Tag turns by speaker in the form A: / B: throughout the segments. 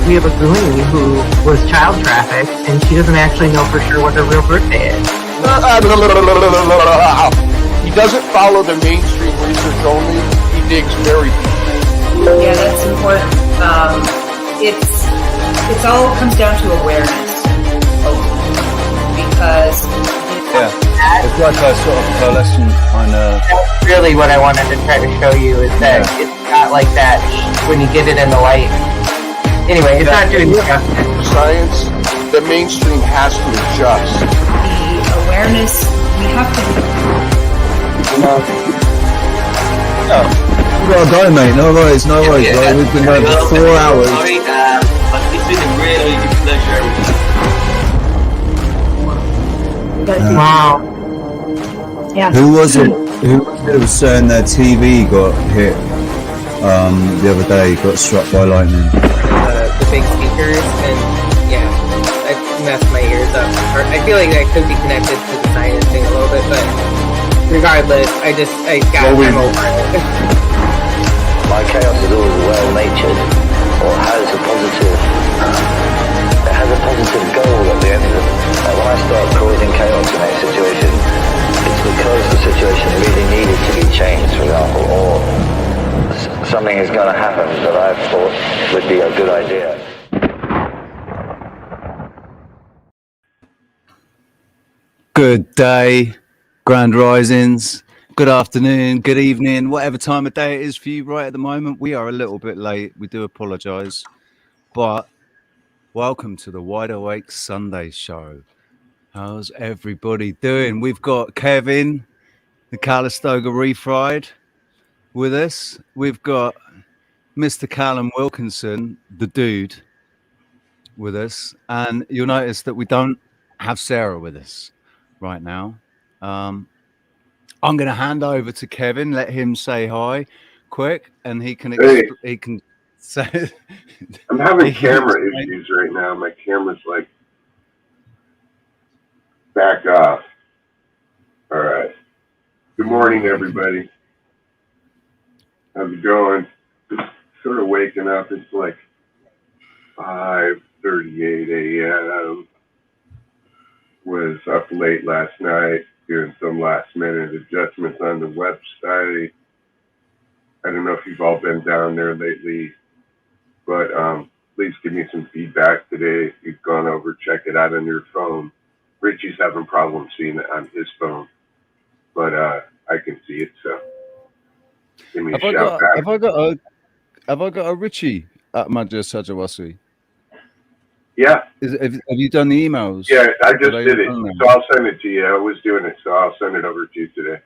A: we have a goonie who was child trafficked, and she doesn't actually know for sure what her real birthday is.
B: He doesn't follow the mainstream research only. He digs very deep.
C: Yeah, that's important. It's all comes down to awareness, because
D: it's like a sort of coalescent kind of.
A: That's really what I wanted to try to show you, is that it's not like that when you get it in the light. Anyway, it's not doing justice.
B: Science, the mainstream has to adjust.
C: the awareness, we have to.
D: You gotta go, mate. No worries, no worries. Right? We've been going for 4 hours.
E: Sorry, it's been a really good pleasure.
A: Wow.
C: Yeah.
D: Who was it was saying their TV got hit the other day, got struck by lightning?
A: The big speakers, and yeah, I messed my ears up. I feel like that could be connected to the science thing a little bit, but regardless, I got I'm over it.
F: My chaos is always well-natured, or has a positive goal at the end of it. When I start causing chaos in a situation, it's because the situation really needed to be changed, for example, or something is going to happen that I thought would be a good idea.
D: Good day, grand risings, good afternoon, good evening, whatever time of day it is for you right at the moment. We are a little bit late. We do apologize, but welcome to the Wide Awake Sunday show. How's everybody doing? We've got Kevin, the Calistoga Refried, with us. We've got Mr. Kallum Wilkinson, the dude, with us. And you'll notice that we don't have Sarah with us right now. I'm going to hand over to Kevin, let him say hi quick, and he can say.
G: I'm having camera issues right now. My camera's like back off. All right. Good morning, everybody. How's it going? Just sort of waking up. It's like 5:38 a.m. Was up late last night doing some last-minute adjustments on the website. I don't know if you've all been down there lately, but please give me some feedback today. If you've gone over, check it out on your phone. Richie's having problems seeing it on his phone, but I can see it, so give me a shout back.
D: Have I got a Richie at Magia, Sach'a, Wasi?
G: Yeah.
D: Have you done the emails?
G: Yeah, I just did it, so I'll send it to you. I was doing it, so I'll send it over to you today.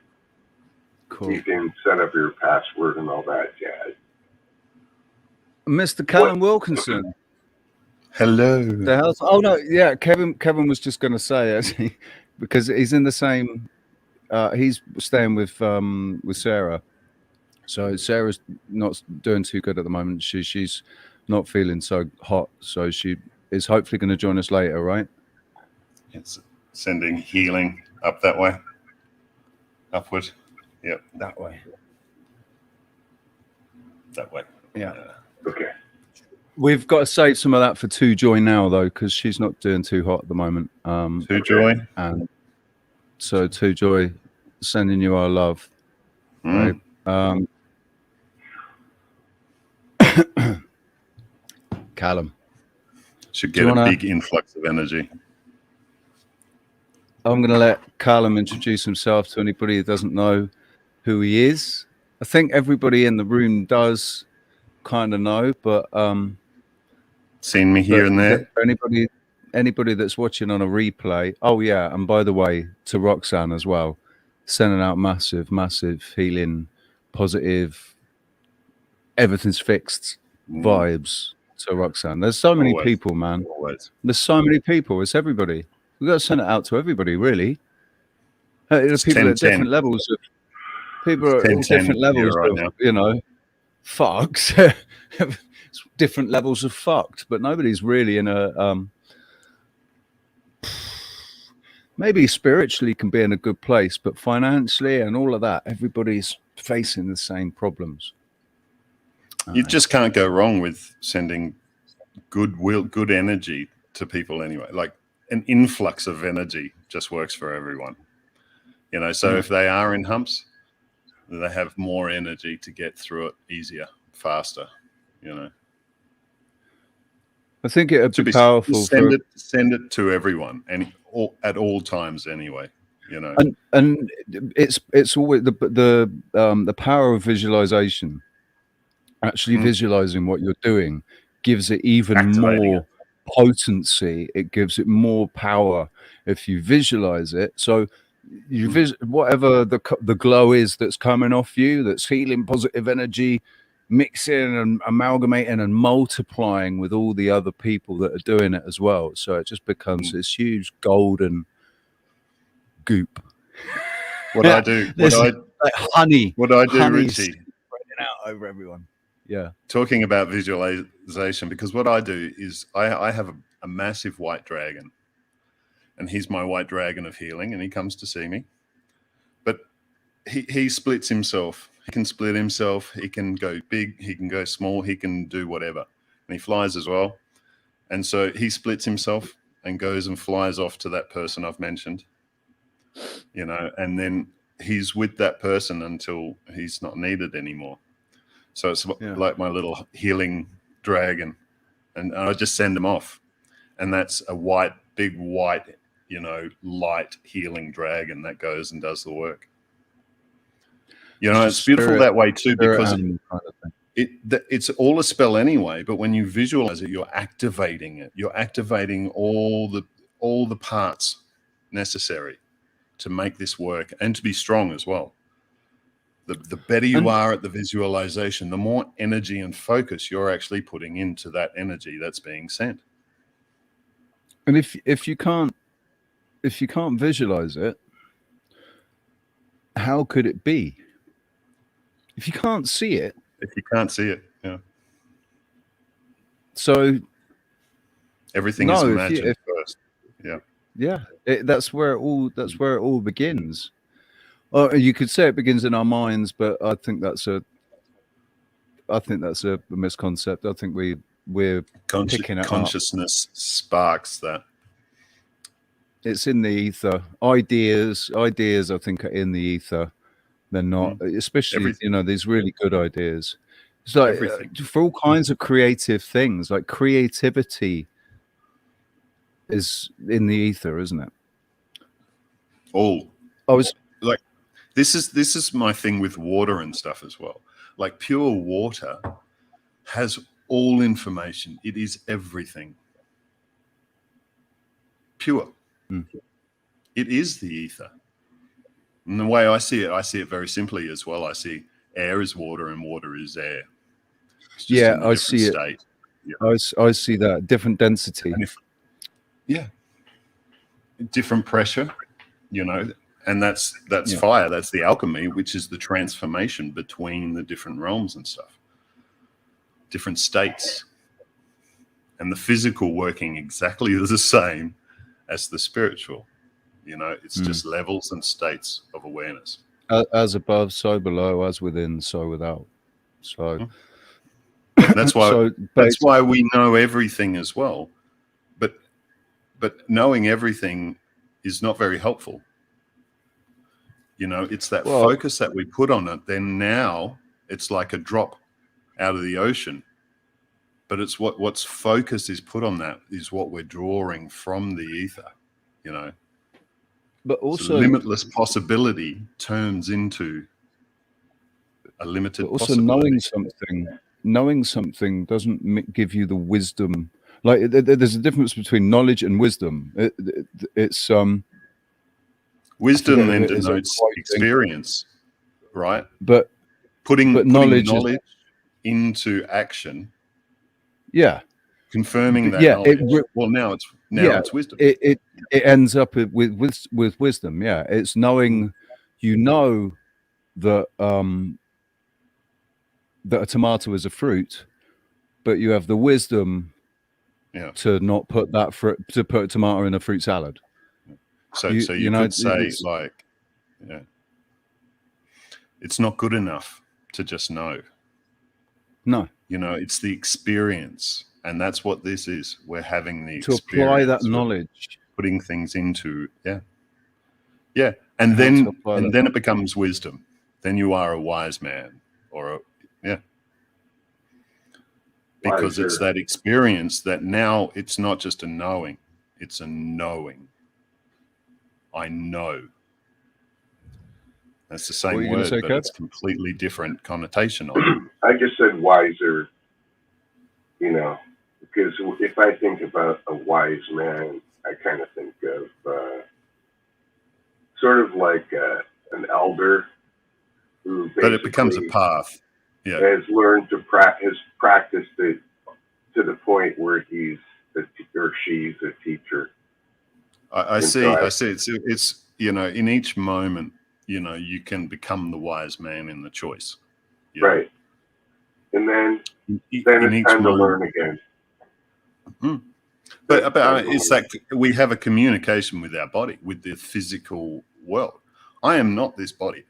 D: Cool.
G: You can set up your password and all that jazz.
D: Mr. Kallum Wilkinson.
H: Hello.
D: The hell? Oh no, yeah. Kevin was just going to say, actually, because he's in the same. He's staying with Sarah, so Sarah's not doing too good at the moment. She's not feeling so hot, so she is hopefully going to join us later, right?
H: It's sending healing up that way, upward. Yep,
D: That way.
H: that way.
D: Yeah.
G: Okay.
D: We've got to save some of that for Two Joy now, though, because she's not doing too hot at the moment.
H: Two Joy.
D: And so Two Joy, sending you our love. Right? Kallum.
H: Should get a big influx of energy.
D: I'm going to let Kallum introduce himself to anybody who doesn't know who he is. I think everybody in the room does kind of know, but
H: seen me here and there.
D: Anybody that's watching on a replay. Oh yeah, and by the way, to Roxanne as well, sending out massive healing, positive, everything's fixed vibes to Roxanne. There's so many people, man. There's so many people. It's everybody. We've got to send it out to everybody, really. People at different levels of you know, fucked. Different levels of fucked, but nobody's really in a maybe spiritually can be in a good place, but financially and all of that, everybody's facing the same problems.
H: You just can't go wrong with sending goodwill, good energy to people anyway. Like an influx of energy just works for everyone. So if they are in humps, they have more energy to get through it easier, faster.
D: I think it would be powerful.
H: Send it to everyone, and at all times anyway.
D: And it's always the power of visualization. Actually visualizing what you're doing gives it even more potency. It gives it more power if you visualize it. So you whatever the glow is that's coming off you, that's healing, positive energy, mixing and amalgamating and multiplying with all the other people that are doing it as well. So it just becomes this huge golden goop.
H: What I do,
D: like honey.
H: What I do, Richie,
D: spreading out over everyone. Yeah.
H: Talking about visualization, because what I do is I have a massive white dragon, and he's my white dragon of healing, and he comes to see me. But he splits himself. He can split himself. He can go big. He can go small. He can do whatever. And he flies as well. And so he splits himself and goes and flies off to that person I've mentioned, and then he's with that person until he's not needed anymore. So it's like my little healing dragon, and I just send him off. And that's a big white, light healing dragon that goes and does the work. It's beautiful that way too, because it's all a spell anyway. But when you visualize it, you're activating it. You're activating all the parts necessary to make this work and to be strong as well. The better you are at the visualization, the more energy and focus you're actually putting into that energy that's being sent.
D: And if you can't visualize it, how could it be? If you can't see it.
H: Yeah.
D: So
H: everything is imagined first. Yeah.
D: Yeah. That's where it all begins. You could say it begins in our minds, but I think that's a misconcept. I think we're picking it up.
H: Consciousness sparks that.
D: It's in the ether. Ideas, I think, are in the ether. They're not, especially these really good ideas. It's like for all kinds of creative things, like creativity is in the ether, isn't it?
H: This is my thing with water and stuff as well. Like pure water has all information. It is everything. Pure. It is the ether. And the way I see it very simply as well. I see air is water and water is air.
D: I see it. Yeah. I see that different density.
H: Different pressure, and that's fire. That's the alchemy, which is the transformation between the different realms and stuff, different states, and the physical working exactly the same as the spiritual. It's just levels and states of awareness.
D: As above, so below; as within, so without. So
H: that's why that's why we know everything as well. But knowing everything is not very helpful. It's that focus that we put on it. Then now it's like a drop out of the ocean. But it's what's focus is put on that is what we're drawing from the ether. But also, so limitless possibility turns into a limited.
D: But also, knowing something doesn't give you the wisdom. Like there's a difference between knowledge and wisdom. It's
H: wisdom then denotes experience, right?
D: But
H: putting knowledge into action.
D: Yeah.
H: Confirming that knowledge. Now it's wisdom.
D: It ends up with wisdom. Yeah, it's knowing. That that a tomato is a fruit, but you have the wisdom to not put to put a tomato in a fruit salad.
H: So you could say it's not good enough to just know.
D: No.
H: It's the experience And that's what this is. We're having the
D: To apply that
H: experience of
D: knowledge.
H: putting things into, and
D: How to
H: then
D: apply that.
H: then it becomes wisdom. Then you are a wise man, because it's
G: Wiser.
H: that experience that now it's not just a knowing, it's a knowing. I know. That's the
D: What are
H: same
D: you gonna
H: word,
D: say,
H: but
D: Kev?
H: it's completely different connotation on it.
G: I just said wiser, you know, because if I think about a wise man, I kind of think of sort of like an elder who basically
H: But it becomes a path. Yeah.
G: has learned to has practiced it to the point where he's or she's a teacher.
H: I see. It's in each moment, you can become the wise man in the choice.
G: Right. And then
H: in
G: it's time to learn again.
H: But it's that we have a communication with our body, with the physical world. I am not this body.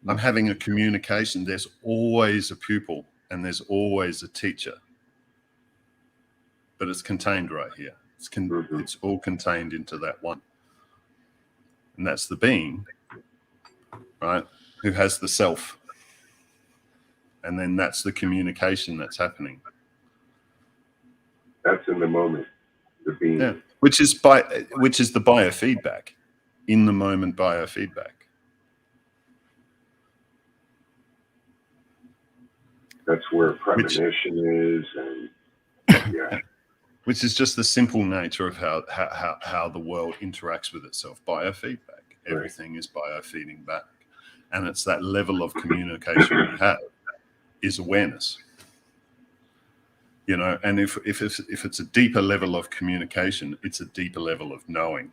H: I'm having a communication. There's always a pupil and there's always a teacher. But it's contained right here. It's all contained into that one. And that's the being, right, who has the self. And then that's the communication that's happening.
G: That's in the moment, the being.
H: Yeah, which is the biofeedback, in the moment biofeedback.
G: That's where premonition is, and
H: which is just the simple nature of how the world interacts with itself. Biofeedback. Everything is biofeeding back, and it's that level of communication we have is awareness. And if it's a deeper level of communication, it's a deeper level of knowing.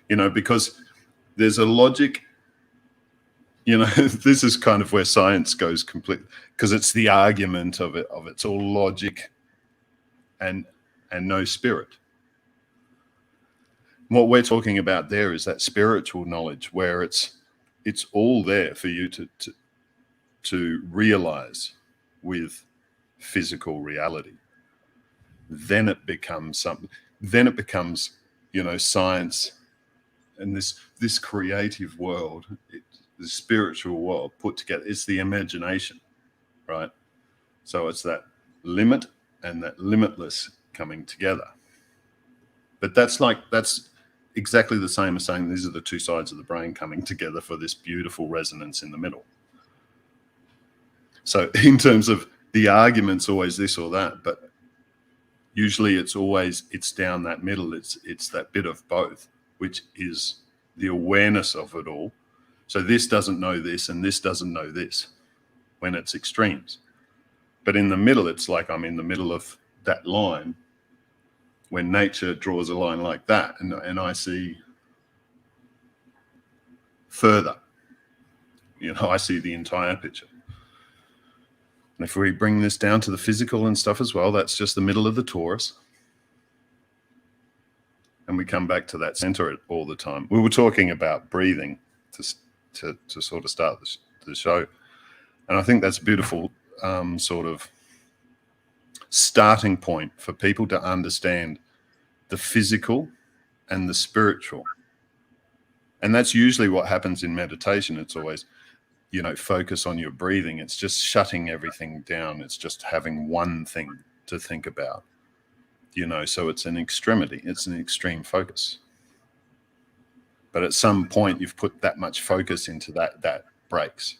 H: Because there's a logic. This is kind of where science goes complete, because it's the argument of it. It's all logic and no spirit. What we're talking about there is that spiritual knowledge, where it's all there for you to realize with physical reality. Then it becomes something. Then it becomes, science and this creative world, the spiritual world put together. It's the imagination, right? So it's that limit and that limitless coming together. But that's exactly the same as saying these are the two sides of the brain coming together for this beautiful resonance in the middle. So in terms of the argument's always this or that, but usually it's down that middle. It's that bit of both, which is the awareness of it all. So this doesn't know this and this doesn't know this when it's extremes. But in the middle, it's like I'm in the middle of that line when nature draws a line like that, and I see further. I see the entire picture. And if we bring this down to the physical and stuff as well, that's just the middle of the torus. And we come back to that center all the time. We were talking about breathing to sort of start the show. And I think that's a beautiful sort of starting point for people to understand the physical and the spiritual. And that's usually what happens in meditation. It's always, focus on your breathing. It's just shutting everything down. It's just having one thing to think about, so it's an extremity. It's an extreme focus. But at some point you've put that much focus into that breaks.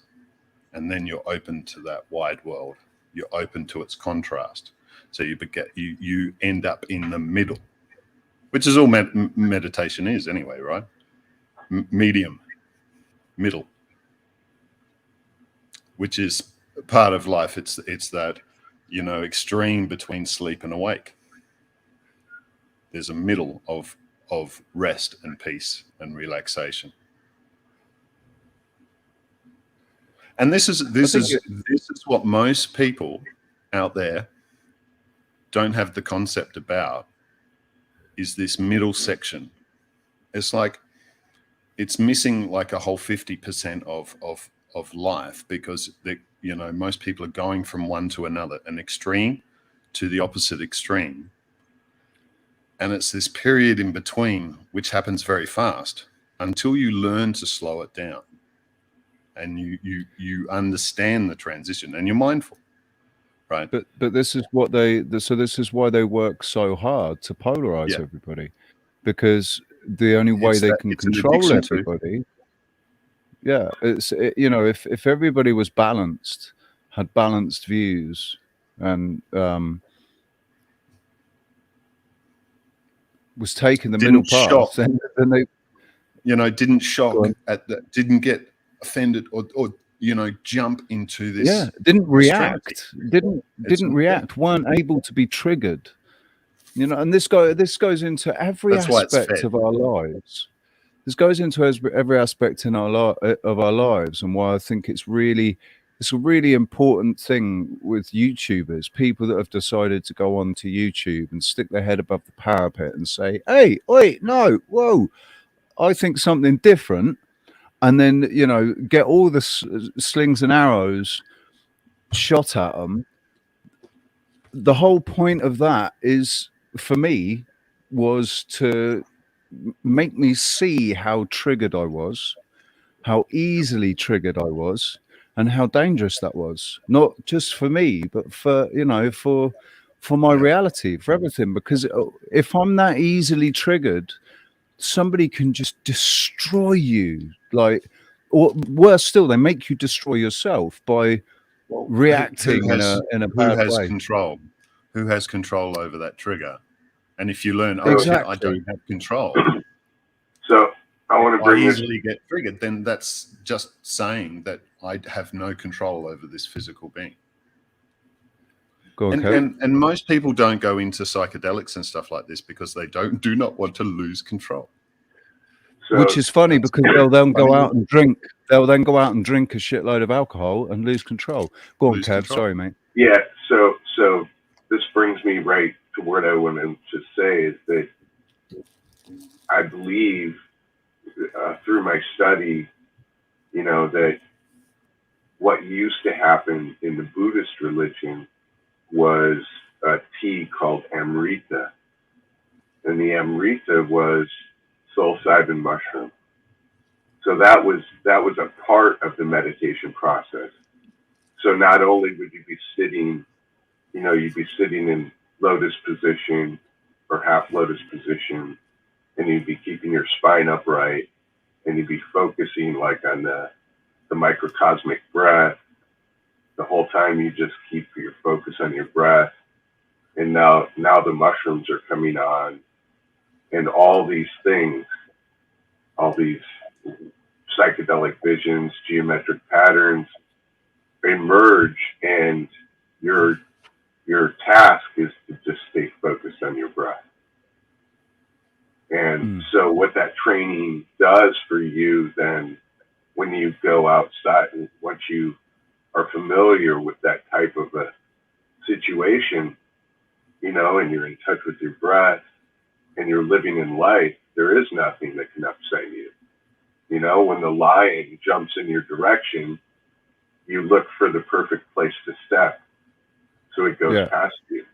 H: And then you're open to that wide world. You're open to its contrast. So you end up in the middle, which is all meditation is anyway, right? Medium, middle, which is part of life. It's that, extreme between sleep and awake. There's a middle of rest and peace and relaxation. And this is what most people out there don't have the concept about, is this middle section. It's like it's missing like a whole 50% of life, because most people are going from one to another, an extreme to the opposite extreme. And it's this period in between, which happens very fast, until you learn to slow it down and you understand the transition and you're mindful, right?
D: But this is what this is why they work so hard to polarize everybody, because the only way they can control everybody. Yeah, if everybody was balanced, had balanced views, and was taking the middle path, then they,
H: didn't shock didn't get offended or jump into this.
D: Didn't react, didn't react, weren't able to be triggered, and this goes into every aspect of our lives. This goes into every aspect in of our lives, and why I think it's a really important thing with YouTubers, people that have decided to go onto YouTube and stick their head above the parapet and say, "Hey, wait, no, whoa, I think something different," and then get all the slings and arrows shot at them. The whole point of that is, for me, was to make me see how triggered I was, how easily triggered I was, and how dangerous that was, not just for me, but for for my reality, for everything. Because if I'm that easily triggered, somebody can just destroy you, or worse still, they make you destroy yourself by reacting in a bad way.
H: Who has control over that trigger? And if you learn, I don't have control.
G: So I want to bring
H: easily get triggered, then that's just saying that I have no control over this physical being. And most people don't go into psychedelics and stuff like this because they do not want to lose control.
G: So,
D: which is funny, because they'll then go out and drink. They'll then go out and drink a shitload of alcohol and lose control. Go on, Kev. Sorry, mate.
G: Yeah. So this brings me right to what I wanted to say, is that I believe through my study, that what used to happen in the Buddhist religion was a tea called Amrita. And the Amrita was psilocybin mushroom. So that was a part of the meditation process. So not only would you be sitting, you'd be sitting in lotus position or half lotus position, and you'd be keeping your spine upright, and you'd be focusing on the microcosmic breath. The whole time you just keep your focus on your breath. And now the mushrooms are coming on, and all these things, all these psychedelic visions, geometric patterns emerge, and your task is to just stay focused on your breath. And so what that training does for you then, when you go outside, and once you are familiar with that type of a situation, and you're in touch with your breath and you're living in life, there is nothing that can upset you. When the lion jumps in your direction, you look for the perfect place to step so it goes past you.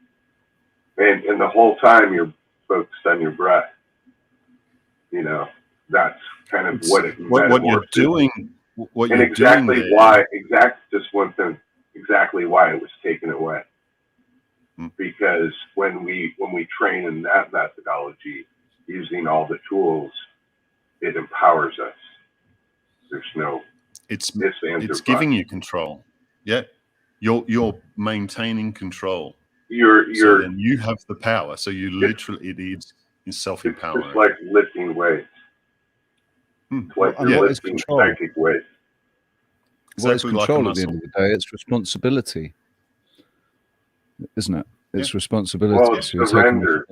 G: And the whole time you're focused on your breath. That's kind of what you're doing. Exactly why it was taken away. Because when we train in that methodology, using all the tools, it empowers us. There's no
H: it's giving you control. Yeah. You're maintaining control.
G: And
H: you have the power. So you literally, it is self-empowering.
G: It's like lifting weights. It's like lifting psychic weights.
D: What is control at the end of the day? It's responsibility, isn't it? It's responsibility.
G: Well, it's surrender.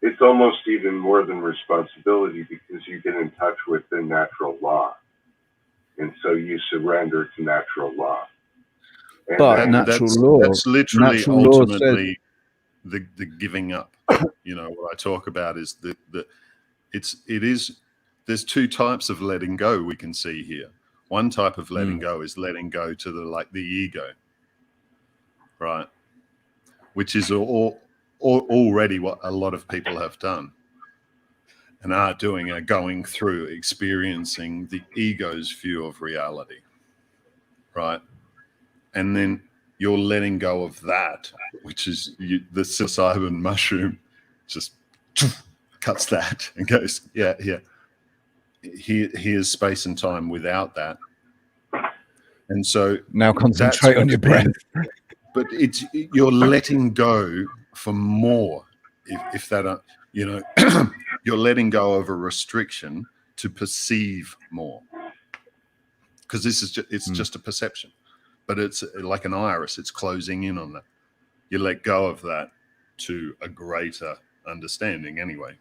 G: It's almost even more than responsibility, because you get in touch with the natural law. And so you surrender to natural law. And
D: but natural law.
H: That's literally ultimately the giving up. What I talk about is there's two types of letting go we can see here. One type of letting go is letting go to the ego, right? Which is already what a lot of people have done and are doing, are going through experiencing the ego's view of reality, right? And then you're letting go of that, which is the psilocybin mushroom just cuts that and goes, here's space and time without that. And so
D: now concentrate on your breath.
H: But you're letting go for more. If that, you're letting go of a restriction to perceive more. Because this is just a perception, but it's like an iris. It's closing in on that. You let go of that to a greater understanding anyway.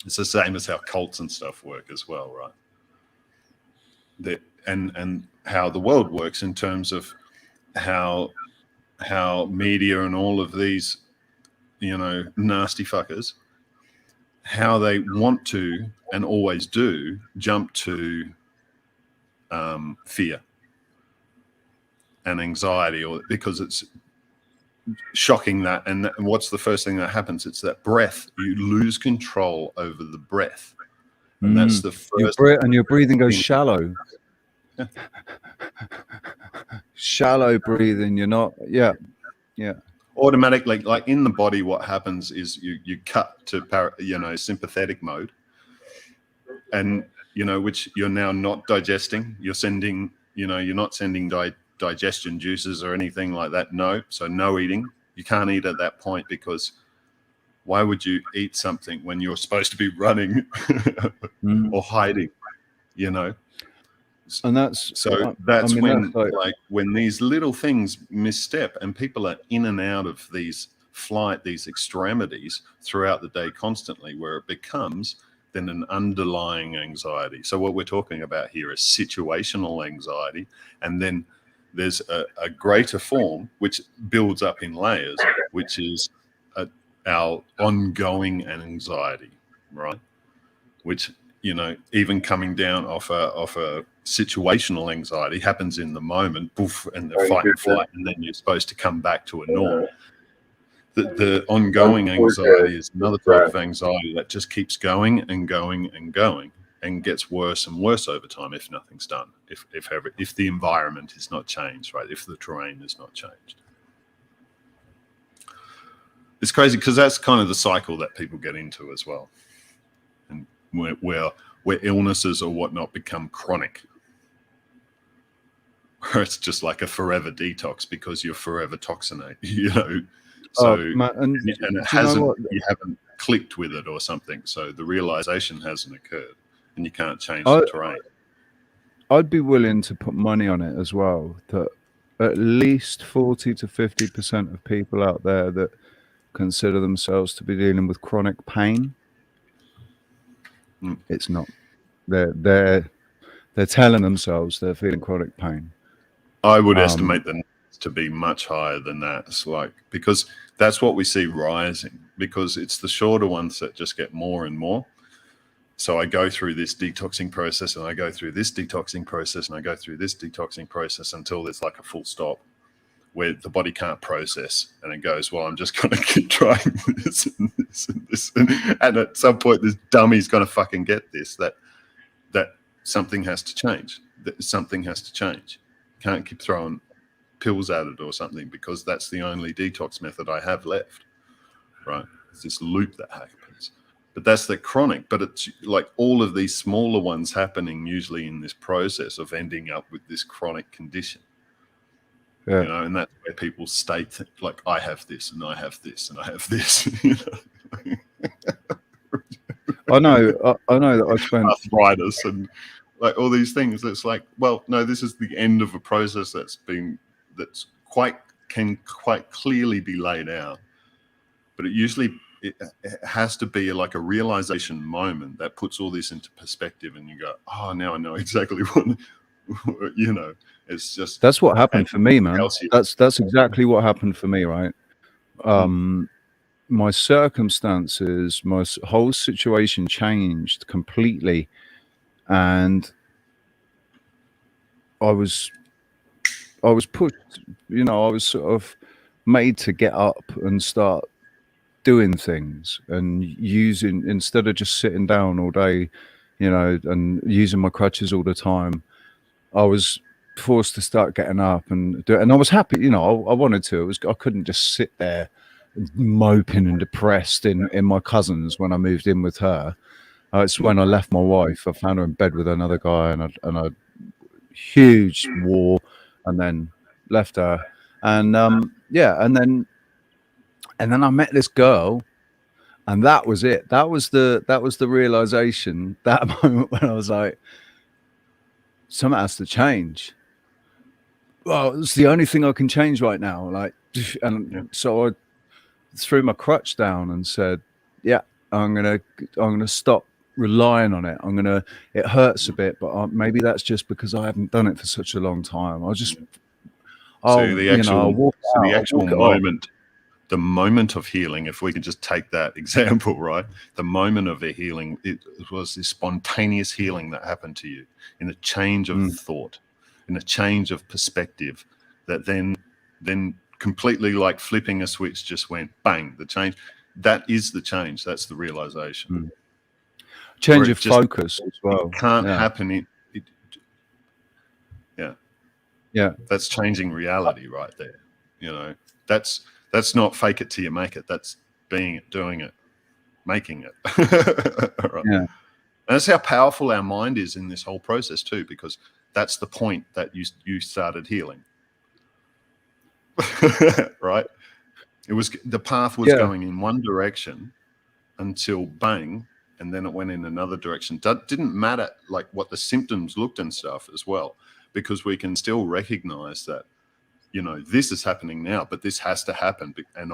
H: It's the same as how cults and stuff work as well, right? And how the world works in terms of how media and all of these, nasty fuckers, how they want to and always do jump to fear and anxiety, or because it's shocking that. And what's the first thing that happens? It's that breath. You lose control over the breath. And that's the first.
D: And your breathing goes shallow. Shallow breathing. You're not. Yeah.
H: Automatically, like in the body, what happens is you cut to sympathetic mode, and which you're now not digesting. You're sending, you're not sending digestion juices or anything like that. No, so no eating. You can't eat at that point, because why would you eat something when you're supposed to be running or hiding?
D: And that's
H: when these little things misstep, and people are in and out of these extremities throughout the day constantly, where it becomes then an underlying anxiety. So what we're talking about here is situational anxiety, and then there's a greater form which builds up in layers, which is our ongoing anxiety, right? Which even coming down off a situational anxiety happens in the moment, poof, and the fight and flight, and then you're supposed to come back to a norm. The ongoing anxiety is another type of anxiety that just keeps going and going and going, and gets worse and worse over time if nothing's done, if the environment is not changed, right? If the terrain is not changed. It's crazy, because that's kind of the cycle that people get into as well, and where illnesses or whatnot become chronic, where it's just like a forever detox because you're forever toxinated, So and it hasn't, you haven't clicked with it or something, so the realization hasn't occurred, and you can't change the terrain.
D: I'd be willing to put money on it as well, that at least 40 to 50% of people out there that consider themselves to be dealing with chronic pain, it's not. They're telling themselves they're feeling chronic pain.
H: I would estimate the to be much higher than that. It's because that's what we see rising, because it's the shorter ones that just get more and more. So I go through this detoxing process, and I go through this detoxing process, and I go through this detoxing process until there's like a full stop where the body can't process, and it goes, well, I'm just going to keep trying this and this and this. And at some point, this dummy's going to fucking get this, that something has to change. That something has to change. Can't keep throwing pills at it or something, because that's the only detox method I have left, right? It's this loop that happens. But that's the chronic, but it's like all of these smaller ones happening usually in this process of ending up with this chronic condition. Yeah. And that's where people state like, I have this and I have this and I have this.
D: I know that I spent
H: arthritis and like all these things. It's like, well, no, this is the end of a process that's can quite clearly be laid out, but it has to be like a realization moment that puts all this into perspective, and you go, oh, now I know exactly what it's just.
D: That's what happened for me, man. That's exactly what happened for me, right? My circumstances, my whole situation changed completely, and I was pushed, you know, I was sort of made to get up and start doing things and using, instead of just sitting down all day, you know, and using my crutches all the time. I was forced to start getting up and do it, and I was happy, you know, I wanted to. I couldn't just sit there moping and depressed in my cousin's when I moved in with her. It's when I left my wife. I found her in bed with another guy, and I huge war, and then left her, and yeah, and then I met this girl, and that was it. That was the realization, that moment when I was like, something has to change. Well, it's the only thing I can change right now. Like, and so I threw my crutch down and said, yeah, I'm gonna stop relying on it. It hurts a bit, but maybe that's just because I haven't done it for such a long time.
H: The actual moment, the moment of healing, if we could just take that example, right? The moment of the healing, it was this spontaneous healing that happened to you in a change of thought, in a change of perspective, that then completely, like flipping a switch, just went bang, the change. That is the change. That's the realization.
D: Change of focus as well.
H: It can't happen. Yeah. That's changing reality right there. You know, that's not fake it till you make it. That's being it, doing it, making it. Right.
D: Yeah.
H: And that's how powerful our mind is in this whole process too, because that's the point that you started healing. Right? It was, the path was going in one direction until bang, and then it went in another direction. That didn't matter like what the symptoms looked and stuff as well, because we can still recognize that, you know, this is happening now, but this has to happen, and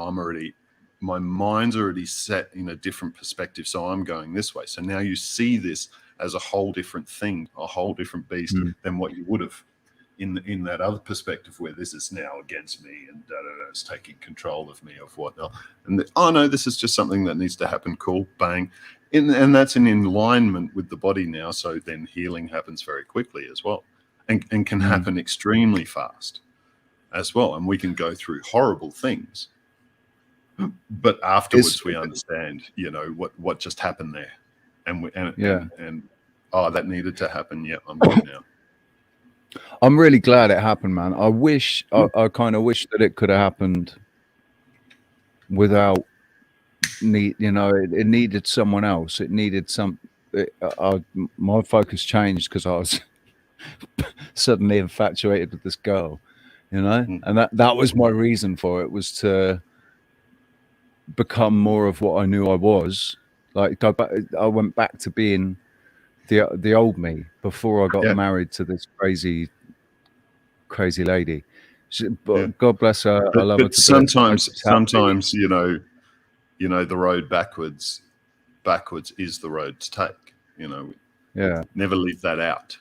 H: my mind's already set in a different perspective, so I'm going this way. So now you see this as a whole different thing, a whole different beast than what you would have in that other perspective, where this is now against me and it's taking control of me, of whatnot. And oh no, this is just something that needs to happen. Cool, bang. And that's in alignment with the body now. So then healing happens very quickly as well, and can happen extremely fast as well. And we can go through horrible things, but afterwards we understand, you know, what just happened there, and oh, that needed to happen. Yeah, I'm good now.
D: I'm really glad it happened, man. I kind of wish that it could have happened without you know, it needed someone else. It needed my focus changed because I was suddenly infatuated with this girl, you know, and that was my reason for it, was to become more of what I knew I was. Like, I went back to being the old me before I got married to this crazy lady. God bless her. I love her.
H: Sometimes, you know, the road backwards is the road to take. You know, never leave that out,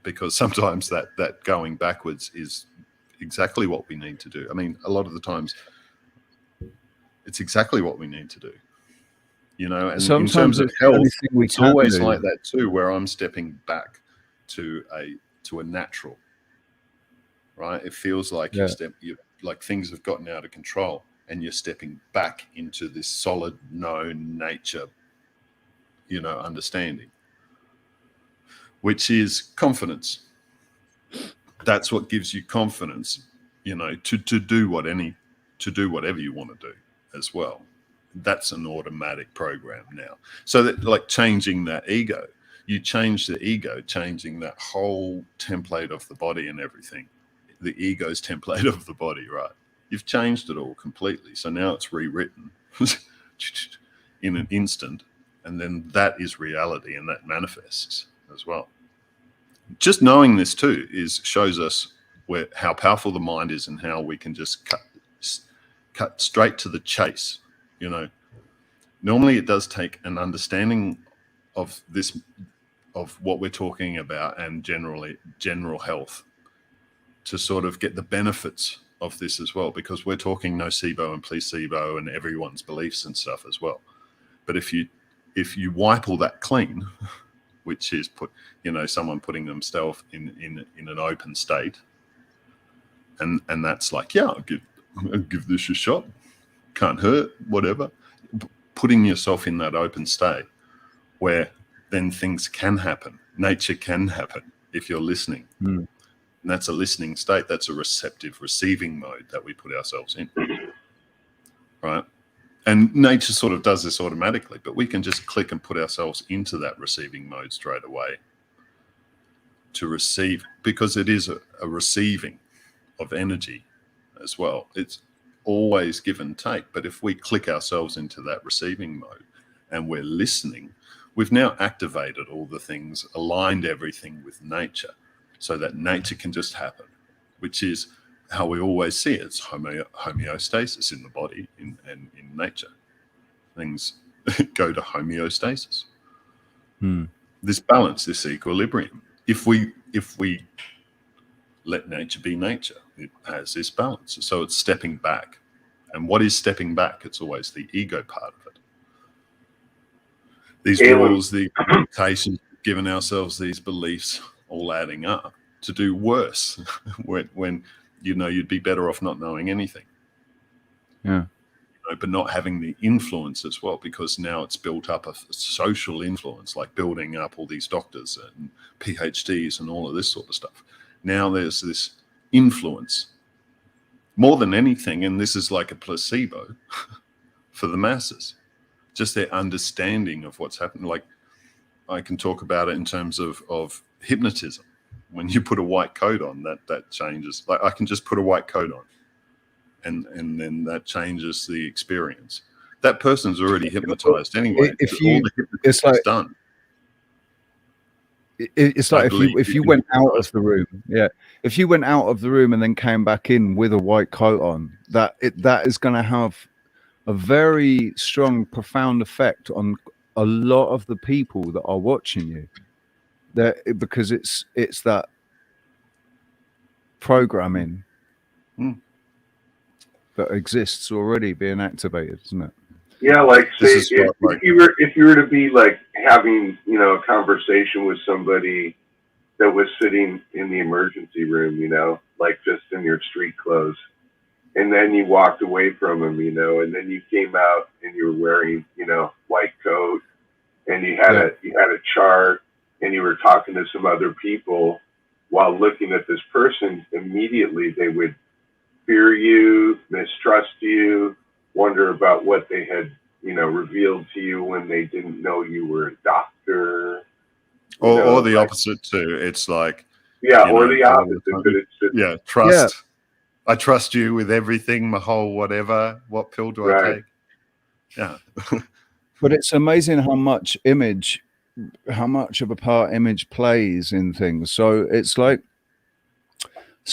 H: because sometimes that going backwards is exactly what we need to do. I mean, a lot of the times it's exactly what we need to do. You know, and sometimes in terms of health, it's always like that too, where I'm stepping back to a natural, right? It feels like like things have gotten out of control, and you're stepping back into this solid, known nature, you know, understanding, which is confidence. That's what gives you confidence, you know, to do whatever you want to do as well. That's an automatic program now. So that, like, changing that ego, you change the ego, changing that whole template of the body and everything, the ego's template of the body, right? You've changed it all completely. So now it's rewritten in an instant, and then that is reality, and that manifests as well. Just knowing this too shows us how powerful the mind is, and how we can just cut straight to the chase. You know, normally it does take an understanding of this, of what we're talking about, and general health, to sort of get the benefits of this as well, because we're talking nocebo and placebo and everyone's beliefs and stuff as well. But if you wipe all that clean, which is someone putting themselves in an open state, and that's like, yeah, I'll give this a shot, can't hurt, whatever. Putting yourself in that open state where then things can happen, nature can happen if you're listening. And that's a listening state. That's a receptive, receiving mode that we put ourselves in, right? And nature sort of does this automatically, but we can just click and put ourselves into that receiving mode straight away to receive, because it is a receiving of energy as well. It's always give and take. But if we click ourselves into that receiving mode and we're listening, we've now activated all the things, aligned everything with nature so that nature can just happen, which is how we always see it. It's homeostasis in the body and in nature. Things go to homeostasis. This balance, this equilibrium. If we let nature be nature, it has this balance. So it's stepping back. And what is stepping back? It's always the ego part of it. These rules, the limitations, giving ourselves these beliefs, all adding up to do worse when you'd be better off not knowing anything.
D: Yeah.
H: But not having the influence as well, because now it's built up a social influence, like building up all these doctors and PhDs and all of this sort of stuff. Now there's this influence more than anything, and this is like a placebo for the masses, just their understanding of what's happening. Like, I can talk about it in terms of hypnotism. When you put a white coat on, that changes. Like, I can just put a white coat on, and then that changes the experience. That person's already hypnotized anyway.
D: It's like
H: done.
D: It's like if you went out of the room, if you went out of the room and then came back in with a white coat on, that is going to have a very strong, profound effect on a lot of the people that are watching you. Because it's that programming that exists already being activated, isn't it?
G: Yeah, like say if you were to be like having a conversation with somebody that was sitting in the emergency room, like just in your street clothes, and then you walked away from them, and then you came out and you were wearing white coat, and you had a chart, and you were talking to some other people while looking at this person. Immediately they would fear you, mistrust you, wonder about what they had, revealed to you when they didn't know you were a doctor.
H: Or the opposite too. It's like,
G: or the opposite. But it's just,
H: trust. Yeah. I trust you with everything, my whole whatever. What pill do I take? Yeah.
D: But it's amazing how much of a part image plays in things. So it's like,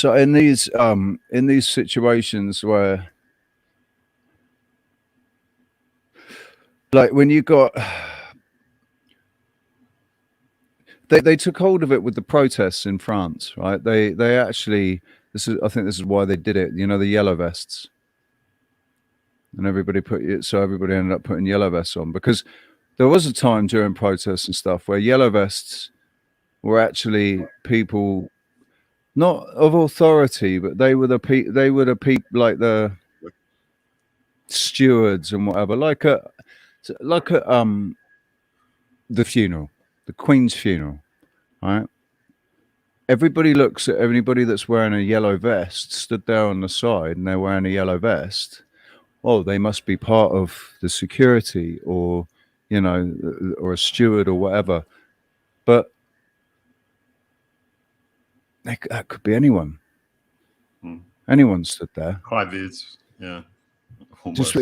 D: in these situations where, like, when you got, they took hold of it with the protests in France, right? They actually, I think this is why they did it. The yellow vests, and everybody ended up putting yellow vests on, because there was a time during protests and stuff where yellow vests were actually people not of authority, but they were the people like the stewards and whatever, like the funeral, the Queen's funeral, right? Everybody looks at anybody that's wearing a yellow vest, stood there on the side, and they're wearing a yellow vest. Oh, they must be part of the security, or or a steward or whatever. But that could be anyone. Anyone stood there.
H: High vis, yeah.
D: Almost. Just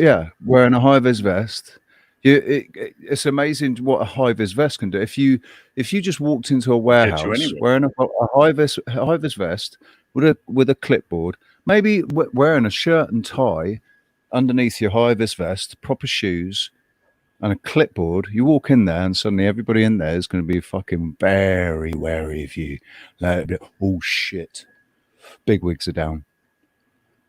D: wearing a high vis vest. It's amazing what a high vis vest can do. If you just walked into a warehouse wearing a high vis vest with a clipboard, maybe wearing a shirt and tie underneath your high vis vest, proper shoes, and a clipboard, you walk in there and suddenly everybody in there is going to be fucking very wary of you. Like, oh shit, big wigs are down.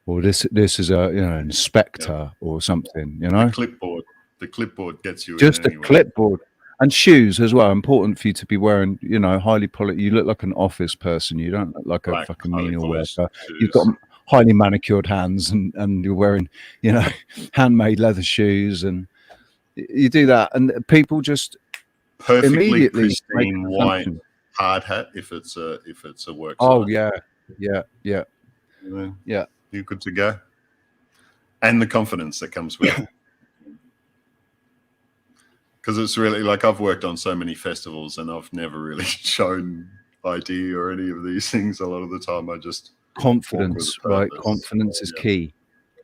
D: Or this is a an inspector or something,
H: The clipboard gets you
D: just
H: in
D: a clipboard. And shoes as well. Important for you to be wearing, you know, highly polished. You look like an office person. You don't look like a
H: Black,
D: fucking
H: highly
D: menial
H: polished
D: worker. You've
H: shoes.
D: got highly manicured hands, and you're wearing, you know, handmade leather shoes, and you do that, and people just
H: Perfectly
D: immediately make
H: pristine
D: an
H: white
D: assumption.
H: hard hat if it's a work
D: Oh
H: site.
D: yeah,
H: Yeah,
D: yeah.
H: you're good to go. And the confidence that comes with it. Because it's really like I've worked on so many festivals and I've never really shown ID or any of these things. A lot of the time I just
D: Confidence,
H: walk with a
D: right?
H: purpose.
D: Confidence is
H: Yeah.
D: key.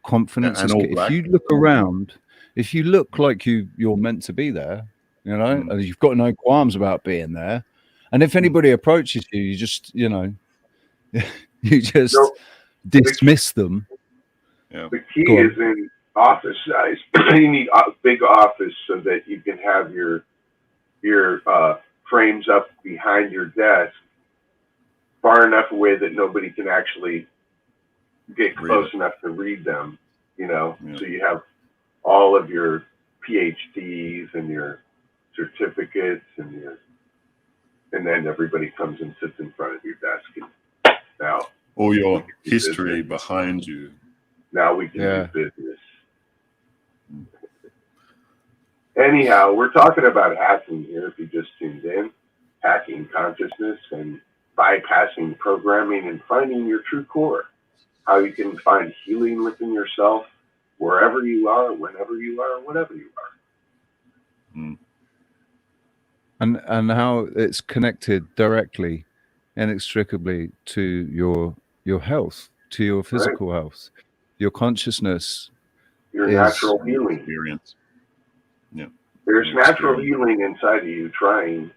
D: Confidence
H: And
D: is
H: all
D: key. If
H: black.
D: you look around, if you look like you're meant to be there, you know, and you've got no qualms about being there, and if anybody approaches you, you just, you know, you just dismiss them.
H: Yeah.
G: The key is in office size. You need a big office so that you can have your frames up behind your desk far enough away that nobody can actually get close enough to read them, you know. So you have all of your PhDs and your certificates and then everybody comes and sits in front of your desk. And now
H: all your history behind you.
G: Now we can do business. Anyhow, we're talking about hacking here. If you just tuned in, hacking consciousness and bypassing programming and finding your true core. How you can find healing within yourself, wherever you are, whenever you are, whatever you are.
D: And how it's connected directly, inextricably to your health, to your physical health, your consciousness,
G: your natural healing
H: experience. Yeah,
G: there's natural healing inside of you, trying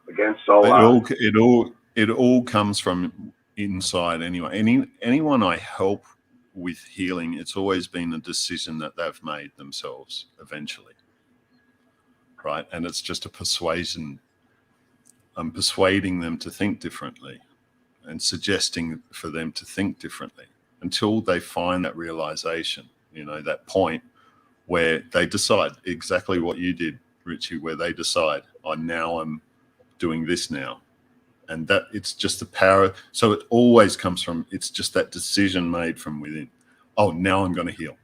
G: against all odds.
H: It all comes from inside anyway. Anyone I help with healing, it's always been a decision that they've made themselves eventually, right? And it's just a persuasion. I'm persuading them to think differently and suggesting for them to think differently until they find that realization, you know, that point where they decide exactly what you did, Richie, where they decide, oh, now I'm doing this now. And that it's just the power. So it always comes from, it's just that decision made from within. Oh, now I'm going to heal.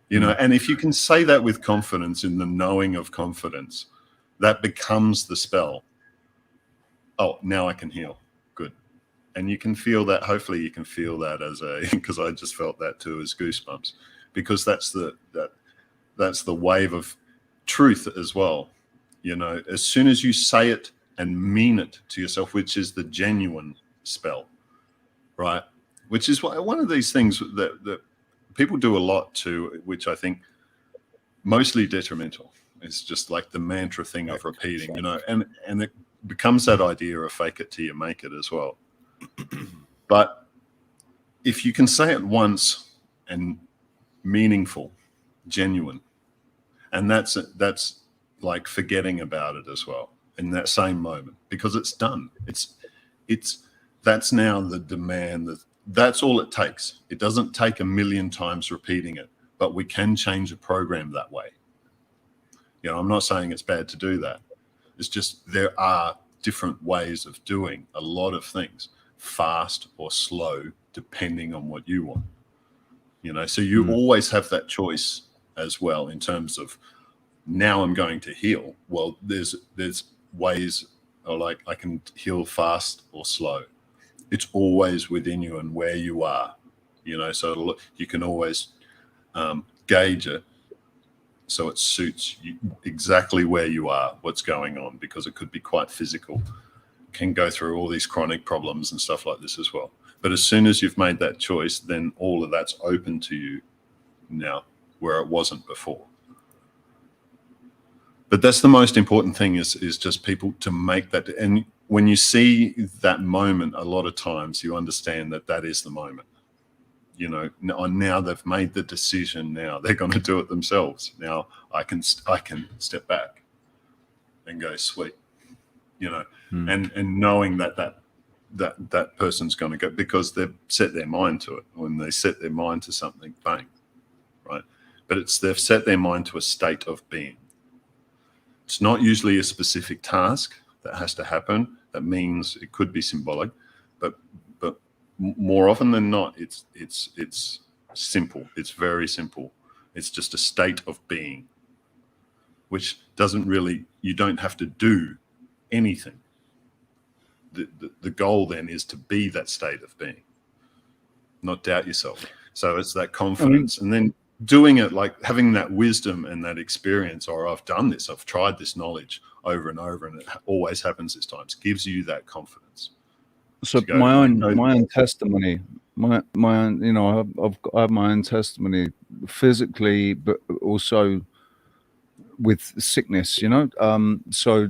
H: You know, and if you can say that with confidence, in the knowing of confidence, that becomes the spell. Oh, now I can heal. Good. And you can feel that. Hopefully you can feel that as because I just felt that too, as goosebumps, because that's the wave of truth as well. You know, as soon as you say it and mean it to yourself, which is the genuine spell, right? Which is one of these things that people do a lot too, which I think mostly detrimental. It's just like the mantra thing of repeating, you know, and it becomes that idea of fake it till you make it as well. But if you can say it once and meaningful, genuine, and that's like forgetting about it as well in that same moment, because it's done. That's now the demand. That's all it takes. It doesn't take a million times repeating it, but we can change a program that way. You know, I'm not saying it's bad to do that. It's just there are different ways of doing a lot of things, fast or slow, depending on what you want. You know, so you always have that choice as well in terms of, now I'm going to heal. Well, there's ways, or like I can heal fast or slow. It's always within you and where you are, you know, so you can always gauge it so it suits you exactly where you are, what's going on, because it could be quite physical, can go through all these chronic problems and stuff like this as well. But as soon as you've made that choice, then all of that's open to you now, where it wasn't before. But that's the most important thing, is just people to make that. And when you see that moment, a lot of times you understand that is the moment. You know, now they've made the decision. Now they're going to do it themselves. Now I can step back and go, sweet, you know, and knowing that person's going to go, because they've set their mind to it. When they set their mind to something, bang, right? But they've set their mind to a state of being. It's not usually a specific task that has to happen. That means it could be symbolic, but more often than not, it's simple. It's very simple. It's just a state of being, which doesn't really, you don't have to do anything. The goal then is to be that state of being, not doubt yourself. So it's that confidence, and then doing it, like having that wisdom and that experience, or I've done this, I've tried this knowledge over and over, and it always happens this time. It gives you that confidence.
D: So my own testimony, my own, you know, I have my own testimony physically, but also with sickness, you know. So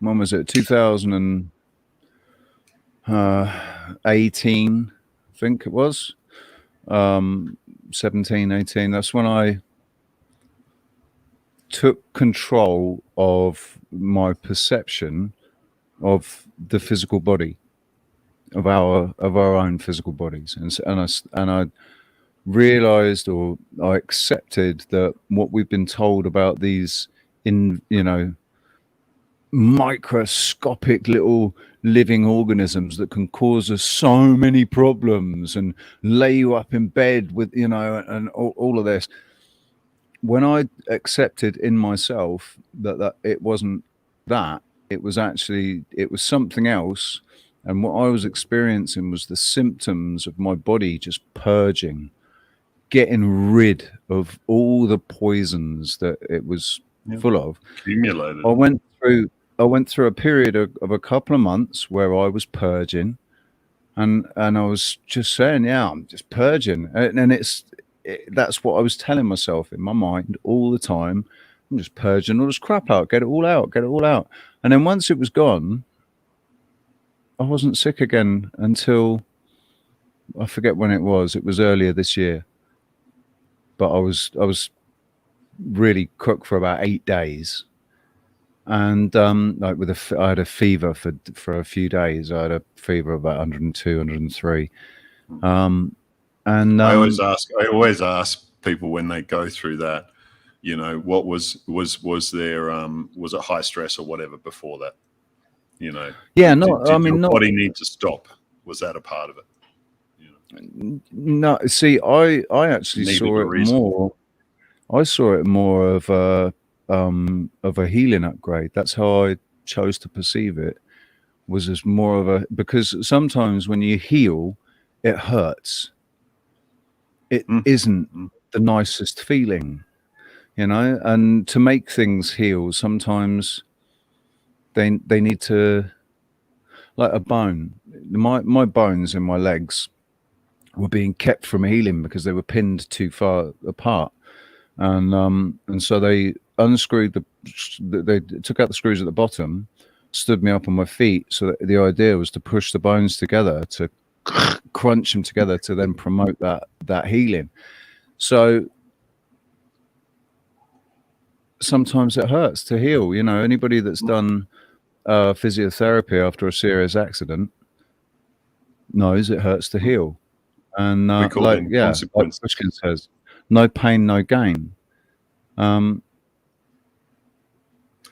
D: when was it? 2018, I think it was. 17, 18. That's when I took control of my perception of the physical body, of our own physical bodies, and I realized, or I accepted, that what we've been told about these, microscopic little living organisms that can cause us so many problems and lay you up in bed with, and all of this. When I accepted in myself that it wasn't that, it was something else. And what I was experiencing was the symptoms of my body just purging, getting rid of all the poisons that it was full of.
H: Accumulated.
D: I went through a period of a couple of months where I was purging, and I was just saying, yeah, I'm just purging, and that's what I was telling myself in my mind all the time. I'm just purging all this crap out, get it all out. And then once it was gone, I wasn't sick again until, I forget when it was. It was earlier this year, but I was really cooked for about 8 days. And I had a fever for a few days. I had a fever of about 102, 103. And
H: I always ask people when they go through that, what was there, was it high stress or whatever before that?
D: Yeah, no,
H: did your body need to stop? Was that a part of it?
D: No, see, I actually saw it more. I saw it more of a healing upgrade. That's how I chose to perceive it. Was as more of because sometimes when you heal, it hurts. It isn't the nicest feeling, and to make things heal, sometimes they need to, like a bone. My bones in my legs were being kept from healing because they were pinned too far apart, and so they unscrewed they took out the screws at the bottom, stood me up on my feet. So that the idea was to push the bones together, to crunch them together, to then promote that healing. So sometimes it hurts to heal. Anybody that's done physiotherapy after a serious accident knows it hurts to heal. And like Pushkin says, no pain, no gain.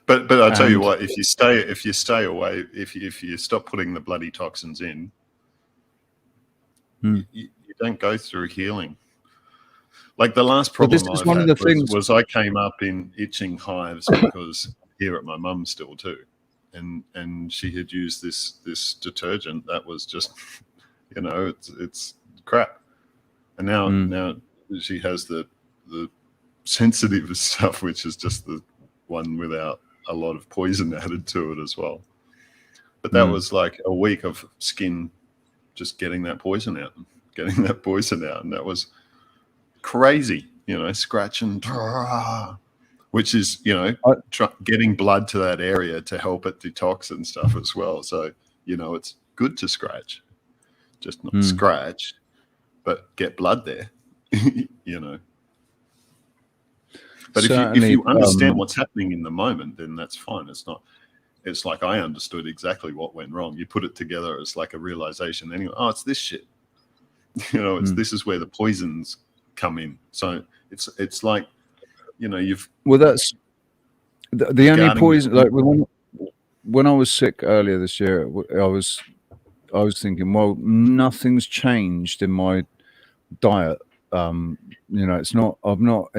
H: But I tell you what, if you stay away, if you stop putting the bloody toxins in, you don't go through healing. Like the last problem was I came up in itching hives because here at my mum's still too, and she had used this detergent that was just, it's crap, and now she has the sensitive stuff, which is just the one without a lot of poison added to it as well. But that was like a week of skin just getting that poison out, and that was crazy, scratching, which is, getting blood to that area to help it detox and stuff as well. So, it's good to scratch, just not scratch, but get blood there, But if you understand what's happening in the moment, then that's fine. It's like I understood exactly what went wrong. You put it together as like a realization. Then it's this shit. This is where the poisons come in. So it's like,
D: The only poison, like when I was sick earlier this year, I was thinking, well, nothing's changed in my diet. It's not. I've not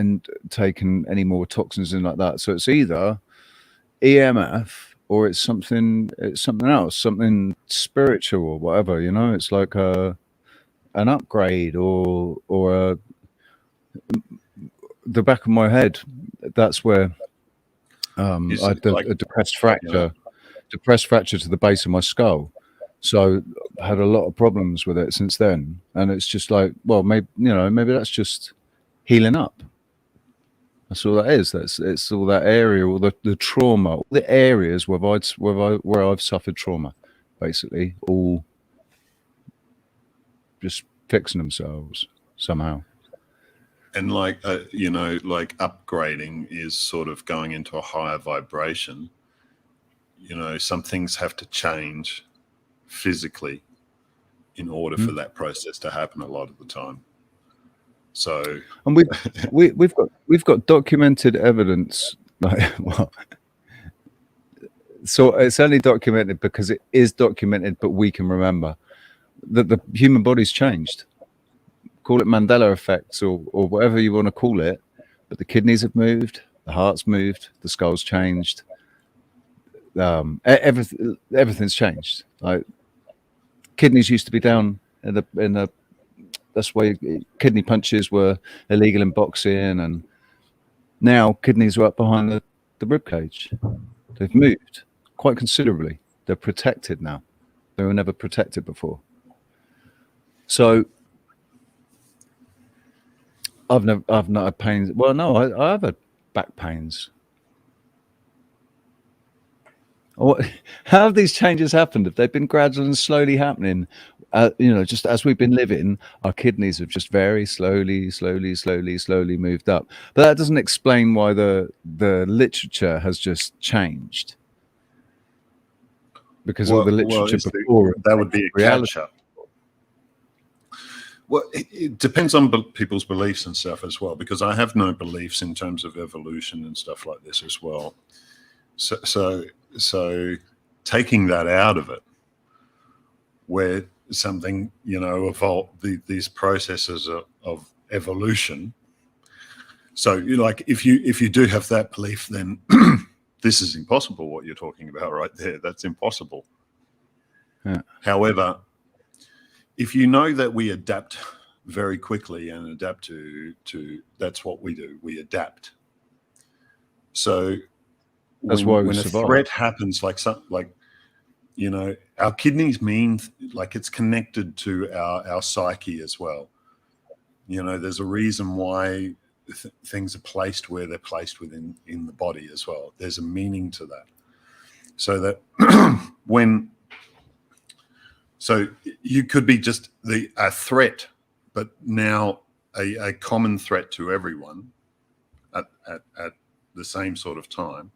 D: taken any more toxins and like that. So it's either EMF or it's something else, something spiritual or whatever. It's like an upgrade or the back of my head. That's where I had a depressed fracture to the base of my skull. So I had a lot of problems with it since then, and it's just like, well, maybe that's just healing up. That's all that is. It's all that area, all the trauma, all the areas where I've suffered trauma, basically, all just fixing themselves somehow.
H: And like upgrading is sort of going into a higher vibration. Some things have to change physically in order for that process to happen a lot of the time. So,
D: and we've got documented evidence. So it's only documented because it is documented, but we can remember that the human body's changed. Call it Mandela effects or whatever you want to call it, but the kidneys have moved, the heart's moved, the skull's changed. Everything's changed. Like kidneys used to be down in the that's why kidney punches were illegal in boxing, and now kidneys are up behind the rib cage. They've moved quite considerably. They're protected now. They were never protected before. So I've not had pains. Well, no, I have had back pains. How have these changes happened? Have they been gradual and slowly happening? Just as we've been living, our kidneys have just very slowly moved up. But that doesn't explain why the literature has just changed. Because all the literature before
H: that would be a catch-up. Well, it depends on people's beliefs and stuff as well, because I have no beliefs in terms of evolution and stuff like this as well. So taking that out of it, where something, evolved, these processes of evolution. So if you do have that belief, then this is impossible, what you're talking about right there. That's impossible.
D: Yeah.
H: However, if you know that we adapt very quickly and adapt to that's what we do. We adapt. So
D: that's why
H: when a threat happens, our kidneys mean it's connected to our psyche as well. There's a reason why things are placed where they're placed within the body as well. There's a meaning to that. So that so you could be just a threat, but now a common threat to everyone at the same sort of time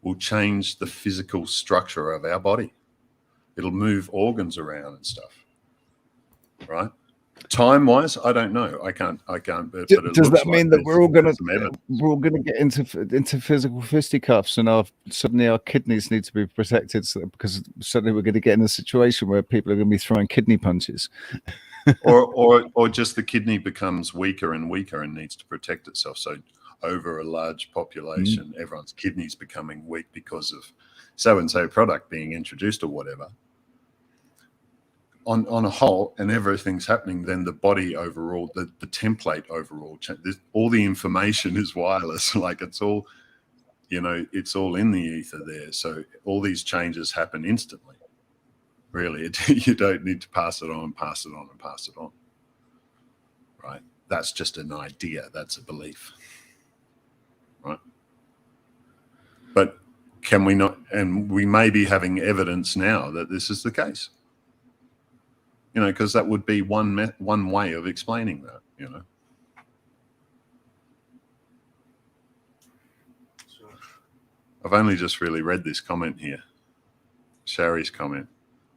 H: will change the physical structure of our body. It'll move organs around and stuff, right? Time-wise, I don't know. I can't. But
D: does that mean that we're all gonna get into physical fisticuffs, and suddenly our kidneys need to be protected because suddenly we're going to get in a situation where people are going to be throwing kidney punches,
H: or just the kidney becomes weaker and weaker and needs to protect itself. So over a large population, everyone's kidneys becoming weak because of so-and-so product being introduced or whatever. On a whole, and everything's happening, then the body overall, the template overall, all the information is wireless. It's all, it's all in the ether there. So all these changes happen instantly. Really, you don't need to pass it on, right? That's just an idea. That's a belief, right? But can we not? And we may be having evidence now that this is the case. Because that would be one way of explaining that. I've only just really read this comment here, Shari's comment.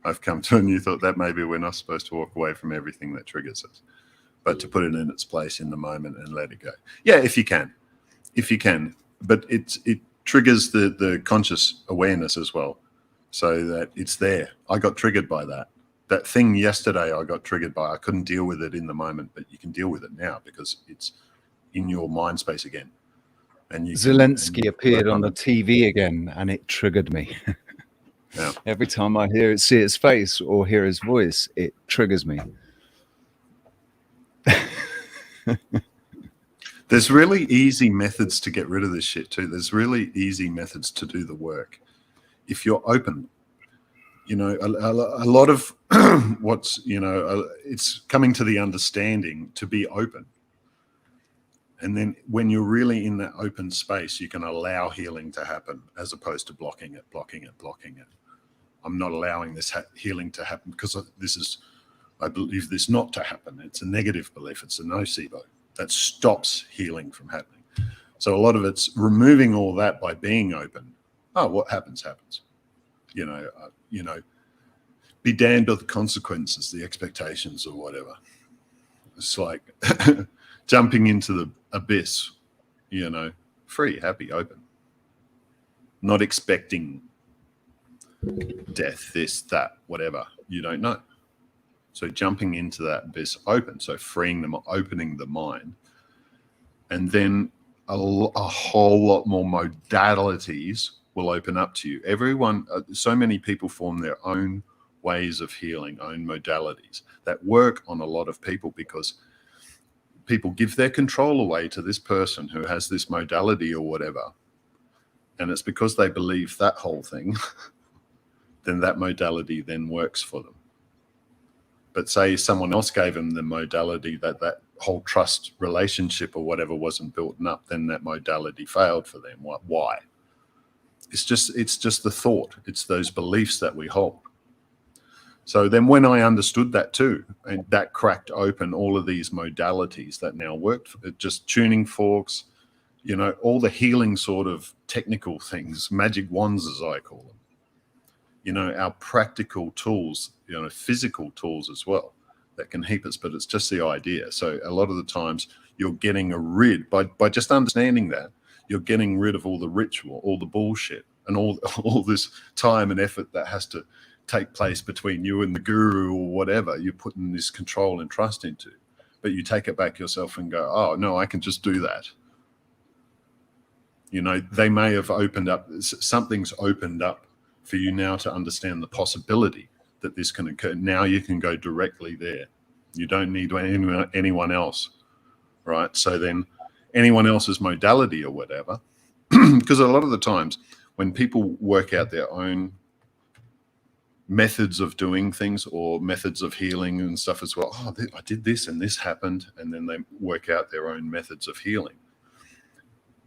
H: I've come to a new thought that maybe we're not supposed to walk away from everything that triggers us, but to put it in its place in the moment and let it go. Yeah, if you can, but triggers the conscious awareness as well, so that it's there. I got triggered by that. That thing yesterday I got triggered by. I couldn't deal with it in the moment, but you can deal with it now because it's in your mind space again. And
D: Zelensky appeared on the TV again, and it triggered me.
H: Yeah.
D: Every time I see his face or hear his voice, it triggers me.
H: There's really easy methods to get rid of this shit too. There's really easy methods to do the work. If you're open, you know, a lot of what's, you know, it's coming to the understanding to be open. And then when you're really in that open space, you can allow healing to happen as opposed to blocking it. I'm not allowing this healing to happen because I believe this not to happen. It's a negative belief. It's a nocebo that stops healing from happening. So a lot of it's removing all that by being open. Oh, what happens. You know, be damned with the consequences, the expectations or whatever. It's like jumping into the abyss, you know, free, happy, open. Not expecting death, this, that, whatever. You don't know. So jumping into that abyss open, so freeing them, opening the mind. And then a whole lot more modalities will open up to you. Everyone, so many people form their own ways of healing, own modalities that work on a lot of people because people give their control away to this person who has this modality or whatever. And it's because they believe that whole thing, then that modality then works for them. But say someone else gave them the modality that whole trust relationship or whatever wasn't built up, then that modality failed for them. Why? It's just the thought. It's those beliefs that we hold. So then when I understood that too, and that cracked open all of these modalities that now worked, just tuning forks, you know, all the healing sort of technical things, magic wands as I call them, you know, our practical tools, you know, physical tools as well that can help us, but it's just the idea. So a lot of the times you're getting by just understanding that, you're getting rid of all the ritual, all the bullshit, and all this time and effort that has to take place between you and the guru or whatever you're putting this control and trust into. But you take it back yourself and go, oh, no, I can just do that. You know, they may have opened up, something's opened up for you now to understand the possibility that this can occur. Now you can go directly there. You don't need anyone else, right? So then anyone else's modality or whatever, because a lot of the times when people work out their own methods of doing things or methods of healing and stuff as well, oh, I did this and this happened, and then they work out their own methods of healing.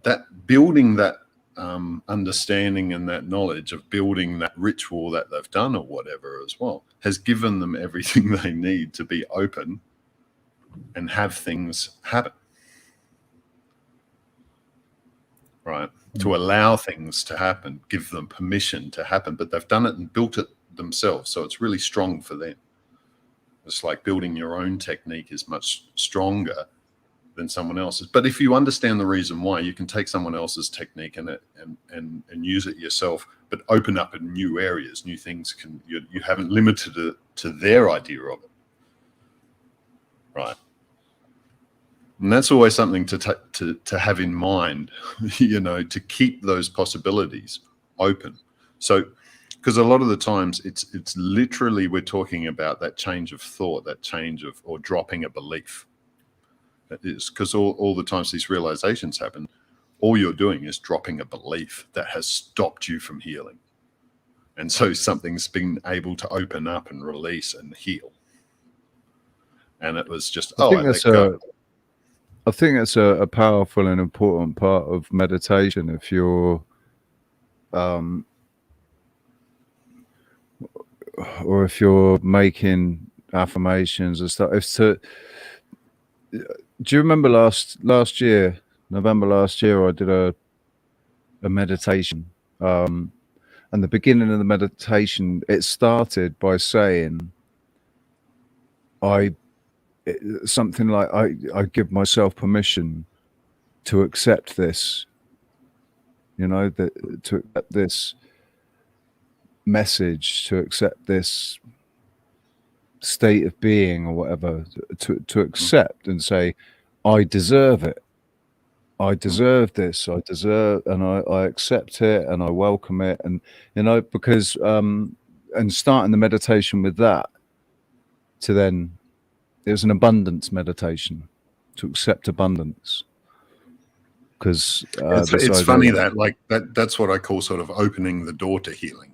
H: That building that understanding and that knowledge of building that ritual that they've done or whatever as well has given them everything they need to be open and have things happen, right? To allow things to happen, give them permission to happen, but they've done it and built it themselves, so it's really strong for them. It's like building your own technique is much stronger than someone else's. But if you understand the reason why, you can take someone else's technique and use it yourself, but open up in new areas, new things. You haven't limited it to their idea of it, right? And that's always something to have in mind, you know, to keep those possibilities open. So, because a lot of the times it's literally we're talking about that change of thought, that change of or dropping a belief. That is because all the times these realizations happen, all you're doing is dropping a belief that has stopped you from healing. And so something's been able to open up and release and heal. And it was just, I
D: think that's a powerful and important part of meditation. If you're, or if you're making affirmations and stuff, do you remember last year, November last year, I did a meditation, and the beginning of the meditation, it started by saying, something like, I give myself permission to accept this you know, that to accept this message, to accept this state of being or whatever, to accept and say, I deserve it. I deserve this. I deserve, and I accept it, and I welcome it, and you know, because and starting the meditation with that, to then it was an abundance meditation, to accept abundance, because
H: It's funny that like that's what I call sort of opening the door to healing.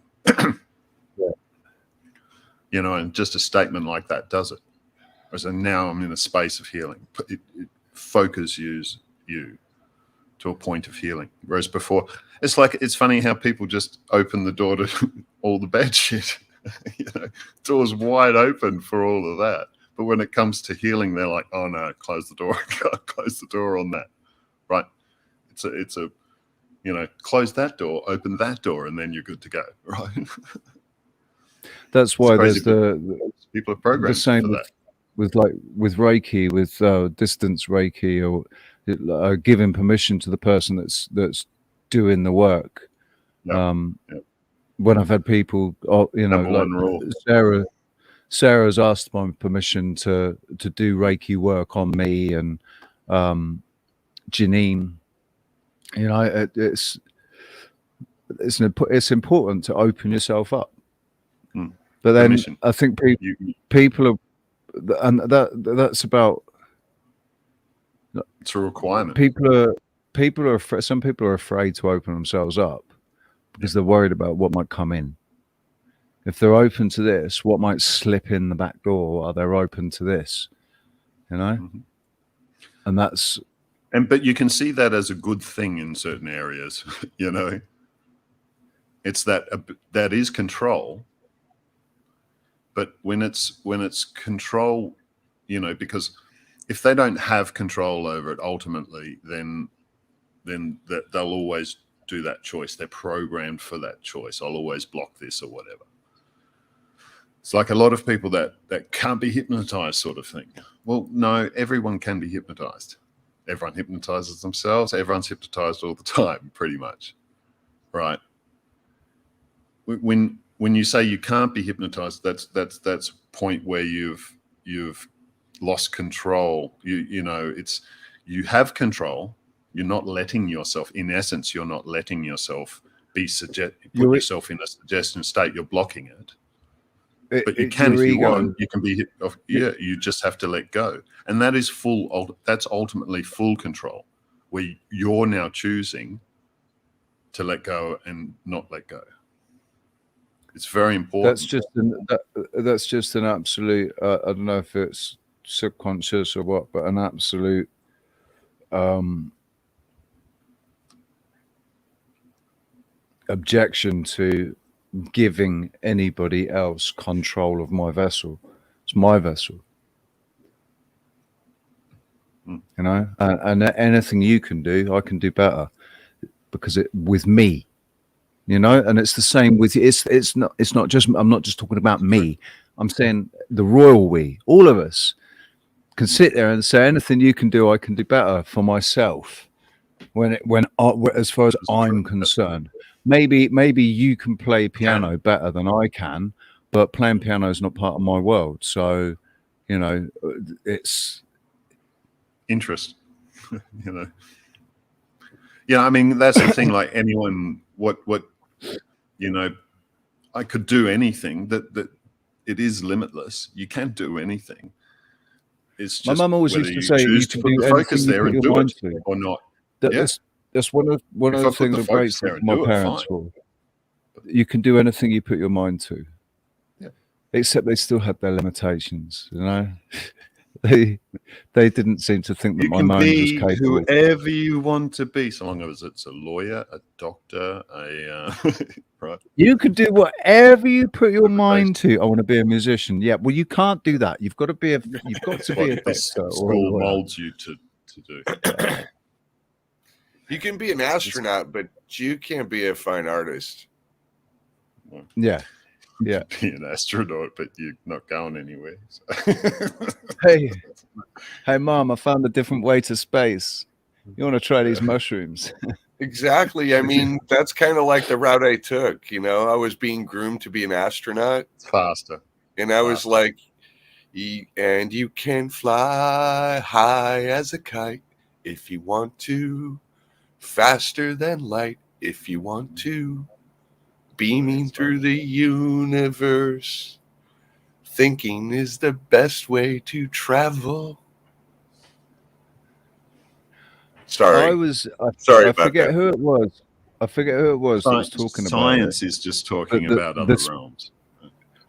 H: You know, and just a statement like that does it. So now I'm in a space of healing. It focuses you to a point of healing. Whereas before, it's funny how people just open the door to all the bad shit. You know, doors wide open for all of that. But when it comes to healing, they're like, oh no, close the door. Close the door on that. Right? It's a you know, close that door, open that door, and then you're good to go. Right?
D: That's why there's
H: people are programmed
D: the same
H: for that.
D: with Reiki, with distance Reiki, or giving permission to the person that's doing the work. When I've had people, you know, like Sarah's asked my permission to do Reiki work on me, and Janine, you know, it's important to open yourself up. But then permission. I think people are, and that's about.
H: It's a requirement.
D: People are afraid. Some people are afraid to open themselves up because they're worried about what might come in. If they're open to this, what might slip in the back door? Are they open to this? You know, and that's.
H: But you can see that as a good thing in certain areas. You know, it's that is control. But when it's control, you know, because if they don't have control over it, ultimately, then they'll always do that choice. They're programmed for that choice. I'll always block this or whatever. It's like a lot of people that can't be hypnotized, sort of thing. Well, no, everyone can be hypnotized. Everyone hypnotizes themselves. Everyone's hypnotized all the time, pretty much, right? When you say you can't be hypnotized, that's a point where you've lost control. You know, you have control. You're not letting yourself. In essence, you're not letting yourself put yourself in a suggestion state. You're blocking it. But you can, if you want. You can be. Yeah, you just have to let go, and that is that's ultimately full control, where you're now choosing to let go and not let go. It's very important.
D: That's just an absolute. I don't know if it's subconscious or what, but an absolute objection to giving anybody else control of my vessel. It's my vessel. You know, and anything you can do, I can do better because with me. You know, and it's the same with it's not just, I'm not just talking about me. I'm saying the royal we, all of us can sit there and say anything you can do, I can do better for myself. As far as I'm concerned, maybe you can play piano better than I can, but playing piano is not part of my world. So, you know, it's
H: interest. You know, yeah. I mean, that's the thing. Like anyone, what. You know, I could do anything. That it is limitless. You can do anything. It's just
D: my mum always used to say you can do
H: focus there and do it or not.
D: That's one of the things I'm grateful for my parents for. You can do anything you put your mind to.
H: Yeah.
D: Except they still had their limitations. You know, they didn't seem to think that my mind was capable.
H: Whoever you want to be, so long as it's a lawyer, a doctor, right.
D: You can do whatever you put your mind to. I want to be a musician. Yeah, well, you can't do that. You've got to be a doctor.
H: School molds you to do.
B: You can be an astronaut, but you can't be a fine artist.
D: Yeah.
H: Yeah, be an astronaut, but you're not going anywhere. So.
D: Hey, Mom, I found a different way to space. You want to try these mushrooms?
B: Exactly. I mean, that's kind of like the route I took. You know, I was being groomed to be an astronaut.
H: It's faster.
B: And I was like, and you can fly high as a kite if you want to, faster than light if you want to, beaming through the universe. Thinking is the best way to travel. Sorry. Sorry
D: I
B: about
D: forget
B: that.
D: who it was. I forget who it was that was talking about it.
H: Science is just talking about other realms.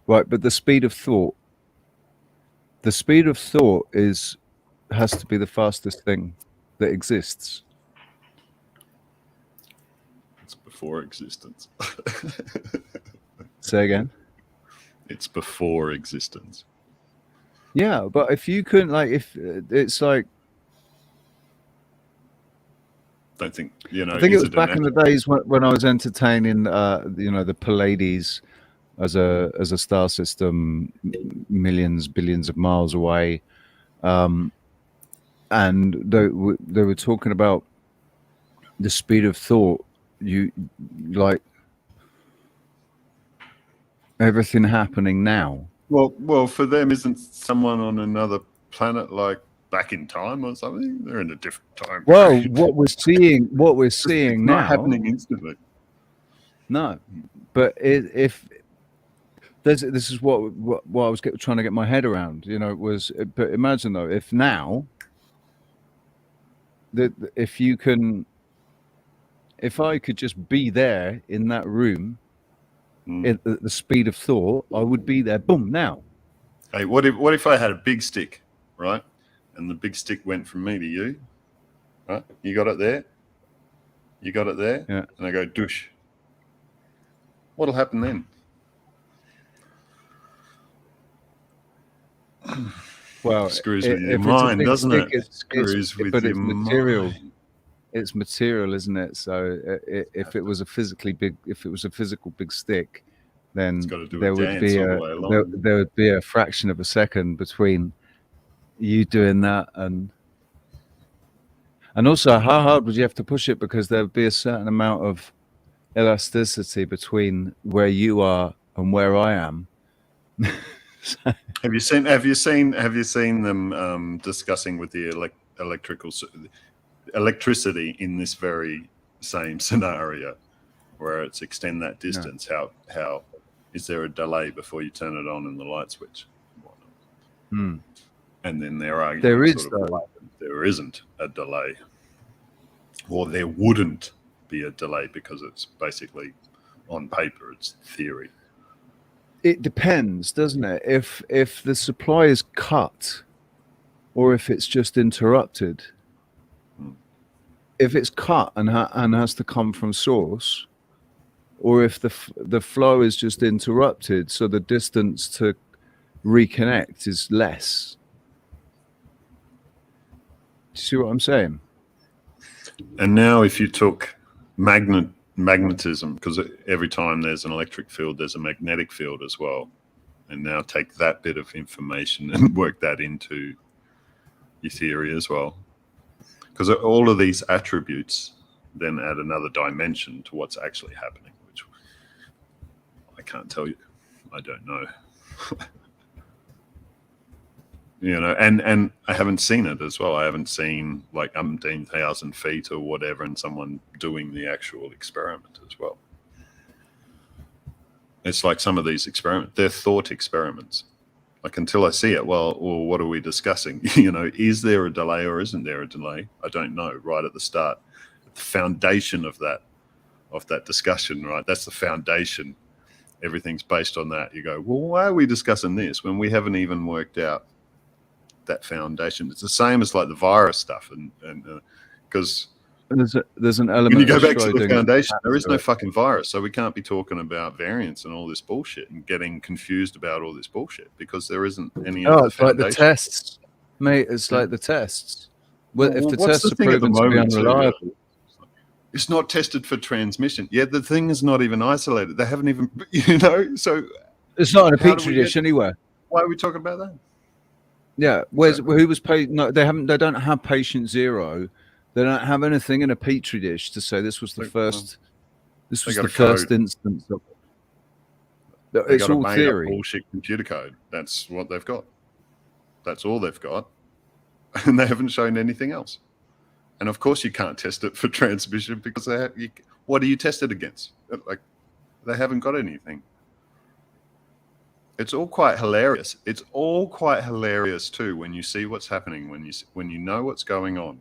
D: Right, but the speed of thought. The speed of thought has to be the fastest thing that exists.
H: It's before existence.
D: Say again.
H: It's before existence.
D: Yeah, but if you couldn't, like, if it's like,
H: Don't think, you know.
D: I think it was back in the days when I was entertaining, the Pleiades as a star system, millions, billions of miles away, and they were talking about the speed of thought. You like everything happening now.
H: Well, for them, isn't someone on another planet like back in time or something? They're in a different time.
D: Well,
H: period.
D: what we're seeing now,
H: not happening instantly.
D: No, but if this is what I was trying to get my head around, but imagine though, if now if I could just be there in that room at the speed of thought, I would be there. Boom! Now.
H: Hey, what if I had a big stick, right? And the big stick went from me to you, right? You got it there. You got it there.
D: Yeah.
H: And I go douche. What'll happen then?
D: Well,
H: screws with your mind, doesn't it? Screws with your
D: material.
H: mind.
D: It's material, isn't it? So if it was a physical big stick, then there would be a fraction of a second between you doing that and also how hard would you have to push it, because there would be a certain amount of elasticity between where you are and where I am.
H: Have you seen them discussing with the electricity in this very same scenario, where it's extend that distance? No. How is there a delay before you turn it on in the light switch? And then they're arguing
D: there is
H: there isn't a delay, or there wouldn't be a delay, because it's basically on paper, it's theory.
D: It depends, doesn't it? If the supply is cut, or if it's just interrupted. If it's cut and has to come from source, or if the flow is just interrupted, so the distance to reconnect is less. Do you see what I'm saying?
H: And now if you took magnetism, because every time there's an electric field, there's a magnetic field as well, and now take that bit of information and work that into your theory as well, because all of these attributes then add another dimension to what's actually happening, which I can't tell you. I don't know. And I haven't seen it as well. I haven't seen like 10,000 feet or whatever, and someone doing the actual experiment as well. It's like some of these experiments, they're thought experiments. Like, until I see it, well, what are we discussing? Is there a delay or isn't there a delay? I don't know. Right at the start, the foundation of that discussion, right? That's the foundation. Everything's based on that. You go, well, why are we discussing this when we haven't even worked out that foundation? It's the same as like the virus stuff, and because
D: there's an element.
H: When you go back to the foundation, there is no fucking virus, so we can't be talking about variants and all this bullshit and getting confused about all this bullshit, because there isn't any.
D: It's like the tests, mate. It's like the tests. Well, if the tests are proven to be unreliable,
H: it's not tested for transmission. Yeah, the thing is not even isolated. They haven't even, so
D: it's not in a petri dish anywhere.
H: Why are we talking about that?
D: Yeah, who was paid? No, they haven't. They don't have patient zero They don't have anything in a petri dish to say this was the first. This was
H: got
D: the
H: a
D: first
H: code.
D: instance of it.
H: They
D: It's
H: got a
D: all
H: made
D: theory.
H: up bullshit computer code. That's what they've got. That's all they've got, and they haven't shown anything else. And of course, you can't test it for transmission because what do you test it against? Like, they haven't got anything. It's all quite hilarious. It's all quite hilarious too when you see what's happening, when you know what's going on.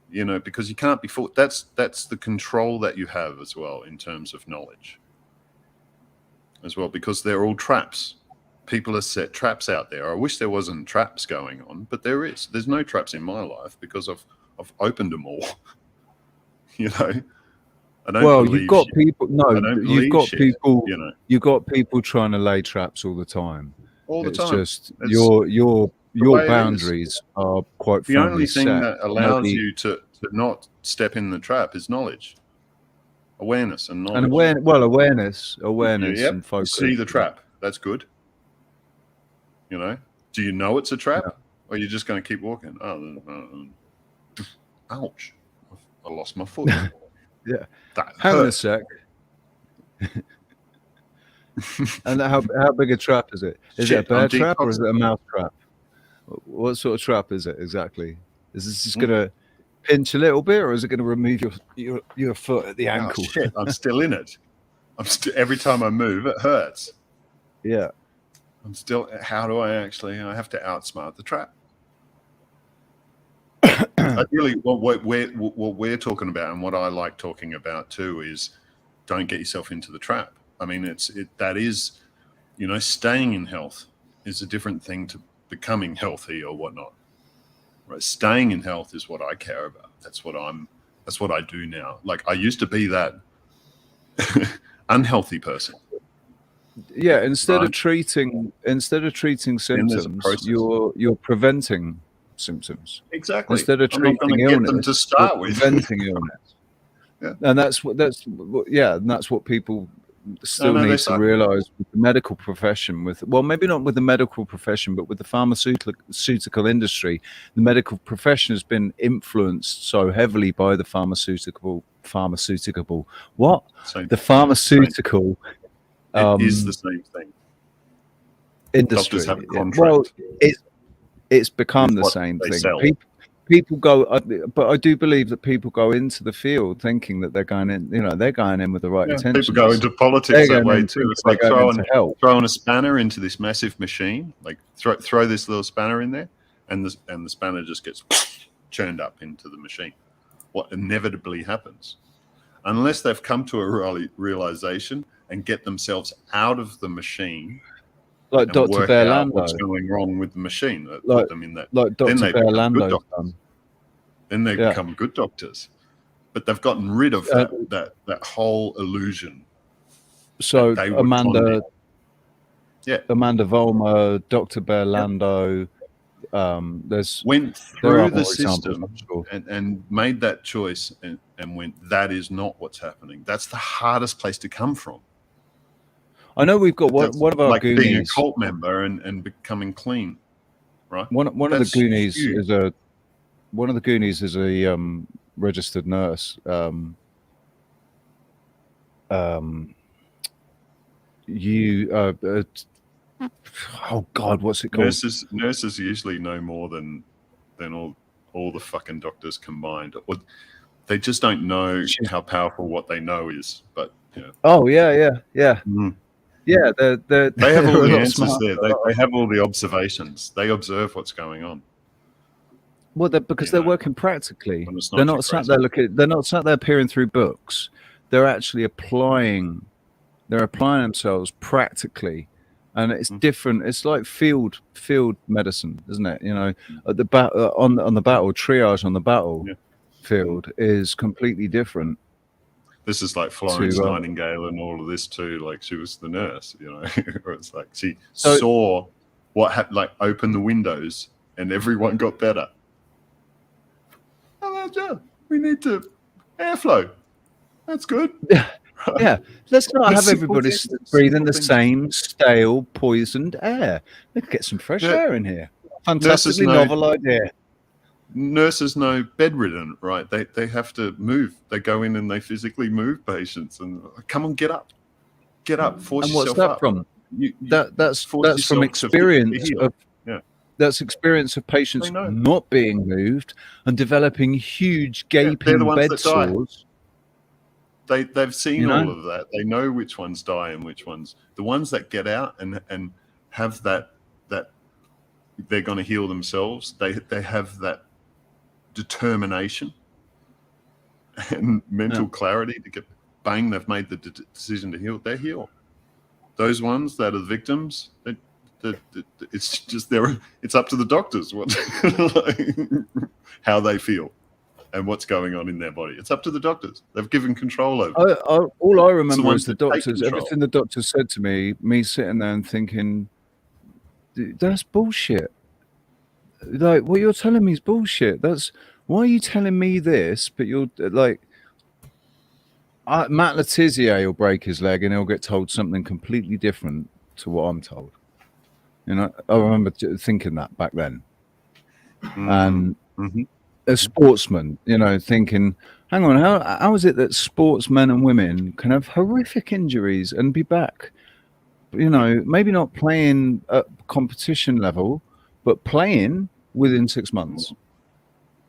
H: You know, because you can't be fooled. That's the control that you have as well in terms of knowledge as well, because they're all traps. People have set traps out there. I wish there wasn't traps going on, but there is. There's no traps in my life because I've opened them all. You know, I don't.
D: Well,
H: believe
D: you've got
H: shit.
D: people. No,
H: I don't
D: you've
H: believe
D: got
H: shit,
D: people.
H: You know,
D: You've got people trying to lay traps all the time.
H: all the
D: It's
H: time.
D: just
H: It's
D: your
H: way it is.
D: boundaries are quite
H: The
D: firmly
H: only thing
D: set.
H: that allows you to not step in the trap is knowledge, awareness, and knowledge.
D: And awareness,
H: Yep.
D: and focus.
H: You see the trap. That's good. You know, do you know it's a trap, or are you just going to keep walking? Oh, ouch! I lost my foot.
D: Yeah.
H: That
D: Hang on a
H: hurt.
D: sec. And how big a trap is it? Is it a bear trap or is it a mouse trap? What sort of trap is it exactly? Is this just going to pinch a little bit, or is it going to remove your foot at the ankle?
H: Oh, shit, I'm still in it. Every time I move, it hurts.
D: Yeah.
H: I'm still. How do I actually? I have to outsmart the trap. Really, what we're talking about, and what I like talking about too, is don't get yourself into the trap. I mean, that is, you know, staying in health is a different thing to becoming healthy or whatnot. Right? Staying in health is what I care about. That's what I do now. Like, I used to be that unhealthy person.
D: Yeah, instead of treating symptoms, you're preventing symptoms.
H: Exactly.
D: Instead of
H: I'm not
D: treating
H: going to get
D: illness,
H: them to start with.
D: Preventing illness.
H: Yeah.
D: And that's what people still need to realize with the medical profession, maybe not with the medical profession, but with the pharmaceutical industry. The medical profession has been influenced so heavily by the pharmaceutical
H: it is the same thing.
D: Industry.
H: Doctors have a contract.
D: Well, it's become the same thing. People go, but I do believe that people go into the field thinking that they're going in. You know, they're going in with the right intentions.
H: People go into politics that way too. It's like throwing a spanner into this massive machine. Like throw this little spanner in there, and the spanner just gets churned up into the machine. What inevitably happens, unless they've come to a realization and get themselves out of the machine,
D: like Dr. Berlando.
H: What's going wrong with the machine that
D: like,
H: put them in that?
D: Like Dr. Berlando.
H: Then they become good doctors, but they've gotten rid of that whole illusion.
D: So Amanda Vollmer, Dr. Berlando,
H: went through the system and made that choice and went, that is not what's happening. That's the hardest place to come from.
D: I know we've got one of our
H: like
D: Goonies.
H: Being a cult member and becoming clean, right?
D: One of the Goonies is a registered nurse. Oh God, what's it called?
H: Nurses usually know more than all the fucking doctors combined. Or they just don't know how powerful what they know is. But
D: oh yeah. Yeah,
H: they have all the answers there. They have all the observations. They observe what's going on.
D: Well, because they're working practically. They're not sat there They're not sat there peering through books. They're actually applying. They're applying themselves practically, and it's different. It's like field medicine, isn't it? You know, at the on the battle triage on the battlefield is completely different.
H: This is like Florence Nightingale and all of this too. Like, she was the nurse, you know. Or it's like she saw what happened. Like, open the windows, and everyone got better. We need to airflow. That's good.
D: Yeah, let's not have everybody breathing the same stale, poisoned air. Let's get some fresh air in here. Fantastically novel idea.
H: nurses know bedridden, right? They have to move. They go in and they physically move patients and come on, get up, force
D: And what's
H: yourself
D: that
H: up.
D: from? That's
H: force
D: from
H: yourself to
D: experience
H: heal.
D: of that's experience of
H: They
D: patients
H: know.
D: not being moved and developing huge
H: They're
D: gaping
H: the ones
D: bed
H: that die.
D: sores.
H: They've seen
D: You know?
H: all of that. They know which ones die and which ones. The ones that get out and have that they're going to heal themselves. They have that determination and mental clarity to get bang. They've made the decision to heal. They heal. Those ones that are victims, it's just it's up to the doctors what how they feel and what's going on in their body. It's up to the doctors. They've given control over.
D: All I remember is the
H: that take
D: doctors.
H: control.
D: Everything the doctor said to me sitting there and thinking, that's bullshit. Like, what you're telling me is bullshit. Why are you telling me this? But you're like, Matt Letizia will break his leg and he'll get told something completely different to what I'm told. You know, I remember thinking that back then. And a sportsman, you know, thinking, hang on, how is it that sportsmen and women can have horrific injuries and be back? You know, maybe not playing at competition level, but playing within 6 months.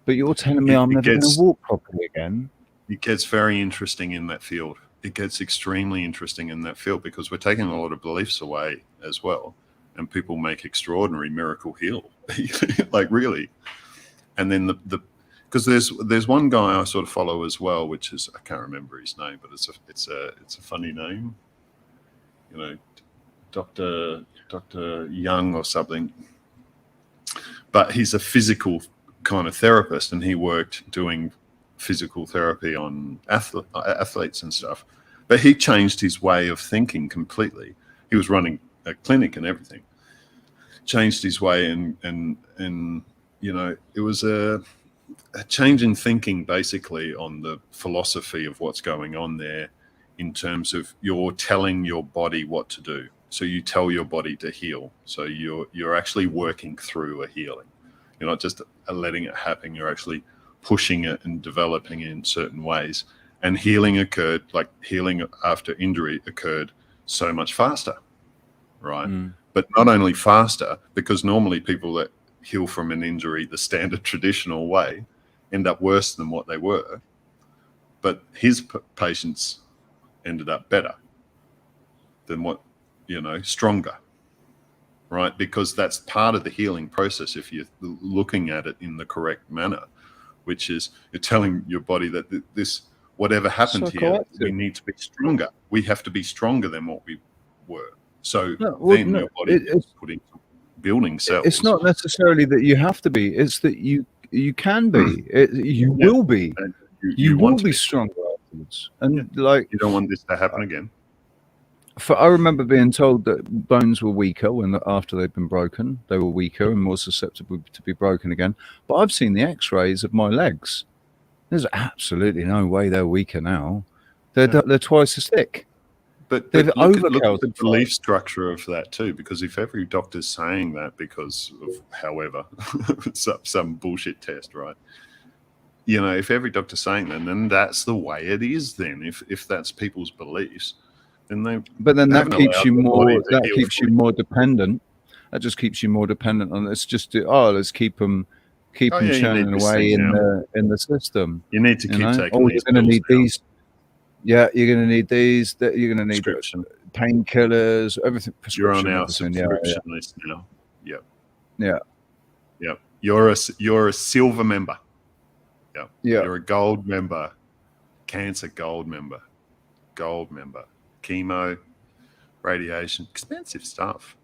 D: But you're telling me I'm never going to walk properly again.
H: It gets very interesting in that field. It gets extremely interesting in that field because we're taking a lot of beliefs away as well. And people make extraordinary miracle heal, like really. And then because there's one guy I sort of follow as well, which is, I can't remember his name, but it's a funny name, you know, Dr. Young or something. But he's a physical kind of therapist, and he worked doing physical therapy on athletes and stuff. But he changed his way of thinking completely. He was running a clinic and everything. Changed his way, and you know, it was a change in thinking basically on the philosophy of what's going on there in terms of you're telling your body what to do. So you tell your body to heal. So you're actually working through a healing. You're not just letting it happen. You're actually pushing it and developing it in certain ways. And healing occurred, like healing after injury occurred so much faster, right? But not only faster, because normally people that heal from an injury the standard traditional way end up worse than what they were. But his patients ended up better than what, you know, stronger, right? Because that's part of the healing process if you're looking at it in the correct manner, which is you're telling your body that this, whatever happened here, we need to be stronger. We have to be stronger than what we were. So your body is putting building cells.
D: It's not necessarily that you have to be, it's that you can be. You will be. You will be stronger afterwards. And like,
H: you don't want this to happen again.
D: I remember being told that bones were weaker after they'd been broken. They were weaker and more susceptible to be broken again. But I've seen the X-rays of my legs. There's absolutely no way they're weaker now. They're twice as thick.
H: But look at the belief structure of that too, because if every doctor's saying that because of however some bullshit test, right? You know, if every doctor's saying that, then that's the way it is. Then if that's people's beliefs. But
D: then that keeps you more. That keeps you more dependent. That just keeps you more dependent on. Let's just do. Let's keep them churning away in the system.
H: You need to keep taking.
D: You're going to need these. Yeah, you're going to need these. You're going to need painkillers. Everything.
H: You're on our subscription list now. Yep.
D: Yeah.
H: Yep. You're a silver member. Yep.
D: Yeah.
H: You're a gold member. Cancer gold member. Gold member. Chemo, radiation, expensive stuff.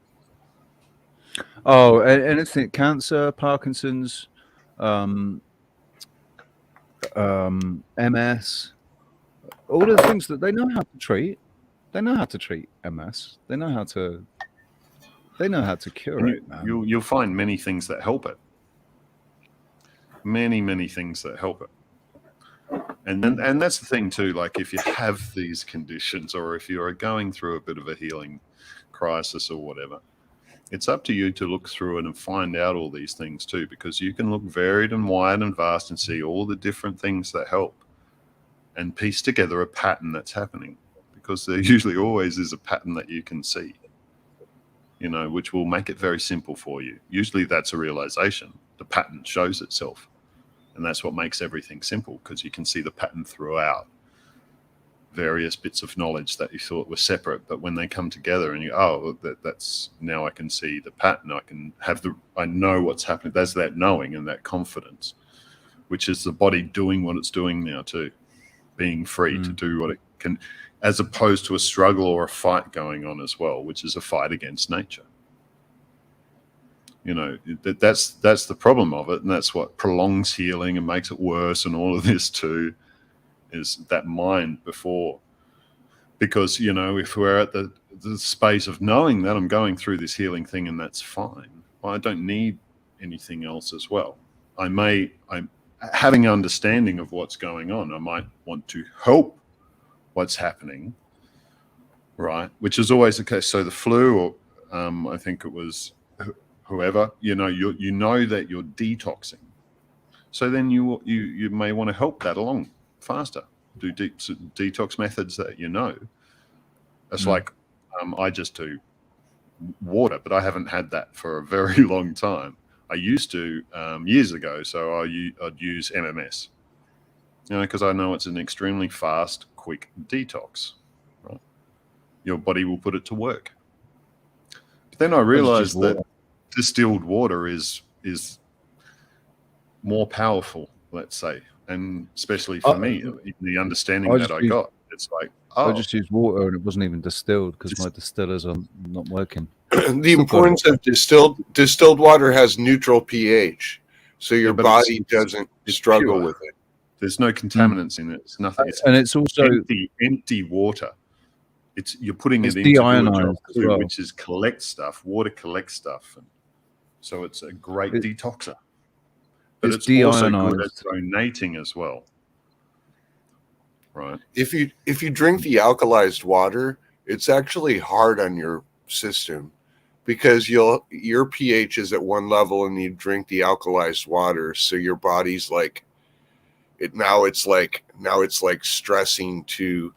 D: Oh, anything, cancer, Parkinson's, MS, all of the things that they know how to treat. They know how to treat MS. They know how to cure it, man.
H: You'll find many things that help it. Many things that help it. And that's the thing too, like if you have these conditions or if you're going through a bit of a healing crisis or whatever, It's up to you to look through it and find out all these things too, because you can look varied and wide and vast and see all the different things that help and piece together a pattern that's happening, because there usually always is a pattern that you can see, you know, which will make it very simple for you. Usually that's a realization. The pattern shows itself, and that's what makes everything simple, because you can see the pattern throughout various bits of knowledge that you thought were separate, but when they come together and you, that's now I can see the pattern. I know what's happening. There's that knowing and that confidence, which is the body doing what it's doing now too, being free to do what it can, as opposed to a struggle or a fight going on as well, which is a fight against nature. You know, that's the problem of it, and that's what prolongs healing and makes it worse, and all of this too, is that mind before. Because, you know, if we're at the space of knowing that I'm going through this healing thing and that's fine, well, I don't need anything else as well. I'm having understanding of what's going on. I might want to help what's happening, right? Which is always the case. So the flu, or I think it was whoever, you know that you're detoxing. So then you may want to help that along faster. Do detox methods that you know. It's like I just do water, but I haven't had that for a very long time. I used to years ago, so I'd use MMS, you know, because I know it's an extremely fast, quick detox. Right? Your body will put it to work. But then I realized that distilled water is more powerful, let's say, and especially for me, the understanding that I got, it's like,
D: I just used water and it wasn't even distilled because my distillers are not working.
B: The importance of distilled water has neutral pH, so your body doesn't struggle
H: pure.
B: With it.
H: There's no contaminants in it. It's nothing.
D: It's also
H: empty water. You're putting it into
D: deionized as well,
H: which is collect stuff. Water collects stuff, and so it's a great detoxer. But it's also good at donating as well. Right.
B: If you drink the alkalized water, it's actually hard on your system, because your pH is at one level and you drink the alkalized water, so your body's like it now it's like stressing to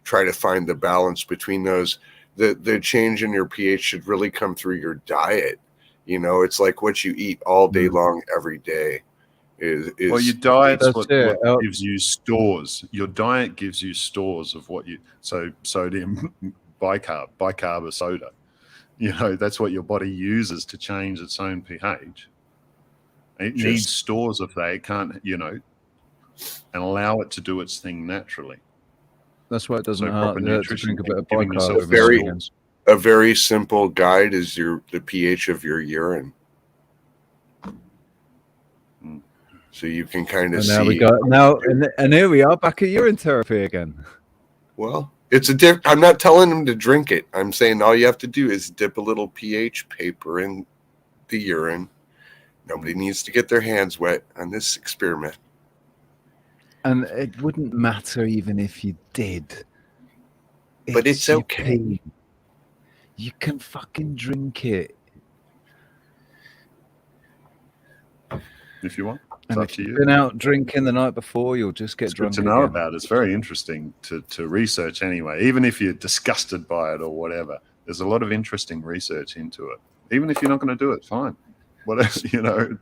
B: try to find the balance between those. The change in your pH should really come through your diet. You know, it's like what you eat all day long every day. Well,
H: your diet's what gives you stores. Your diet gives you stores of what you, so sodium, bicarb or soda. You know, that's what your body uses to change its own pH. It needs stores of that. It can't, you know, and allow it to do its thing naturally.
D: That's why it doesn't hurt to drink a bit of
B: bicarb. A very simple guide is the pH of your urine. So you can kind of see.
D: Now we go and here we are back at urine therapy again.
B: Well, I'm not telling them to drink it. I'm saying all you have to do is dip a little pH paper in the urine. Nobody needs to get their hands wet on this experiment.
D: And it wouldn't matter even if you did.
B: But it's okay.
D: Pee. You can fucking drink it.
H: If you want.
D: And if you've been out drinking the night before, you'll just get drunk.
H: Good to know about. It's very interesting to research anyway. Even if you're disgusted by it or whatever, there's a lot of interesting research into it. Even if you're not going to do it, fine. Whatever, you know.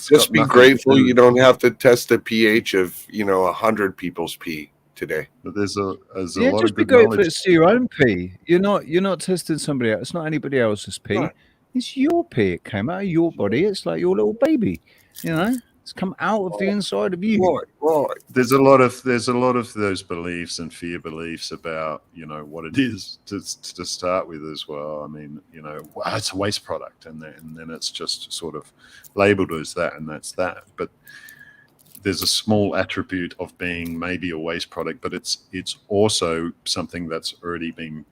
B: Just be grateful you don't have to test the pH of 100 people's pee today.
H: But there's a lot
D: just
H: of
D: be
H: good
D: grateful
H: knowledge.
D: it's your own pee. You're not testing somebody else. It's not anybody else's pee. Right. It's your pee. It came out of your body. It's like your little baby. You know. It's come out of the inside of you.
B: Right.
H: There's a lot of those beliefs and fear beliefs about what it is to start with as well. I mean, it's a waste product, and then it's just sort of labeled as that, and that's that. But there's a small attribute of being maybe a waste product, but it's also something that's already been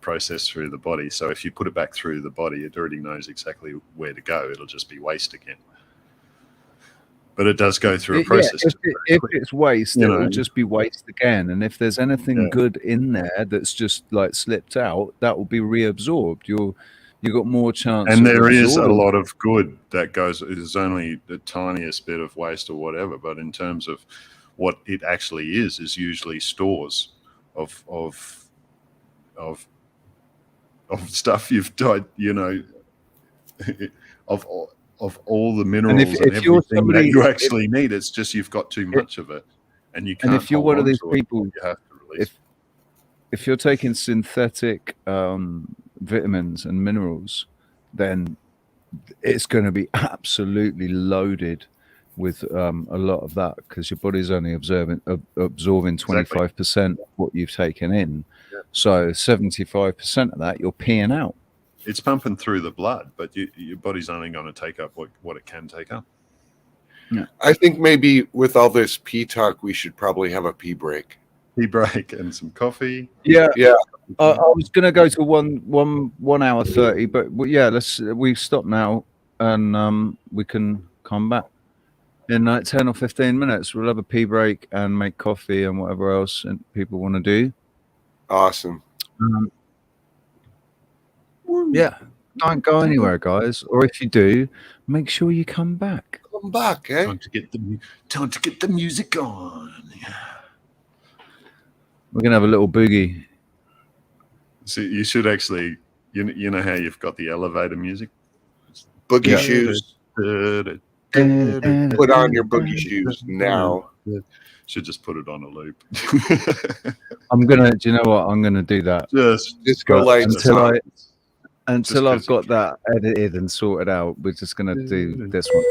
H: processed through the body. So if you put it back through the body, it already knows exactly where to go. It'll just be waste again. But it does go through a process.
D: If it's waste, it will just be waste again. And if there's anything good in there that's just like slipped out, that will be reabsorbed. you've got more chance.
H: And
D: of
H: there is a
D: absorbing.
H: lot of good that goes. It is only the tiniest bit of waste or whatever, but in terms of what it actually is usually stores of stuff you've died, you know, of all the minerals and
D: you're
H: everything that you actually need. It's just you've got too much of it, and you can't.
D: And if you're one of these people,
H: you have to release.
D: If you're taking synthetic vitamins and minerals, then it's going to be absolutely loaded with a lot of that, because your body's only absorbing 25% of what you've taken in.
H: Yeah.
D: So 75% of that you're peeing out.
H: It's pumping through the blood, but your body's only going to take up what it can take up.
D: Yeah.
B: I think maybe with all this pee talk, we should probably have a pee break.
H: Tea break and some coffee.
D: Yeah. I was going to go to 1 hour 30, but yeah, we stop now, and we can come back in like 10 or 15 minutes. We'll have a pee break and make coffee and whatever else and people want to do.
B: Awesome.
D: Yeah, don't go anywhere, guys. Or if you do, make sure you come back.
B: Come back, eh?
H: Time to get the music on. Yeah.
D: We're gonna have a little boogie.
H: So you should actually, you know how you've got the elevator music,
B: Boogie shoes. Put on your boogie shoes now.
H: Should just put it on a loop.
D: Do you know what? I'm gonna do that.
B: Just go like
D: until I've got that edited and sorted out. We're just gonna do this one.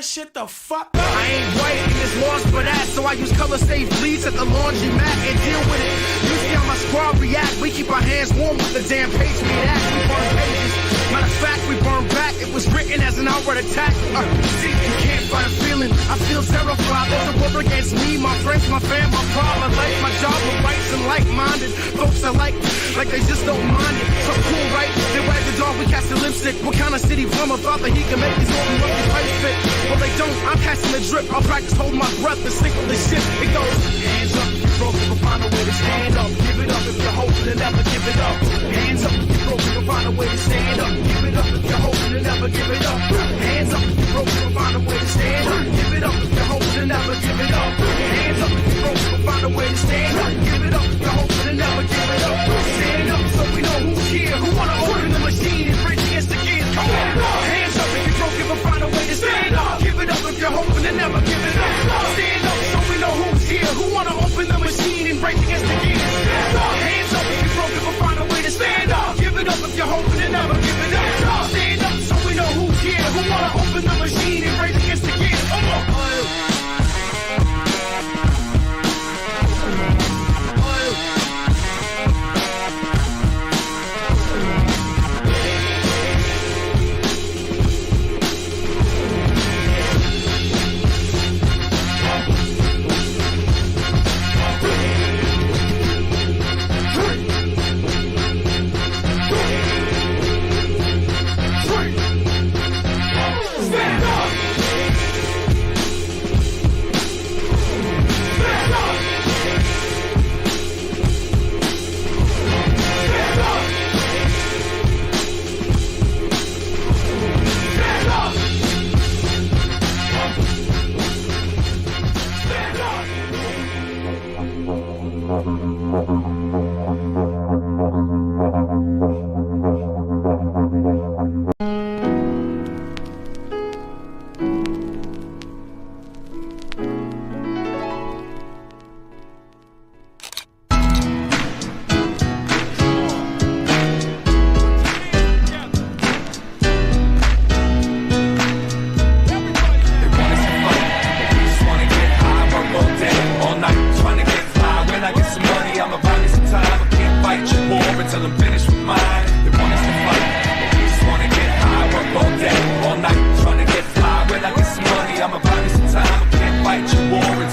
I: Shit the fuck up. I ain't white and it's lost for that, so I use color safe bleach at the laundromat and deal with it. You see how my squad react. We keep our hands warm with the damn Patriot Act. We burn pages. Matter of fact, we burn back. It was written as an outward attack. See, you can't fight a feeling. I feel terrified. There's a war against me, my friends, my fam, my problem, my life, my job, my rights, and like-minded folks are like they just don't mind it. So cool, right? They wag the dog, we cast the lipstick. What kind of city plumber thought that he can make his own lucky pipe fit? Well, they don't. I'm casting the drip. I'll practice hold my breath and sink with the shit. It goes hands up if you're broken, but find a way to stand up. Give it up if you're hoping and never give it up. Hands up if you're broken, but find a way to stand up. Give it up if you're hoping and never give it up. Hands up if you're broken, but find a way to stand up. Give it up if you're hoping and never give it up. Hands up if you're broken, but find a way to stand up. Give it up if you're hoping and never give it up. Stand up so we know who's here, who wanna open the machine and bridge against the gears. Come on, hands up if you're broken, but find a way to stand up. Give it up if you're hoping and never give it up. Stand up so we know who's here, who wanna open the machine and break against the gears. Hands up if you're broken, but find a way to stand up. Give it up if you're hoping and never give it up. Stand up so we know who's here, who wanna open the machine and break against the gears. Come on.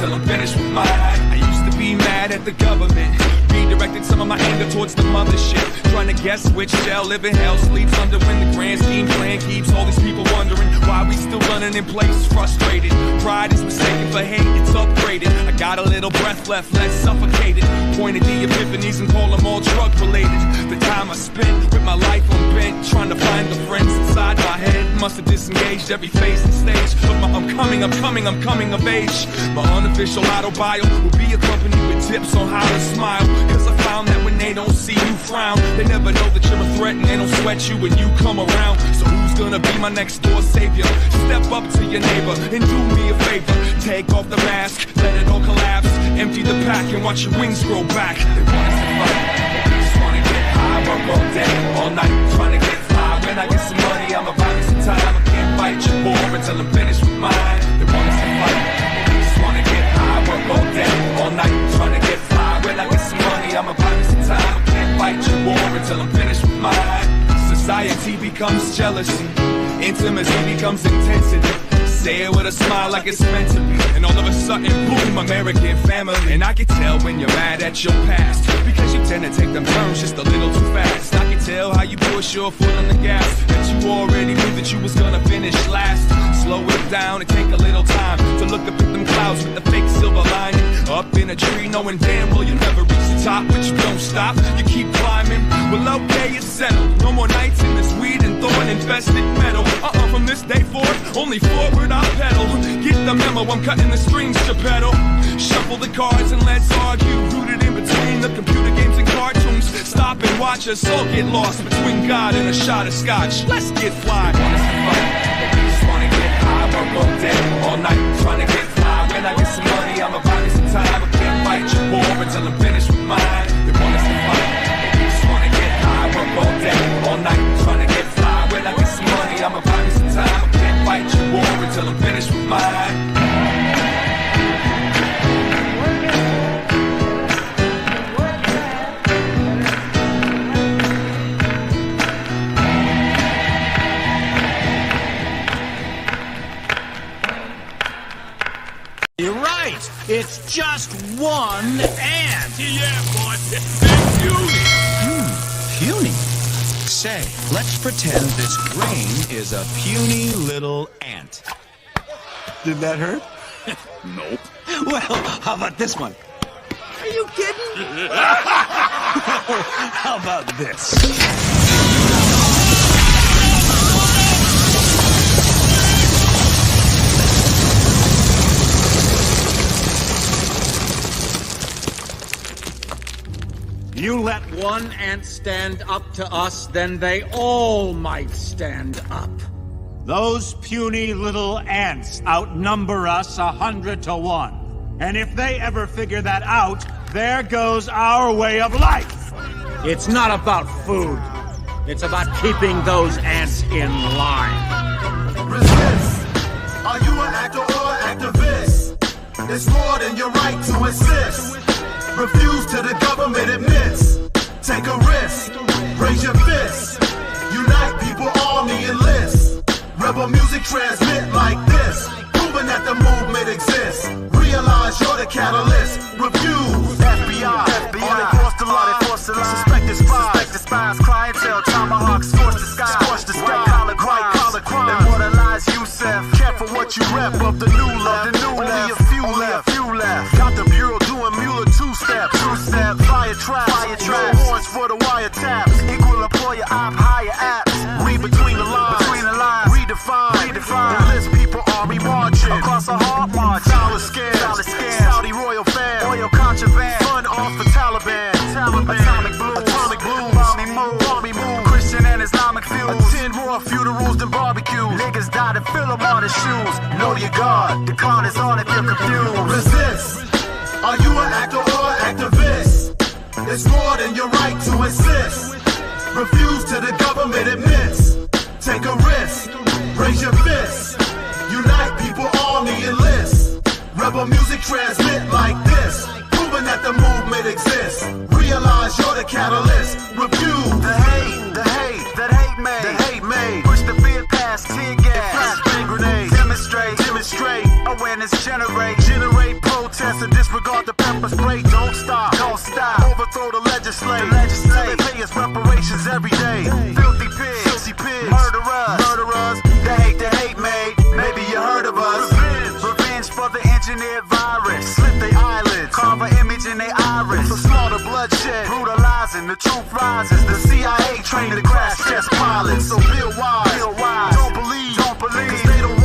I: until I'm finished with mine. I used to be mad at the government, redirected some of my anger towards the mothership, trying to guess which shell live in hell sleeps under when the grand scheme plan keeps all these people wondering why we still running in place, frustrated. Pride is mistaken for hate, it's upgraded. I got a little breath left, less suffocated. Pointed the epiphanies and call them all drug related. The time I spent with my life on bent, trying to find the friends inside my head. Must have disengaged every phase and stage of my I'm coming of age. My unofficial auto bio will be accompanied with tips on how to smile, cause I found that when they don't see you frown, they never know that you're a threat and they don't sweat you when you come around. So who's gonna be my next door savior? Step up to your neighbor and do me a favor. Take off the mask, let it all collapse. Empty the pack and watch your wings grow back. They want us to fight, we just wanna get high. Work all day, all night, trying to get fly. When I get some money, I'ma buy me some time. I can't fight your war until I'm finished with mine. They want us to fight, we just wanna get high. Work all day, all night, trying to get fly. When I get some money, I'ma buy me some time. I can't fight your war until I'm finished with mine. Society becomes jealousy, intimacy becomes intensity. Say it with a smile like it's meant to be, and all of a sudden, boom, American family. And I can tell when you're mad at your past, because you tend to take them turns just a little too fast. I can tell how you push your foot on the gas, that you already knew that you was gonna finish last. Slow it down and take a little time to look up at them clouds with the fake silver lining. Up in a tree knowing damn well you'll never reach the top, but you don't stop, you keep climbing. Well, okay, it's settled. No more nights in this weed and thorn infested metal. From this day forth, only forward I'll pedal. Get the memo, I'm cutting the strings to pedal. Shuffle the cards and let's argue. Rooted in between the computer games and cartoons. Stop and watch us all get lost between God and a shot of scotch. Let's get fly. They want us to fight, we just wanna get high. Work all day, all night, trying to get fly. When I get some money, I'ma buy me some time. I can't fight your war until I'm finished with mine. They want us to fight, we just wanna get high. Work all day, all night, trying to get fly. When I get some money, I'ma buy me some time. I can't fight your war until I'm finished with mine.
J: You're right. It's just one ant.
I: Yeah, boy. Big beauty.
J: Puny. Say, let's pretend this grain is a puny little ant. Did that hurt?
I: Nope.
J: Well, how about this one? Are you kidding? How about this? You let one ant stand up to us, then they all might stand up.
K: Those puny little ants outnumber us 100 to 1. And if they ever figure that out, there goes our way of life.
J: It's not about food. It's about keeping those ants in line.
L: Resist. Are you an actor or an activist? It's more than your right to insist. Refuse to the government admits. Take a risk. Raise your fist. Unite people, army enlist. Rebel music transmit like this. Proving that the movement exists. Realize you're the catalyst. Refuse. FBI. All across the line. Suspected spies. Clientele. Tomahawks. Scorch the sky. White collar crime. Immortalize Yusef. Careful what you rep of the new left. Only a few left. Got the bureau doing Mueller two-step. Fire trap. Warrants for the wiretaps. Equal employer op. Higher apps. Read between the lines. Redefine. The list people army marching across a hard march. Dollar scams. Saudi royal fam. Oil contraband. Fun off the Taliban. Atomic blue. Balmy move. Christian and Islamic fuse. Attend more funerals than barbecues. Niggas died and fill them on the shoes. Know your God. The con is on if you're confused. Resist. Are you an actor or an activist? It's more than your right to insist. Refuse to the government admits. Take a risk. Raise your fist. Unite people, army enlist. Rebel music transmit like this. Proving that the movement exists. Realize you're the catalyst. Refuse the hate that hate made. Push the fear past tear gas. Flashbang grenades. Demonstrate. Awareness generate. Protest. protest and disregard the pepper spray. Don't stop, don't stop. Overthrow the legislature. Till they pay us reparations every day. Filthy pigs, murderers. The hate made. Maybe you heard of us. Revenge for the engineered virus. Slit their eyelids, carve an image in their iris. So slaughter, bloodshed, brutalizing. The truth rises. The CIA trained to crash test pilots. So feel wise. Don't believe. Cause they don't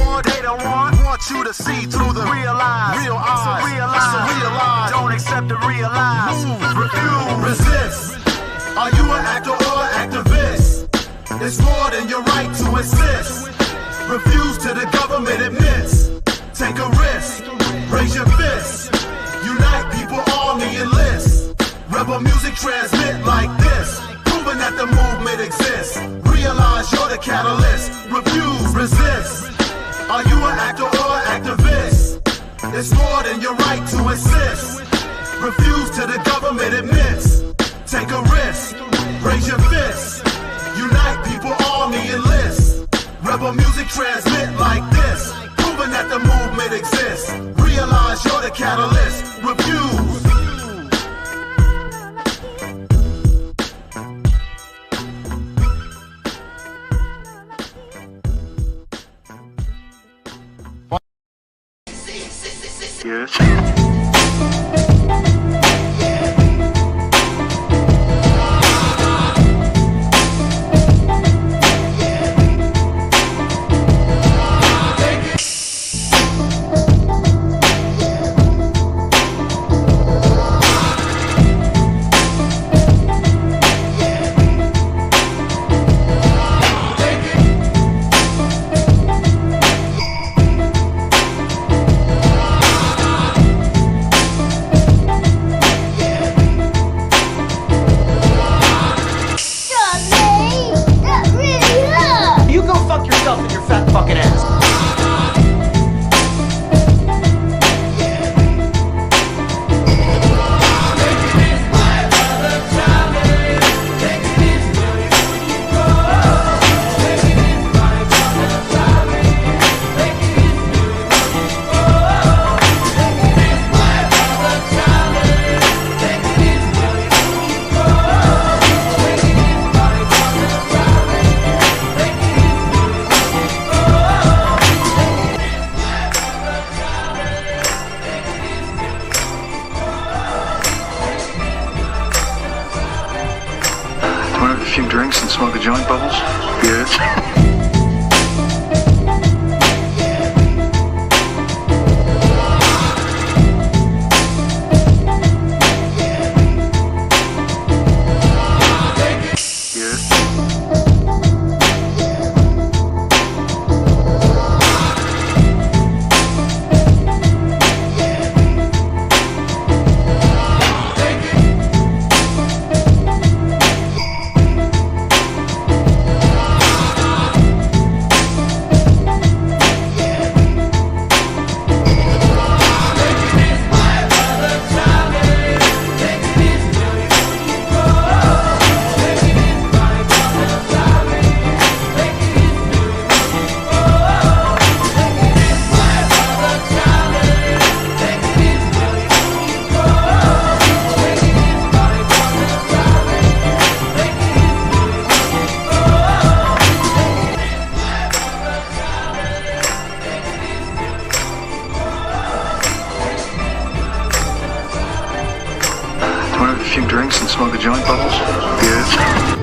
L: want you to see through the real eyes. So realize. Don't accept the realize. Move, refuse, resist. Are you an actor or an activist? It's more than your right to insist. Refuse to the government admits. Take a risk. Raise your fist. Unite people, army enlist. Rebel music transmit like this. Proving that the movement exists. Realize you're the catalyst. Refuse, resist. Are you an actor or an activist? It's more than your right to insist. Refuse to the government admits. Take a risk. Raise your fist. Unite people, army enlist. Rebel music transmit like this. Proving that the movement exists. Realize you're the catalyst. Refuse.
F: Yes.
M: drinks and smoke a joint, Bubbles? Yes. Drinks and smoke a joint, Bubbles? Yes.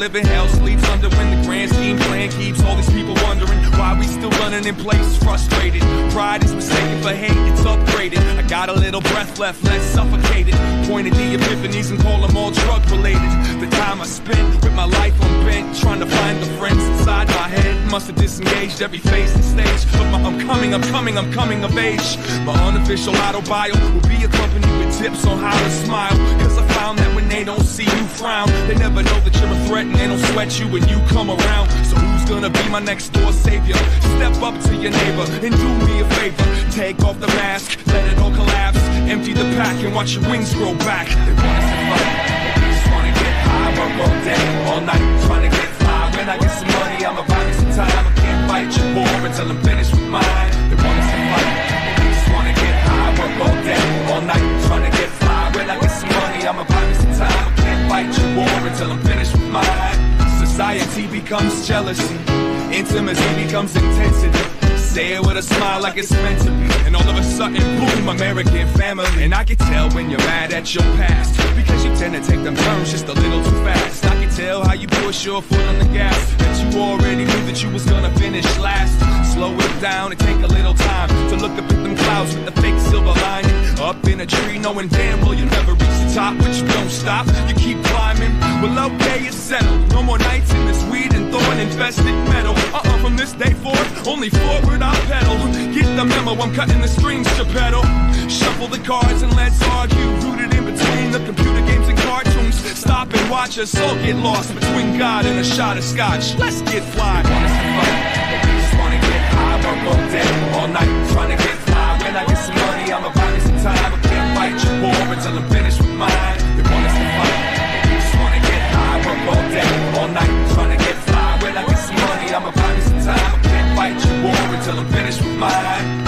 N: Live in hell, sleeps under when the grand scheme plan keeps all these people wondering why we still running in place, frustrated. Pride is mistaken for hate, it's upgraded. I got a little breath left, less suffocated. Pointed the epiphanies and call them all drug related. The time I spent with my life on bent, trying to find the friends inside my head. Must have disengaged every phase and stage of my I'm coming of age. My unofficial auto-bio will be accompanied with tips on how to smile. Cause I found that when they don't see you frown, they never know that you're a threat and they don't sweat you when you come around. So who's gonna be my next door savior? Step up to your neighbor and do me a favor. Take off the mask, let it all collapse. Empty the pack and watch your wings grow back. They want us to fight, they just wanna get high. Work all day, all night, trying to get fly. When I get some money, I'ma buy me some time. I can't fight your war until I'm finished with mine. They want us to fight, they just wanna get high. Work all day, all night, trying to get fly. When I get some money, I'ma buy me some time. I can't fight your war until I'm finished with mine. Society becomes jealousy, intimacy becomes intensity. Say it with a smile like it's meant to be, and all of a sudden, boom, American family. And I can tell when you're mad at your past, because you tend to take them turns just a little too fast. I can tell how you push your foot on the gas, that you already knew that you was gonna finish last. Slow it down and take a little time to look up at them clouds with the fake silver lining. Up in a tree knowing damn well you'll never reach the top, but you don't stop, you keep climbing. Well, okay, it's settled. No more nights in this weed and thorn infested metal. From this day forth, only forward I pedal. Get the memo, I'm cutting the strings to pedal. Shuffle the cards and let's argue. Rooted in between the computer games and cartoons. Stop and watch us all get lost between God and a shot of scotch. Let's get fly. They want us to fight, they just wanna get high. Work all day, all night, trying to get fly. When I get some money, I'ma buy me some time. I can't fight your war until I'm finished with mine. They want us to fight, they just wanna get high. Work all day, all night, trying to get fly. When I get some money, I'ma buy me some time. I can't fight your war until I'm finished with mine.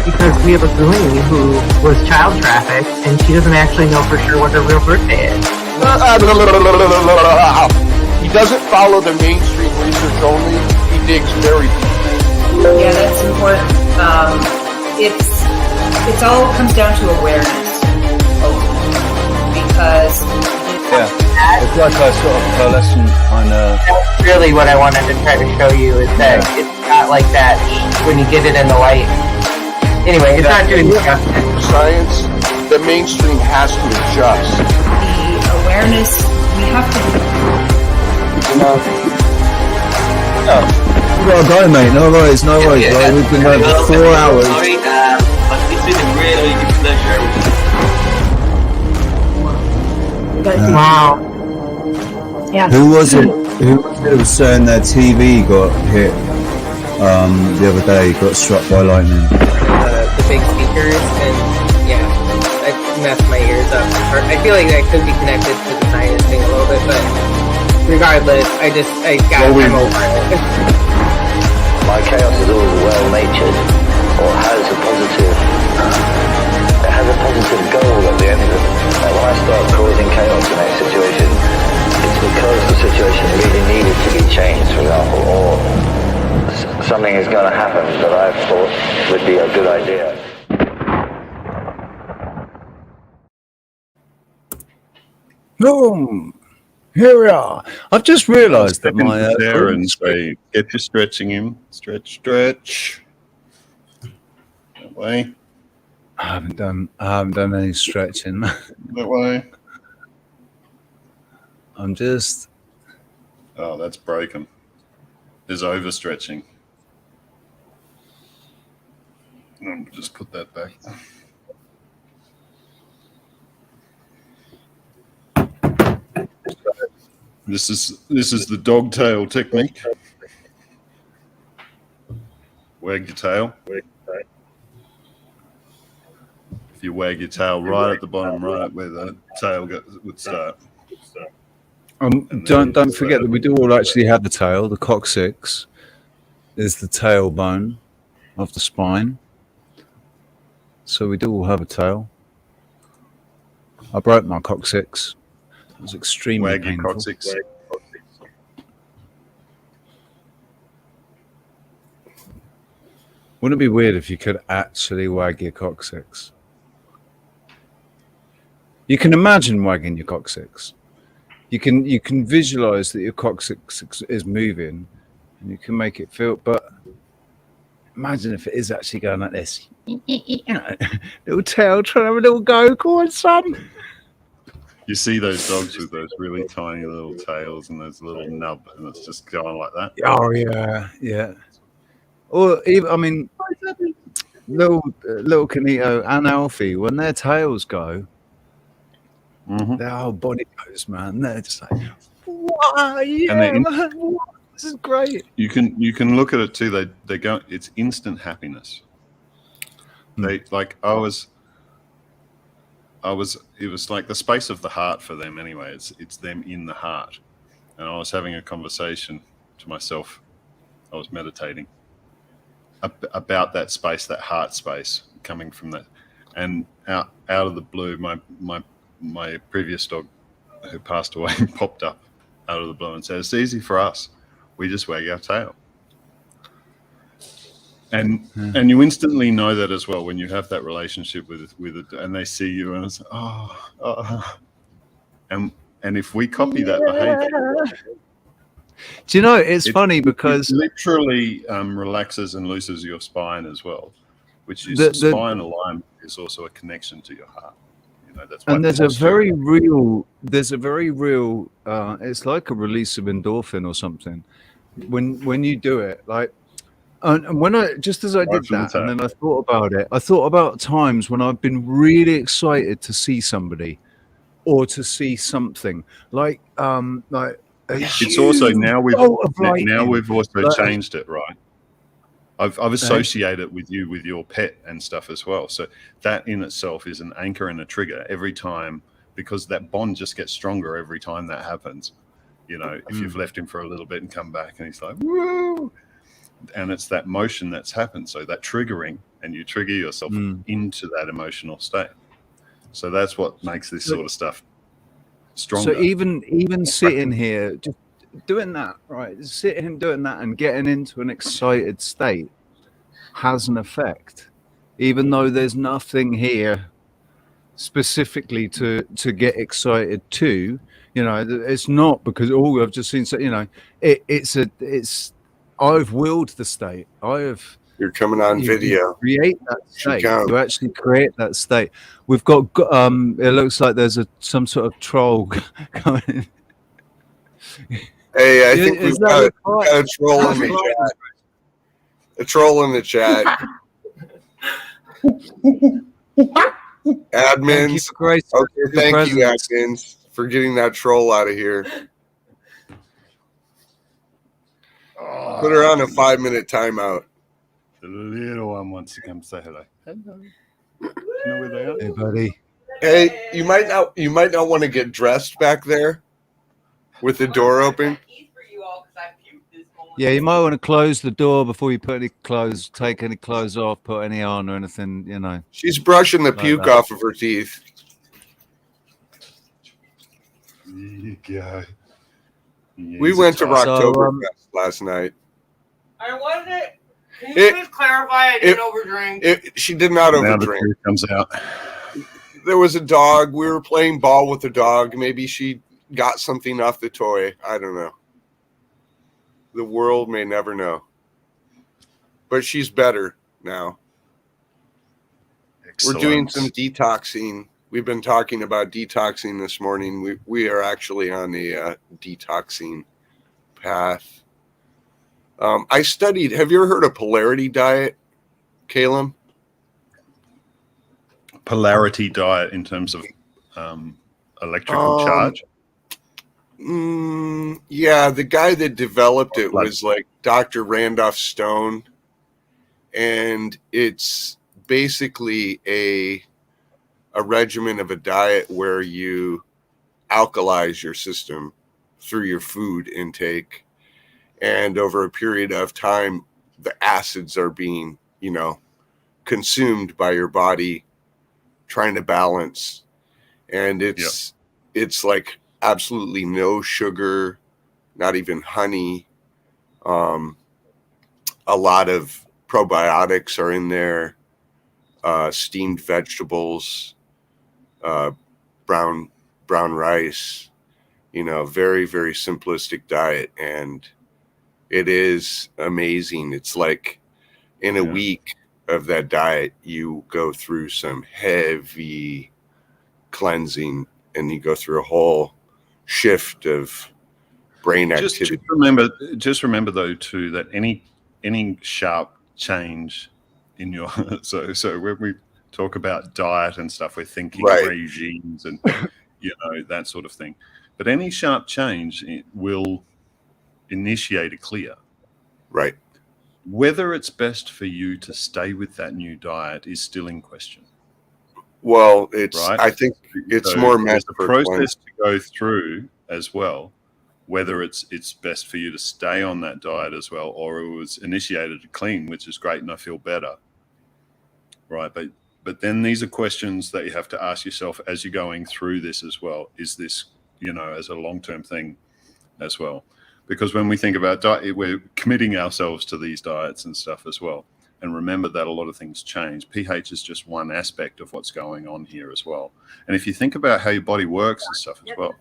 A: Because we have a Glean who was child trafficked and she doesn't actually know for sure what her real birthday is.
B: He doesn't follow the mainstream research only. He digs very deep.
C: Yeah, that's important. It's all comes down to awareness. Because
D: it's like a sort of pearlescent kind of.
A: That's really what I wanted to try to show you is that it's not like that when you get it in the light. Anyway, it's not doing justice.
B: Science, the mainstream has to adjust.
C: The awareness, we have to
D: We gotta go, mate. No worries, no worries. Right? We've been going for 4 hours.
E: Sorry, but it's been a really pleasure.
A: Wow.
C: Yes.
D: Who was it who was saying their TV got hit the other day, got struck by lightning?
A: The big speakers, and yeah, I messed my ears up. I feel like that could be connected to the science thing a little bit, but regardless, I'm over it.
F: My chaos is always well-natured, or has a positive goal at the end of it. When I start causing chaos in a situation, it's because the situation really needed to be changed, for example, or something is going to happen that I thought would be a good idea.
D: Boom! Here we are. I've just realised that my
H: there and say, get your stretching in. Stretch. That way.
D: I haven't done any stretching.
H: That way.
D: I'm just.
H: Oh, that's broken. There's overstretching. Just put that back. This is the dog tail technique. Wag your tail. If you wag your tail right at the bottom, right where the tail would start.
D: Don't forget that we do all actually have the tail. The coccyx is the tailbone of the spine. So we do all have a tail. I broke my coccyx. It was extremely painful.
H: Coccyx.
D: Wouldn't it be weird if you could actually wag your coccyx? You can imagine wagging your coccyx. You can visualize that your coccyx is moving, and you can make it feel. But imagine if it is actually going like this. Little tail trying to have a little go. Go on, son.
H: You see those dogs with those really tiny little tails and those little nub, and it's just going like that.
D: Oh yeah. Or even, I mean, little Canito and Alfie, when their tails go, their whole body goes, man. They're just like, wow, yeah, man, this is great.
H: You can look at it too. They go. It's instant happiness. They like I was. It was like the space of the heart for them anyway. It's them in the heart. And I was having a conversation to myself. I was meditating about that space, that heart space coming from that. And out of the blue, my previous dog who passed away popped up out of the blue and said, it's easy for us. We just wag our tail. And you instantly know that as well when you have that relationship with it, and they see you and it's and if we copy that behavior,
D: do you know it's funny because
H: it literally relaxes and loosens your spine as well, which is spine alignment is also a connection to your heart. You know, that's
D: and there's a very real it's like a release of endorphin or something when you do it, like. And when I did that, and then I thought about it. I thought about times when I've been really excited to see somebody, or to see something like
H: it's also now we've also changed it, right? I've associated it with you with your pet and stuff as well. So that in itself is an anchor and a trigger every time, because that bond just gets stronger every time that happens. You know, if you've left him for a little bit and come back and he's like, woo. And it's that motion that's happened. So that triggering, and you trigger yourself into that emotional state. So that's what makes this sort of stuff stronger.
D: So even sitting here, just doing that, right? Sitting doing that and getting into an excited state has an effect. Even though there's nothing here specifically to get excited to, you know, it's not because I've just seen, so you know, it's I've willed the state.
B: You're coming on video.
D: Create that state. You actually create that state. We've got. It looks like there's some sort of troll coming in.
B: Hey, I think we've got a troll in the chat. A troll in the chat. Admins.
D: Thank you,
B: admins, for getting that troll out of here. Put her on a 5-minute timeout.
H: The little one wants to come say hello. Hello. You know where they are?
D: Hey, buddy.
B: Hey, you might not want to get dressed back there with the door open.
D: Yeah, you might want to close the door before you put any clothes, take any clothes off, put any on or anything, you know.
B: She's brushing the
D: like
B: puke
D: that.
B: off of her teeth.
H: There you go. Yeah,
B: We went to Rocktoberfest last night.
A: I wasn't. Can you please clarify I didn't overdrink?
B: She did not
H: Now the
B: overdrink.
H: truth comes out.
B: There was a dog. We were playing ball with the dog. Maybe she got something off the toy. I don't know. The world may never know. But she's better now.
H: Excellent.
B: We're doing some detoxing. We've been talking about detoxing this morning. We are actually on a detoxing path. I studied. Have you ever heard of polarity diet, Kallum?
H: Polarity diet in terms of electrical charge.
B: Yeah, the guy that developed it was like Dr. Randolph Stone, and it's basically a regimen of a diet where you alkalize your system through your food intake, and over a period of time, the acids are being, consumed by your body, trying to balance, and it's like absolutely no sugar, not even honey. A lot of probiotics are in there, steamed vegetables, brown rice, very, very simplistic diet. And it is amazing. It's like in a week of that diet, you go through some heavy cleansing and you go through a whole shift of brain activity.
H: Just remember though too that any sharp change in your so when we talk about diet and stuff, we're thinking regimes and that sort of thing. But any sharp change will initiate a clear.
B: Right.
H: Whether it's best for you to stay with that new diet is still in question.
B: Well, it's
H: right?
B: I think it's more meant
H: for
B: for
H: process to go through as well. Whether it's best for you to stay on that diet as well, or it was initiated clean, which is great, and I feel better. Right, but then these are questions that you have to ask yourself as you're going through this as well. Is this, as a long-term thing as well? Because when we think about diet, we're committing ourselves to these diets and stuff as well. And remember that a lot of things change. pH is just one aspect of what's going on here as well. And if you think about how your body works and stuff as well,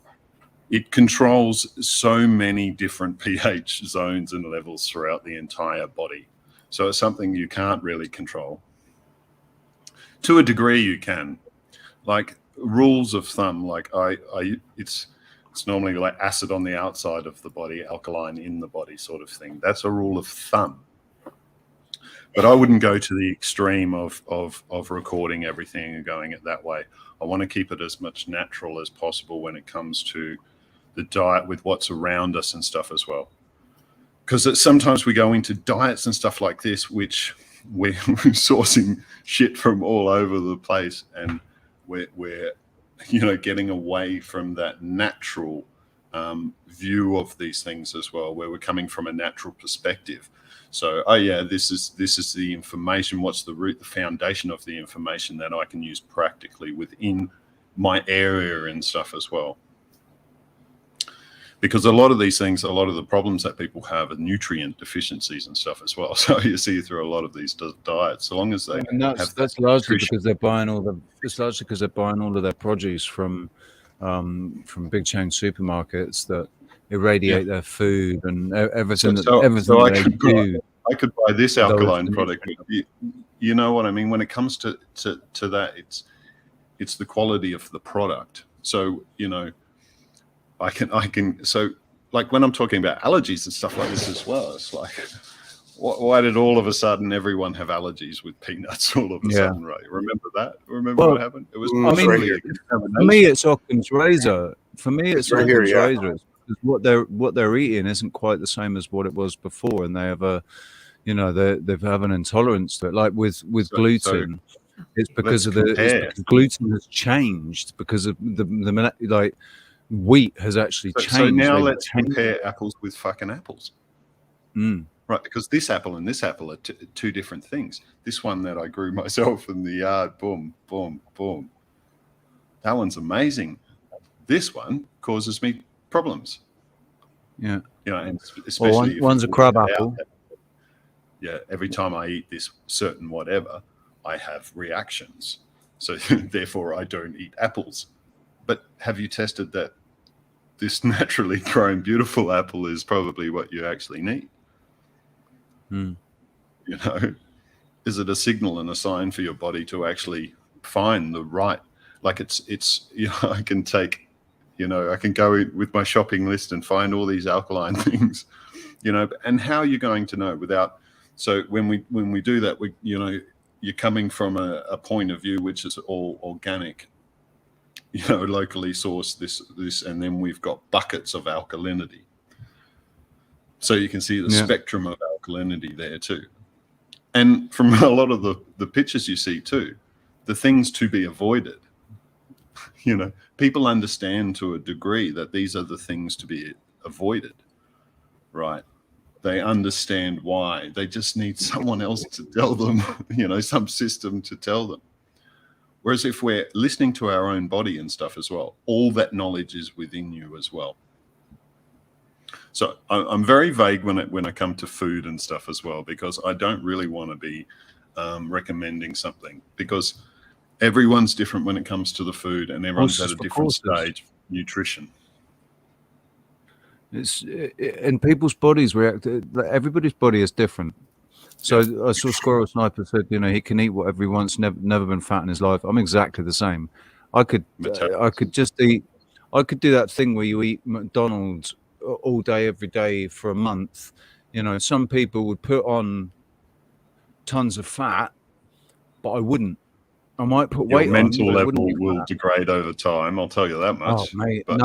H: it controls so many different pH zones and levels throughout the entire body. So it's something you can't really control. To a degree you can. Like rules of thumb, like it's normally like acid on the outside of the body, alkaline in the body sort of thing. That's a rule of thumb. But I wouldn't go to the extreme of recording everything and going it that way. I want to keep it as much natural as possible when it comes to the diet with what's around us and stuff as well. Because sometimes we go into diets and stuff like this, which we're sourcing shit from all over the place, and we're getting away from that natural view of these things as well, where we're coming from a natural perspective. So, this is the information. What's the root, the foundation of the information that I can use practically within my area and stuff as well. Because a lot of these things, a lot of the problems that people have are nutrient deficiencies and stuff as well. So you see through a lot of these diets, so long as they
D: that's largely because they're buying all of their produce from big chain supermarkets that irradiate their food and everything.
H: I could buy this alkaline product. You know what I mean? When it comes to that, it's the quality of the product. So I can. So like when I'm talking about allergies and stuff like this as well, it's like, why did all of a sudden everyone have allergies with peanuts all of a sudden, right? Remember that? Remember what happened? It was
D: for me, it's Occam's razor. For me, it's Occam's razor. what they're eating isn't quite the same as what it was before, and they have a, you know, they have an intolerance to it. Like with gluten, it's because because gluten has changed because of the like wheat has actually changed.
H: So now let's compare apples with fucking apples. Right, because this apple and this apple are two different things. This one that I grew myself in the yard, boom, boom, boom. That one's amazing. This one causes me problems.
D: Yeah.
H: You know, and especially
D: one's a crab apple.
H: Yeah, every time I eat this certain whatever, I have reactions. So therefore I don't eat apples. But have you tested that this naturally grown beautiful apple is probably what you actually need? You know, is it a signal and a sign for your body to actually find the right, like it's you know, I can take, you know, I can go with my shopping list and find all these alkaline things, you know, and how are you going to know without, so when we do that, we, you know, you're coming from a point of view which is all organic, you know, locally sourced this, and then we've got buckets of alkalinity. So you can see the spectrum of alkalinity there too. And from a lot of the pictures you see too, the things to be avoided, you know, people understand to a degree that these are the things to be avoided, right? They understand why. They just need someone else to tell them, you know, some system to tell them. Whereas if we're listening to our own body and stuff as well, all that knowledge is within you as well. So I'm very vague when I come to food and stuff as well, because I don't really want to be recommending something, because everyone's different when it comes to the food, and everyone's at a different stage of nutrition.
D: And people's bodies react. Everybody's body is different. So I saw Squirrel Sniper said, you know, he can eat whatever he wants. Never been fat in his life. I'm exactly the same. I could just eat. I could do that thing where you eat McDonald's all day, every day for a month. You know, some people would put on tons of fat, but I wouldn't. I might put weight on.
H: Your mental level will degrade over time. I'll tell you that much.
D: Oh, mate, no.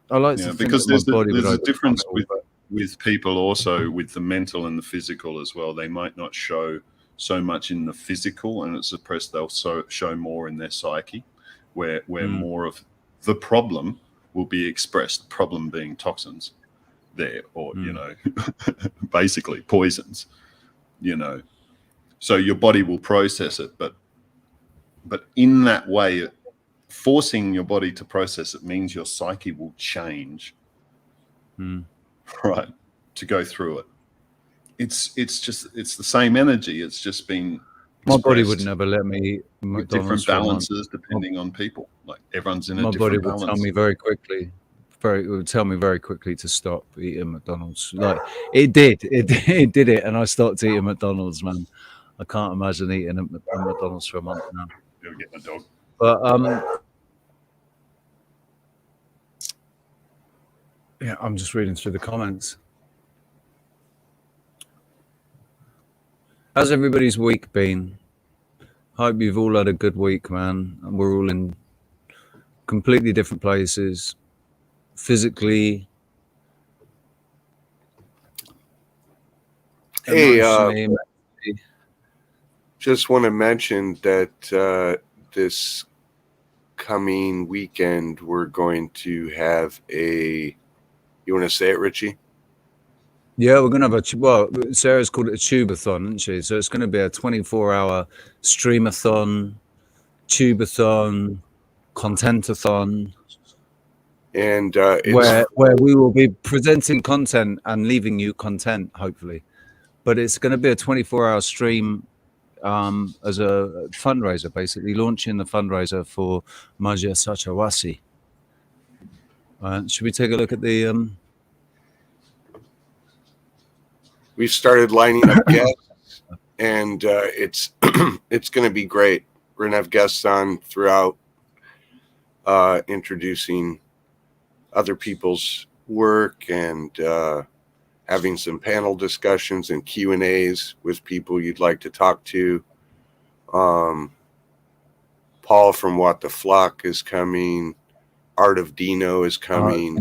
D: I like to
H: because there's a difference with people also with the mental and the physical as well. They might not show so much in the physical, and it's suppressed. They'll show more in their psyche, where more of the problem will be expressed. The problem being toxins there, or you know, basically poisons. You know, so your body will process it, but in that way, forcing your body to process it means your psyche will change, right, to go through it. It's the same energy. It's just been
D: my body would never let me eat McDonald's.
H: Different balances depending on people. Like everyone's in a different balance. My body would
D: tell me very quickly. It would tell me very quickly to stop eating McDonald's. Like it did it, and I stopped eating McDonald's, man. I can't imagine eating a McDonald's for a month now.
H: You'll get my dog.
D: But yeah, I'm just reading through the comments. How's everybody's week been? Hope you've all had a good week, man. And we're all in completely different places, physically.
B: Hey, just want to mention that this coming weekend we're going to have a. You want to say it, Richie?
D: Yeah, we're going to have Sarah's called it a tubathon, isn't she? So it's going to be a 24-hour streamathon, tubathon, contentathon.
B: And
D: where we will be presenting content and leaving you content, hopefully. But it's going to be a 24-hour stream as a fundraiser, basically launching the fundraiser for Magia, Sach'a, Wasi. Should we take a look at the...
B: We've started lining up guests, and it's it's going to be great. We're going to have guests on throughout, introducing other people's work and having some panel discussions and Q&As with people you'd like to talk to. Paul from What the Flock is coming. Art of Dino is coming,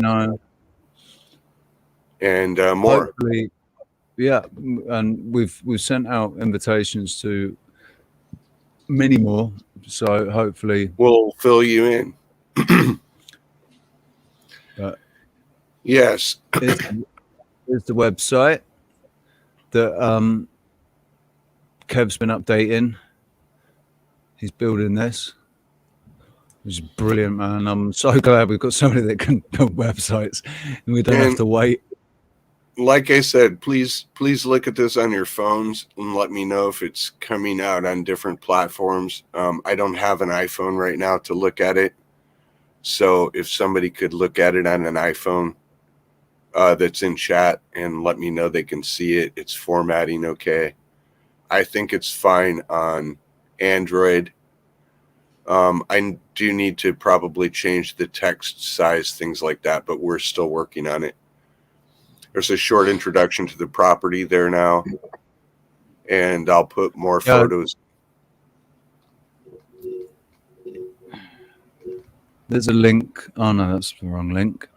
B: and more.
D: Hopefully, yeah, and we've sent out invitations to many more, so hopefully
B: we'll fill you in.
D: But
B: yes,
D: here's the website that Kev's been updating. He's building this, which is brilliant, man. I'm so glad we've got somebody that can build websites and we don't have to wait.
B: Like I said, please look at this on your phones and let me know if it's coming out on different platforms. I don't have an iPhone right now to look at it, so if somebody could look at it on an iPhone that's in chat and let me know they can see it, it's formatting okay. I think it's fine on Android. I do need to probably change the text size, things like that, but we're still working on it. There's a short introduction to the property there now, and I'll put more photos.
D: There's a link. Oh no, that's the wrong link.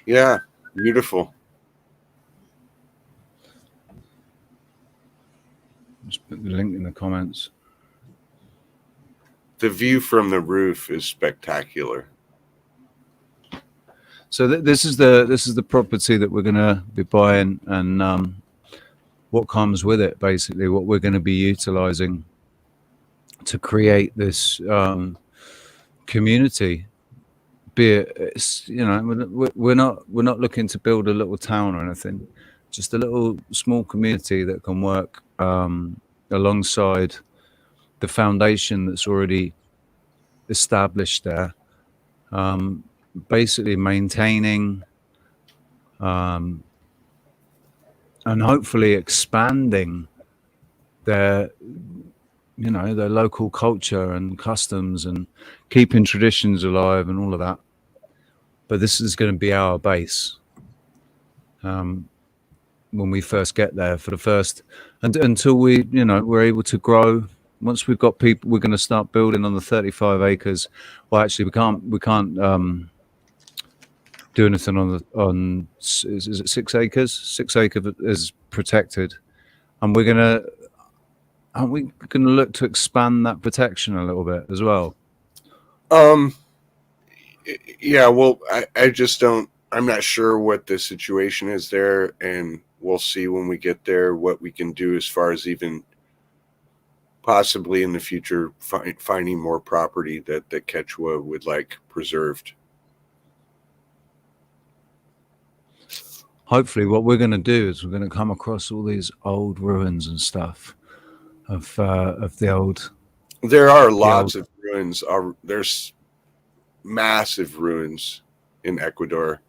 B: Yeah, beautiful.
D: Just put the link in the comments.
B: The view from the roof is spectacular.
D: So this is the property that we're going to be buying, and what comes with it, basically, what we're going to be utilizing to create this community. Be it, it's, you know, we're not looking to build a little town or anything, just a little small community that can work alongside the foundation that's already established there, basically maintaining and hopefully expanding their local culture and customs and keeping traditions alive and all of that. But this is going to be our base when we first get there, for the first, and until we're able to grow. Once we've got people, we're going to start building on the 35 acres. Well, actually, we can't do anything on is it 6 acres? 6 acres is protected, and aren't we going to look to expand that protection a little bit as well?
B: Yeah, well, I just don't, I'm not sure what the situation is there, and we'll see when we get there what we can do as far as even possibly in the future finding more property that Quechua would like preserved.
D: Hopefully what we're going to do is we're going to come across all these old ruins and stuff of the old.
B: There are lots of ruins. There's massive ruins in Ecuador.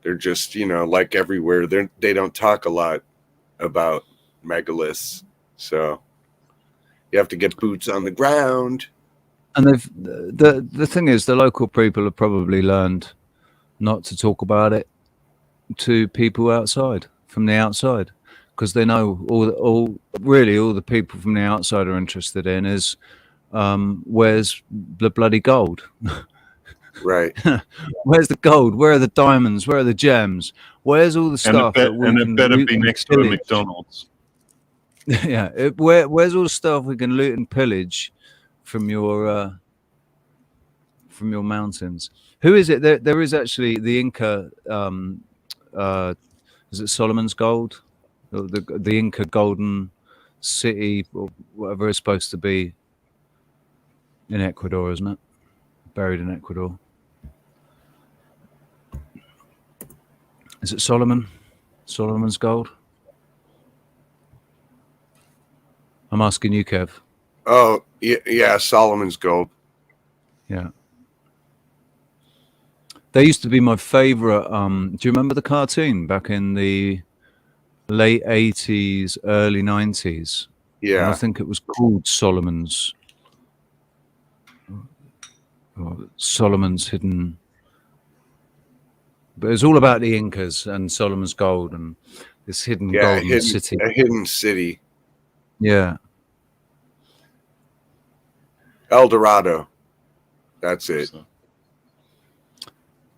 B: They're just, like everywhere, they don't talk a lot about megaliths, so you have to get boots on the ground.
D: And the thing is, the local people have probably learned not to talk about it to people from the outside, because they know all the people from the outside are interested in is where's the bloody gold.
B: Right.
D: Where's the gold? Where are the diamonds? Where are the gems? Where's all the stuff?
H: And it better be next to a McDonald's.
D: Yeah. Where's all the stuff we can loot and pillage from your mountains? Who is it? There is actually the Inca. Is it Solomon's Gold? The Inca Golden City, or whatever it's supposed to be, in Ecuador, isn't it? Buried in Ecuador. Is it Solomon's Gold? I'm asking you, Kev.
B: Oh, yeah, Solomon's Gold.
D: Yeah. They used to be my favorite. Do you remember the cartoon back in the late 80s, early 90s?
B: Yeah.
D: And I think it was called Solomon's Hidden. But it was all about the Incas and Solomon's Gold and this hidden golden city.
B: A hidden city.
D: Yeah.
B: El Dorado. That's it.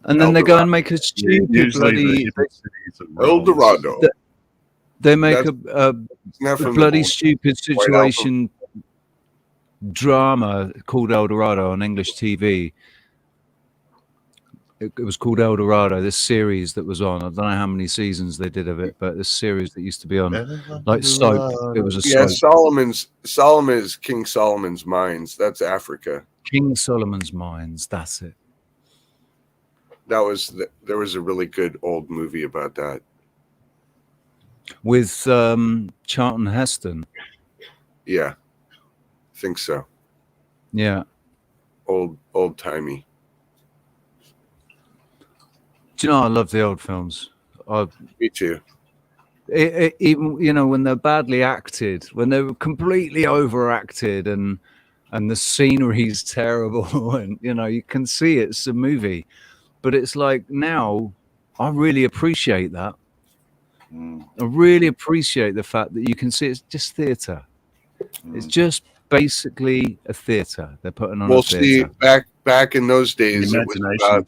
D: And then they go and make a stupid bloody
B: El Dorado.
D: They make a bloody stupid situation drama called El Dorado on English TV. It was called El Dorado, this series that was on. I don't know how many seasons they did of it, but this series that used to be on like soap. It was a soap.
B: King Solomon's Mines. That's Africa.
D: King Solomon's Mines. That's it.
B: There was a really good old movie about that.
D: With Charlton Heston.
B: Yeah. I think so.
D: Yeah.
B: Old timey.
D: Do you know, I love the old films.
B: Me too.
D: Even, you know, when they're badly acted, when they're completely overacted and the scenery's terrible and, you know, you can see it's a movie. But it's like now I really appreciate that. I really appreciate the fact that you can see it's just theatre. It's just basically a theatre. They're putting on a theatre.
B: See, back in those days, it was about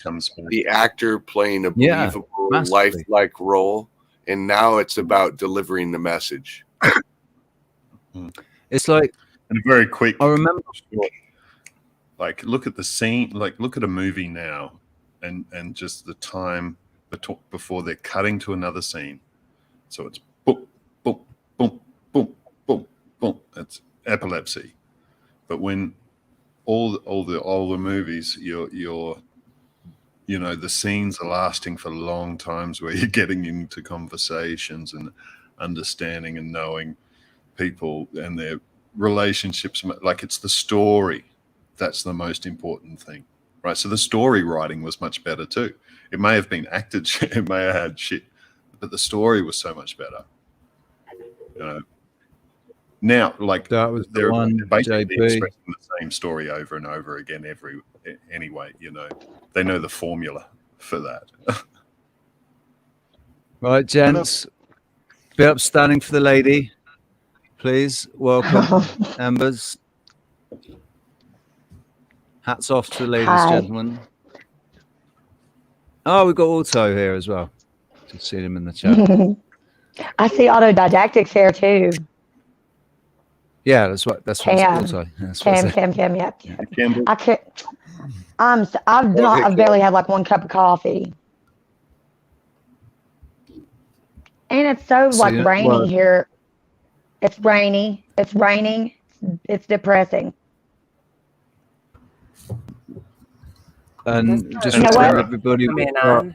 B: the actor playing a believable, lifelike role, and now it's about delivering the message.
D: It's like,
H: and very quick.
D: I remember,
H: like, look at the scene, like, look at a movie now, and just the time before they're cutting to another scene. So it's boom, boom, boom, boom, boom, boom. It's epilepsy. But when all the older movies, you know, the scenes are lasting for long times where you're getting into conversations and understanding and knowing people and their relationships. Like, it's the story that's the most important thing, right? So the story writing was much better too. It may have been acted shit, it may have had shit, but the story was so much better. You know, now, like,
D: that was
H: they're basically
D: JP.
H: expressing the same story over and over again anyway, you know. They know the formula for that.
D: Right, gents, be upstanding for the lady, please. Welcome, Embers. Hats off to the ladies, gentlemen. Oh, we've got Auto here as well. Just seen him in the chat.
O: I see autodidactics here too.
D: Yeah, that's what Auto.
O: Cam, yep. I can't. I've barely had like one cup of coffee. And it's so like rainy here. It's rainy. It's raining. It's depressing.
D: And just to tell everybody what part of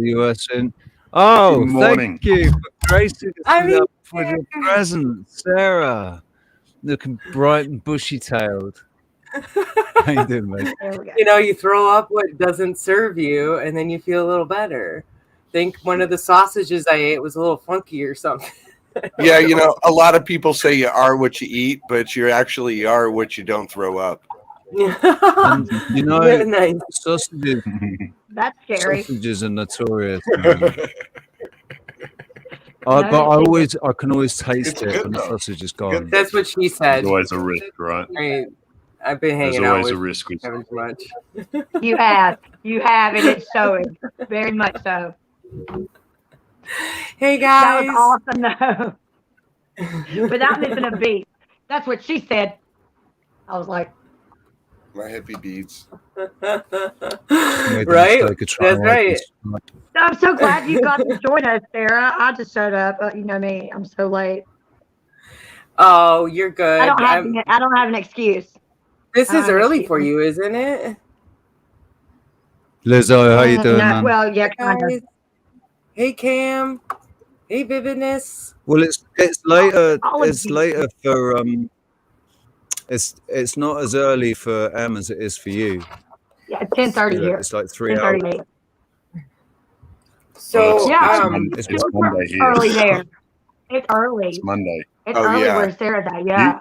D: the US in. Oh,
H: good morning.
D: Thank you for gracing us up with your present, Sarah. Looking bright and bushy-tailed. How you doing, mate?
A: You know, you throw up what doesn't serve you, and then you feel a little better. I think one of the sausages I ate was a little funky or something.
B: Yeah, you know, a lot of people say you are what you eat, but you actually are what you don't throw up.
D: And, you know,
A: nice.
D: sausages.
O: That's scary.
D: Sausages are notorious. But I can always taste it when the sausage is gone.
A: That's what she said.
H: There's always a risk, right?
A: I've been hanging
H: There's
A: out
H: always
A: with
H: a risk with
A: having too much.
O: You have, and it's showing very much so.
A: Hey guys,
O: that was awesome though. Without missing a beat. That's what she said. I was like,
B: my happy beads.
A: Right? That's right.
O: I'm so glad you got to join us, Sarah. I just showed up. You know me. I'm so late.
A: Oh, you're good.
O: I don't have an excuse.
A: This is early for you, isn't it?
D: Lizzo, how you doing, man?
O: Well, yeah, kind of.
A: Hey, Cam. Hey, Vividness.
D: Well, it's later. It's later for It's not as early for Em as it is for you.
O: Yeah, it's 10:30 here.
D: It's like 3 hours.
A: So
O: it's early there. It's early.
H: It's Monday.
O: It's early where Sarah's at. Yeah.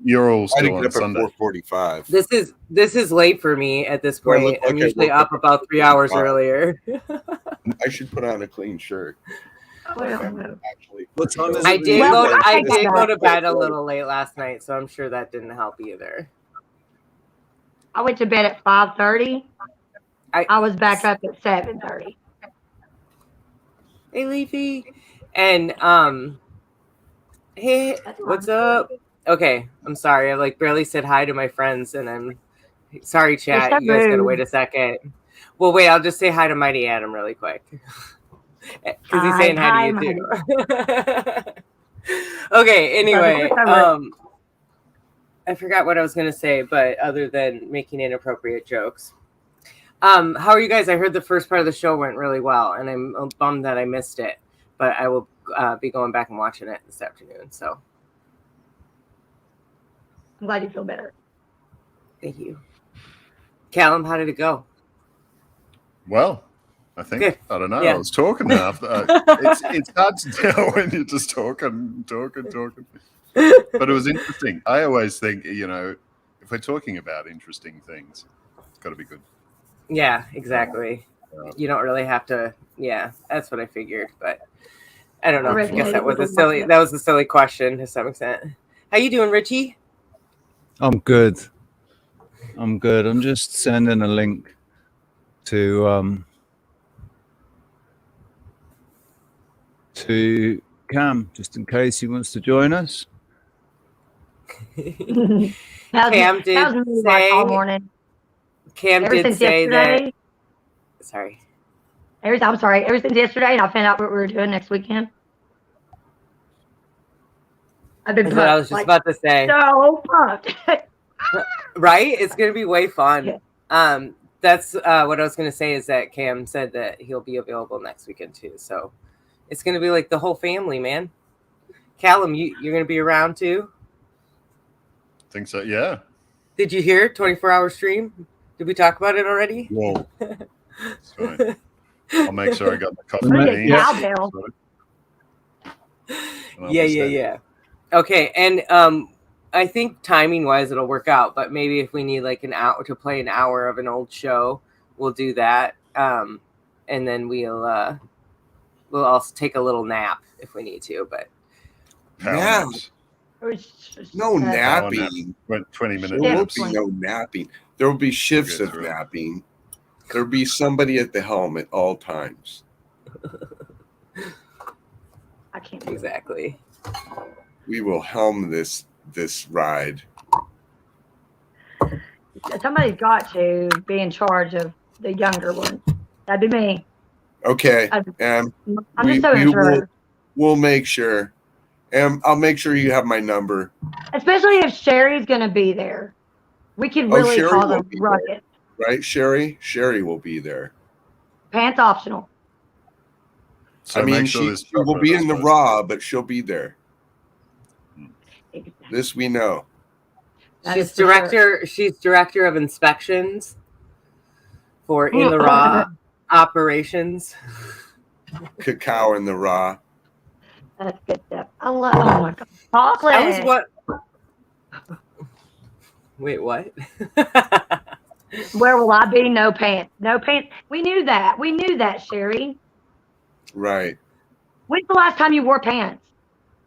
H: You're all
B: I
H: still
B: didn't
H: on
B: get up at
H: Sunday.
B: 4:45.
A: This is late for me at this
B: Do I
A: point.
B: look like
A: I'm
B: I
A: usually
B: woke
A: up
B: up
A: about 3 hours
B: 4:45?
A: earlier.
B: I should put on a clean shirt.
D: What time is it?
A: I did
O: Well,
A: go.
O: I
A: I
O: take that
A: did go
O: back.
A: to bed a little late last night, so I'm sure that didn't help either.
O: I went to bed at 5:30. I was back up at 7:30.
A: Hey, Leafy, and hey, what's up? Okay, I'm sorry. I like barely said hi to my friends, and I'm sorry, chat.
O: so
A: You guys gotta wait
O: rude.
A: a second. Well, wait. I'll just say hi to Mighty Adam really quick because he's saying hi to you too. Okay. Anyway, I forgot what I was gonna say, but other than making inappropriate jokes. How are you guys? I heard the first part of the show went really well, and I'm bummed that I missed it. But I will be going back and watching it this afternoon. So
O: I'm glad you feel better.
A: thank you, Kallum. How did it go?
H: Well, I think
A: Good.
H: I don't know.
A: Yeah.
H: I was talking now. It's hard to tell when you're just talking. But it was interesting. I always think, if we're talking about interesting things, it's got to be good.
A: Yeah, exactly. You don't really have to. Yeah, that's what I figured. But I don't know. I guess that was a silly question to some extent. How you doing, Richie?
D: I'm good. I'm just sending a link to Cam, just in case he wants to join us.
A: Cam did say
O: all morning.
A: Cam
O: Ever
A: did
O: since
A: say
O: yesterday,
A: that. Sorry.
O: I'm sorry. Ever since yesterday, and I found out what we were doing next weekend. I've been
A: That's what I was just about to say.
O: So pumped.
A: Right? It's gonna be way fun. That's what I was gonna say is that Cam said that he'll be available next weekend too. So it's gonna be like the whole family, man. Kallum, you're gonna be around too?
H: I think so, yeah.
A: Did you hear 24-hour stream? Did we talk about it already?
H: Whoa. Sorry. I'll make sure I got the coffee.
A: Yeah. Okay, and I think timing wise it'll work out, but maybe if we need like an hour to play an hour of an old show, we'll do that. And then we'll also take a little nap if we need to, but
B: Yeah. No napping.
H: Went 20 minutes.
B: There won't be no napping. There will be shifts of napping. There'll be somebody at the helm at all times.
O: I can't
A: exactly.
B: We will helm this ride.
O: Somebody's got to be in charge of the younger one. That'd be me.
B: Okay.
O: I'm just so introverted.
B: We'll make sure. And I'll make sure you have my number.
O: Especially if Sherry's going to be there. We can really
B: Sherry
O: call
B: will
O: them
B: be
O: ruckus.
B: there, right, Sherry? Sherry will be there.
O: Pants optional.
B: So I mean, she will be in the raw, but she'll be there. This we know.
A: She's director. She's director of inspections for in the raw operations.
B: Cacao in the raw.
O: That's good stuff. I love. Oh my god, chocolate.
A: That was what. Wait, what?
O: Where will I be? No pants. No pants. We knew that. We knew that, Sherry.
B: Right.
O: When's the last time you wore pants?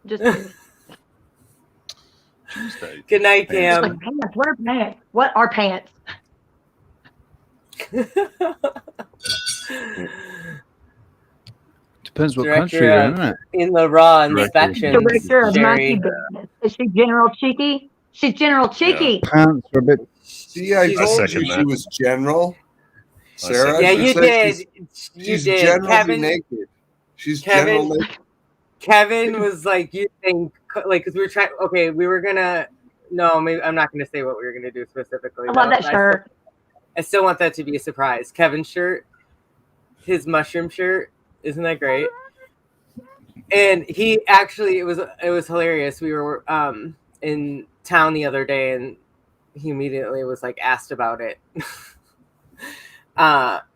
O: Just
H: Tuesday.
A: Good night, Cam.
O: like, pants. What are pants? What are pants?
D: Depends what country you're in, isn't it?
A: In the raw inspection.
O: Director of monkey business. Is she General Cheeky? She's General Cheeky.
D: Pants are a bit.
B: See, I told you she was general. Sarah.
A: Yeah, you did.
B: She's generally
A: Kevin,
B: naked. She's
A: Kevin,
B: general naked.
A: Kevin was like using like because we were trying. Okay, we were gonna. No, maybe I'm not gonna say what we were gonna do specifically.
O: I love that shirt.
A: I still want that to be a surprise. Kevin's shirt, his mushroom shirt. Isn't that great? And he actually, it was hilarious. We were in town the other day, and he immediately was like asked about it.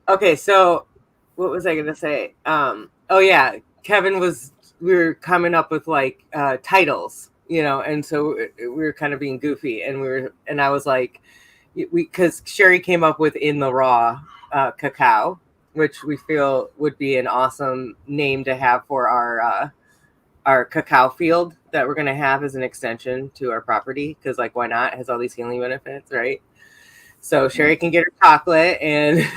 A: Okay, so what was I gonna say? Oh yeah, Kevin was. We were coming up with like titles you know, and so we were kind of being goofy, and I was like, because Sherry came up with In the Raw cacao, which we feel would be an awesome name to have for our cacao field that we're going to have as an extension to our property, because like, why not? It has all these healing benefits, right? So Sherry can get her chocolate, and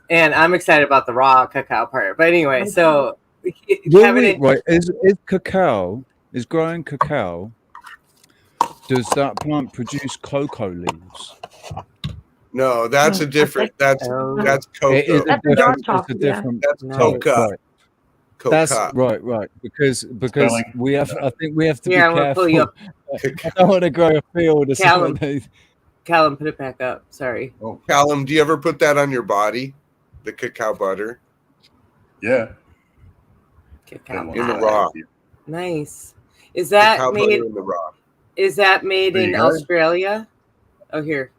A: and I'm excited about the raw cacao part. But anyway, so
D: right, is cacao, is growing cacao, does that plant produce cocoa leaves?
B: No, that's a different. That's cocoa.
D: It is
O: That's a dark chocolate.
D: It's a different.
B: That's coca.
D: Right. That's right. Because we have. I think we have to be careful. I don't want to grow a field.
A: Kallum, put it back up. Sorry.
B: Oh, Kallum, do you ever put that on your body? The cacao butter.
H: Yeah.
A: Cacao
B: in the raw.
A: Nice. Is that
B: cacao
A: made
B: butter in the raw?
A: Is that made in Australia? Oh, here.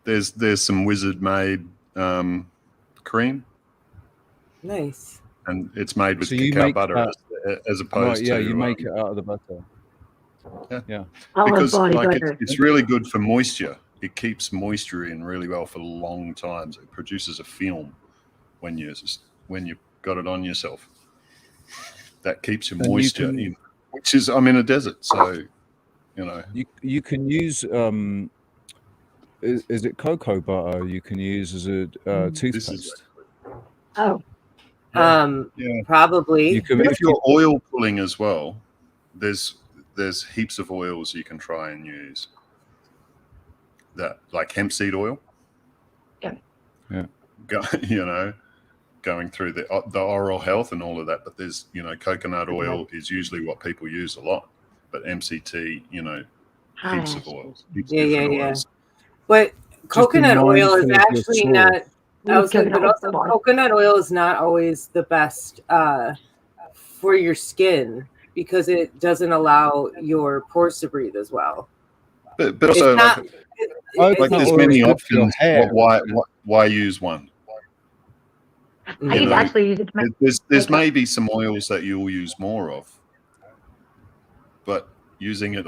H: There's some Wizard made cream.
A: Nice.
H: And it's made with
D: So
H: cacao butter as opposed to.
D: you make it out of the butter. Yeah.
H: Because it's really good for moisture. It keeps moisture in really well for long times. It produces a film when you got it on yourself. That keeps your moisture in, which is I'm in a desert, so you know.
D: You can use is it cocoa butter you can use as a toothpaste?
A: Probably.
H: You can, if you're oil pulling as well, there's heaps of oils you can try and use. That like hemp seed oil.
O: Yeah.
H: Going through the oral health and all of that, but there's coconut oil is usually what people use a lot, but MCT, heaps of oils.
A: Oils. But coconut oil is actually not. Coconut oil is not always the best for your skin because it doesn't allow your pores to breathe as well.
H: But also, like there's many options. Why use one? There's maybe some oils that you'll use more of, but using it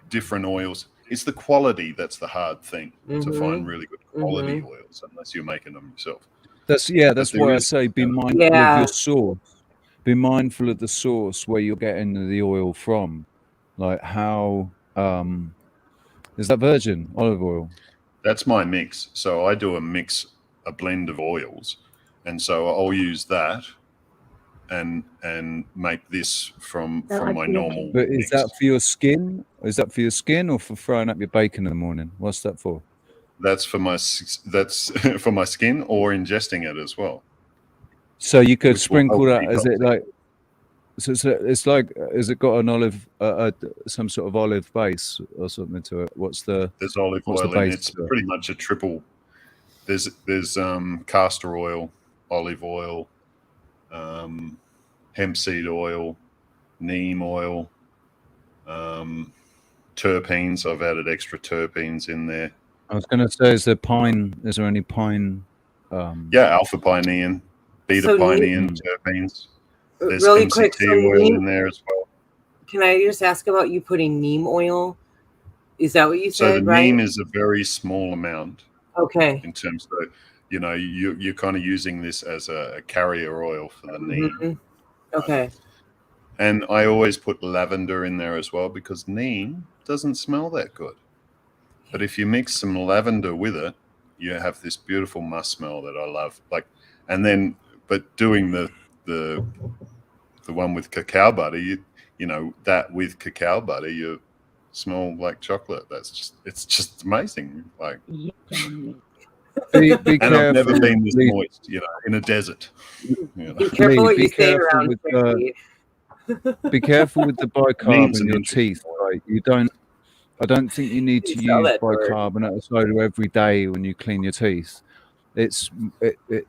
H: different oils. It's the quality that's the hard thing to find really good quality oils, unless you're making them yourself.
D: That's why I say be mindful of your source. Be mindful of the source where you're getting the oil from. Like how is that virgin olive oil?
H: That's my mix. So I do a blend of oils, and so I'll use that and make this from my normal.
D: But is that for your skin? Is that for your skin or for throwing up your bacon in the morning? What's that for?
H: That's for my skin or ingesting it as well.
D: So you could sprinkle that. Is it like? So it's like, has it got an olive, some sort of olive base or something to it?
H: There's olive oil in it. It's pretty much a triple. There's castor oil, olive oil, hemp seed oil, neem oil, terpenes. I've added extra terpenes in there.
D: I was going to say, is there any pine?
H: Alpha pinene, beta pinene, terpenes. There's
A: really
H: MCT
A: quick,
H: oil in there as well.
A: Can I just ask about you putting neem oil? Is that what you said?
H: So the neem is a very small amount.
A: Okay.
H: In terms of, you're kind of using this as a carrier oil for the neem.
A: Okay.
H: And I always put lavender in there as well because neem doesn't smell that good. But if you mix some lavender with it, you have this beautiful musk smell that I love. But doing the one with cacao butter, that with cacao butter, you smell like chocolate. It's just amazing. Like,
D: be
H: and
D: careful.
H: I've never been this moist, in a desert.
A: Be careful what you say around.
D: Be careful with the bicarb in your teeth. Right? I don't think you need to use bicarbonate of soda every day when you clean your teeth. You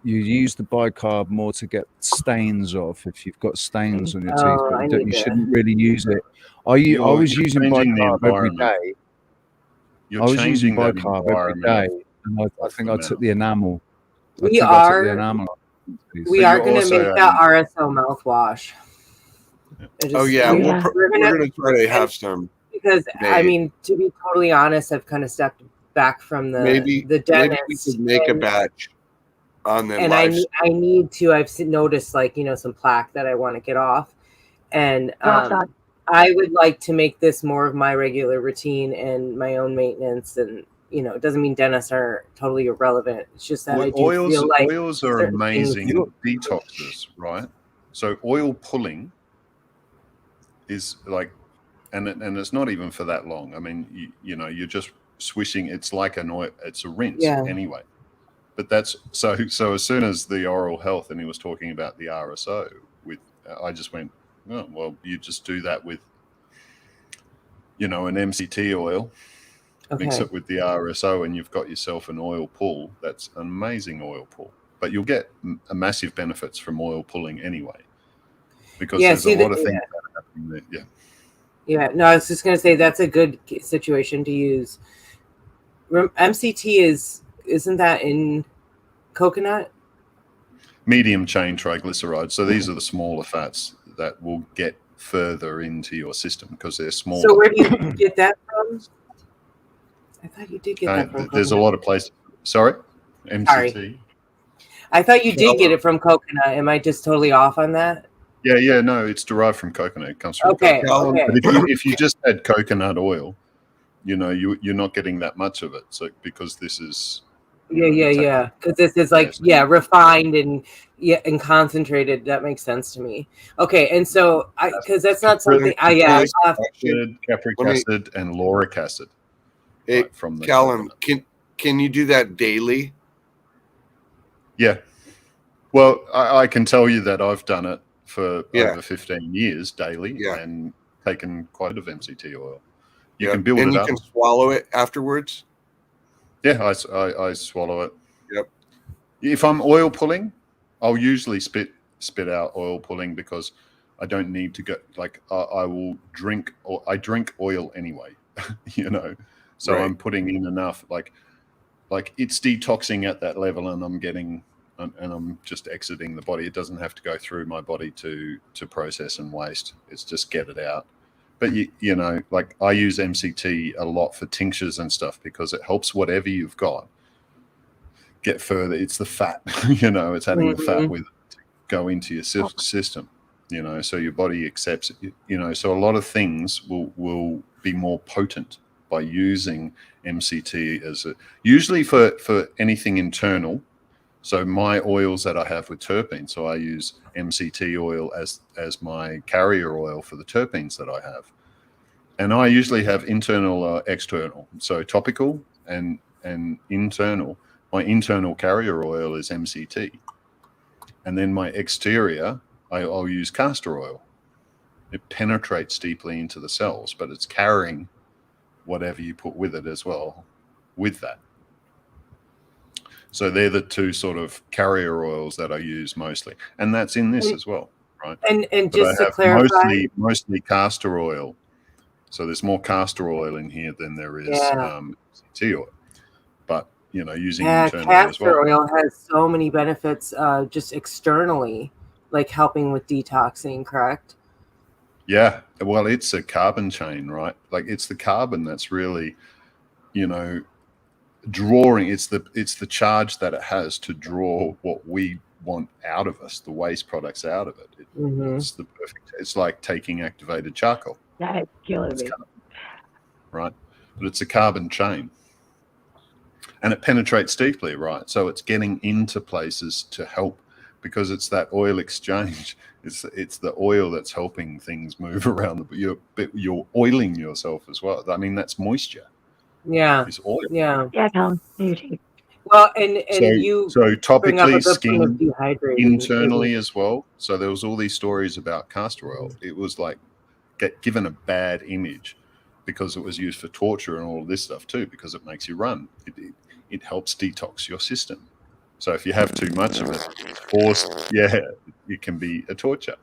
D: use the bicarb more to get stains off if you've got stains on your teeth, but you shouldn't really use it. I was using bicarb every day. I was using bicarb every day, and I think I took the enamel.
A: We are going to make that RSO mouthwash.
B: Oh yeah, we're gonna try to have some.
A: Because
B: made.
A: I mean, to be totally honest, I've kind of stepped back from the dentist.
B: Maybe we could make a batch on the
A: and
B: live.
A: I need to. I've noticed like some plaque that I want to get off, and I would like to make this more of my regular routine and my own maintenance. And it doesn't mean dentists are totally irrelevant. It's just that I do feel like
H: oils are amazing detoxers, right? So oil pulling is like, and it's not even for that long. I mean, you're just swishing. It's like an oil. It's a rinse anyway. But that's so as soon as the oral health, and he was talking about the RSO I just went, oh, well, you just do that with, an MCT oil, mix it with the RSO, and you've got yourself an oil pull. That's an amazing oil pull. But you'll get a massive benefits from oil pulling anyway, because there's a lot of things that are happening there. Yeah.
A: Yeah. No, I was just going to say that's a good situation to use. MCT isn't that in coconut?
H: Medium chain triglycerides. So these are the smaller fats that will get further into your system because they're smaller.
A: So where do you get that from? I thought you did get that from
H: There's a lot of places. Sorry? MCT?
A: Sorry. I thought you did get it from coconut. Am I just totally off on that?
H: Yeah, no, it's derived from coconut. It comes from coconut.
A: Okay.
H: But if you just had coconut oil, you're not getting that much of it. So because this is
A: Yeah. Because this is like refined and concentrated. That makes sense to me. Okay, and so because that's not something
H: capric acid and lauric acid.
B: From the Kallum, can you do that daily?
H: Yeah. Well, I can tell you that I've done it for over 15 years daily and taken quite a bit of MCT oil. You can build it up. And you can
B: swallow it afterwards?
H: Yeah, I swallow it.
B: Yep.
H: If I'm oil pulling, I'll usually spit out oil pulling because I don't need to go, like I will drink, or I drink oil anyway, So I'm putting in enough, like it's detoxing at that level, and I'm just exiting the body. It doesn't have to go through my body to process and waste. It's just get it out. But like I use MCT a lot for tinctures and stuff because it helps whatever you've got get further. It's the fat, it's adding the fat with it to go into your system, so your body accepts it, so a lot of things will be more potent by using MCT usually for anything internal. So my oils that I have with terpenes, so I use MCT oil as my carrier oil for the terpenes that I have. And I usually have internal or external. So topical and internal. My internal carrier oil is MCT. And then my exterior, I'll use castor oil. It penetrates deeply into the cells, but it's carrying whatever you put with it as well with that. So they're the two sort of carrier oils that I use mostly. And that's in this as well, right?
A: And just to clarify,
H: mostly castor oil. So there's more castor oil in here than there is MCT oil. But, using internally as well.
A: Castor oil has so many benefits just externally, like helping with detoxing, correct?
H: Yeah. Well, it's a carbon chain, right? Like it's the carbon that's really, drawing. It's the charge that it has to draw what we want out of us, the waste products out of it. It's the perfect. It's like taking activated charcoal.
O: That is killing me.
H: Right, but it's a carbon chain, and it penetrates deeply, right? So it's getting into places to help because it's that oil exchange. It's the oil that's helping things move around. You're oiling yourself as well. I mean, that's moisture.
A: Yeah.
H: It's oil.
A: Yeah.
O: Yeah, Tom. You too.
A: Well, and
H: so topically, skin,
A: internally
H: as well. So there was all these stories about castor oil. It was like get given a bad image because it was used for torture and all of this stuff too, because it makes you run. It helps detox your system. So if you have too much of it, it can be a torture.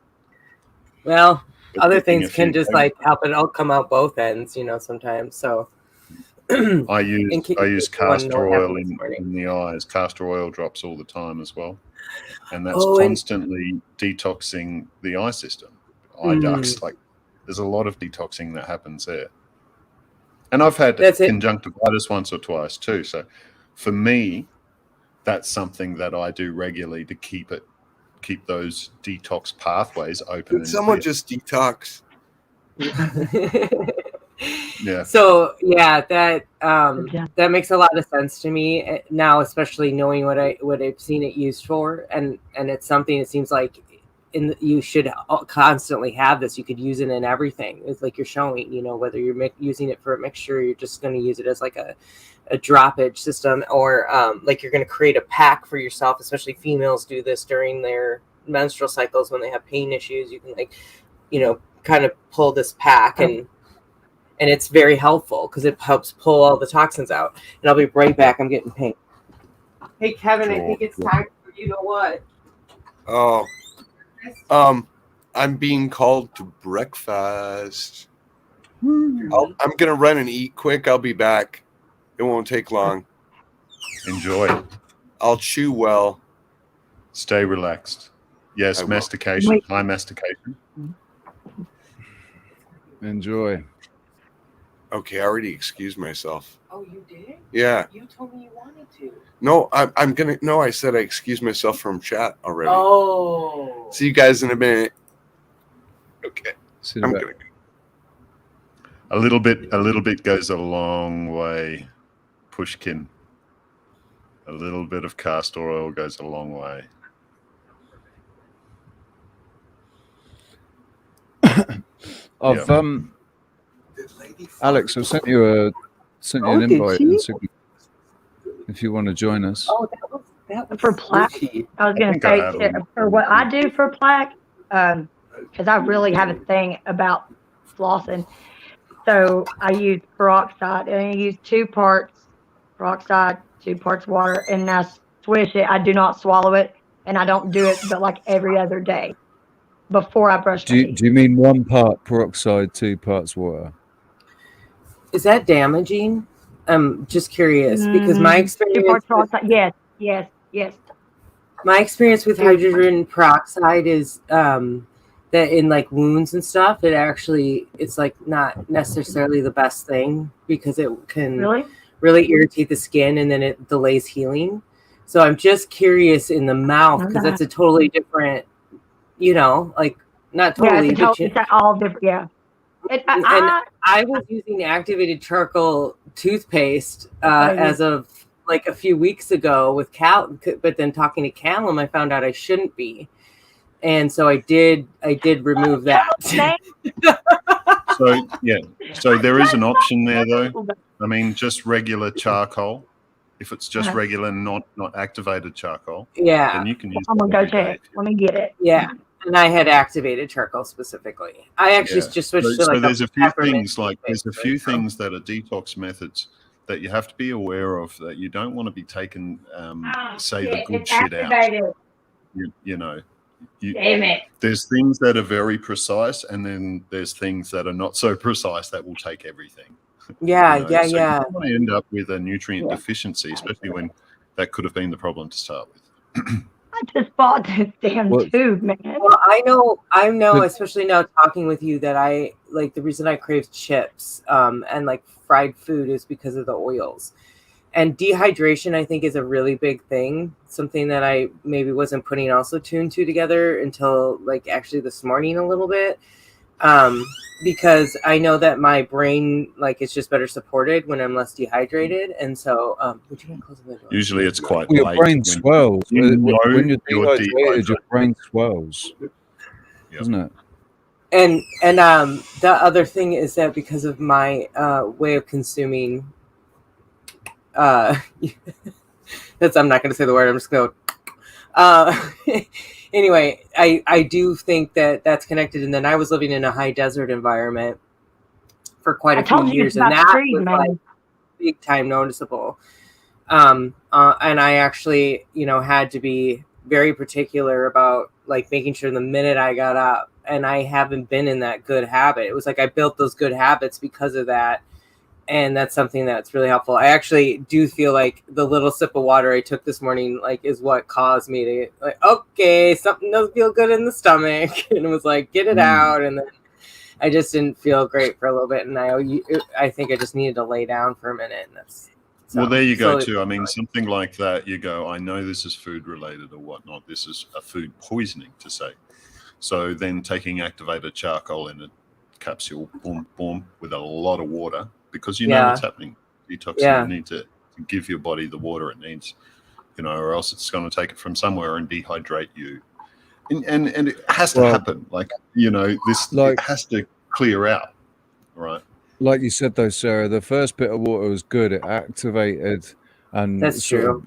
A: Well, other things can just like help it all come out both ends, sometimes. So
H: I use castor oil in the eyes. Castor oil drops all the time as well, and that's constantly detoxing the eye system. eye ducts. Like there's a lot of detoxing that happens there. And I've had conjunctivitis once or twice too. So for me, that's something that I do regularly to keep those detox pathways open.
B: Could someone just detox?
H: Yeah.
A: So yeah, that makes a lot of sense to me now, especially knowing what I've seen it used for, and it's something it seems like you should constantly have this. You could use it in everything. It's like you're showing, whether you're using it for a mixture, you're just going to use it as like a droppage system, or like you're going to create a pack for yourself. Especially females do this during their menstrual cycles when they have pain issues. You can kind of pull this pack and it's very helpful because it helps pull all the toxins out. And I'll be right back. I'm getting pain. Hey, Kevin, I think it's time for you know what?
B: Oh, I'm being called to breakfast. I'm going to run and eat quick. I'll be back. It won't take long.
H: Enjoy.
B: I'll chew well.
H: Stay relaxed. Yes, mastication, high mastication.
D: Enjoy.
B: Okay, I already excused myself.
A: Oh, you did?
B: Yeah.
A: You told me you wanted to.
B: No, I'm gonna. No, I said I excused myself from chat already.
A: Oh.
B: See you guys in a minute. Okay. I'm gonna.
H: A little bit goes a long way. Pushkin. A little bit of castor oil goes a long way.
D: Alex, I sent you an invite if you want to join us.
O: Oh, that was for plaque. I was going to say for what I do for plaque, because I really have a thing about flossing. So I use peroxide, and I use 2 parts peroxide, 2 parts water, and I swish it. I do not swallow it, and I don't do it but like every other day before I brush my teeth.
D: Do you mean 1 part peroxide, 2 parts water?
A: Is that damaging? I'm just curious because my experience.
O: Yes.
A: My experience with hydrogen peroxide is that in like wounds and stuff, it's like not necessarily the best thing because it can really irritate the skin and then it delays healing. So I'm just curious in the mouth because that's a totally different, like not totally.
O: It's all different. Yeah.
A: I was using activated charcoal toothpaste as of like a few weeks ago with but then talking to Kallum, I found out I shouldn't be, and so I did remove that.
H: So there is an option there though. I mean, just regular charcoal. If it's just regular, not activated charcoal, then you can use.
O: I'm gonna go check. Let me get it.
A: Yeah. And I had activated charcoal specifically. I actually just switched to like
H: there's a few things there's a few things that are detox methods that you have to be aware of that you don't want to be taking the good shit out.
O: Damn it.
H: There's things that are very precise, and then there's things that are not so precise that will take everything.
A: Yeah.
H: You don't want to end up with a nutrient deficiency, especially when that could have been the problem to start with.
O: I just bought this damn tube, man.
A: Well, I know, especially now talking with you, that I like the reason I crave chips and like fried food is because of the oils. And dehydration, I think, is a really big thing. Something that I maybe wasn't putting also tuned to together until like actually this morning a little bit. Because I know that my brain is just better supported when I'm less dehydrated, and so would you mind closing the door?
H: Usually, it's quite
D: your
H: late
D: brain swells when you're dehydrated. Your brain swells, doesn't it?
A: And the other thing is that because of my way of consuming, I'm not going to say the word. I'm just going to. Anyway, I do think that that's connected. And then I was living in a high desert environment for quite a few years, and that was like big time noticeable. And I actually, had to be very particular about like making sure the minute I got up, and I haven't been in that good habit. It was like I built those good habits because of that. and that's something that's really helpful. I actually do feel like the little sip of water I took this morning, like, is what caused me to like, okay, something doesn't feel good in the stomach, and it was like, get it out, and then I just didn't feel great for a little bit, and I think I just needed to lay down for a minute, and that's.
H: Well, there you go too. I mean, something like that, you go, I know this is food related or whatnot. This is a food poisoning, to say. So then taking activated charcoal in a capsule, boom, boom, with a lot of water, because you know what's happening. Detoxing, you need to give your body the water it needs, or else it's going to take it from somewhere and dehydrate you. And it has to happen. Like, this it has to clear out, right?
P: Like you said, though, Sarah, the first bit of water was good. It activated and
A: that's true.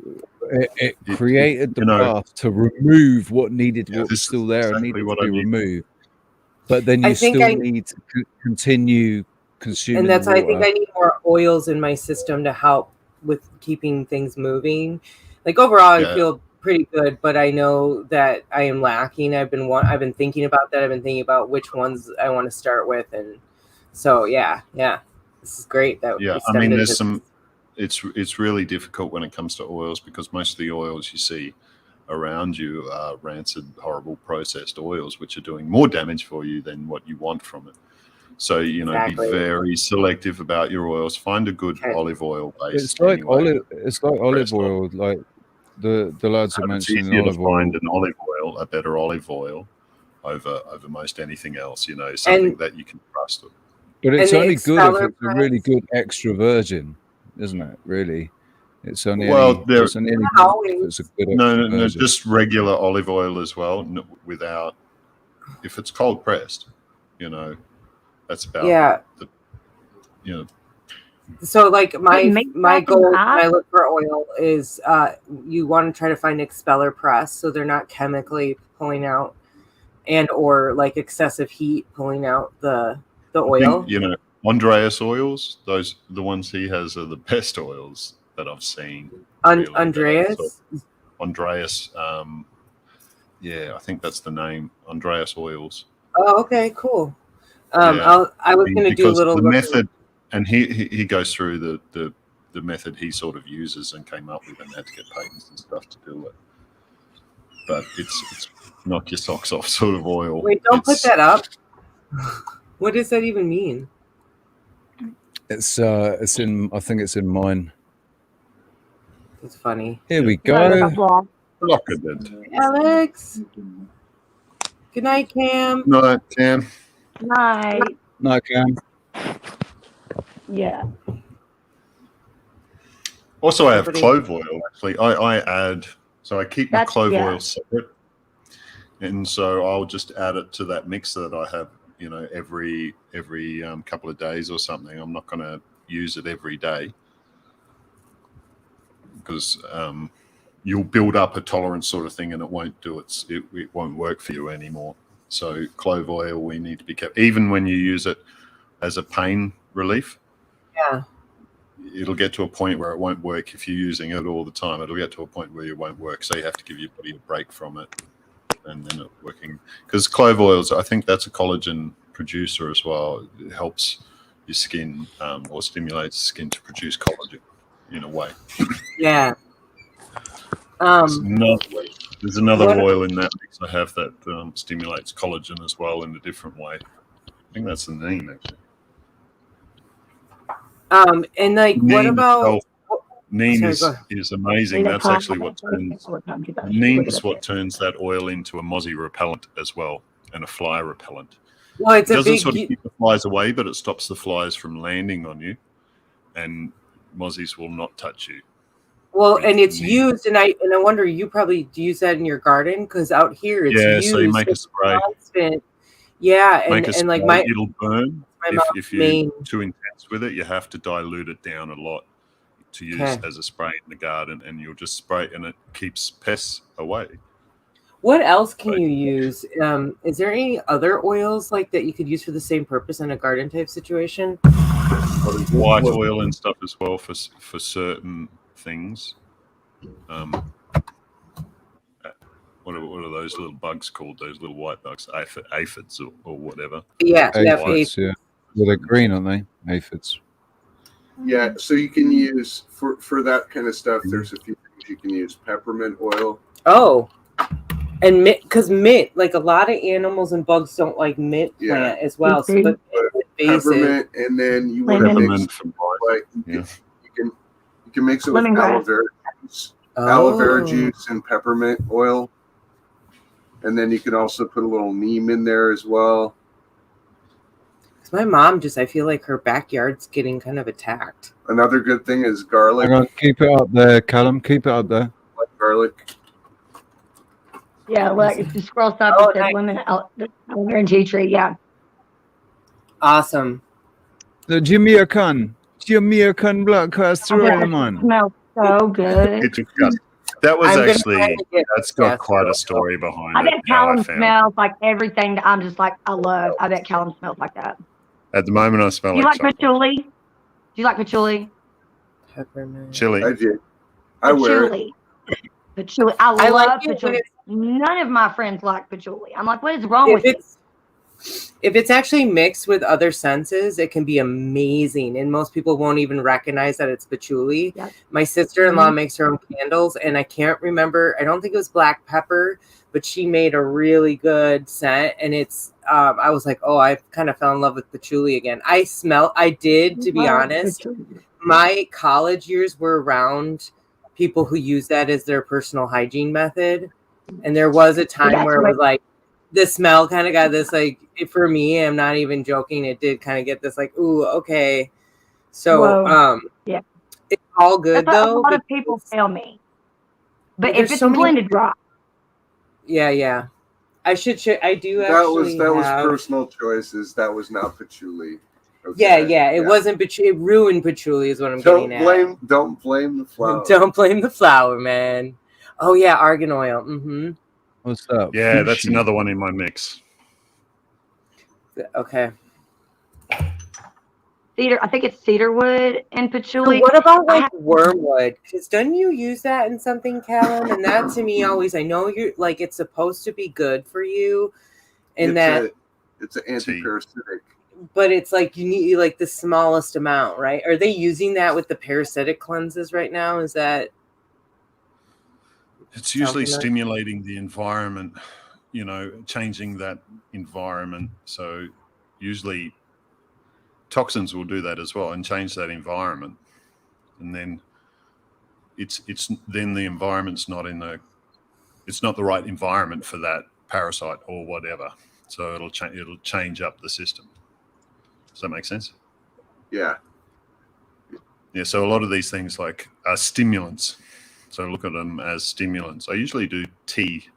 P: It created the path to remove what was still there and needed to be removed. But then you still need to continue consuming.
A: And that's
P: the water.
A: I think I need more oils in my system to help with keeping things moving. Like overall, I feel pretty good, but I know that I am lacking. I've been thinking about that. I've been thinking about which ones I want to start with, and so this is great.
H: I mean, there's some. It's really difficult when it comes to oils, because most of the oils you see around you are rancid, horrible processed oils, which are doing more damage for you than what you want from it. So be very selective about your oils. Find a good olive oil base.
P: It's like olive oil, like the lads are mentioning.
H: It's easier to find a better olive oil over most anything else. Something that you can trust.
P: But it's only good if it's a really good extra virgin, isn't it? Really, it's only it's a good
H: no, just regular olive oil as well. Without, if it's cold pressed, that's about
A: So like my goal when I look for oil is you want to try to find expeller press, so they're not chemically pulling out and or like excessive heat pulling out the oil.
H: I think, Andreas oils, the ones he has are the best oils that I've seen.
A: Andreas?
H: Andreas, I think that's the name. Andreas oils.
A: Oh, okay, cool. I was going to do a little
H: method, and he goes through the method he sort of uses and came up with, and had to get patents and stuff to do it. But it's knock your socks off sort of oil.
A: Wait, don't put that up. What does that even mean?
P: It's in. I think it's in mine.
A: It's funny.
P: Here we go.
H: Look at it.
A: Alex. Good night, Cam.
H: Night, Cam.
O: Night.
P: Night, Cam.
O: Yeah.
H: Also, I have clove oil. Actually, I add. So I keep my clove oil separate, and so I'll just add it to that mix that I have. Every couple of days or something. I'm not going to use it every day, because you'll build up a tolerance sort of thing, and it won't do it won't work for you anymore. So clove oil, we need to be careful. Even when you use it as a pain relief, it'll get to a point where it won't work if you're using it all the time. It'll get to a point where it won't work. So you have to give your body a break from it, and then it working. Because clove oils, I think that's a collagen producer as well. It helps your skin or stimulates the skin to produce collagen in a way.
A: Yeah.
H: There's another oil in that mix I have that stimulates collagen as well in a different way. I think that's the name, actually.
A: And like,
H: neem
A: what about
H: neem is amazing. That's actually what turns neem is what turns that oil into a mozzie repellent as well, and a fly repellent.
A: Well, it
H: doesn't sort of keep the flies away, but it stops the flies from landing on you, and mozzies will not touch you.
A: Well, and it's used, and I wonder, you probably use that in your garden, because out here it's used.
H: So you make a spray.
A: Constant. And like
H: it'll burn. If you're too intense with it, you have to dilute it down a lot to use as a spray in the garden, and you'll just spray, and it keeps pests away.
A: What else can you use? Is there any other oils like that you could use for the same purpose in a garden type situation?
H: White oil and stuff as well for certain things. What are those little bugs called? Those little white bugs, aphids or whatever.
A: Yeah,
P: aphids. Yeah, well, they're green, aren't they? Aphids.
B: Yeah, so you can use for that kind of stuff. There's a few things you can use. Peppermint oil.
A: Oh, and mint, because mint, like a lot of animals and bugs don't like mint plant as well. So, but
B: peppermint, and then you want to mix like you can mix it with aloe vera juice, aloe vera juice and peppermint oil, and then you can also put a little neem in there as well.
A: My mom I feel like her backyard's getting kind of attacked.
B: Another good thing is garlic.
P: Hang on, keep it up there, Kallum. Keep it up there.
B: Like garlic.
O: Yeah, like if you scroll up, it says women out over in tea tree. Yeah.
A: Awesome.
P: The Jamaican black castor, man.
O: Smells so good.
H: That was that's got quite a story behind
O: I
H: it.
O: bet Kallum smells like everything that I'm just like, I love. I bet Kallum smells like that.
H: At the moment, I smell
O: Do you like
H: chocolate.
O: patchouli? Do you like patchouli?
A: Peppermint.
H: Chili.
B: I do. I wear it.
O: Patchouli. I love
A: like it
O: patchouli. None of my friends like patchouli. I'm like, what is wrong with it?
A: If it's actually mixed with other senses, it can be amazing. And most people won't even recognize that it's patchouli.
O: Yep.
A: My sister-in-law makes her own candles, and I can't remember. I don't think it was black pepper, but she made a really good scent. And it's, I was like, oh, I kind of fell in love with patchouli again. I did, to be honest. My college years were around people who use that as their personal hygiene method. And there was a time where it was like, the smell kind of got this, like, for me, I'm not even joking, it did kind of get this, like, ooh, okay. So,
O: yeah,
A: it's all good,
O: that's
A: though.
O: A lot of people tell me. But if it's blended right.
A: Yeah. I do actually
B: That was personal choices. That was not patchouli.
A: Okay. Yeah, it wasn't patchouli. It ruined patchouli is what I'm getting at.
B: Don't blame the flower.
A: Don't blame the flower, man. Oh, yeah, argan oil. Mm-hmm.
P: What's up?
H: Yeah, that's another one in my mix.
A: Okay.
O: Cedar, I think it's cedarwood and patchouli.
A: So what about like wormwood? Because don't you use that in something, Kallum? And that to me always, I know you're like it's supposed to be good for you, and
B: it's an anti-parasitic.
A: But it's like you need like the smallest amount, right? Are they using that with the parasitic cleanses right now? Is that?
H: It's usually stimulating the environment, changing that environment. So usually toxins will do that as well and change that environment. And then then the environment's it's not the right environment for that parasite or whatever. So it'll change up the system. Does that make sense?
B: Yeah.
H: Yeah. So a lot of these things like are stimulants. So look at them as stimulants. I usually do tea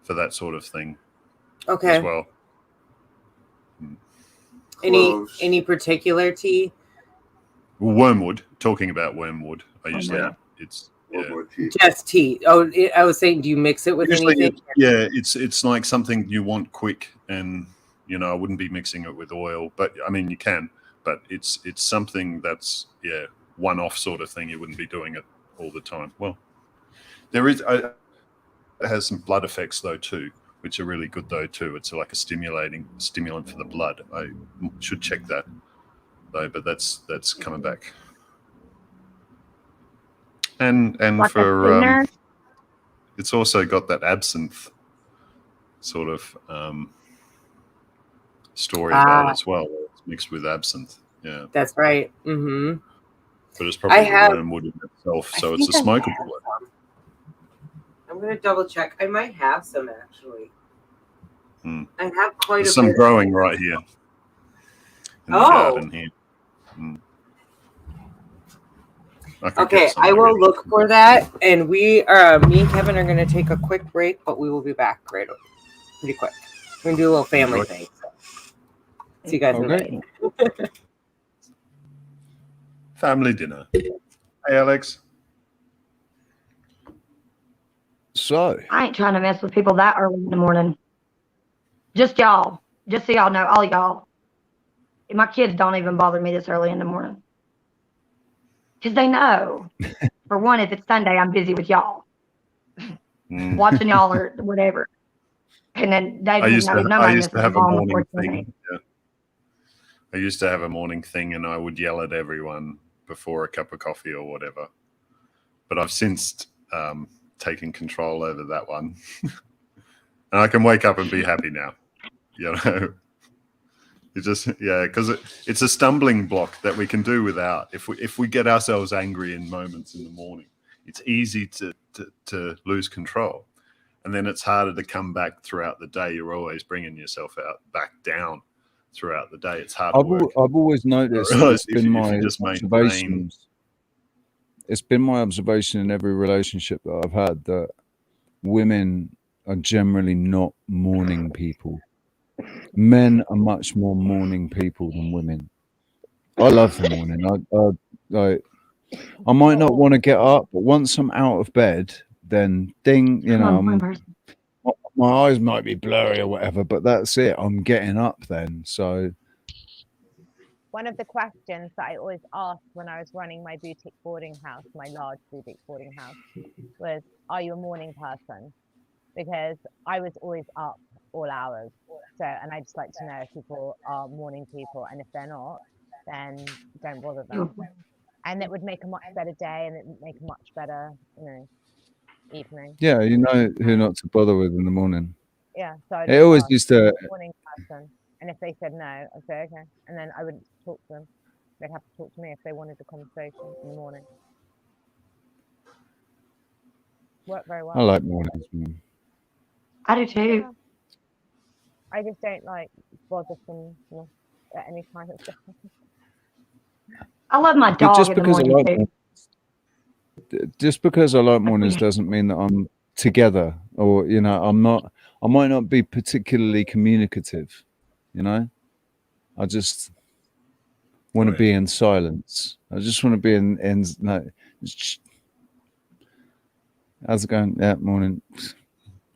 H: for that sort of thing.
A: Okay.
H: As well.
A: Any particular tea?
H: Wormwood. Talking about wormwood, I usually it's
A: just tea. Oh, I was saying, do you mix it with anything?
H: It's like something you want quick, and I wouldn't be mixing it with oil, but I mean you can. But it's something that's one-off sort of thing. You wouldn't be doing it all the time. Well, it has some blood effects though too, which are really good though too. It's like a stimulant for the blood. I should check that though, but that's coming back. And like for it's also got that absinthe sort of story about it as well. It's mixed with absinthe. Yeah,
A: that's right. Mm-hmm.
H: But it's probably wormwood in itself, so it's a smokable one.
A: I'm gonna double check. I might have some actually. I have quite a bit.
H: Some growing right here in the garden here.
A: Okay, I will look for that, and me and Kevin are gonna take a quick break, but we will be back pretty quick. We're gonna do a little family thing. So. See you guys in a minute.
H: Family dinner. Hey, Alex.
P: So
O: I ain't trying to mess with people that early in the morning. Just y'all. Just so y'all know, all y'all. My kids don't even bother me this early in the morning. Because they know. For one, if it's Sunday, I'm busy with y'all. Watching y'all or whatever. And then David
H: I used to have a morning thing. Yeah. I used to have a morning thing and I would yell at everyone before a cup of coffee or whatever. But I've since taken control over that one. And I can wake up and be happy now. You know, it's just, yeah, because it's a stumbling block that we can do without. If we get ourselves angry in moments in the morning, it's easy to lose control. And then it's harder to come back throughout the day. You're always bringing yourself back down throughout the day. It's hard work.
P: I've always noticed it's been my observations. It's been my observation in every relationship that I've had that women are generally not morning people. Men are much more morning people than women. I love the morning. I might not want to get up, but once I'm out of bed, then ding, you know, my eyes might be blurry or whatever, but that's it. I'm getting up then. So
Q: one of the questions that I always asked when I was running my boutique boarding house, my large boutique boarding house, was, are you a morning person? Because I was always up all hours. So, and I just like to know if people are morning people, and if they're not, then don't bother them. And it would make a much better day, and it would make a much better, you know, evening.
P: yeah, you know who not to bother with in the morning.
Q: Yeah, so
P: it always used to.
Q: Morning person, and if they said no, I'd say okay, and then I wouldn't talk to them. They'd have to talk to me if they wanted a conversation in the morning. Work very well.
P: I like mornings. Man.
O: I do too.
Q: Yeah. I just don't like bother them at any time.
O: I love my dog in the morning too.
P: Just because I like mornings doesn't mean that I'm together, or you know, I might not be particularly communicative, you know. I just want to be in silence. I just want to be in no. How's it going? Yeah, morning.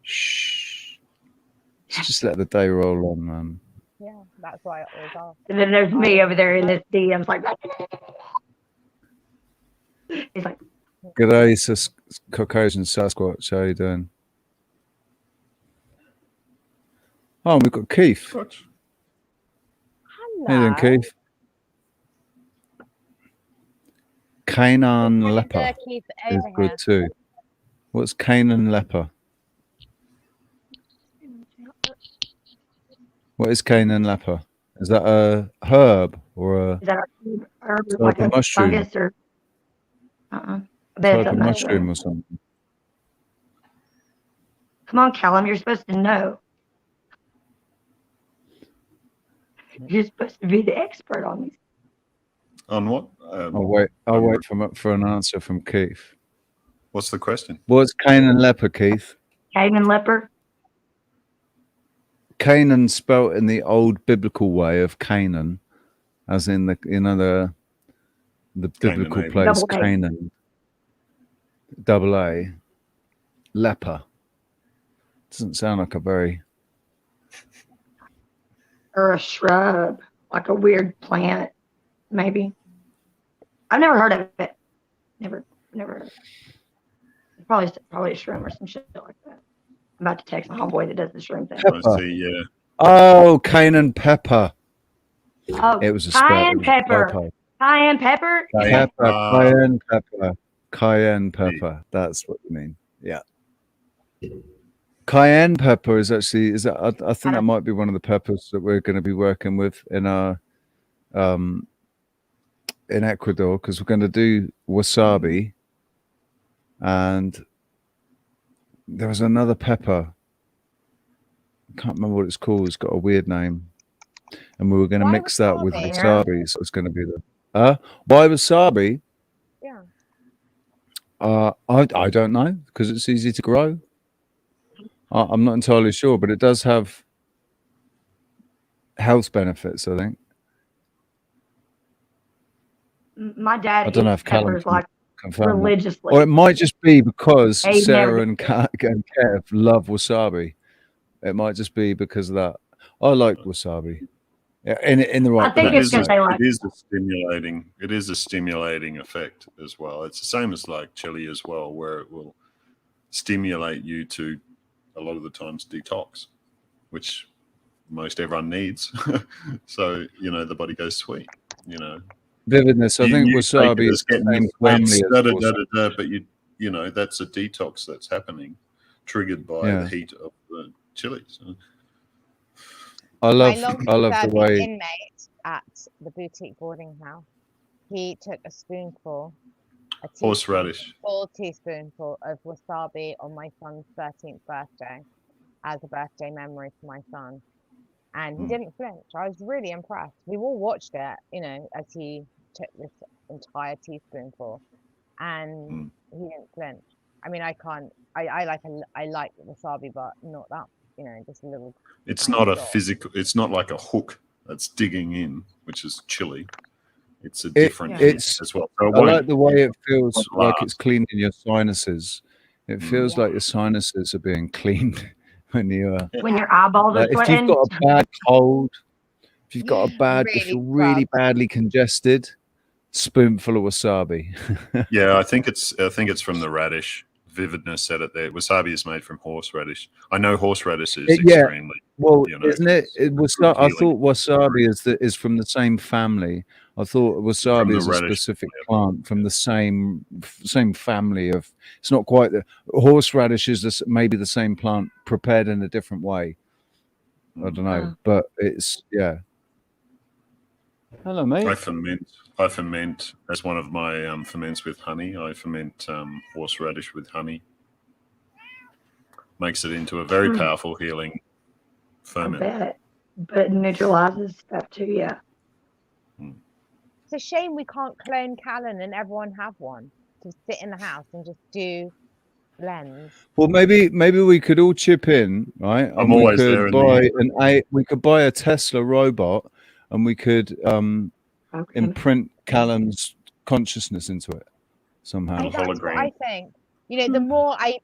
P: Shh. Just let the day roll on, man.
Q: Yeah, that's why I always ask.
O: And then there's me over there in this DMs like he's like,
P: G'day, Caucasian Sasquatch. How you doing? Oh, we've got Keith.
Q: Hello.
P: How you doing, Keith? Canaan leper is good too. What's Canaan leper? What is Canaan leper? Is that a herb or a?
O: Is that a herb
P: like a mushroom?
O: Fungus or?
P: Like a mushroom or something.
O: Come on, Kallum, you're supposed to know. You're supposed to be the expert on these.
H: On what?
P: I'll wait for an answer from Keith.
H: What's the question?
P: What's Canaan leper, Keith?
O: Canaan leper.
P: Canaan spelt in the old biblical way of Canaan, as in the biblical place Canaan. Double A. Leper. Doesn't sound like a very.
O: Or a shrub, like a weird plant, maybe. I've never heard of it. Never heard of it. Probably a shroom or some shit like that. I'm about to text my homeboy that does the shroom thing.
H: Yeah.
P: Oh, cayenne pepper.
O: Oh,
P: it was a
O: cayenne pepper. Cayenne pepper.
P: Cayenne pepper. Cayenne pepper. That's what you mean. Yeah. Cayenne pepper is actually I think that might be one of the peppers that we're going to be working with in our in Ecuador, because we're going to do wasabi, and there was another pepper. I can't remember what it's called. It's got a weird name, and we were going to mix that with wasabi. So it's going to be why wasabi?
Q: Yeah.
P: I don't know, because it's easy to grow. I'm not entirely sure, but it does have health benefits, I think.
O: My dad
P: I don't know if
O: peppers like
P: confirm
O: religiously.
P: Or it might just be because Sarah and Kev love wasabi. It might just be because of that. I like wasabi. Yeah, in the right.
O: I think it's because they like.
H: It is a stimulating effect as well. It's the same as like chili as well, where it will stimulate you to a lot of the times detox, which most everyone needs. So, you know, the body goes sweet, you know.
P: Vividness. I think wasabi is the same family as
H: but you know, that's a detox that's happening, triggered by the heat of the chilies.
P: I love the way
Q: inmate at the boutique boarding house, he took a spoonful,
H: horseradish,
Q: full teaspoonful of wasabi on my son's 13th birthday as a birthday memory for my son. And he didn't flinch. I was really impressed. We all watched it, you know, as he took this entire teaspoonful, and he didn't flinch. I mean, I like wasabi, but not that, you know, just a little.
H: It's not a physical. It's not like a hook that's digging in, which is chili. It's a different hit as well. So
P: I like the way it feels like it's cleaning your sinuses. It feels like your sinuses are being cleaned when your
O: eyeballs are
P: if
O: sweating.
P: you've got a bad cold, if you've got a bad, if you're really badly congested, spoonful of wasabi.
H: Yeah, I think it's from the radish. Vividness said it there. Wasabi is made from horseradish. I know horseradish is extremely
P: well,
H: you know,
P: isn't it? I thought wasabi is from the same family. I thought wasabi is a specific plant from the same family of. It's not quite the horseradish is maybe the same plant prepared in a different way. I don't know, but it's Hello, mate.
H: I ferment as one of my ferments with honey. I ferment horseradish with honey. Makes it into a very powerful healing ferment.
O: I bet. But it neutralizes stuff too, yeah.
Q: It's a shame we can't clone Kallum and everyone have one to sit in the house and just do blends.
P: Well, maybe we could all chip in, right?
H: I'm always there.
P: We could buy a Tesla robot, and we could imprint Callum's consciousn's into it somehow.
Q: That's what I think. You know, the more I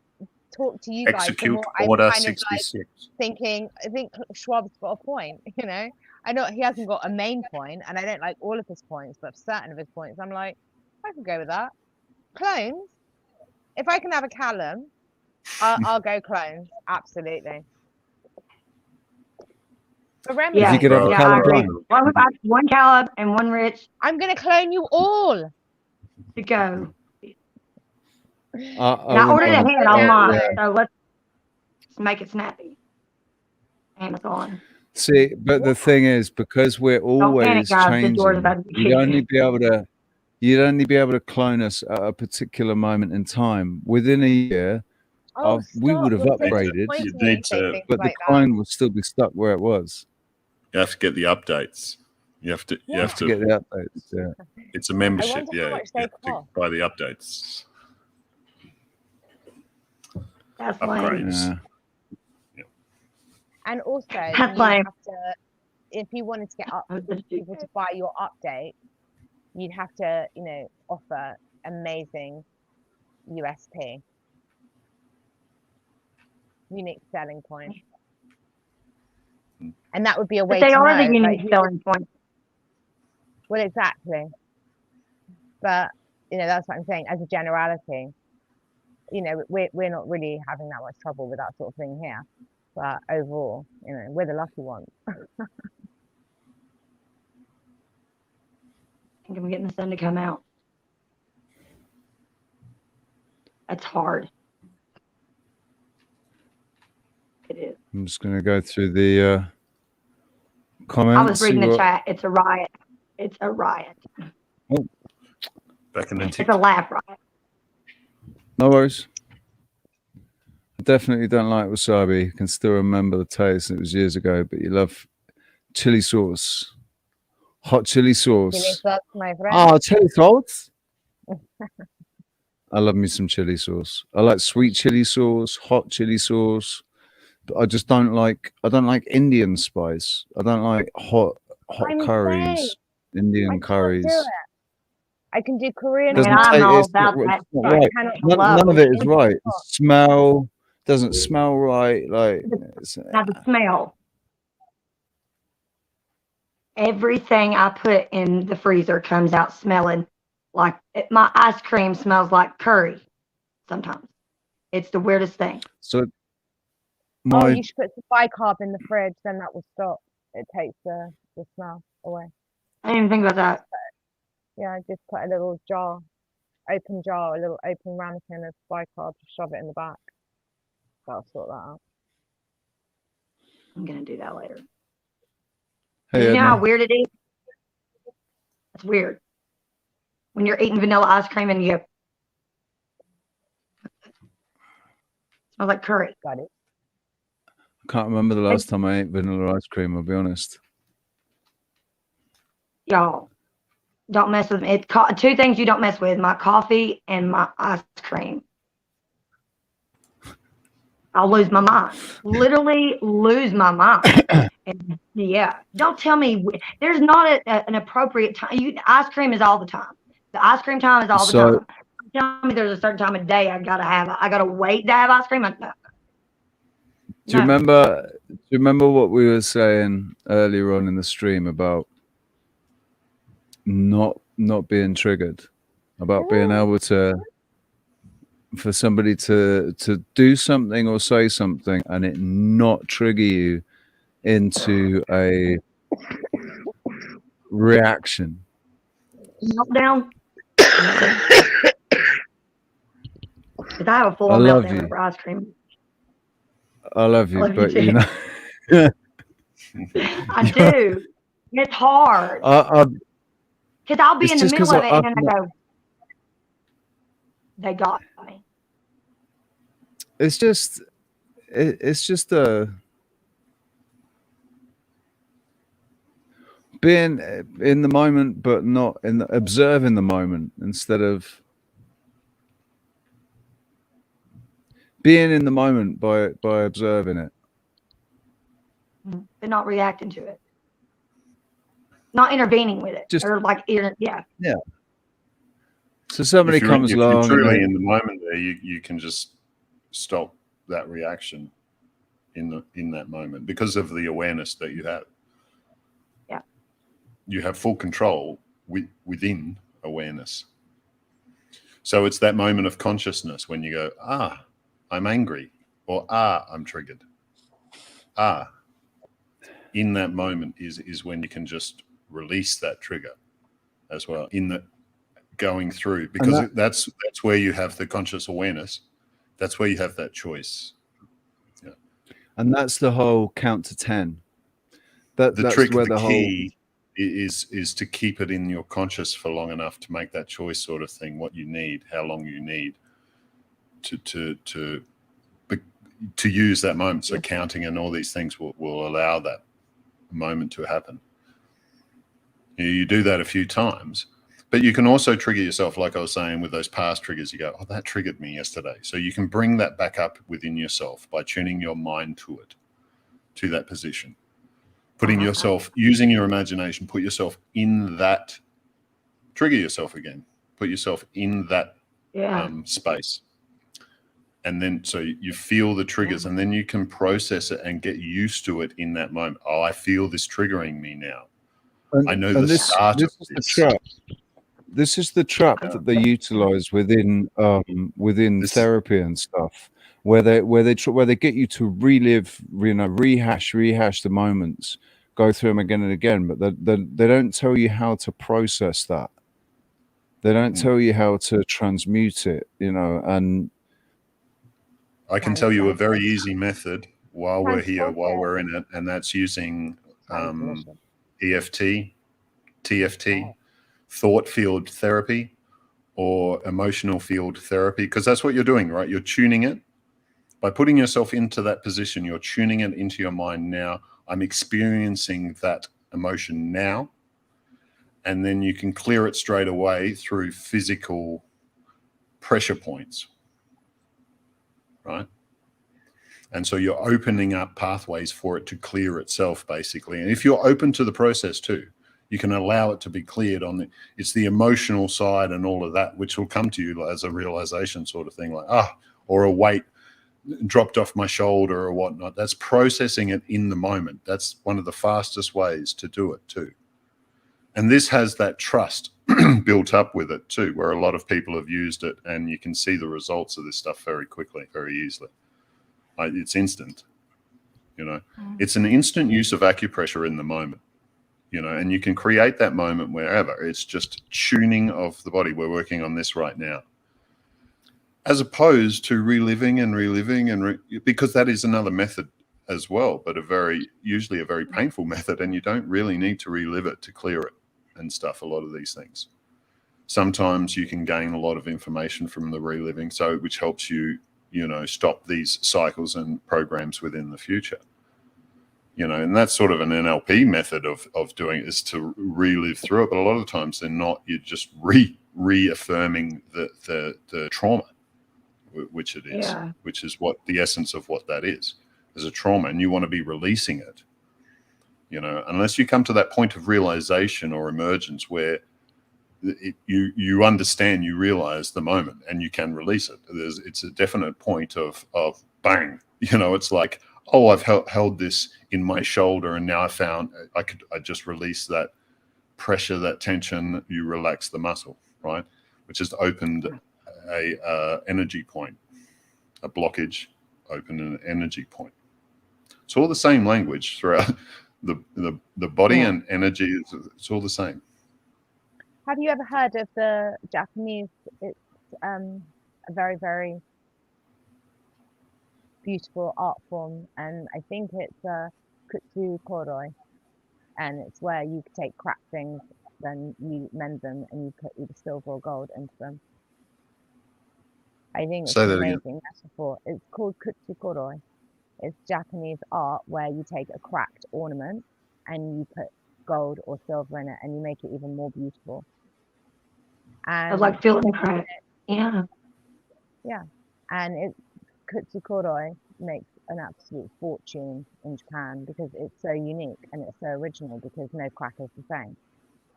Q: talk to you guys, the more I'm
H: order
Q: kind of
H: 66.
Q: like thinking, I think Schwab's got a point, you know? I know he hasn't got a main point, and I don't like all of his points, but certain of his points, I'm like, I can go with that. Clones? If I can have a Kallum, I'll go clones. Absolutely. But Remy,
P: if you could have a Kallum clone.
O: One Kallum and one Rich.
Q: I'm going to clone you all.
O: To go.
P: I
O: ordered ahead online, so let's make it snappy. Amazon.
P: See, but the thing is, because we're always changing, you'd only be able to clone us at a particular moment in time. Within a year, we would have upgraded, but the clone would still be stuck where it was.
H: You have to get the updates. You have to
P: get the updates. Yeah,
H: it's a membership. Yeah, you have to buy the updates.
O: That's
H: upgrades.
Q: And also, you have to, if you wanted to get people to buy your update, you'd have to, you know, offer amazing USP, unique selling point, and that would be a way.
O: But they
Q: to
O: are
Q: know,
O: the unique selling point.
Q: Well, exactly. But you know, that's what I'm saying. As a generality, you know, we're not really having that much trouble with that sort of thing here. But overall, you know, we're the lucky ones.
O: I think I'm getting the sun to come out. That's hard. It is.
P: I'm just going to go through the comments.
O: I was reading the chat. It's a riot. It's a riot.
P: Oh.
H: Back in the
O: It's a laugh riot.
P: No worries. I definitely don't like wasabi. I can still remember the taste. It was years ago, but you love chili sauce. Hot chili sauce.
Q: Chili sauce, my friend.
P: Oh, chili sauce. I love me some chili sauce. I like sweet chili sauce, hot chili sauce. But I just don't like Indian spice. I don't like hot curries, Indian curries.
Q: I can do Korean.
P: None of it is right. The smell doesn't smell right. Like
O: now the smell. Everything I put in the freezer comes out smelling like my ice cream smells like curry. Sometimes it's the weirdest thing.
P: So
Q: Oh, you should put some bicarb in the fridge, then that will stop. It takes the smell away.
O: I didn't even think about that.
Q: Yeah, just put a little jar, open jar, a little open ramekin of bicarb, just shove it in the back. That'll sort that out.
O: I'm gonna do that later.
P: Hey,
O: You know how
P: Edna.
O: weird it is? It's weird. When you're eating vanilla ice cream and you smells like curry.
Q: Got it.
P: I can't remember the last time I ate vanilla ice cream, I'll be honest.
O: Y'all, don't mess with me. It's two things you don't mess with: my coffee and my ice cream. I'll lose my mind. Literally lose my mind. And yeah, don't tell me there's not an appropriate time. Ice cream is all the time. The ice cream time is all the time. Tell me there's a certain time of day I gotta wait to have ice cream.
P: Do you remember what we were saying earlier on in the stream about not being triggered, about being able to, for somebody to do something or say something and it not trigger you into a reaction?
O: Meltdown. Because I have a full meltdown over ice cream.
P: I love you, but
O: too.
P: you know.
O: I do. It's hard. Because I'll be in the middle of it and then I go, they got me.
P: It's just being in the moment, but not observing the moment instead of being in the moment by observing it.
O: But not reacting to it. Not intervening with it.
P: Just,
O: or like, yeah.
P: Yeah. So somebody comes
H: if
P: along.
H: You're truly in the moment there, you can just stop that reaction in that moment because of the awareness that you have.
O: Yeah.
H: You have full control within awareness. So it's that moment of consciousness when you go, I'm angry, or I'm triggered. In that moment is when you can just release that trigger as well in the going through, because that's where you have the conscious awareness. That's where you have that choice. Yeah.
P: And that's the whole count to 10. That's
H: trick,
P: where
H: the key is to keep it in your conscious for long enough to make that choice sort of thing, what you need, how long you need to use that moment. So counting and all these things will allow that moment to happen. You do that a few times, but you can also trigger yourself, like I was saying, with those past triggers. You go, that triggered me yesterday. So you can bring that back up within yourself by tuning your mind to it, to that position. Putting yourself, using your imagination, put yourself in that, trigger yourself again, put yourself in that space. And then so you feel the triggers and then you can process it and get used to it in that moment. I feel this triggering me now. I know the start of this.
P: This is the trap that they utilize within therapy and stuff, where they get you to relive, rehash the moments, go through them again and again, but they don't tell you how to process that. They don't tell you how to transmute it, and
H: I can tell you a very easy method while we're here, while we're in it, and that's using EFT, TFT, thought field therapy, or emotional field therapy, because that's what you're doing, right? You're tuning it. By putting yourself into that position, you're tuning it into your mind now. I'm experiencing that emotion now. And then you can clear it straight away through physical pressure points, right? And so you're opening up pathways for it to clear itself, basically. And if you're open to the process too, you can allow it to be cleared it's the emotional side and all of that, which will come to you as a realization sort of thing, like, or a weight dropped off my shoulder or whatnot. That's processing it in the moment. That's one of the fastest ways to do it too. And this has that trust built up with it too, where a lot of people have used it, and you can see the results of this stuff very quickly, very easily. It's instant. You know, it's an instant use of acupressure in the moment, you know, and you can create that moment wherever. It's just tuning of the body. We're working on this right now, as opposed to reliving because that is another method as well, but usually a very painful method, and you don't really need to relive it to clear it and stuff. A lot of these things. Sometimes you can gain a lot of information from the reliving, which helps you, you know, stop these cycles and programs within the future. You know, and that's sort of an NLP method of doing it, is to relive through it. But a lot of times they're not. You're just reaffirming the trauma, which it is, which is what the essence of what that is a trauma, and you want to be releasing it. You know, unless you come to that point of realization or emergence where you understand, you realize the moment, and you can release it. It's a definite point of bang. You know, it's like, oh, I've held this in my shoulder, and now I just release that pressure, that tension. You relax the muscle, right? Which has opened a energy point, a blockage, opened an energy point. It's all the same language throughout the body and energy. It's all the same.
Q: Have you ever heard of the Japanese? It's a very, very beautiful art form, and I think it's kutsu koroi, and it's where you take cracked things, then you mend them, and you put either silver or gold into them. I think it's an amazing metaphor. It's called kutsu koroi. It's Japanese art where you take a cracked ornament and you put gold or silver in it, and you make it even more beautiful. And
O: I like feeling cracked. Yeah.
Q: Yeah. And kutsu koroi makes an absolute fortune in Japan because it's so unique and it's so original, because no crack is the same.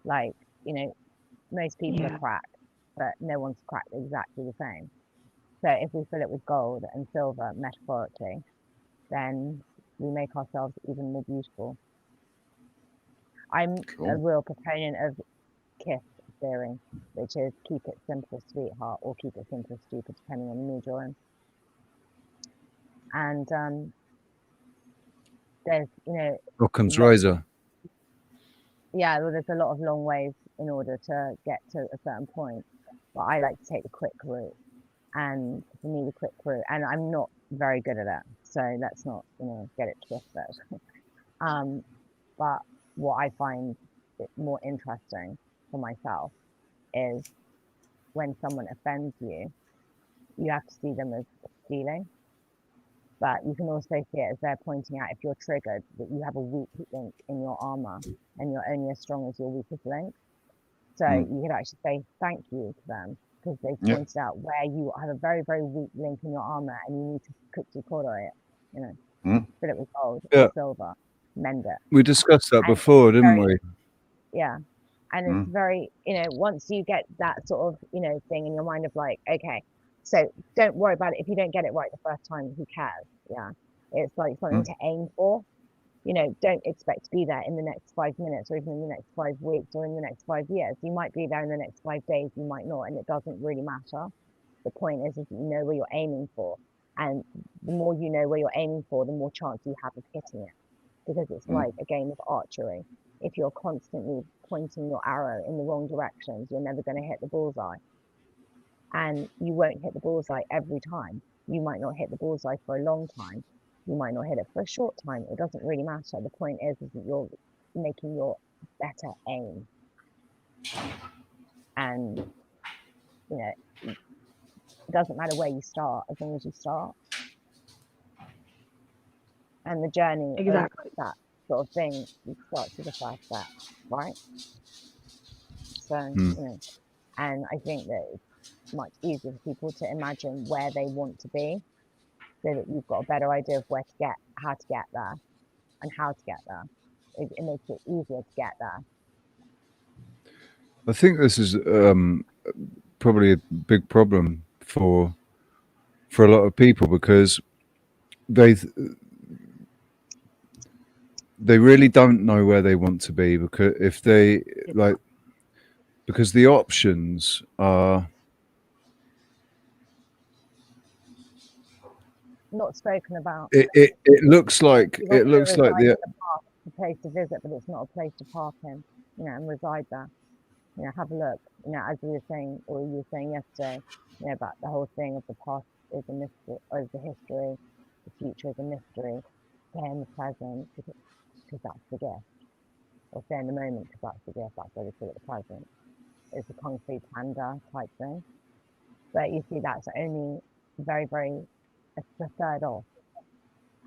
Q: Like, you know, most people are cracked, but no one's cracked exactly the same. So if we fill it with gold and silver, metaphorically, then we make ourselves even more beautiful. I'm a real proponent of KISS theory, which is keep it simple, sweetheart, or keep it simple, stupid, depending on the mood you're in. And there's, you know,
P: Occam's razor.
Q: Yeah, well, there's a lot of long ways in order to get to a certain point, but I like to take the quick route. And for me, the quick route, and I'm not very good at it, so let's not, you know, get it twisted. But what I find more interesting for myself is when someone offends you, you have to see them as stealing, but you can also see it as they're pointing out, if you're triggered, that you have a weak link in your armor and you're only as strong as your weakest link. So you could actually say thank you to them because they pointed out where you have a very, very weak link in your armor and you need to kutsu koroi it, you know, fill it with gold or silver, mend it.
P: We discussed that before, didn't we?
Q: Yeah. And it's very, you know, once you get that sort of, you know, thing in your mind of like, okay, so don't worry about it. If you don't get it right the first time, who cares? Yeah. It's like something to aim for. You know, don't expect to be there in the next 5 minutes or even in the next 5 weeks or in the next 5 years. You might be there in the next 5 days, you might not, and it doesn't really matter. The point is that you know where you're aiming for. And the more you know where you're aiming for, the more chance you have of hitting it. Because it's like a game of archery. If you're constantly pointing your arrow in the wrong directions, you're never going to hit the bullseye. And you won't hit the bullseye every time. You might not hit the bullseye for a long time. You might not hit it for a short time. It doesn't really matter. The point is that you're making your better aim. And, you know, it doesn't matter where you start, as long as you start. And the journey of that sort of thing, you start with the first step, right? So, you know, and I think that it's much easier for people to imagine where they want to be, so that you've got a better idea of where to get, how to get there, and how to get there. It makes it easier to get there.
P: I think this is probably a big problem for a lot of people, because they really don't know where they want to be, because if they like, because the options are
Q: not spoken about.
P: It looks like
Q: You want to reside
P: the
Q: in the park, a place to visit, but it's not a place to park in, and reside there. Have a look. As we were saying, or you were saying yesterday, about the whole thing of the past is a mystery, or is the history, the future is a mystery. Stay in the present because that's the gift, or stay in the moment because that's the gift. That's why we call it the present. It's a Kung Fu Panda type thing, but you see, that's only very, very it's the third off,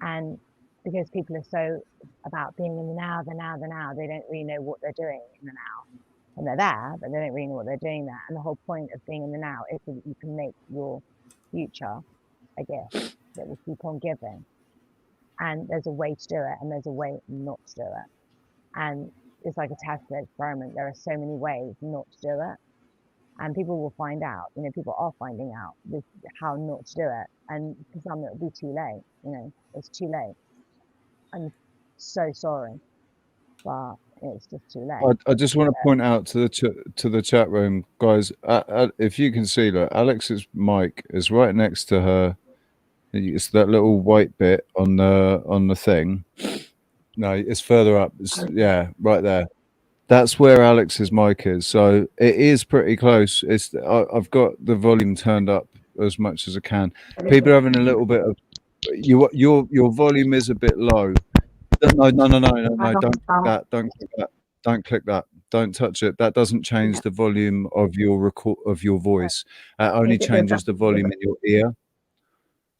Q: and because people are so about being in the now, the now, they don't really know what they're doing in the now. And they're there, but they don't really know what they're doing there. And the whole point of being in the now is so that you can make your future a gift that will keep on giving. And there's a way to do it, and there's a way not to do it. And it's like a Tesla experiment. There are so many ways not to do it. And people will find out, people are finding out how not to do it. And for some, it'll be too late, it's too late. I'm so sorry, but it's just too late.
P: I just want to point out to the chat room, guys. If you can see, look, Alex's mic is right next to her. It's that little white bit on the thing. No, it's further up. It's, right there. That's where Alex's mic is. So it is pretty close. I've got the volume turned up as much as I can. People are having a little bit of your volume is a bit low. No, don't click that. Don't click that. Don't click that. Don't touch it. That doesn't change the volume of your voice. It only changes the volume in your ear.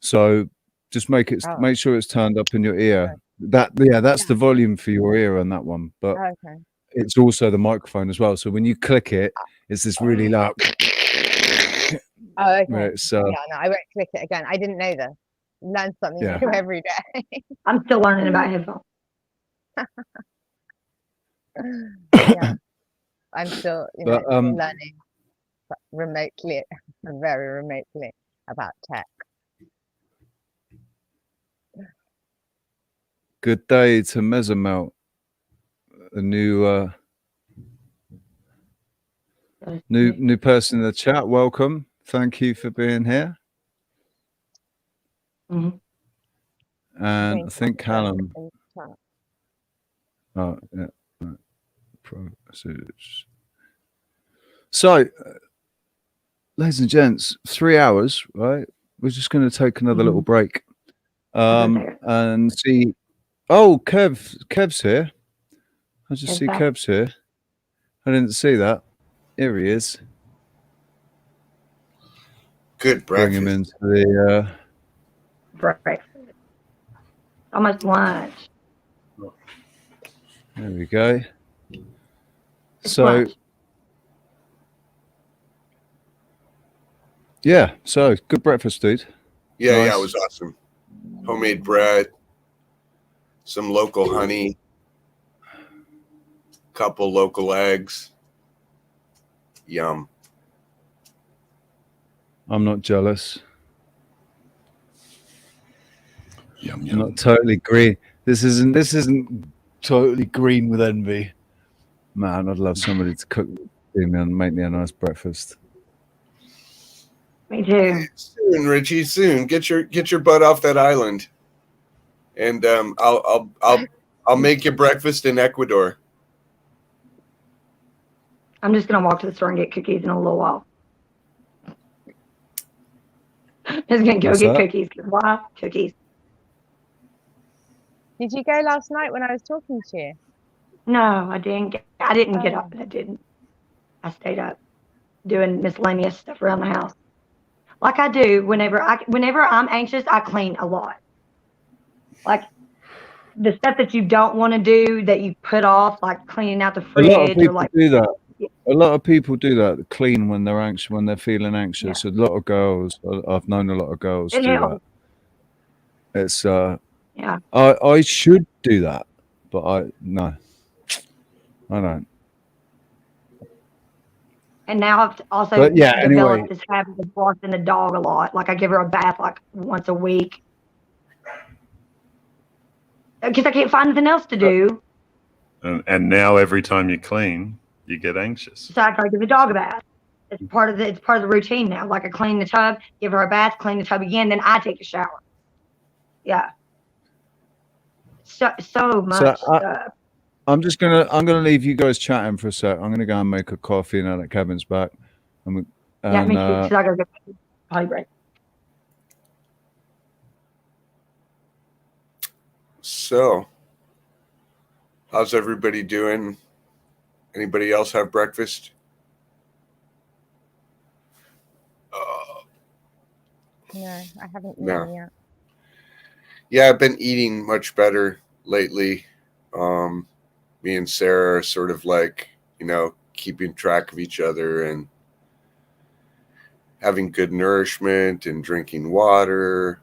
P: So just make sure it's turned up in your ear. That's the volume for your ear on that one. But it's also the microphone as well. So when you click it, it's this really loud.
Q: Oh, okay.
P: No,
Q: I won't click it again. I didn't know this. Learn something new every day.
O: I'm still learning about headphones.
Q: Yeah, I'm still learning remotely, very remotely about tech.
P: Good day to Mesamelt, a new new person in the chat. Welcome. Thank you for being here.
O: Mm-hmm.
P: And I think Kallum. Oh, yeah. So, ladies and gents, 3 hours, right? We're just going to take another little break and see. Oh, Kev's here. I just see Kev's here. I didn't see that. Here he is.
B: Good
P: breakfast. Bring him into the
O: breakfast. Almost lunch.
P: There we go. So, so good breakfast, dude.
B: Yeah, it was awesome. Homemade bread, some local honey, couple local eggs. Yum.
P: I'm not jealous.
H: Yum,
P: I'm
H: yum.
P: not totally green. This isn't totally green with envy. Man, I'd love somebody to cook me and make me a nice breakfast.
O: Me too.
B: Soon, Richie. Soon, get your butt off that island, and I'll make you breakfast in Ecuador.
O: I'm just gonna walk to the store and get cookies in a little while. I'm just gonna go get cookies. Why cookies?
Q: Did you go last night when I was talking to you?
O: No, I didn't. I didn't get up. I didn't. I stayed up doing miscellaneous stuff around the house, like I do whenever I'm anxious. I clean a lot. Like the stuff that you don't want to do that you put off, like cleaning out the fridge.
P: A lot of people do that.
O: Yeah.
P: A lot of people do that. Clean when they're anxious, when they're feeling anxious. Yeah. A lot of girls. I've known a lot of girls do that. It's
O: yeah.
P: I should do that, but I don't.
O: And now I've also developed this habit of washing the dog a lot. Like I give her a bath like once a week. Because I can't find anything else to do.
H: And now every time you clean, you get anxious.
O: So I gotta give the dog a bath. It's part of the routine now. Like I clean the tub, give her a bath, clean the tub again, then I take a shower. Yeah. So
P: So
O: much.
P: I'm gonna leave you guys chatting for a sec. I'm gonna go and make a coffee now that Kevin's back. And
O: Yeah, me too. Because I gotta go potty break.
B: So, how's everybody doing? Anybody else have breakfast?
Q: No, I haven't eaten
B: No.
Q: yet.
B: Yeah, I've been eating much better lately. Me and Sarah are sort of like, keeping track of each other and having good nourishment and drinking water.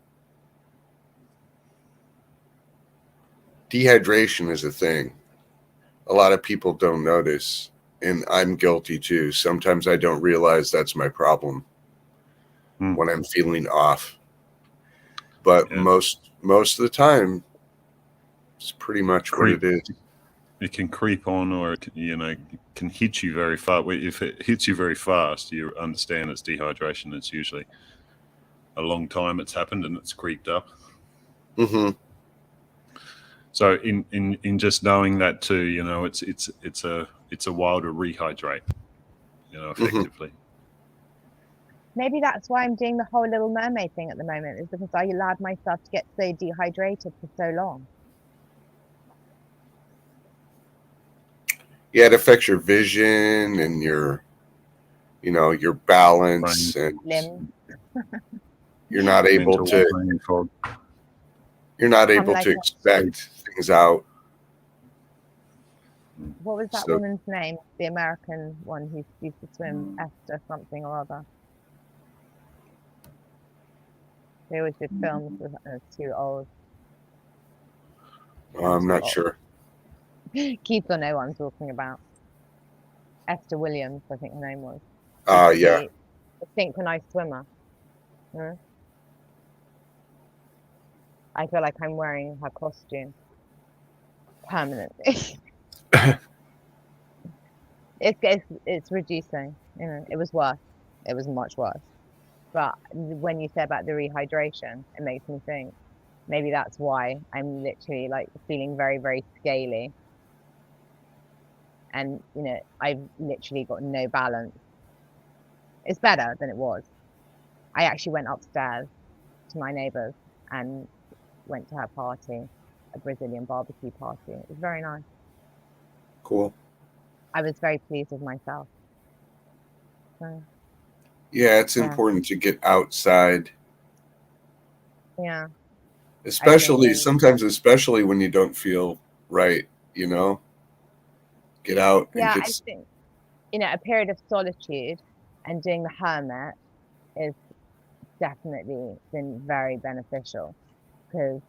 B: Dehydration is a thing. A lot of people don't notice, and I'm guilty too. Sometimes I don't realize that's my problem when I'm feeling off. But most of the time, it's pretty much what it is.
H: It can creep on, or it can hit you very fast. If it hits you very fast, you understand it's dehydration. It's usually a long time it's happened and it's creeped up.
B: Mm-hmm.
H: So in just knowing that too, it's a while to rehydrate, effectively.
Q: Maybe that's why I'm doing the whole Little Mermaid thing at the moment, is because I allowed myself to get so dehydrated for so long.
B: Yeah, it affects your vision and your balance, and
Q: Limbs.
B: you're not able to expect things out.
Q: What was that woman's name? The American one who used to swim, Esther something or other. They always did films with too old.
B: I'm not sure.
Q: Keith will know what I'm talking about. Esther Williams, I think her name was.
B: Yeah.
Q: A synchronized swimmer. I feel like I'm wearing her costume permanently. It's reducing. It was worse. It was much worse. But when you say about the rehydration, it makes me think maybe that's why I'm literally like feeling very, very scaly. And, I've literally got no balance. It's better than it was. I actually went upstairs to my neighbour's and went to her party, a Brazilian barbecue party. It was very nice.
B: Cool.
Q: I was very pleased with myself. So,
B: yeah, it's important to get outside.
Q: Yeah.
B: Especially when you don't feel right, get out.
Q: Yeah, I think, a period of solitude and doing the hermit is definitely been very beneficial because,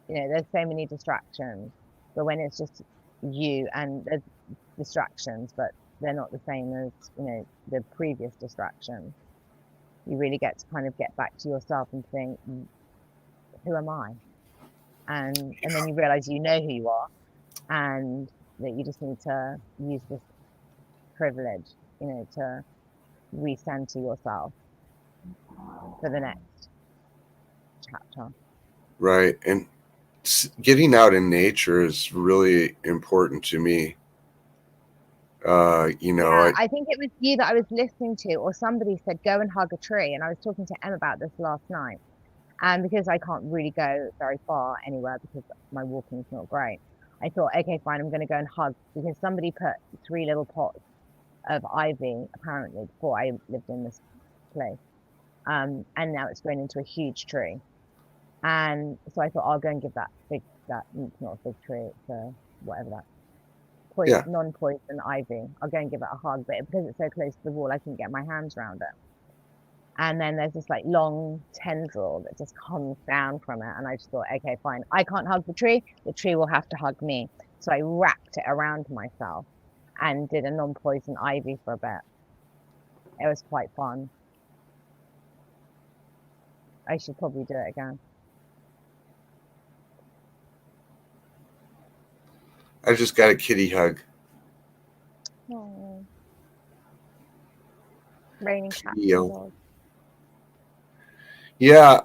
Q: there's so many distractions, but when it's just you and there's distractions, but they're not the same as, the previous distractions, you really get to kind of get back to yourself and think, who am I? And then you realize you know who you are and that you just need to use this privilege, to recenter yourself for the next chapter.
B: Right. And getting out in nature is really important to me.
Q: I think it was you that I was listening to, or somebody said, go and hug a tree. And I was talking to Em about this last night. And because I can't really go very far anywhere because my walking is not great, I thought, okay, fine, I'm going to go and hug, because somebody put 3 little pots of ivy, apparently, before I lived in this place. And now it's grown into a huge tree. And so I thought, I'll go and give it's not a big tree, it's whatever that, non-poison ivy. I'll go and give it a hug, but because it's so close to the wall, I couldn't get my hands around it. And then there's this like long tendril that just comes down from it. And I just thought, okay, fine. I can't hug the tree will have to hug me. So I wrapped it around myself and did a non-poison ivy for a bit. It was quite fun. I should probably do it again.
B: I just got a kitty hug.
Q: Oh. Raining cat.
B: Yeah,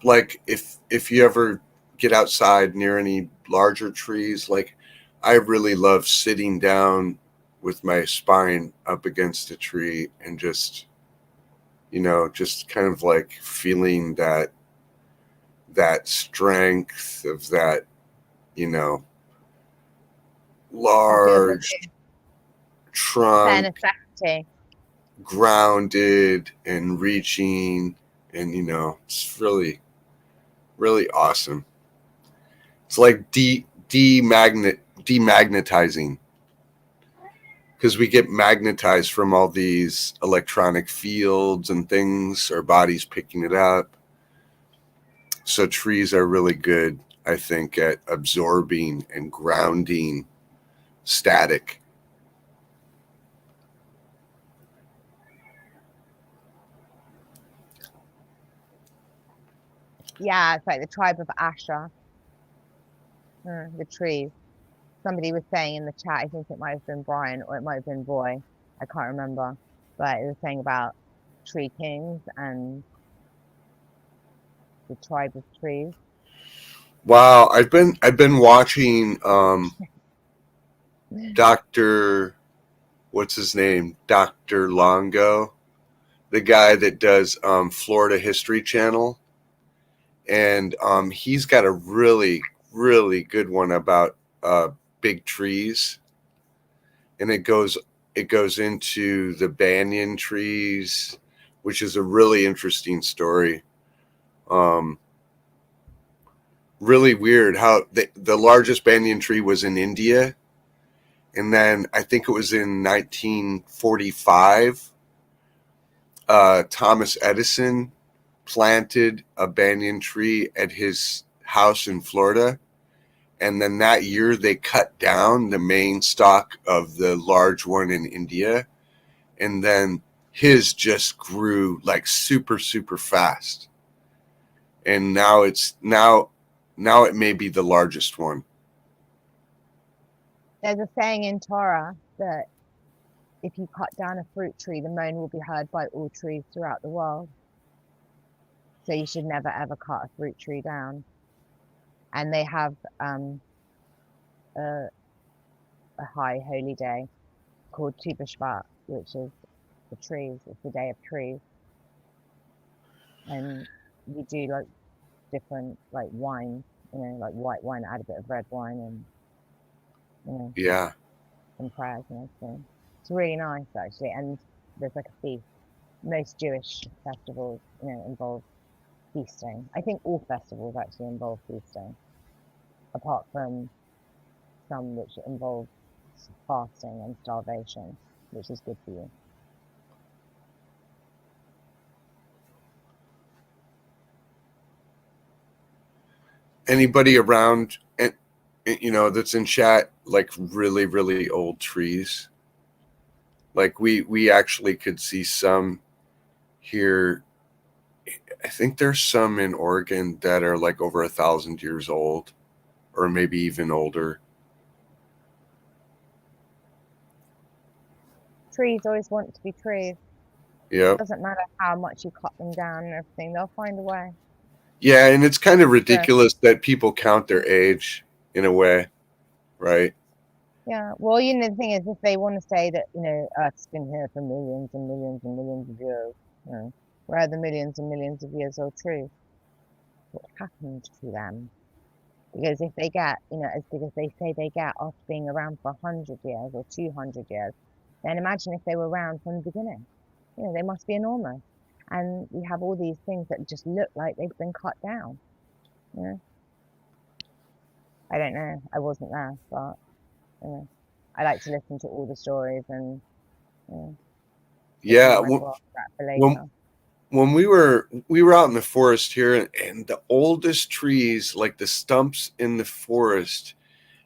B: like if you ever get outside near any larger trees, like I really love sitting down with my spine up against a tree and just just kind of like feeling that strength of that, large
Q: Fair
B: trunk,
Q: necessity.
B: grounded and reaching, and it's really, really awesome. It's like demagnetizing, because we get magnetized from all these electronic fields and things, our body's picking it up. So trees are really good, I think, at absorbing and grounding static.
Q: Yeah, it's like the tribe of Asher. The trees. Somebody was saying in the chat, I think it might have been Brian or it might have been Boy, I can't remember, but it was saying about tree kings and the tribe of trees.
B: Wow, I've been watching Dr. what's his name? Dr. Longo, the guy that does Florida History Channel. And he's got a really, really good one about big trees. And it goes into the banyan trees, which is a really interesting story. Really weird how the largest banyan tree was in India. And then I think it was in 1945, Thomas Edison planted a banyan tree at his house in Florida. And then that year they cut down the main stock of the large one in India. And then his just grew like super, super fast. And now it may be the largest one.
Q: There's a saying in Torah that if you cut down a fruit tree, the moan will be heard by all trees throughout the world. So you should never ever cut a fruit tree down. And they have a high holy day called Tu B'Shvat, which is the trees. It's the day of trees. And you do like different like wine, like white wine, add a bit of red wine and
B: Yeah.
Q: some prayers and everything. It's really nice actually. And there's like a feast. Most Jewish festivals, involve feasting. I think all festivals actually involve feasting, apart from some which involve fasting and starvation, which is good for you.
B: Anybody around, that's in chat, like really, really old trees? Like we actually could see some here. I think there's some in Oregon that are like over 1,000 years old, or maybe even older.
Q: Trees always want to be trees.
B: Yeah.
Q: It doesn't matter how much you cut them down and everything, they'll find a way.
B: Yeah, and it's kind of ridiculous that people count their age in a way, right?
Q: Yeah, well, the thing is, if they want to say that, Earth's been here for millions and millions and millions of years, where are the millions and millions of years old trees? What happened to them? Because if they get, as big as they say they get after being around for 100 years or 200 years, then imagine if they were around from the beginning. They must be enormous. And we have all these things that just look like they've been cut down. I don't know. I wasn't there, but I like to listen to all the stories and
B: yeah. When we were out in the forest here, and the oldest trees, like the stumps in the forest,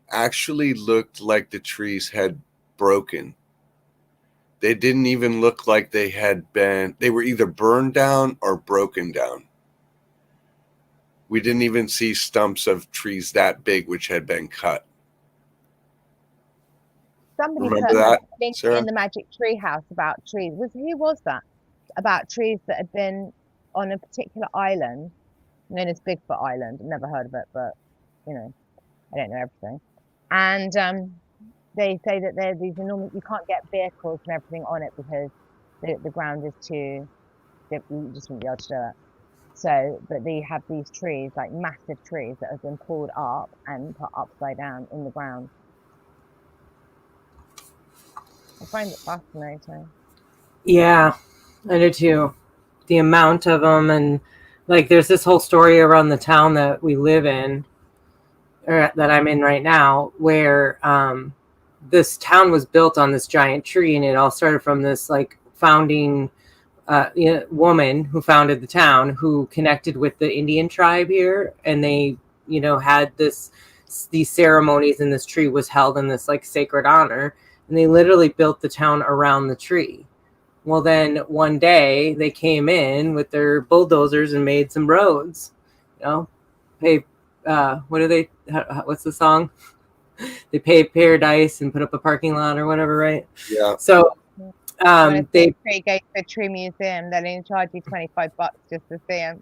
B: actually looked like the trees had broken. They didn't even look like they were either burned down or broken down. We didn't even see stumps of trees that big which had been cut.
Q: Somebody
B: Remember
Q: put
B: that,
Q: a link
B: Sarah?
Q: in the Magic Tree House about trees. Who was that? About trees that had been on a particular island known as Bigfoot Island. Never heard of it, but you know, I don't know everything. And they say that there are these enormous, you can't get vehicles and everything on it because the ground is too, you just wouldn't be able to do it. So, but they have these trees, like massive trees that have been pulled up and put upside down in the ground. I find it fascinating.
A: Yeah, I do too. The amount of them, and like there's this whole story around the town that we live in, or that I'm in right now, where this town was built on this giant tree, and it all started from this like founding woman who founded the town, who connected with the Indian tribe here, and they, you know, had these ceremonies, and this tree was held in this like sacred honor, and they literally built the town around the tree. Well, then one day they came in with their bulldozers and made some roads. You know, hey, what's the song? They paved paradise and put up a parking lot or whatever, right?
B: Yeah.
A: So
Q: they go to the tree museum, they'll only charge you $25 just to see them.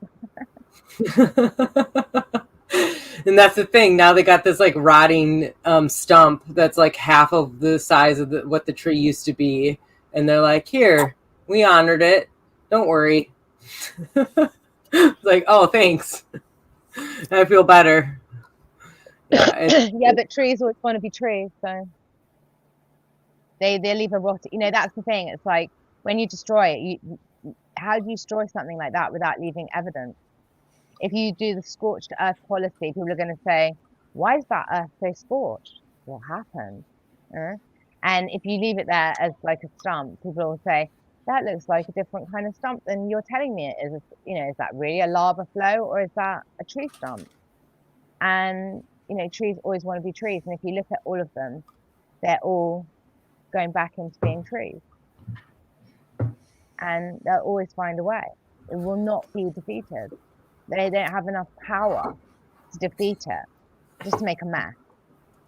A: And that's the thing. Now they got this like rotting stump that's like half of the size of what the tree used to be, and they're like, "Here, we honored it. Don't worry." Like, oh, thanks. I feel better.
Q: Yeah, but trees always want to be trees, so they leave a rot. You know, that's the thing. It's like when you destroy it, how do you destroy something like that without leaving evidence? If you do the scorched earth policy, people are going to say, "Why is that earth so scorched? What happened?" And if you leave it there as like a stump, people will say, "That looks like a different kind of stump than you're telling me it is." You know, is that really a lava flow or is that a tree stump? And you know, trees always want to be trees, and if you look at all of them, they're all going back into being trees, and they'll always find a way. It will not be defeated. They don't have enough power to defeat it, just to make a mess.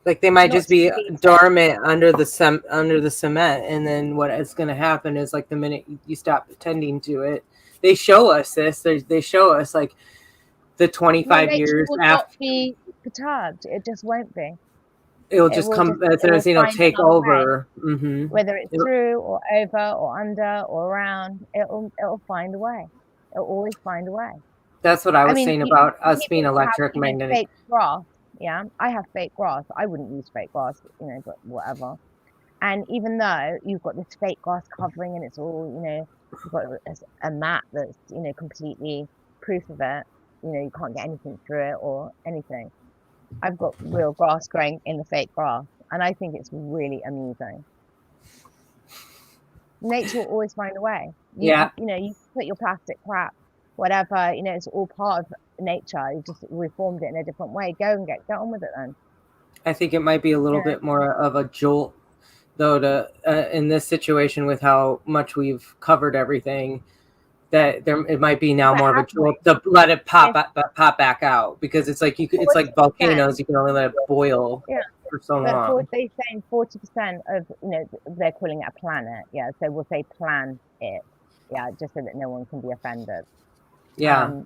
A: Like they might just be dormant under the cement, and then what is going to happen is like the minute you stop tending to it, they show us this. They show us like the 25 years
Q: will
A: after.
Q: Not be perturbed. It just won't be.
A: It'll just come. It'll take over. Mm-hmm.
Q: Whether it's through or over or under or around, it'll find a way. It'll always find a way.
A: That's what I was saying about us being electromagnetic.
Q: Fake grass, yeah. I have fake grass. I wouldn't use fake grass, you know, but whatever. And even though you've got this fake grass covering and it's all, you know, you've got a mat that's, you know, completely proof of it. You know, you can't get anything through it or anything. I've got real grass growing in the fake grass, and I think it's really amusing. Nature will always find a way. You know, you put your plastic crap, whatever, you know, it's all part of nature. You just reformed it in a different way. Go and get on with it then.
A: I think it might be a little bit more of a jolt, though, to in this situation with how much we've covered everything. That it might be now more of a jolt to let it pop back out, because it's like it's like volcanoes. You can only let it boil for so long.
Q: They're saying 40% of, you know, they're calling it a planet. Yeah, so we'll say plan it. Yeah, just so that no one can be offended.
A: Yeah.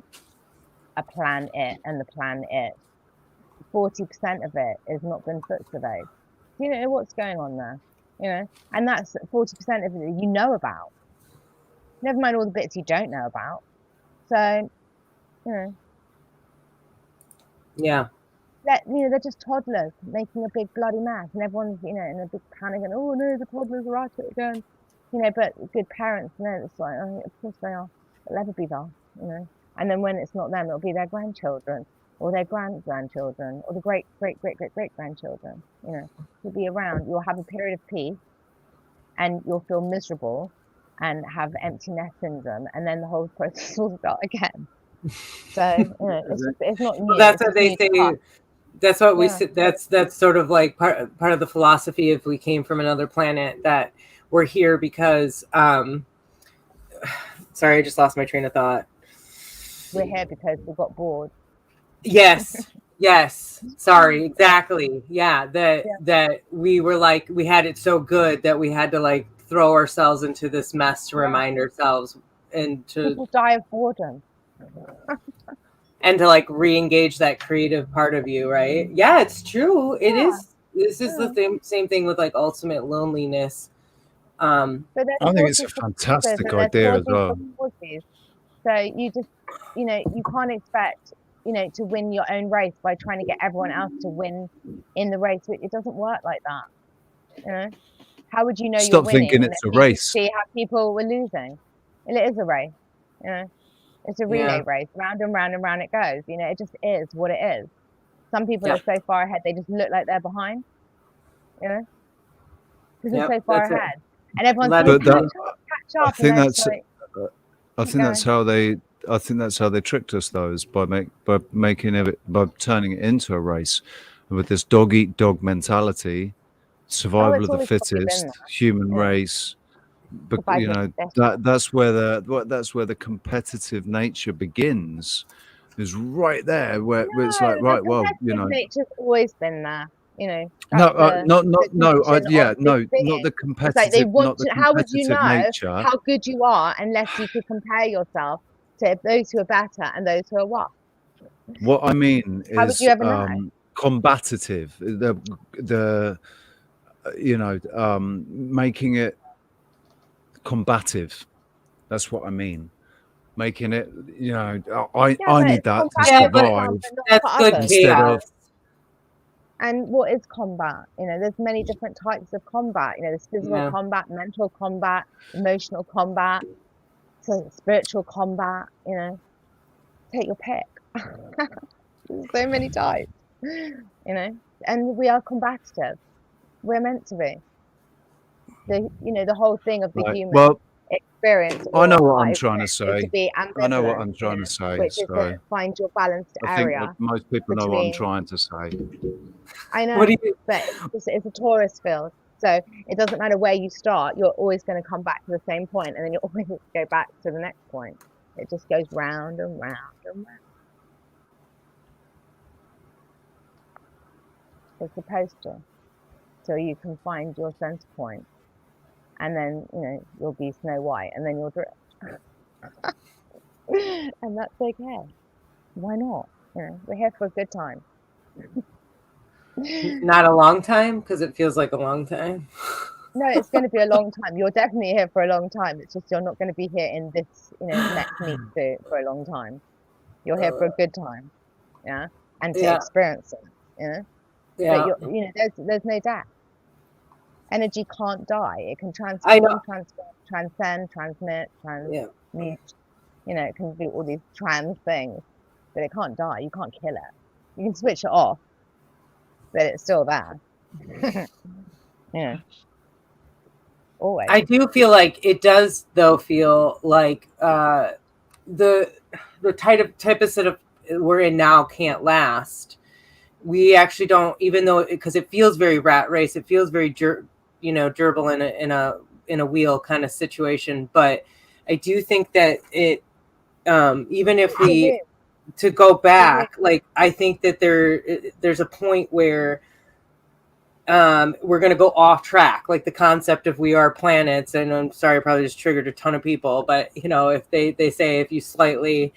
Q: A plan it and the plan it. 40% of it has not been put surveyed. Do you know what's going on there? You know, and that's 40% of it you know about. Never mind all the bits you don't know about. So, you know.
A: Yeah.
Q: You know, they're just toddlers making a big bloody mess, and everyone's, you know, in a big panic and, oh no, the toddlers are at it again. You know, but good parents know it's like, oh, of course they are. They'll never be there, you know. And then when it's not them, it'll be their grandchildren or their grandchildren or the great grandchildren. You know, you'll be around. You'll have a period of peace, and you'll feel miserable and have empty nest syndrome, and then the whole process will start again. So, you know, it's not new.
A: Well, that's what they say. That's what we said. That's sort of like part of the philosophy. If we came from another planet, that we're here because. Sorry, I just lost my train of thought.
Q: We're here because we got bored.
A: Yes. Yes. Sorry. Exactly. Yeah. That we were like, we had it so good that we had to like throw ourselves into this mess to remind ourselves
Q: people die of boredom.
A: And to like re-engage that creative part of you, right? Yeah, it's true. It is. This is the same thing with like ultimate loneliness.
Q: But
P: I think it's a fantastic idea as well.
Q: So you just, you can't expect, to win your own race by trying to get everyone else to win in the race. It doesn't work like that. How would you know
P: Stop
Q: you're winning?
P: thinking it's a race.
Q: See how people were losing. And it is a race. It's a relay race. Round and round and round it goes. It just is what it is. Some people are so far ahead they just look like they're behind. Because they're so far ahead, and everyone's like, catch up.
P: I think that's how they tricked us, though, is by turning it into a race with this dog eat dog mentality, survival of the fittest, human race. But that's where the competitive nature begins, is right there where it's like, right, well,
Q: nature's always been there.
P: Not the competitive.
Q: It's like they want
P: to.
Q: How would you know
P: nature.
Q: How good you are unless you could compare yourself to those who are better and those who are what?
P: What I mean is,
Q: how would you ever know?
P: Combative. Making it combative. That's what I mean. Making it, I need that to survive.
A: That's good
P: instead of.
Q: And what is combat? There's many different types of combat. There's physical combat, mental combat, emotional combat, spiritual combat. Take your pick. There's so many types. And we are combative. We're meant to be. The whole thing of the human experience.
P: I know what I'm trying to say.
Q: To be
P: I know what I'm trying to say.
Q: Which is to find your balanced area.
P: I think most people know what I'm trying to say.
Q: I know, but it's a tourist field. So it doesn't matter where you start, you're always going to come back to the same point, and then you're always going to go back to the next point. It just goes round and round and round. It's supposed to. So you can find your center point. And then, you'll be Snow White, and then you'll drift. And that's okay. Why not? We're here for a good time.
A: Not a long time, because it feels like a long time.
Q: No, it's going to be a long time. You're definitely here for a long time. It's just you're not going to be here in this, next meet suit for a long time. You're here for a good time, and to experience it, But there's no doubt. Energy can't die. It can transform, transcend, transmit, transmute. It can do all these trans things, but it can't die. You can't kill it. You can switch it off, but it's still there. Always.
A: I do feel like it does, though. Feel like the type of setup we're in now can't last. We actually don't, even though because it feels very rat race. It feels very gerbil in a wheel kind of situation. But I do think that it, even if we to go back, like I think that there's a point where we're going to go off track, like the concept of we are planets. And I'm sorry, I probably just triggered a ton of people, but if they say if you slightly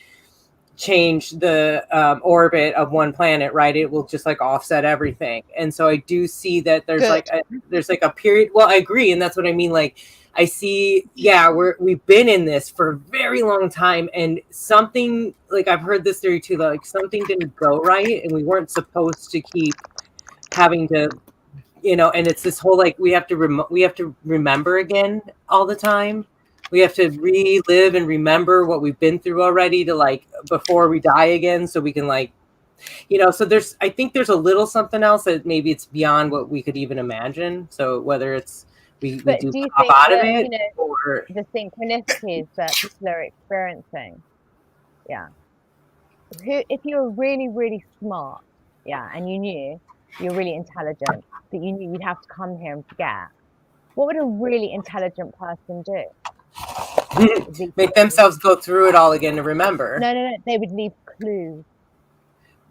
A: change the orbit of one planet, right, it will just like offset everything. And so I do see that there's like a period. Well, I agree, and that's what I mean. Like I see, we've been in this for a very long time, and something, like I've heard this theory too, like something didn't go right, and we weren't supposed to keep having to, and it's this whole like we have to remember again all the time. We have to relive and remember what we've been through already to like before we die again, so we can like, so I think there's a little something else that maybe it's beyond what we could even imagine. So whether it's we do
Q: you
A: pop
Q: think
A: out of
Q: that,
A: it, or
Q: the synchronicities that people are experiencing, if you were really, really smart, and you knew you're really intelligent, but you knew you'd have to come here and forget, what would a really intelligent person do?
A: Make themselves go through it all again to remember.
Q: No, they would leave clues.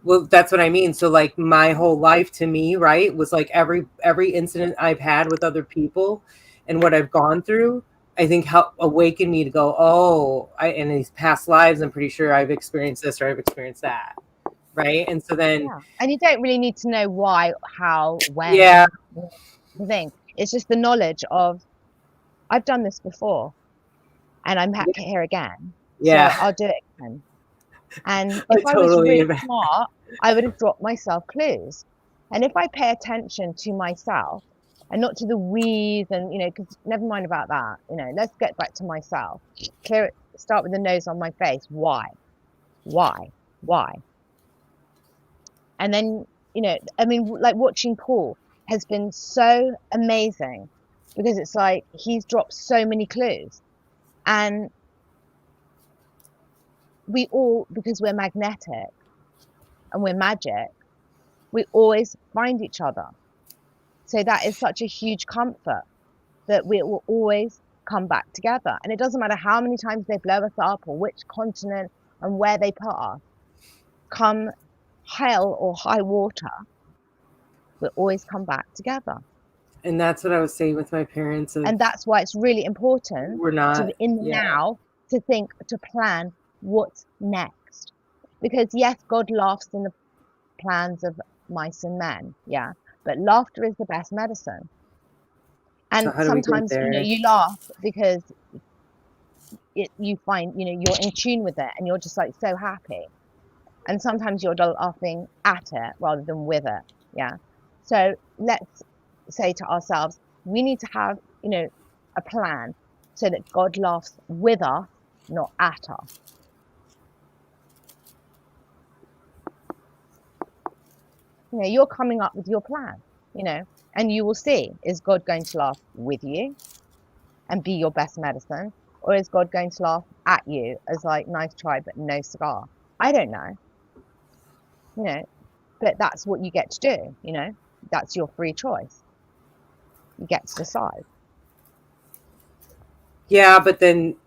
A: Well, that's what I mean. So like my whole life to me, right, was like every incident I've had with other people and what I've gone through, I think helped awaken me to go, oh, in these past lives, I'm pretty sure I've experienced this or I've experienced that. Right. And so then,
Q: Yeah. And you don't really need to know why, how, when.
A: yeah,
Q: The thing. It's just the knowledge of, I've done this before and I'm back here again.
A: yeah.
Q: So I'll do it again. And
A: I
Q: if I was
A: totally
Q: really smart, I would have dropped myself clues. And if I pay attention to myself and not to the we's and, because never mind about that, let's get back to myself. Clear it, start with the nose on my face. Why? And then, like watching Paul has been so amazing because it's like he's dropped so many clues. And we all, because we're magnetic and we're magic, we always find each other. So that is such a huge comfort that we will always come back together. And it doesn't matter how many times they blow us up or which continent and where they put us. Come hell or high water, we'll always come back together.
A: And that's what I was saying with my parents.
Q: And that's why it's really important now to think, to plan what's next. Because yes, God laughs in the plans of mice and men, yeah, but laughter is the best medicine. And
A: so
Q: sometimes you laugh because you find you're in tune with it and you're just like so happy. And sometimes you're laughing at it rather than with it, yeah. So let's say to ourselves, we need to have a plan so that God laughs with us, not at us. You're coming up with your plan, and you will see, is God going to laugh with you and be your best medicine? Or is God going to laugh at you as like, nice try, but no cigar? I don't know. But that's what you get to do, that's your free choice. You get to decide.
A: Yeah, but then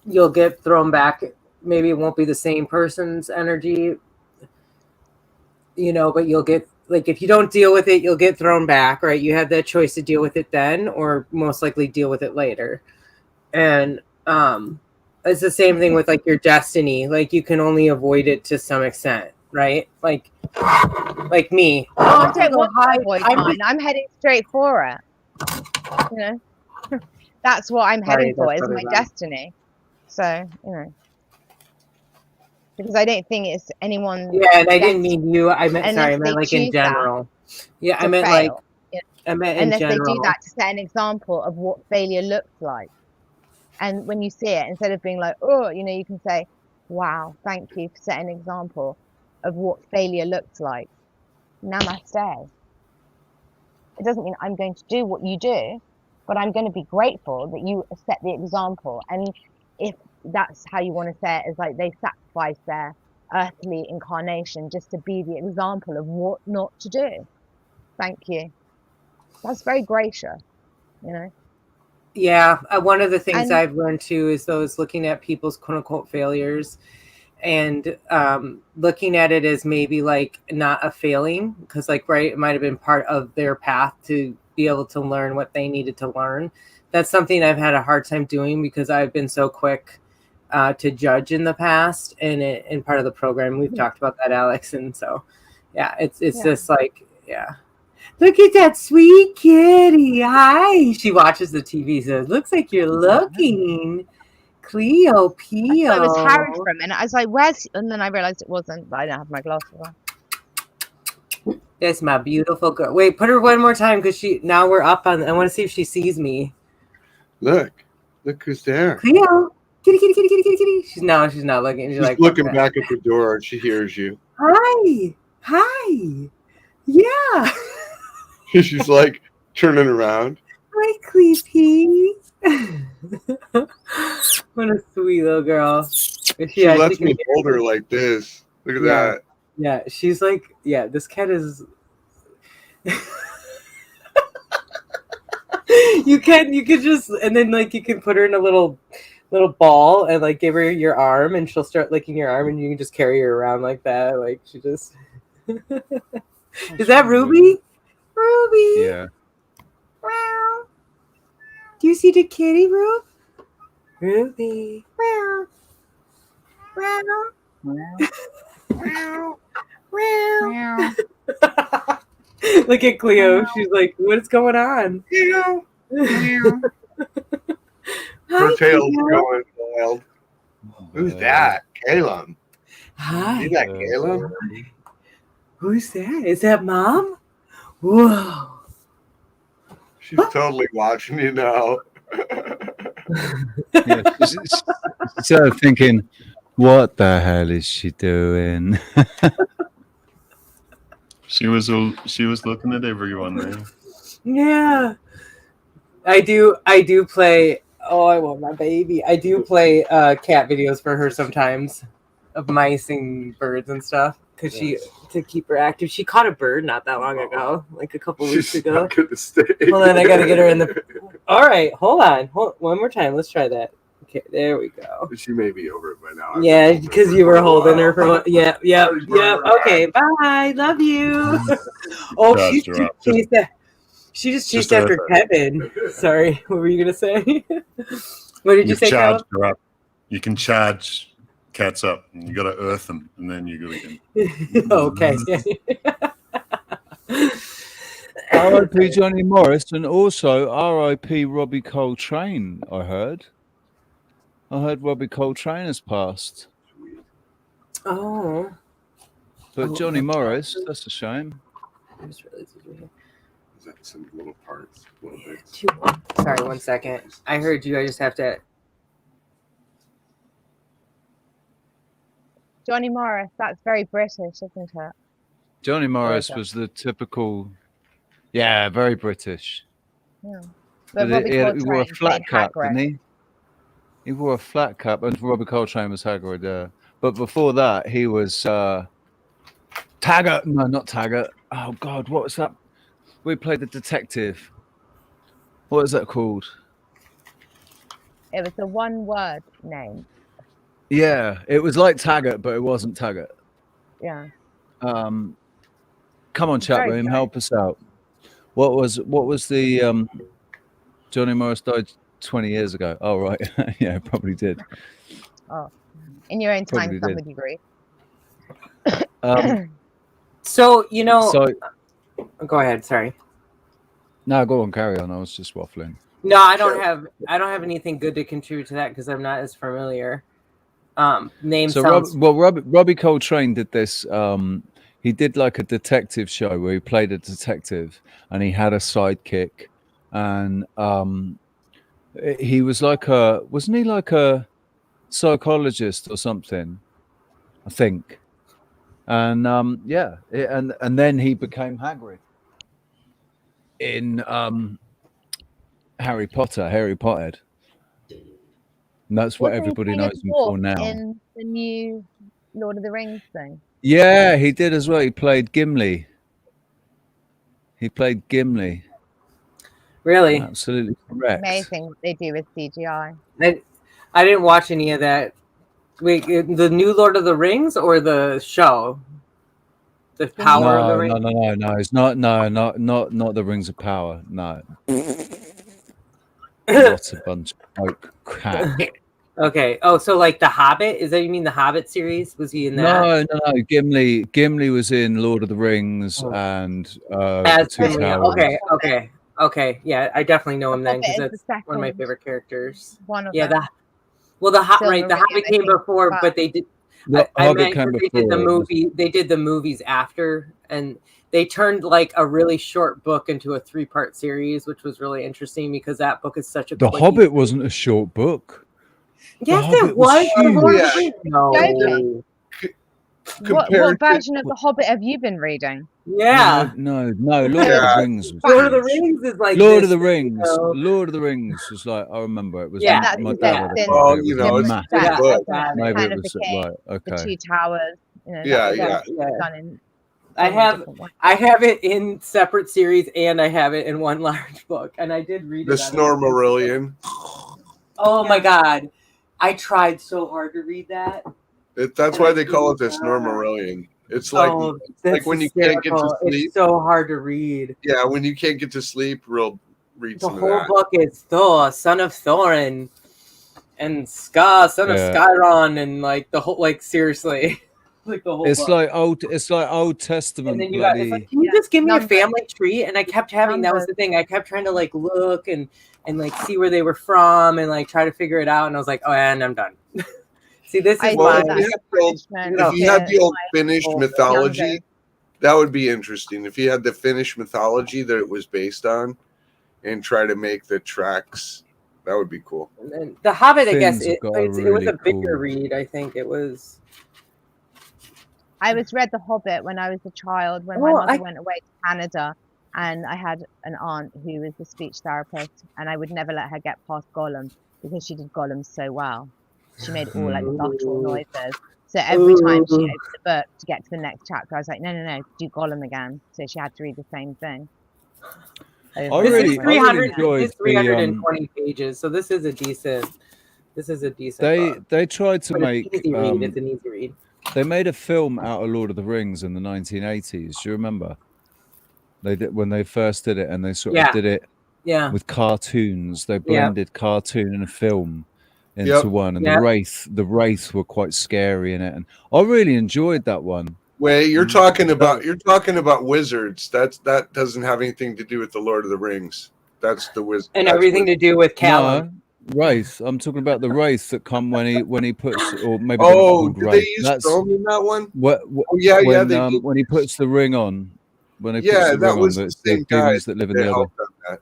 A: you'll get thrown back. Maybe it won't be the same person's energy, but you'll get, like, if you don't deal with it, you'll get thrown back, right? You have that choice to deal with it then, or most likely deal with it later. And it's the same thing with like your destiny. Like you can only avoid it to some extent, right? Like me.
Q: I don't want to avoid mine. I'm heading straight for it. That's what I'm heading for, is my destiny. So, because I don't think it's anyone.
A: Yeah, and I didn't mean you. I meant like in general. Yeah, I meant
Q: fail,
A: I meant in
Q: unless
A: general.
Q: they do that to set an example of what failure looks like. And when you see it, instead of being like, oh, you can say, wow, thank you for setting an example of what failure looks like. Namaste. It doesn't mean I'm going to do what you do, but I'm going to be grateful that you set the example. And if that's how you want to say it, is like they sacrifice their earthly incarnation just to be the example of what not to do. Thank you. That's very gracious,
A: Yeah, one of the things I've learned too is those looking at people's quote unquote failures and looking at it as maybe like not a failing, because like, right, it might have been part of their path to be able to learn what they needed to learn. That's something I've had a hard time doing because I've been so quick to judge in the past, and in part of the program we've talked about that, Alex. And so yeah, it's just like, yeah, look at that sweet kitty. Hi, she watches the TV, says, looks like you're looking Cleo Pio.
Q: I was Harry for a minute. I was like, where's, and then I realized it wasn't, but I don't have my glasses on.
A: That's my beautiful girl. Wait, put her one more time, because now we're up on, I want to see if she sees me.
B: Look who's there.
A: Cleo. Kitty, kitty, kitty, kitty, kitty, kitty. She's not looking. She's like
B: looking back at the door. She hears you.
A: Hi. Yeah.
B: She's like turning around.
A: Hi, Cleepy. What a sweet little girl.
B: She lets me hold her like this. Look at that.
A: Yeah, she's like, yeah, this cat is. You could just, and then like you can put her in a little ball and like give her your arm, and she'll start licking your arm, and you can just carry her around like that. Like she just. Is that Ruby? Ruby.
P: Yeah.
A: Meow. Do you see the kitty, Rube? Ruby.
R: Meow. Meow. Meow. Meow.
A: Look at Cleo. She's like, what's going on?
R: Meow. Meow.
B: Her tail's
A: Cleo.
B: going wild. Who's that? Kallum.
A: Hi.
B: See that Kallum?
A: Who's that? Is that Mom? Whoa.
B: She's totally watching you now.
P: Yeah, she's sort of thinking, what the hell is she doing?
H: She was looking at everyone there.
A: Yeah. I do play. Oh, I want my baby. I do play cat videos for her sometimes of mice and birds and stuff because to keep her active. She caught a bird not that long ago, like a couple weeks ago.
B: Not gonna stay.
A: Hold on, I gotta get her in the. All right, hold on. One more time. Let's try that. Okay, there we go.
B: She may be over it by now.
A: Yeah, because you were holding her for one. Yeah. Okay, bye. Love you. Oh, she just chased after Kevin. Sorry, what were you gonna say? What did you say,
H: charged
A: Kevin?
H: her up. You can charge cats up, and you got to earth them, and then you go again.
A: Okay.
P: R.I.P. Johnny Morris and also R.I.P. Robbie Coltrane. I heard Robbie Coltrane has passed.
A: Oh.
P: But Johnny Morris, that's a shame.
B: Is that some little parts? Little bits?
A: Sorry, 1 second. I heard you. I just have to.
Q: Johnny Morris, that's very British, isn't it?
P: Johnny Morris was the typical, very British.
Q: Yeah.
P: But
Q: Robbie
P: he wore a
Q: Coltrane
P: flat
Q: played
P: cap,
Q: Hagrid.
P: didn't he? He wore a flat cap, and Robbie Coltrane was Hagrid, yeah. But before that, he was Taggart. No, not Taggart. Oh, God, what was that? We played the detective. What is that called?
Q: It was a one-word name.
P: Yeah, it was like Taggart, but it wasn't Taggart.
Q: Yeah.
P: Come on, chat
Q: Very
P: room,
Q: good.
P: help us out. What was the Johnny Morris died 20 years ago? Oh, right. Yeah, probably did.
Q: Oh, in your own time,
P: Probably
Q: some
P: did.
Q: would agree.
A: So go ahead. Sorry.
P: No, go on, carry on. I was just waffling.
A: No, I don't have anything good to contribute to that because I'm not as familiar. Name
P: So
A: sounds.
P: Robbie Coltrane did this. He did like a detective show where he played a detective, and he had a sidekick, and he was wasn't he like a psychologist or something? I think. And and then he became Hagrid in Harry Potter. And that's what
Q: Wasn't he
P: everybody
Q: playing a
P: knows him
Q: dwarf
P: for now.
Q: in the new Lord of the Rings thing?
P: Yeah, he did as well. He played Gimli.
A: Really?
P: Absolutely correct.
Q: Amazing what they do with CGI.
A: I didn't watch any of that. Wait, the new Lord of the Rings or the show? The Power of the Rings?
P: No. It's not. No, not the Rings of Power. No. What a bunch of crack.
A: Okay. Oh, so like The Hobbit? Is that you mean the Hobbit series? Was he in that?
P: No. Gimli was in Lord of the Rings and The Two Towers.
A: Okay. Yeah, I definitely know him then because
Q: Hobbit is
A: that's
Q: the
A: one of my
Q: second
A: favorite characters.
Q: one of
A: Yeah,
Q: them.
A: The Hobbit
Q: Silmarillion,
A: came
Q: I think,
A: before, but they did. I meant
P: came
A: they did the
P: before.
A: movie. They did the movies after, and they turned like a really short book into a 3-part series, which was really interesting because that book is such a.
P: The
A: quickie.
P: Hobbit wasn't a short book.
A: Yes,
P: The
A: it
P: Hobbit
A: was.
P: huge.
A: No.
Q: What version of The Hobbit have you been reading?
A: Yeah.
P: No. Lord of the Rings. Was
A: Lord of the
P: huge.
A: Rings is like
P: Lord
A: this,
P: of the Rings.
A: you know.
P: Lord of the Rings was like I remember it was.
A: Yeah,
Q: that's
P: my
Q: the
P: dad
Q: best
P: had a
Q: in
P: copy. It was
Q: different
P: massive.
Q: sets,
A: Yeah,
Q: isn't it?
P: Maybe
Q: Return
P: it
Q: of
P: was
Q: the King,
P: right.
Q: The
P: Okay.
Q: Two Towers. You know,
B: Yeah,
Q: that was
A: yeah.
Q: done in
A: I
Q: so many
A: have
Q: different ways.
A: I have it in separate series and I have it in one large book, and I did read
B: The
A: it.
B: Snormarillion.
A: Oh my god, I tried so hard to read that.
B: That's why they call it the Snormarillion. It's like
A: that's
B: when you can't get to
A: hysterical.
B: sleep.
A: It's so hard to read.
B: Yeah, when you can't get to sleep, read
A: The
B: some of
A: whole
B: that.
A: book is Thor, son of Thorin, and Ska, son of
P: Yeah.
A: Skyron, and like the whole, like seriously, like the whole.
P: It's
A: book.
P: like Old Testament.
A: And then you
P: bloody...
A: got, it's like, can you just give me a family tree? And I kept having, that was the thing. I kept trying to like look and like see where they were from and like try to figure it out. And I was like, oh, and I'm done. See, this is
B: Well,
A: my.
B: if you had the old Finnish mythology, that would be interesting. If you had the Finnish mythology that it was based on, and try to make the tracks, that would be cool.
A: And then The Hobbit, I guess
P: Finns
A: it
P: have got
A: was
P: really
A: a bigger
P: cool-
A: read. I think it was.
Q: I read The Hobbit when I was a child, when my
A: Oh,
Q: mother went away to Canada, and I had an aunt who was a speech therapist, and I would never let her get past Gollum because she did Gollum so well. She made all like guttural noises. So every time she opened the book to get to the next chapter, I was like, no, do Gollum again. So she had to read the same thing.
A: This is 300.
P: enjoyed
A: This is 320 pages, so this is a decent. This is a decent. book.
P: They tried to
A: But
P: make.
A: It's an easy read. It's an easy read.
P: They made a film out of Lord of the Rings in the 1980s. Do you remember? They did when they first did it, and they sort of did it with cartoons. They blended cartoon and a film into one, and the Wraith were quite scary in it, and I really enjoyed that one.
B: Wait, you're talking about wizards. That doesn't have anything to do with the Lord of the Rings. That's the wizard.
A: And everything to do with Kallum.
P: No, Wraith. I'm talking about the Wraith that come when he puts, or maybe
B: did they
P: Wraith.
B: use film in that one?
P: When he puts the ring on. When he puts the ring
B: was
P: on,
B: the
P: it's
B: same
P: the
B: guy
P: demons that live in the other.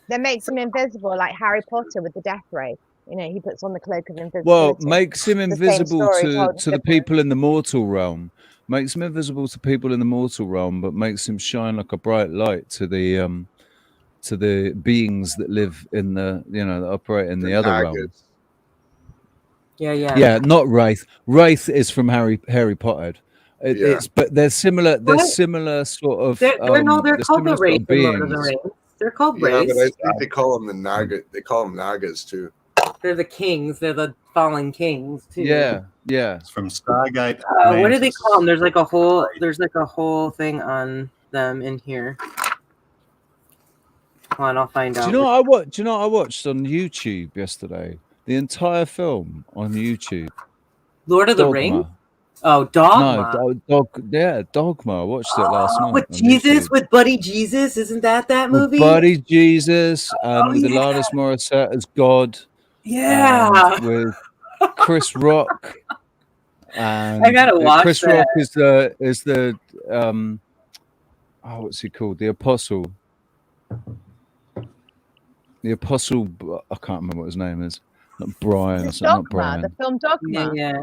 Q: That makes him invisible, like Harry Potter with the Death Ray. You know, he puts on the cloak of invisibility.
P: Well, makes him
Q: The same
P: invisible
Q: story
P: to
Q: told
P: the people in the mortal realm. Makes him invisible to people in the mortal realm, but makes him shine like a bright light to the beings that live in the, that operate in the other realm. Yeah, not Wraith. Wraith is from Harry Potter. It's but they're similar. They're similar sort of.
A: They're called the Wraith in Lord of the Rings. They're called Wraiths.
B: But I think they call them the Naga. They call them Nagas too.
A: They're the kings. They're the fallen kings too.
P: Yeah.
H: It's from Stargate.
A: What do they call them? There's like a whole thing on them in here. Hold on, I'll find out.
P: Do you know what I watched on YouTube yesterday? The entire film on YouTube.
A: Lord of the Rings? Oh, Dogma.
P: No, Dogma. I watched it last night.
A: With Jesus, with Buddy Jesus, isn't that movie?
P: With Buddy Jesus and with Alanis Morissette as God.
A: Yeah.
P: And with Chris Rock. And
A: I gotta watch
P: Chris
A: that.
P: Rock is the what's he called? The Apostle. The Apostle. I can't remember what his name is. Not Brian. Not Brian.
Q: The film Dogma.
P: Yeah.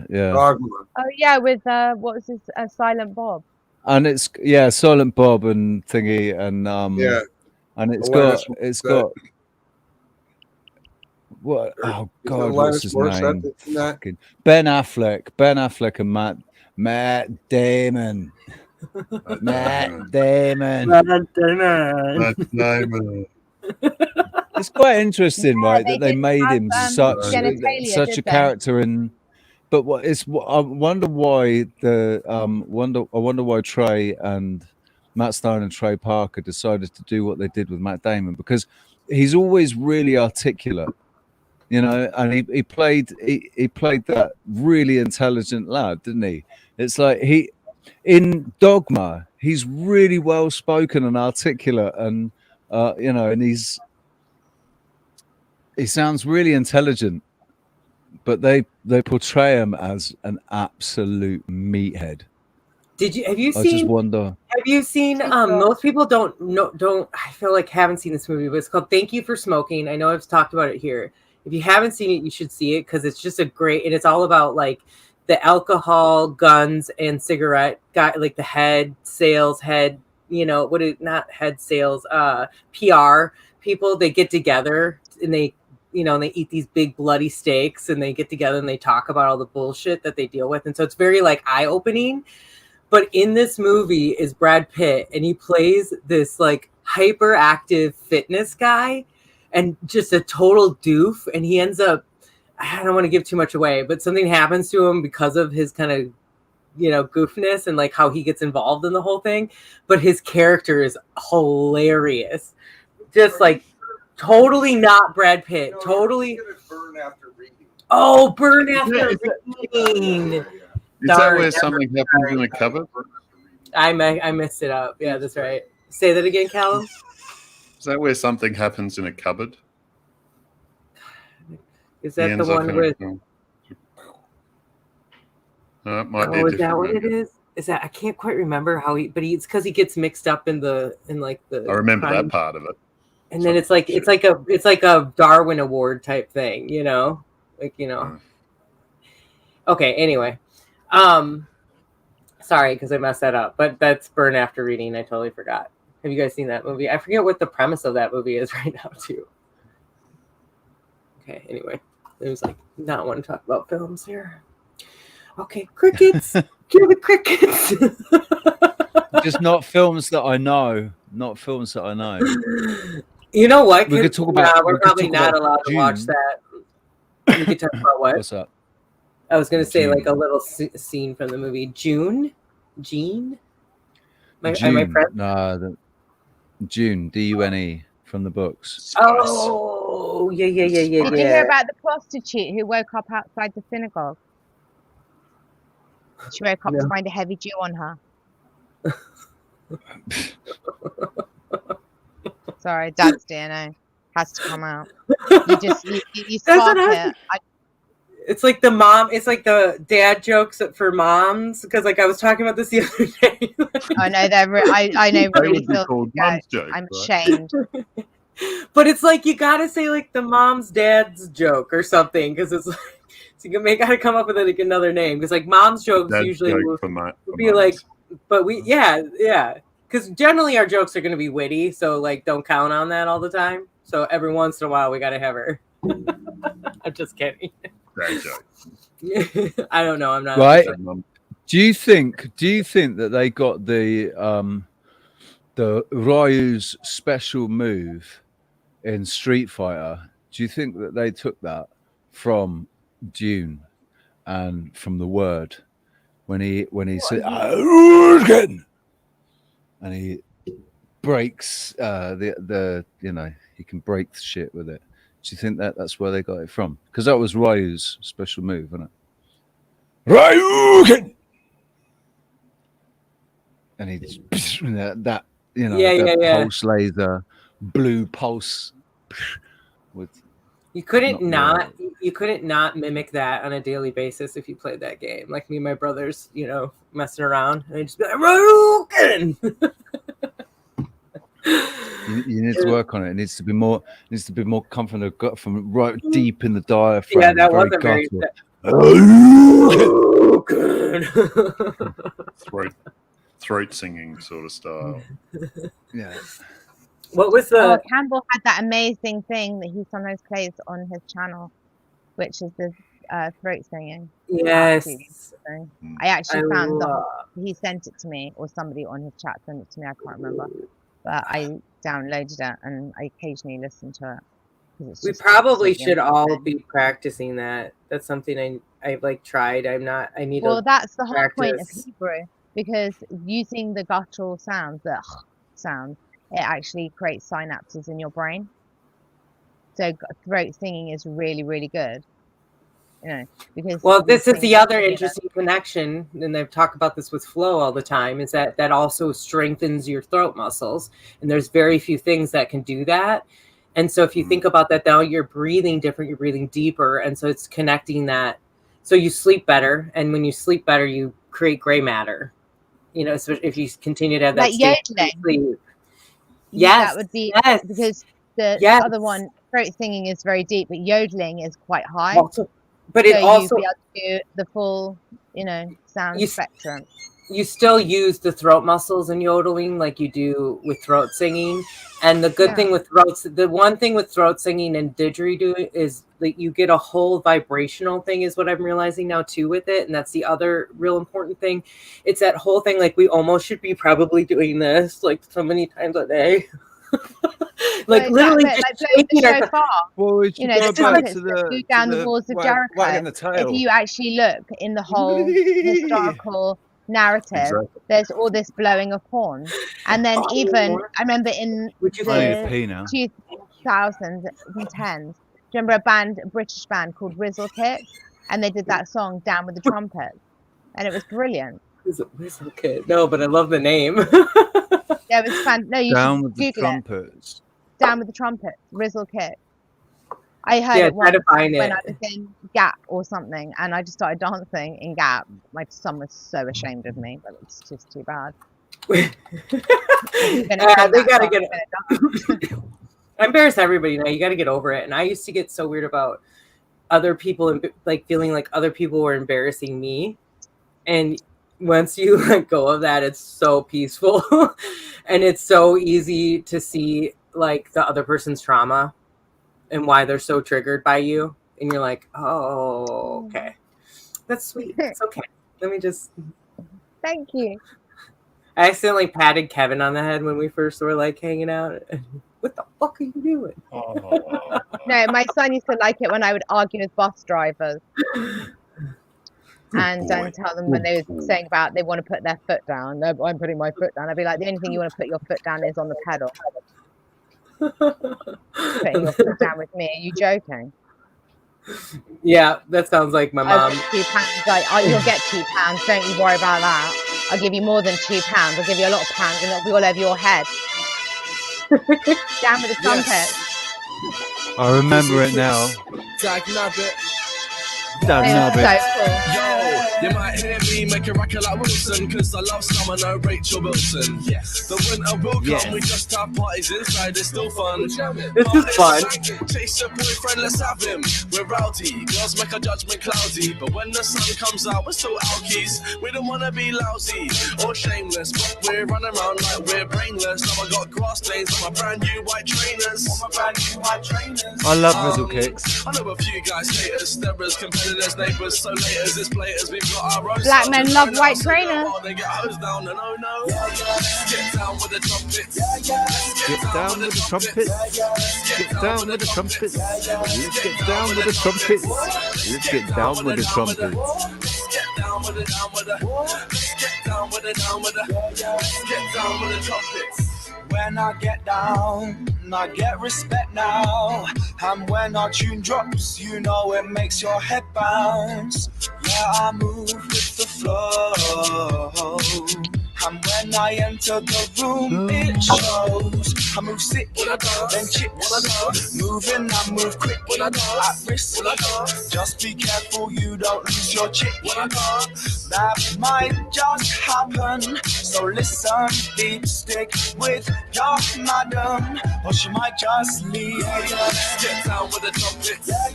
B: Dogma.
Q: Oh yeah, with what was his Silent Bob?
P: And it's Silent Bob and thingy and and it's got what? Oh God, what's his name? Ben Affleck and Matt Damon. Matt Damon. It's quite interesting, right? That they made him such a character, but I wonder why I wonder why Trey and Matt Stone and Trey Parker decided to do what they did with Matt Damon, because he's always really articulate, and he played that really intelligent lad, didn't he? It's like in Dogma, he's really well spoken and articulate, and and he sounds really intelligent, but they portray him as an absolute meathead.
A: Have you
P: I
A: seen?
P: just wonder.
A: Have you seen? Most people don't. I feel like haven't seen this movie, but it's called "Thank You for Smoking." I know I've talked about it here. If you haven't seen it, you should see it because it's just a great. And it's all about like the alcohol, guns, and cigarette guy, like the head sales head. Not head sales. PR people. They get together and they eat these big bloody steaks, and they get together and they talk about all the bullshit that they deal with. And so it's very like eye-opening. But in this movie is Brad Pitt, and he plays this like hyperactive fitness guy and just a total doof. And he ends up, I don't want to give too much away, but something happens to him because of his kind of, goofiness and like how he gets involved in the whole thing. But his character is hilarious. Just like Totally not Brad Pitt. Totally. Oh, Burn After Reading.
H: Is that where something happens in a cupboard?
A: I messed it up. Yeah, that's right. Say that again, Kallum.
H: Is that where something happens in a cupboard?
A: Is that the one with?
H: It might be a
A: Is
H: different
A: that what
H: movie.
A: it is? Is that I can't quite remember how he, but it's because he gets mixed up in like the.
H: I remember
A: crime.
H: that part of it.
A: And then it's like a Darwin Award type thing, you know, like Okay. Anyway, sorry because I messed that up, but that's Burn After Reading. I totally forgot. Have you guys seen that movie? I forget what the premise of that movie is right now too. Okay. Anyway, it was like not want to talk about films here. Okay, crickets. Kill the crickets.
P: Just not films that I know. Not films that I know.
A: You know what?
P: We could talk about.
A: We're probably not allowed to watch that. We could talk about what?
P: What's up?
A: I was going to say like a little scene from the movie June. June. Am I pressed?
P: No, June. Dune from the books.
A: Oh, yeah.
Q: Did you hear about the prostitute who woke up outside the synagogue? She woke up to find a heavy dew on her. Sorry, Dad's DNA has to come out. You spark it.
A: It's like the mom. It's like the dad jokes for moms because like I was talking about this the other day.
Q: I know I know. Really feel I'm ashamed.
A: But it's like you gotta say like the mom's dad's joke or something because it's like so you gotta come up with like another name because like mom's jokes
H: Dad's
A: usually
H: joke
A: would be like, but we because generally our jokes are gonna be witty, so like don't count on that all the time. So every once in a while we gotta have her. I'm just kidding.
H: Dad joke.
A: I don't know. I'm not
P: right. Do you think that they got the Ryu's special move in Street Fighter? Do you think that they took that from Dune and from the word when he said and he breaks the he can break shit with it? Do you think that's where they got it from? Because that was Ryu's special move, wasn't it? Ryu! And he just, that pulse laser, blue pulse. With
A: you couldn't not mimic that on a daily basis if you played that game. Like me and my brothers, messing around, and I'd just be like, Ryu!
P: You need to work on it. It needs to be more confident from right deep in the diaphragm.
A: Yeah, that wasn't very.
H: Throat singing sort of style.
P: Yeah.
A: What was the?
Q: Campbell had that amazing thing that he sometimes plays on his channel, which is the throat singing.
A: Yes.
Q: I actually found he sent it to me, or somebody on his chat sent it to me. I can't remember. But I downloaded it and I occasionally listen to it.
A: We probably should all be practicing that. That's something I've like tried. I need to.
Q: Well, that's the whole
A: practice.
Q: point of Hebrew, because using the guttural sounds, the sound, it actually creates synapses in your brain. So throat singing is really, really good. Because
A: this is the other interesting connection, and they've talked about this with flow all the time, is that also strengthens your throat muscles, and there's very few things that can do that. And so if you think about that, now you're breathing different, you're breathing deeper, and so it's connecting that. So you sleep better, and when you sleep better, you create gray matter. So if you continue to have that
Q: yodeling.
A: Yes,
Q: that would be because the other one, throat singing, is very deep, but yodeling is quite high.
A: But it also
Q: you'll be able to do the full, sound spectrum.
A: You still use the throat muscles in yodeling like you do with throat singing. And the good thing with the one thing with throat singing and didgeridoo is that you get a whole vibrational thing is what I'm realizing now too with it. And that's the other real important thing. It's that whole thing, like we almost should be probably doing this like so many times a day. Like literally just shaking our
Q: shofar.
P: Well,
Q: the trumpets that flew down the walls of Jericho. If you actually look in the whole historical narrative, there's all this blowing of horns, and then I remember in 2010s. Do you remember a British band called Rizzle Kit? And they did that song "Down with the Trumpets," and it was brilliant.
A: Rizzle Kit? No, but I love the name.
Q: Yeah, it was fun. No, you
P: Down
Q: should
P: with the
Q: Google
P: trumpets.
Q: it. Down with the Trumpets, Rizzle Kit. I heard
A: Yeah,
Q: it
A: try to
Q: once
A: find
Q: when
A: it.
Q: I was in Gap or something, and I just started dancing in Gap. My son was so ashamed of me, but it's just too bad.
A: They gotta get it. I embarrass everybody now. You got to get over it. And I used to get so weird about other people and like feeling like other people were embarrassing me. And once you let go of that, it's so peaceful. And it's so easy to see like the other person's trauma and why they're so triggered by you. And you're like, oh, okay. That's sweet. It's okay. Let me just.
Q: Thank you.
A: I accidentally patted Kevin on the head when we first were like hanging out. What the fuck are you doing?
Q: No, my son used to like it when I would argue with bus drivers and tell them when they were saying about they want to put their foot down. No, I'm putting my foot down. I'd be like, the only thing you want to put your foot down is on the pedal. Putting your foot down with me? Are you joking?
A: Yeah, that sounds like my mom.
Q: £2. Like, oh, you'll get £2. Don't you worry about that. I'll give you more than £2. I'll give you a lot of pounds, and it'll be all over your head. Down with the trumpet.
P: I remember it now.
I: You might hear me make a record like Wilson, cause I love Summer, no Rachel Wilson. Yes. The winter will come, we just have parties inside, it's still fun.
A: This is fun.
I: Chase your boyfriend, let's have him. We're rowdy, girls make our judgment cloudy, but when the sun comes out, we're still alkies. We don't wanna be lousy or shameless, but we're running around like we're brainless. Now I got grass stains on my brand new white trainers.
P: I love Rizzle Kicks.
I: I know a few guys haters, stirrers, competitors, neighbours, so laters, it's players, we've got our own.
Q: Black men love white trainers.
I: They get hosed down and oh no. Get down with the trumpets.
P: Get down with the trumpets. Get down with the trumpets. Let's get down with the trumpets. Let's get down with the trumpets.
I: Get down with it, down with it. Get down with it, down with it. Get down with the trumpets.
S: When I get down, I get respect now. And when our tune drops, you know it makes your head bounce. Yeah, I move with the flow. And when I enter the room, it shows. I move sick, then chips. Moving, I move quick, at risk. Just be careful you don't lose your chick. That might just happen, so listen deep, stick with your madam, or she might just leave.
I: Get down with the trumpets. Get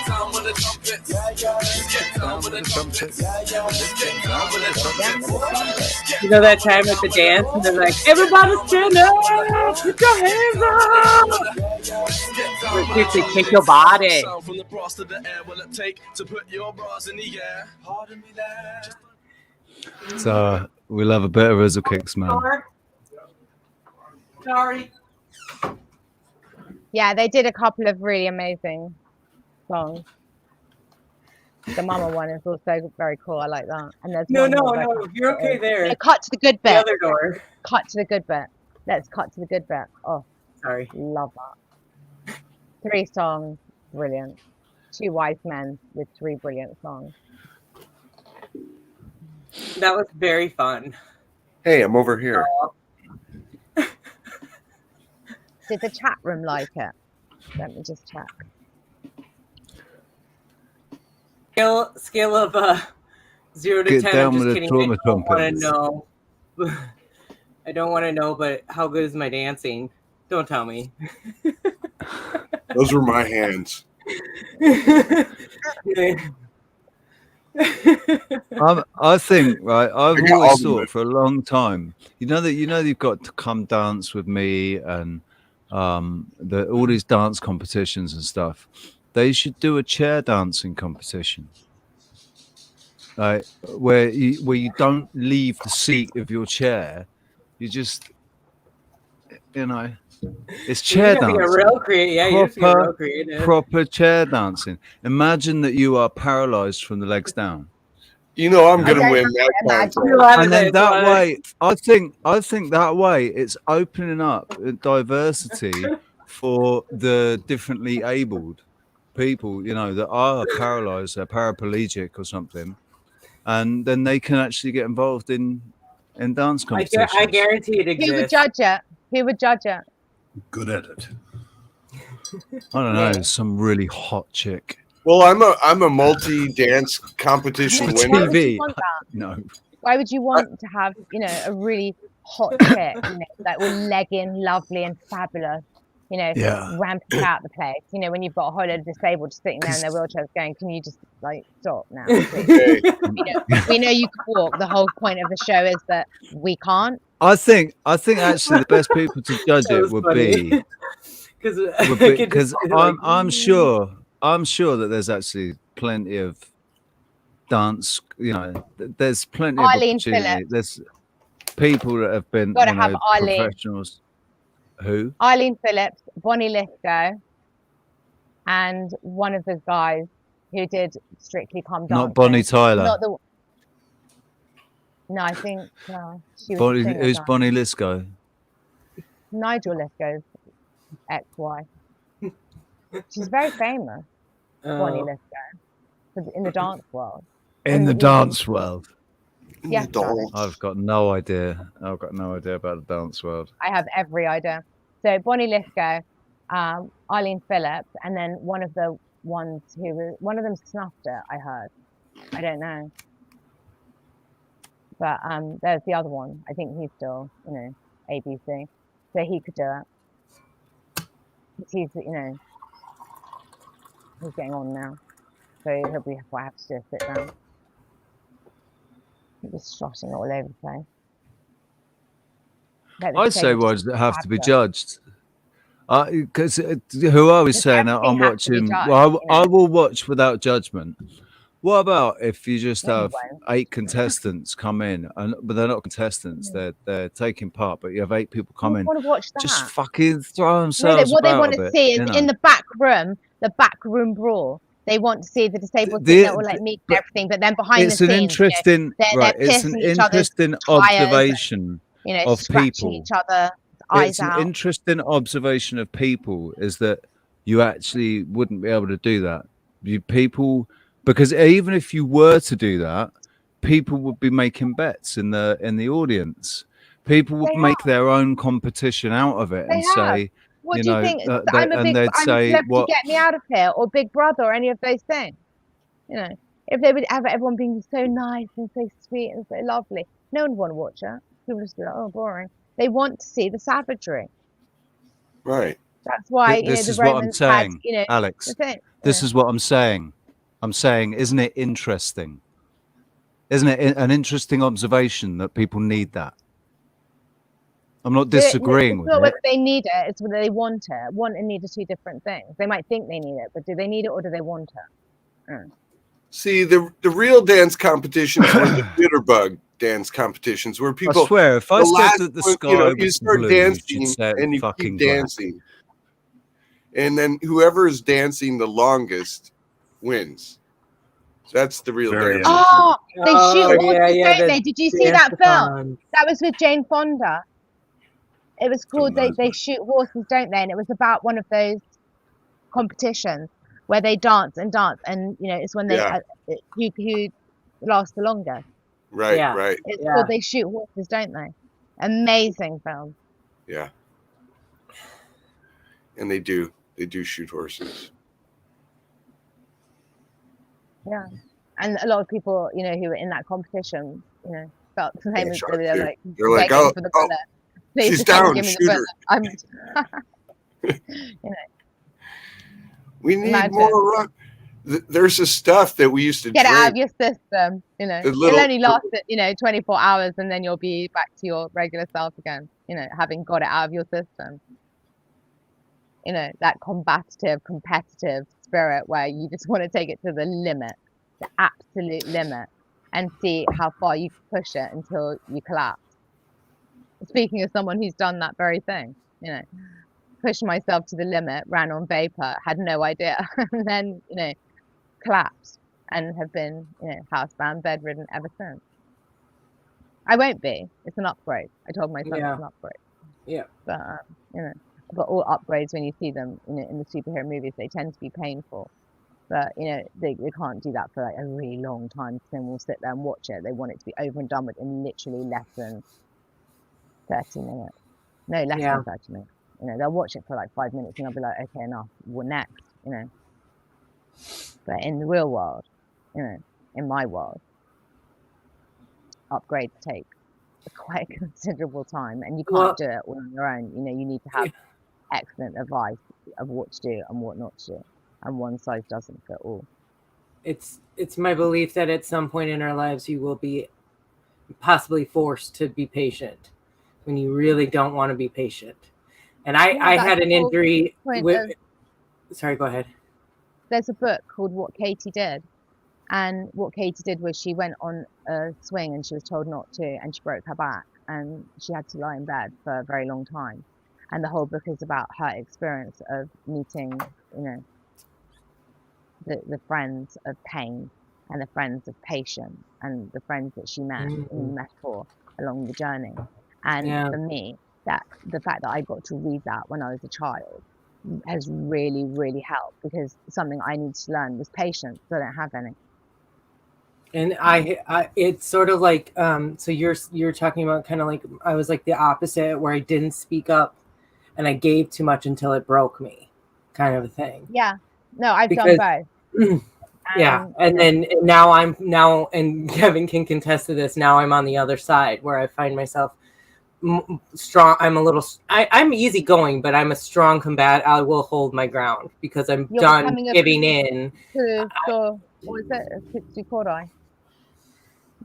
I: down with the trumpets. Get down with the trumpets. Get down with the trumpets.
A: You know that time at the dance and they're like, everybody stand up, put your hands up. Seriously, kick your body.
I: From the brass to the air, will it take to put your bras in the air? Pardon me there.
P: So we love a bit of Rizzle Kicks, man.
A: Sorry.
Q: Yeah, they did a couple of really amazing songs. The Mama one is also very cool. I like that. And there's
A: No,
Q: one
A: you're okay there.
Q: Yeah, cut to the good bit.
A: The other door.
Q: Cut to the good bit. Let's cut to the good bit. Oh,
A: sorry.
Q: Love that. 3 songs, brilliant. 2 wise men with 3 brilliant songs.
A: That was very fun.
B: Hey, I'm over here.
Q: Did the chat room like it? Let me just check.
A: Scale of 0 to 10.
P: Get down
A: I'm just
P: with
A: kidding.
P: the trauma
A: I don't want to
P: trumpets.
A: know. I don't want to know, but how good is my dancing? Don't tell me.
B: Those were my hands.
P: I think, right, I've
B: I got
P: always
B: all
P: thought
B: of
P: for a long time, you've got to come dance with me and all these dance competitions and stuff. They should do a chair dancing competition, like where you don't leave the seat of your chair. You just, it's chair dancing. Proper chair dancing. Imagine that you are paralyzed from the legs down.
B: You know I'm gonna win that time.
P: And then that way, I think that way it's opening up diversity for the differently abled people, you know, that are paralyzed, they're paraplegic or something, and then they can actually get involved in dance competitions.
A: I guarantee it
Q: Who would
A: exists.
Q: judge it? Who would judge it?
H: Good at it.
P: I don't know, some really hot chick.
B: Well, I'm a multi-dance competition
Q: Why
B: winner.
Q: would you want that?
P: No.
Q: Why would you want to have, you know, a really hot chick, you know, like all legging, lovely and fabulous, you know,
P: Yeah.
Q: ramping out the place, you know, when you've got a whole load of disabled just sitting there in their wheelchairs going, can you just like stop now, please? We know you can walk. The whole point of the show is that we can't.
P: I think actually the best people to judge it would be because I'm sure that there's actually plenty of dance, you know, there's plenty
Q: Eileen
P: of opportunity.
Q: Phillips.
P: There's people that have been,
Q: Gotta
P: you know,
Q: have Eileen.
P: professionals. Who?
Q: Eileen Phillips, Bonnie Lithgow, and one of the guys who did Strictly Come Dancing.
P: Not Bonnie Tyler.
Q: Not the. No, I think she was.
P: Bonnie,
Q: a singer,
P: who's
Q: guy.
P: Bonnie Lithgow?
Q: Nigel Lithgow's ex-wife. She's very famous. Bonnie Lithgow in the dance world.
P: In the dance world.
Q: Yes,
P: I've got no idea. I've got no idea about the dance world.
Q: I have every idea. So Bonnie Lithgow, Eileen Phillips, and then one of the ones who was, one of them snuffed it, I heard. I don't know. But there's the other one. I think he's still, you know, ABC. So he could do it. He's, you know, he's getting on now. So he'll be, I have to do is sit down. He's just strutting all over the place.
P: I'd say words that have to be judged. Because who I was saying, I'm watching. Well, I will watch without judgment. What about if you just have 8 contestants come in, but they're not contestants; they're taking part, but you have 8 people come in.
Q: Want to watch that?
P: Just fucking throw themselves.
Q: What they
P: about
Q: want
P: a
Q: to
P: bit,
Q: see is
P: you know?
Q: in the back room brawl. They want to see the disabled thing that will like meet everything, but then behind
P: it's
Q: the
P: an
Q: scenes,
P: interesting,
Q: you know,
P: right?
Q: they're
P: It's an
Q: pissing each other's
P: interesting
Q: tires,
P: observation
Q: you know,
P: of
Q: scratching
P: people.
Q: each other's eyes
P: It's
Q: out.
P: an interesting observation of people is that you actually wouldn't be able to do that. Because even if you were to do that, people would be making bets in the audience. People would make their own competition out of it and say,
Q: What
P: you
Q: do
P: know,
Q: you think?
P: and they'd
Q: I'm a
P: say,
Q: celebrity,
P: what?
Q: get me out of here, or Big Brother, or any of those things. You know, if they would have everyone being so nice and so sweet and so lovely, no one would want to watch it. People would just be like, oh, boring. They want to see the savagery.
B: Right.
Q: That's why, you know,
P: This
Q: the
P: is what I'm
Q: Romans had,
P: saying,
Q: you know,
P: Alex.
Q: the thing.
P: This is what I'm saying. I'm saying, isn't it interesting? Isn't it an interesting observation that people need that? I'm not disagreeing
Q: It's
P: with
Q: not
P: it.
Q: whether they need it, it's whether they want it. Want and need are 2 different things. They might think they need it, but do they need it or do they want it?
B: See, the real dance competitions were the jitterbug dance competitions where people.
P: I swear, if I said that the sky
B: you
P: was
B: start
P: blue,
B: dancing
P: you'd say it
B: and you
P: fucking
B: keep dancing, and then whoever is dancing the longest wins. That's the real dance.
Q: Oh, they shoot horses,
A: yeah,
Q: don't they? Did you see that film? That was with Jane Fonda. It was called they Shoot Horses, Don't They? And it was about one of those competitions where they dance, and you know, it's when they who lasts the longest.
B: Right, right.
Q: It's called They Shoot Horses, Don't They? Amazing film.
B: Yeah. And they do shoot horses.
Q: Yeah. And a lot of people, you know, who were in that competition, you know, felt the same as they were like,
B: they're like,
Q: begging for the bullet. Please
B: she's
Q: just come and
B: down,
Q: give me
B: shoot
Q: the
B: her.
Q: bullet. You know.
B: We need more. There's this stuff that we used to
Q: get
B: drink.
Q: it out of your system. You know, it'll only last, you know, 24 hours, and then you'll be back to your regular self again. You know, having got it out of your system. You know, that combative, competitive spirit where you just want to take it to the limit, the absolute limit, and see how far you can push it until you collapse. Speaking of someone who's done that very thing, you know, pushed myself to the limit, ran on vapor, had no idea, and then, you know, collapsed and have been, you know, housebound, bedridden ever since. I won't be. It's an upgrade. I told myself it's an upgrade.
A: Yeah.
Q: But, you know, but all upgrades, when you see them, you know, in the superhero movies, they tend to be painful. But you know, they can't do that for like a really long time, because then we'll sit there and watch it. They want it to be over and done with in literally less than 30 minutes. No, less
A: Yeah.
Q: than 30 minutes. You know, they'll watch it for like 5 minutes and they'll be like, okay, enough. What next? You know. But in the real world, you know, in my world, upgrades take quite a considerable time, and you can't do it all on your own. You know, you need to have excellent advice of what to do and what not to do, and one size doesn't fit all.
A: It's my belief that at some point in our lives you will be possibly forced to be patient when you really don't want to be patient. And I had an injury with, sorry, go ahead.
Q: There's a book called What Katie Did, and what Katie did was she went on a swing and she was told not to, and she broke her back and she had to lie in bed for a very long time. And the whole book is about her experience of meeting, you know, the friends of pain and the friends of patience and the friends that she met in the metaphor along the journey. And for me, that the fact that I got to read that when I was a child has really, really helped, because something I needed to learn was patience. I don't have any.
A: And I it's sort of like, so you're talking about kind of like, I was like the opposite, where I didn't speak up and I gave too much until it broke me, kind of a thing.
Q: Yeah. No, I've done both.
A: Yeah. And then now and Kevin can contest to this. Now I'm on the other side where I find myself strong. I'm easygoing, but I'm a strong combat. I will hold my ground because I'm done giving in.
Q: What is it?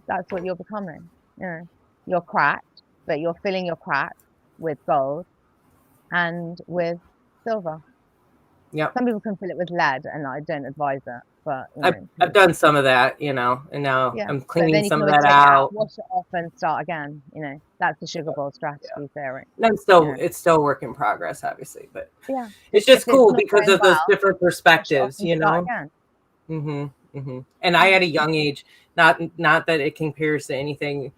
Q: That's what you're becoming. You know, you're cracked, but you're filling your cracks with gold and with silver.
A: Yeah.
Q: Some people can fill it with lead, and I don't advise it. But you know,
A: I've done some of that, you know, and now I'm cleaning some of that out.
Q: Wash it off and start again. You know, that's the sugar bowl strategy theory.
A: And it's still work in progress, obviously, but
Q: yeah,
A: it's just cool because of those different perspectives, you know. And I at a young age, not that it compares to anything,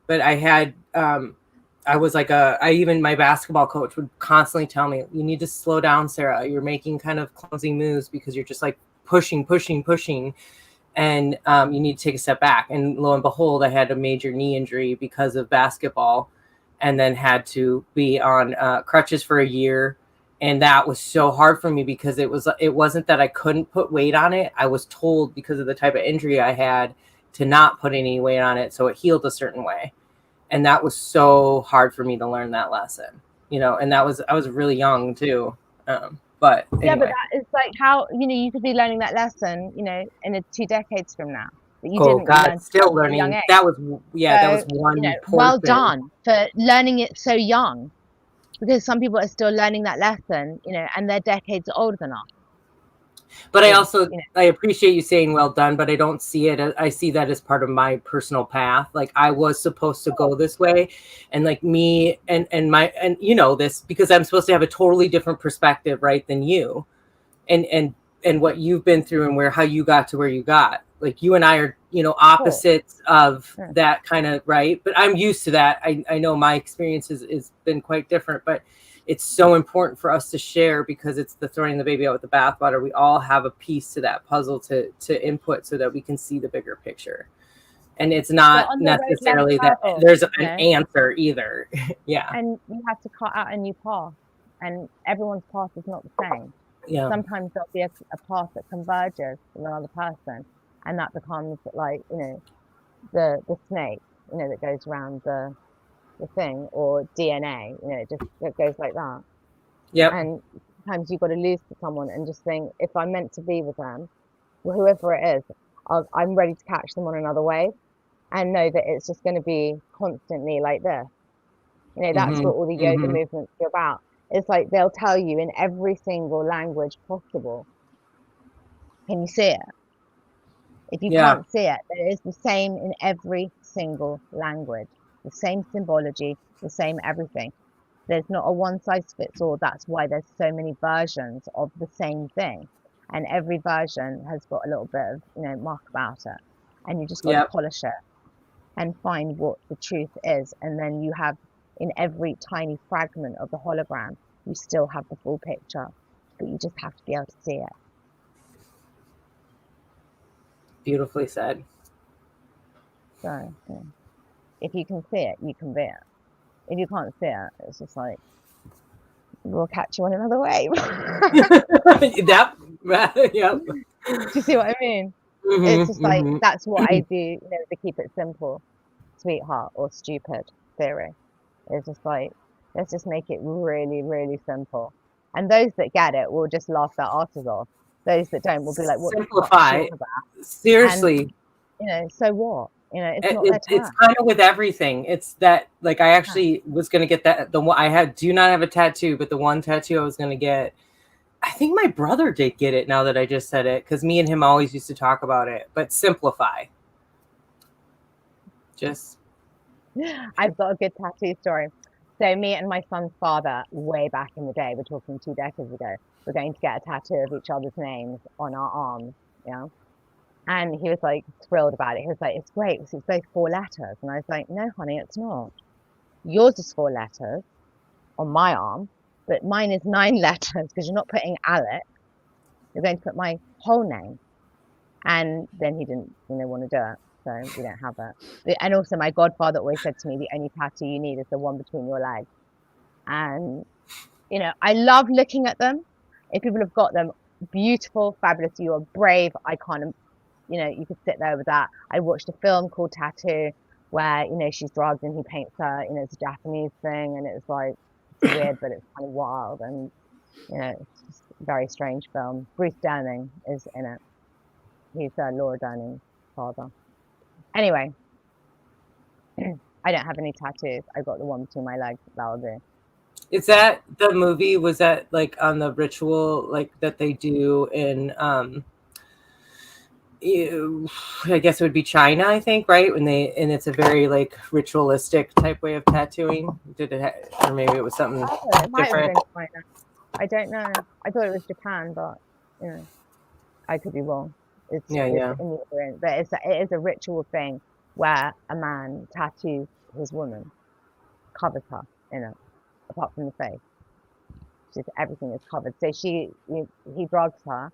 A: but I had I was like my basketball coach would constantly tell me, you need to slow down, Sarah. You're making kind of clumsy moves because you're just like pushing. And you need to take a step back. And lo and behold, I had a major knee injury because of basketball, and then had to be on crutches for a year. And that was so hard for me because it wasn't that I couldn't put weight on it. I was told, because of the type of injury I had, to not put any weight on it, so it healed a certain way. And that was so hard for me to learn that lesson, you know. And I was really young too. But anyway.
Q: Yeah, but that is like how, you know, you could be learning that lesson, you know, in 2 decades from now. But you didn't learn
A: still learning. That was that was one.
Q: You know, well done for learning it so young, because some people are still learning that lesson, you know, and they're decades older than us.
A: But I also, I appreciate you saying well done, but I don't see it. I see that as part of my personal path. Like I was supposed to go this way, and like me and you know this, because I'm supposed to have a totally different perspective, right, than you, and what you've been through and how you got to where you got. Like you and I are, you know, opposites of that kind of, right. But I'm used to that. I know my experience is been quite different, but it's so important for us to share, because it's the throwing the baby out with the bathwater. We all have a piece to that puzzle to input so that we can see the bigger picture. And it's not necessarily that there's an answer either. Yeah.
Q: And you have to cut out a new path, and everyone's path is not the same.
A: Yeah.
Q: Sometimes there'll be a path that converges with another person, and that becomes like, you know, the snake, you know, that goes around the thing, or DNA, you know, it goes like that.
A: Yeah.
Q: And sometimes you've got to lose to someone and just think, if I'm meant to be with them, well, whoever it is, I'm ready to catch them on another wave, and know that it's just going to be constantly like this. You know, that's what all the yoga movements are about. It's like they'll tell you in every single language possible. Can you see it? If you can't see it, it is the same in every single language. The same symbology, the same everything. There's not a one size fits all. That's why there's so many versions of the same thing, and every version has got a little bit of, you know, mark about it, and you just got to polish it and find what the truth is. And then you have, in every tiny fragment of the hologram, you still have the full picture, but you just have to be able to see it.
A: Beautifully said.
Q: So, yeah. If you can see it, you can be it. If you can't see it, it's just like, we'll catch you on another wave.
A: Yep. Yep.
Q: Do you see what I mean?
A: Mm-hmm,
Q: It's just like,
A: mm-hmm.
Q: that's what I do, you know, to keep it simple, sweetheart, or stupid theory. It's just like, let's just make it really, really simple. And those that get it will just laugh their asses off. Those that don't will be like, what
A: Simplify.
Q: the fuck is about?
A: Seriously.
Q: And, you know, so what? You know, it's not their turn.
A: It's kind of with everything. It's that, like, I actually was going to get that. The one I do not have a tattoo, but the one tattoo I was going to get, I think my brother did get it now that I just said it, because me and him always used to talk about it. But simplify. Just.
Q: I've got a good tattoo story. So me and my son's father, way back in the day, we're talking 2 decades ago, we're going to get a tattoo of each other's names on our arms, yeah? And he was like thrilled about it. He was like, it's great, it's both 4 letters. And I was like, no, honey, it's not. Yours is 4 letters on my arm, but mine is 9 letters because you're not putting Alex. You're going to put my whole name. And then he didn't, you know, want to do it. So we don't have it. And also my godfather always said to me, the only tattoo you need is the one between your legs. And, you know, I love looking at them. If people have got them, beautiful, fabulous, you're brave. I can't, you know, you could sit there with that. I watched a film called Tattoo where, you know, she's drugged and he paints her, you know, it's a Japanese thing. And it's like, it's weird, but it's kind of wild. And, you know, it's just a very strange film. Bruce Downing is in it. He's Laura Downing's father. Anyway, I don't have any tattoos. I got the one between my legs. That'll do.
A: Is that the movie? Was that like on the ritual like that they do in I guess it would be China, I think, right? And it's a very like ritualistic type way of tattooing. Did it or maybe it was something
Q: it might
A: different?
Q: have been China. I don't know. I thought it was Japan, but you know, I could be wrong. It's
A: Yeah.
Q: in the other end, but it is a ritual thing where a man tattoos his woman, covers her in it, apart from the face. Everything is covered. So he drugs her,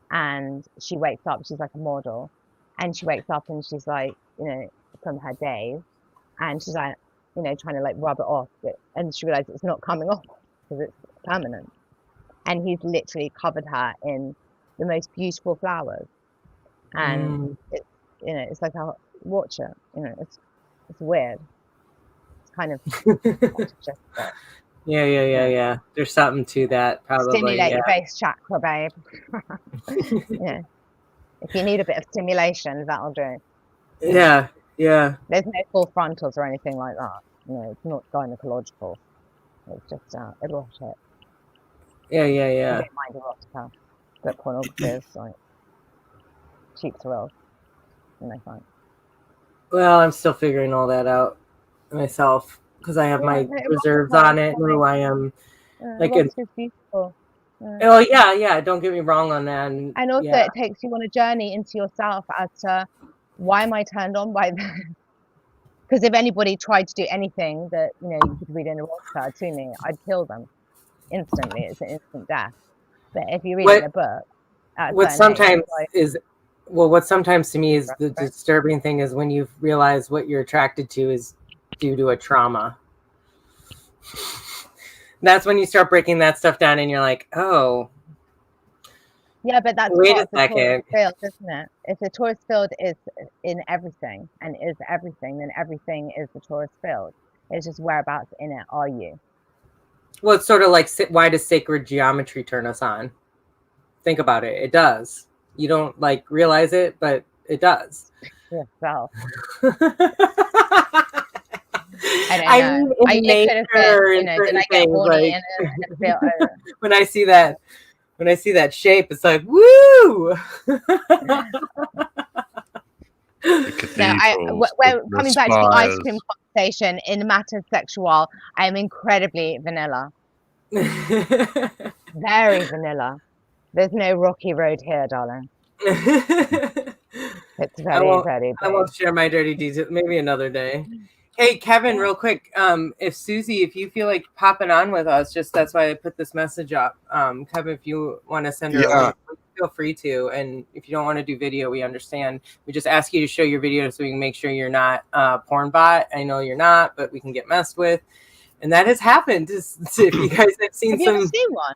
Q: and she wakes up. She's like a model, and she wakes up and she's like, you know, from her days, and she's like, you know, trying to like rub it off, and she realizes it's not coming off because it's permanent. And he's literally covered her in the most beautiful flowers. And it's, you know, it's like I watch it, you know, it's weird. It's kind of just
A: Yeah. There's something to that, probably.
Q: Stimulate your base chakra, babe. Yeah. If you need a bit of stimulation, that'll do.
A: Yeah.
Q: There's no full frontals or anything like that. No, it's not gynecological. It's just erotic.
A: Yeah.
Q: I don't mind erotica, but pornography is like cheap thrills, and I find.
A: Well, I'm still figuring all that out myself because I have my reserves on it. Who I am, like it's
Q: beautiful.
A: Oh yeah. Don't get me wrong on that.
Q: And also, it takes you on a journey into yourself as to why am I turned on by this? Because if anybody tried to do anything that you know you could read in a erotica to me, I'd kill them instantly. It's an instant death. But if you read in a book,
A: what sometimes to me is the disturbing thing is when you realize what you're attracted to is due to a trauma. That's when you start breaking that stuff down and you're like, oh.
Q: Yeah, but that's
A: wait
Q: part
A: a second.
Q: Of the field, isn't it? If the tourist field is in everything and is everything, then everything is the tourist field. It's just whereabouts in it are you?
A: Well, it's sort of like, why does sacred geometry turn us on? Think about it. It does. You don't like realize it, but it does.
Q: Yourself. I don't know. I could have been, you know, did I get horny in a field?
A: When I see that shape, it's like, woo!
Q: No, we're coming back to the ice cream conversation. In the matter of sexual, I am incredibly vanilla. Very vanilla. There's no rocky road here, darling. It's very, very big.
A: I won't share my dirty details. Maybe another day. Hey, Kevin, real quick. If Susie, if you feel like popping on with us, just that's why I put this message up. Kevin, if you want to send her a link, feel free to. And if you don't want to do video, we understand. We just ask you to show your video so we can make sure you're not porn bot. I know you're not, but we can get messed with. And that has happened. If you guys have seen
Q: Have you ever seen one?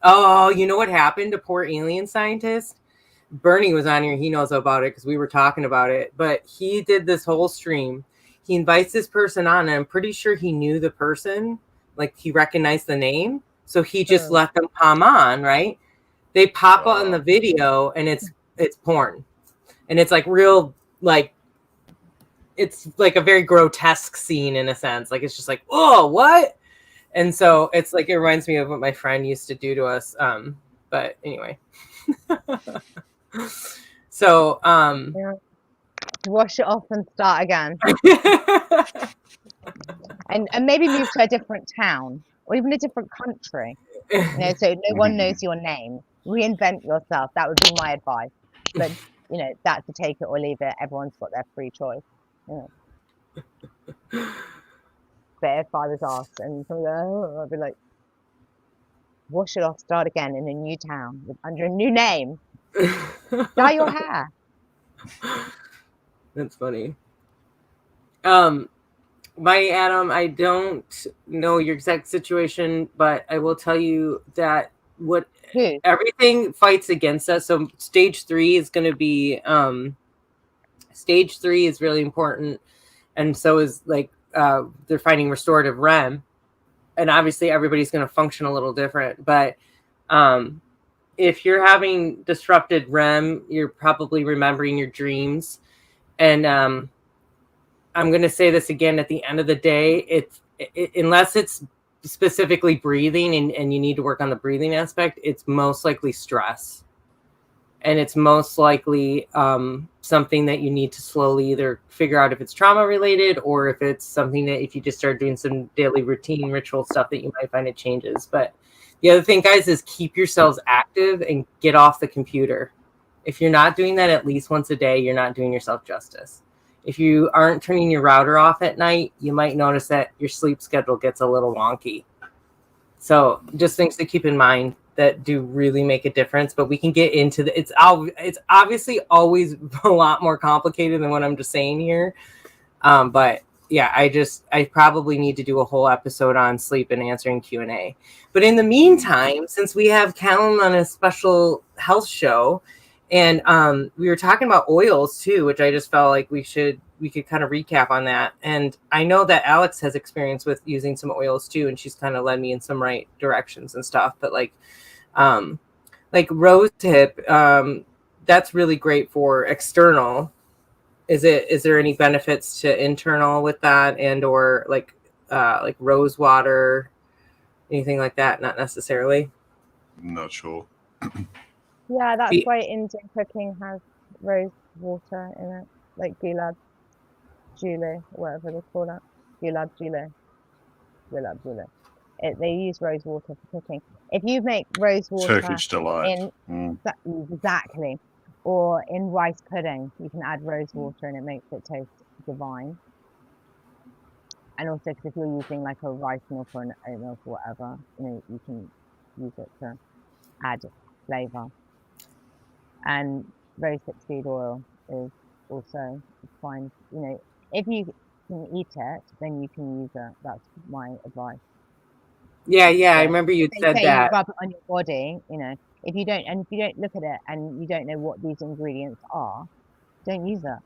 A: Oh, you know what happened to poor alien scientist? Bernie was on here. He knows about it because we were talking about it. But he did this whole stream. He invites this person on, and I'm pretty sure he knew the person. Like, he recognized the name. So he just let them come on, right? They pop on the video, and it's porn. And it's like real, like, it's like a very grotesque scene in a sense. Like, it's just like, oh, what? And so it's like, it reminds me of what my friend used to do to us. But anyway. So,
Q: wash it off and start again. and maybe move to a different town or even a different country. You know, so no one knows your name. Reinvent yourself. That would be my advice. But you know, that's to take it or leave it. Everyone's got their free choice. You know. But if I was asked and someone go, oh, I'd be like, wash it off, start again in a new town under a new name. Dye your hair.
A: That's funny. My Adam, I don't know your exact situation, but I will tell you that everything fights against us. So stage 3 is going to be stage 3 is really important, and so is like they're finding restorative REM, and obviously everybody's going to function a little different. But if you're having disrupted REM, you're probably remembering your dreams, and I'm going to say this again at the end of the day, unless it's specifically breathing and you need to work on the breathing aspect, it's most likely stress. And it's most likely something that you need to slowly either figure out if it's trauma related or if it's something that if you just start doing some daily routine ritual stuff that you might find it changes. But the other thing, guys, is keep yourselves active and get off the computer. If you're not doing that at least once a day, you're not doing yourself justice. If you aren't turning your router off at night, you might notice that your sleep schedule gets a little wonky. So just things to keep in mind that do really make a difference. But we can get into it's obviously always a lot more complicated than what I'm just saying here. But yeah, I probably need to do a whole episode on sleep and answering Q&A. But in the meantime, since we have Kallum on a special health show, and we were talking about oils too, which I just felt like we could kind of recap on that. And I know that Alex has experience with using some oils too, and she's kind of led me in some right directions and stuff. But like rose hip, that's really great for external. Is there any benefits to internal with that, and or like rose water, anything like that? Not necessarily.
H: Not sure.
Q: Yeah, that's why Indian cooking has rose water in it, like gulab jule, whatever they call it. Gulab jule. They use rose water for cooking. If you make rose water
H: Turkish delight.
Q: Exactly, or in rice pudding, you can add rose water and it makes it taste divine. And also, because if you're using like a rice milk or an oat milk or whatever, you know, you can use it to add flavor. And rosehip seed oil is also fine. You know, if you can eat it, then you can use it. That's my advice.
A: Yeah, I remember you said that.
Q: You rub it on your body. You know, if you don't look at it and you don't know what these ingredients are, don't use it.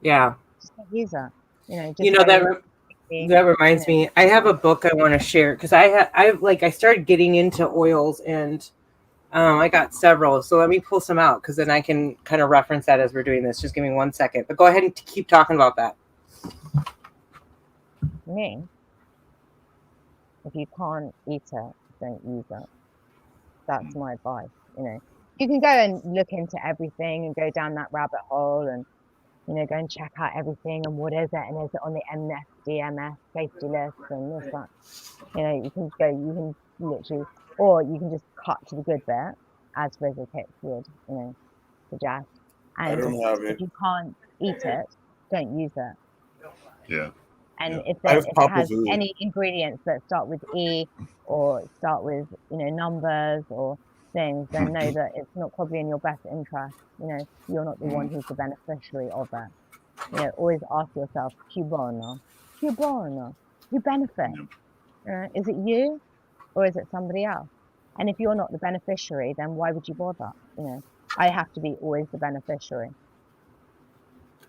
A: Yeah.
Q: Just don't use it.
A: That reminds me. I have a book I want to share because I started getting into oils and. I got several, so let me pull some out because then I can kind of reference that as we're doing this. Just give me 1 second. But go ahead and keep talking about that.
Q: Me? If you can't eat it, don't use it. That's my advice. You know, you can go and look into everything and go down that rabbit hole and, you know, go and check out everything and what is it and is it on the MSDMS safety list and this, that. You know, you can literally. Or you can just cut to the good bit, as Reza Kits would, you know, suggest. And if you can't eat it, don't use it.
H: Yeah.
Q: And if
B: I have
Q: it
B: Papa
Q: has
B: Vu.
Q: any ingredients that start with E or start with, numbers or things, then know that it's not probably in your best interest. You're not the one who's the beneficiary of it. Always ask yourself, "Chi buono? Chi buono? Who benefits? Is it you or is it somebody else?" And if you're not the beneficiary, then why would you bother? I have to be always the beneficiary.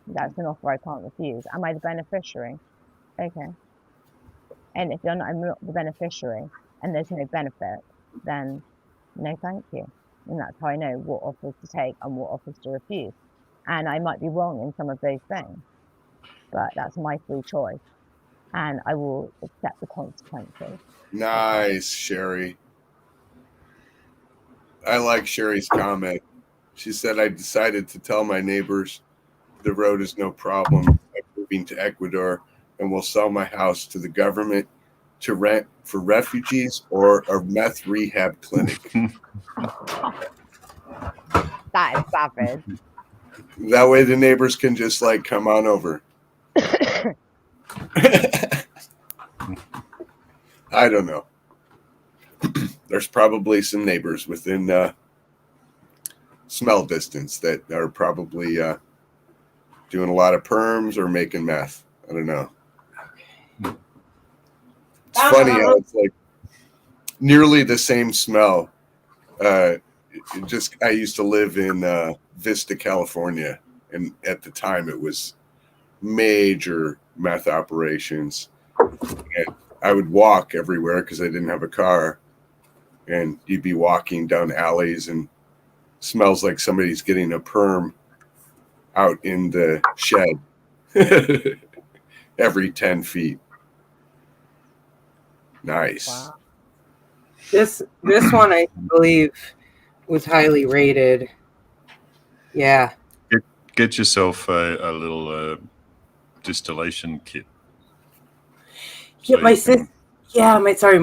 Q: That's an offer I can't refuse. Am I the beneficiary? Okay. And if I'm not the beneficiary and there's no benefit, then no thank you. And that's how I know what offers to take and what offers to refuse. And I might be wrong in some of those things, but that's my free choice. And I will accept the consequences.
B: Nice, Sherry. I like Sherry's comment. She said, I decided to tell my neighbors the road is no problem. I'm moving to Ecuador and will sell my house to the government to rent for refugees or a meth rehab clinic.
Q: That is savage.
B: That way the neighbors can just like come on over. I don't know. There's probably some neighbors within smell distance that are probably doing a lot of perms or making meth. I don't know. It's funny how it's like nearly the same smell. I used to live in Vista, California, and at the time it was major meth operations. And I would walk everywhere because I didn't have a car, and you'd be walking down alleys and smells like somebody's getting a perm out in the shed every 10 feet. Nice.
A: Wow. This one, I believe, was highly rated. Yeah.
H: Get yourself a little distillation kit.
A: Yeah, my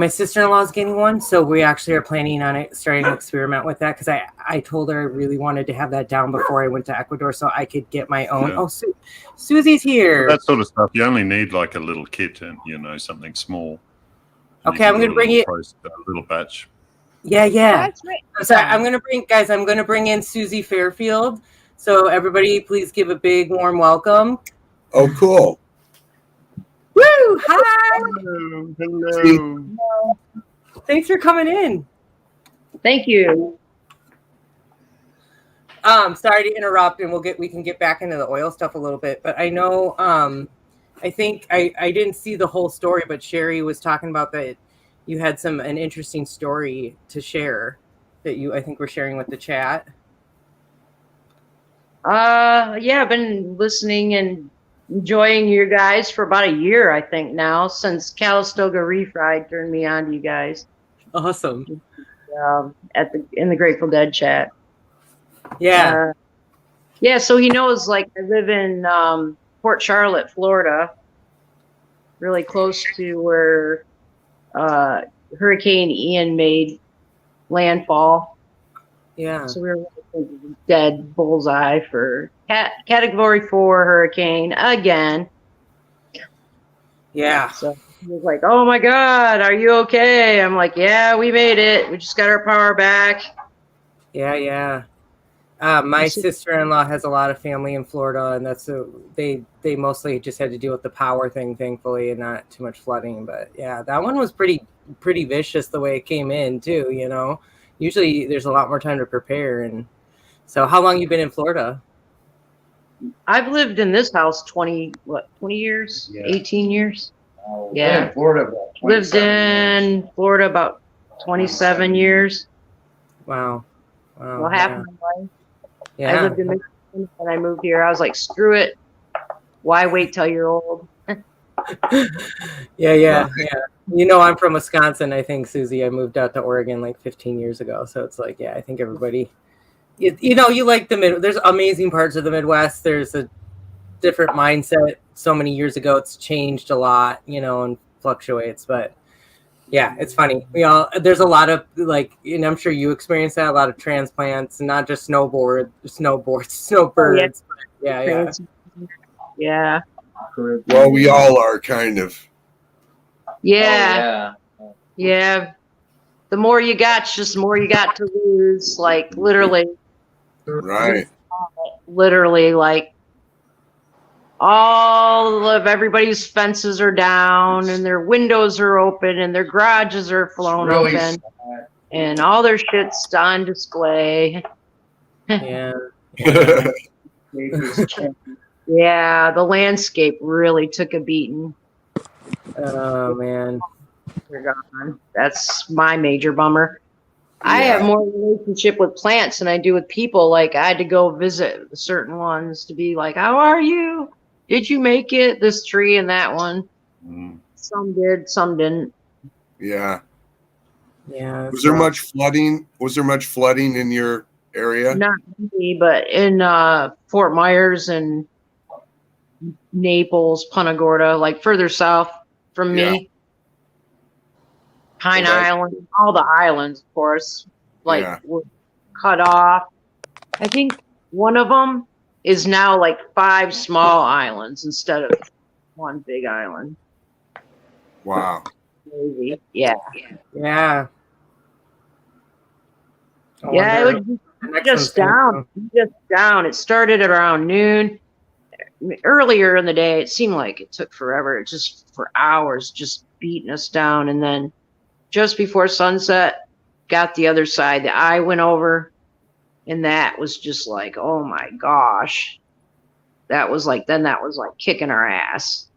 A: sister-in-law is getting one, so we actually are planning on starting to experiment with that because I told her I really wanted to have that down before I went to Ecuador so I could get my own.
H: Yeah.
A: Oh, Susie's here.
H: That sort of stuff. You only need like a little kit and something small.
A: Okay, I'm gonna bring you
H: a little batch.
A: Yeah.
Q: That's right.
A: I'm sorry. I'm gonna bring in Susie Fairfield. So everybody, please give a big warm welcome.
B: Oh, cool.
A: Woo! Hi. Hello. Thanks for coming in.
O: Thank you.
A: Sorry to interrupt, and we can get back into the oil stuff a little bit. But I know, I think I didn't see the whole story, but Sherry was talking about that you had an interesting story to share that I think we're sharing with the chat.
O: Yeah, I've been listening and enjoying you guys for about a year, I think now, since Calistoga Refried turned me on to you guys.
A: Awesome.
O: In the Grateful Dead chat.
A: Yeah.
O: Yeah, so he knows, like, I live in Port Charlotte, Florida, really close to where Hurricane Ian made landfall.
A: Yeah.
O: So we were dead bullseye for Category 4 hurricane again.
A: Yeah.
O: So he was like, "Oh my God, are you okay?" I'm like, "Yeah, we made it. We just got our power back."
A: Yeah. My sister-in-law has a lot of family in Florida, and they mostly just had to deal with the power thing, thankfully, and not too much flooding. But yeah, that one was pretty vicious the way it came in too. Usually there's a lot more time to prepare. And so, how long you been in Florida?
O: I've lived in this house 20 years? Yeah. 18 years. Yeah.
T: In Florida,
O: lived in Florida about 27 years.
A: Wow.
O: Well, half of my life.
A: Yeah.
O: I lived in Michigan when I moved here. I was like, screw it. Why wait till you're old?
A: Yeah. I'm from Wisconsin, I think, Susie. I moved out to Oregon like 15 years ago. So it's like, yeah, I think everybody, you like the there's amazing parts of the Midwest. There's a different mindset. So many years ago, it's changed a lot, and fluctuates. But yeah, it's funny. There's a lot of and I'm sure you experienced that, a lot of transplants, and not just snowbirds.
O: Oh, yeah. Yeah.
B: Well, we all are kind of.
T: Yeah. Yeah. The more you got, just the more you got to lose. Like literally.
B: Right.
T: Literally, like all of everybody's fences are down and their windows are open and their garages are flown
A: Really
T: open and all their shit's on display.
A: Yeah.
T: Yeah, the landscape really took a beating.
A: Oh man.
T: They're gone. That's my major bummer. I have more relationship with plants than I do with people. Like I had to go visit certain ones to be like, how are you? Did you make it? This tree and that one. Some did, some didn't.
B: Yeah.
A: Yeah.
B: Was there much flooding? Was there much flooding in your area?
T: Not me, but in Fort Myers and Naples, Punta Gorda, like further south from me. Pine Island, all the islands, of course, like were cut off. I think one of them is now like 5 small islands instead of one big island.
B: Wow.
T: Crazy. Yeah.
A: Yeah.
T: Yeah, it was just down. Just down. It started around noon. Earlier in the day, it seemed like it took forever. It just for hours, just beating us down, and then just before sunset, got the other side. The eye went over, and that was just like, oh my gosh. That was like, then that was like kicking our ass.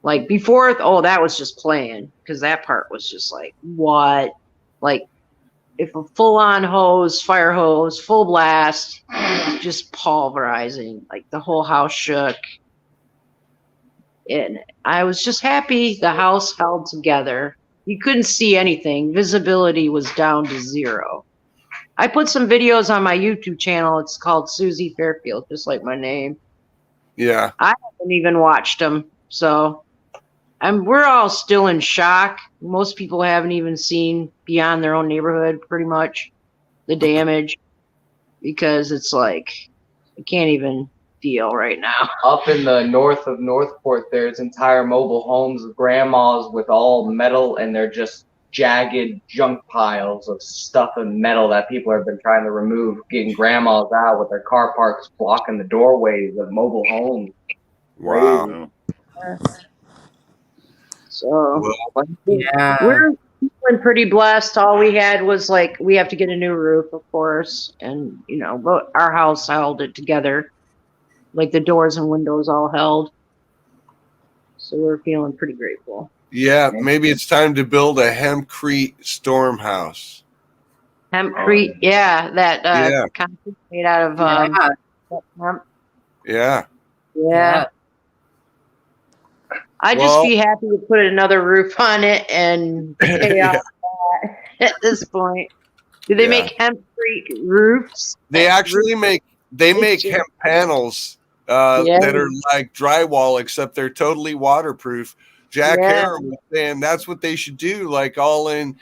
T: Like before, that was just playing, because that part was just like, what? Like, if a full-on hose, fire hose, full blast, just pulverizing, like the whole house shook. And I was just happy the house held together. You couldn't see anything. Visibility was down to 0. I put some videos on my YouTube channel. It's called Susie Fairfield, just like my name.
B: Yeah.
T: I haven't even watched them. So we're all still in shock. Most people haven't even seen beyond their own neighborhood, pretty much, the damage. Because it's like, I can't even feel right now.
U: Up in the north of Northport, there's entire mobile homes of grandmas with all metal, and they're just jagged junk piles of stuff and metal that people have been trying to remove, getting grandmas out with their car parks blocking the doorways of mobile homes.
B: Wow.
T: So,
A: yeah.
T: We're feeling pretty blessed. All we had was like, we have to get a new roof, of course, and but our house held it together. Like the doors and windows all held. So we're feeling pretty grateful.
B: Yeah, maybe it's time to build a hempcrete storm house.
T: Hempcrete, yeah, that concrete made out of hemp.
B: Yeah.
T: Yeah. I'd just be happy to put another roof on it and pay off that at this point. Do they make hempcrete roofs?
B: They actually make hemp panels that are like drywall, except they're totally waterproof. Jack Harrow was saying that's what they should do, like all in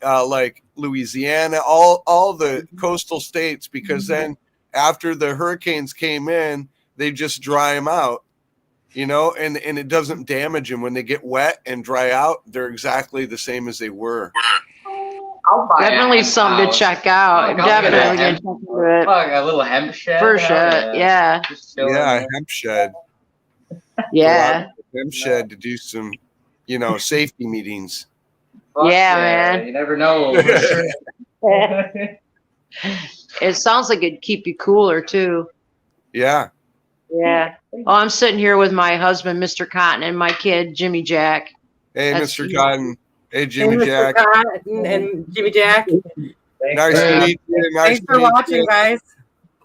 B: like Louisiana, all the coastal states, because then after the hurricanes came in, they just dry them out, and it doesn't damage them. When they get wet and dry out, they're exactly the same as they were.
T: Definitely something to check out. Definitely gonna check into it.
U: A little hemp shed.
T: For sure. Yeah.
B: Yeah, a hemp shed.
T: Yeah.
B: Hemp shed to do some, safety meetings.
T: Yeah, man.
U: You never know.
T: It sounds like it'd keep you cooler too.
B: Yeah.
T: Yeah. Oh, I'm sitting here with my husband, Mr. Cotton, and my kid, Jimmy Jack.
B: Hey, Mr. Cotton. Hey, Jimmy Jack.
A: And Jimmy Jack.
B: Nice to meet you.
A: Thanks for watching, guys.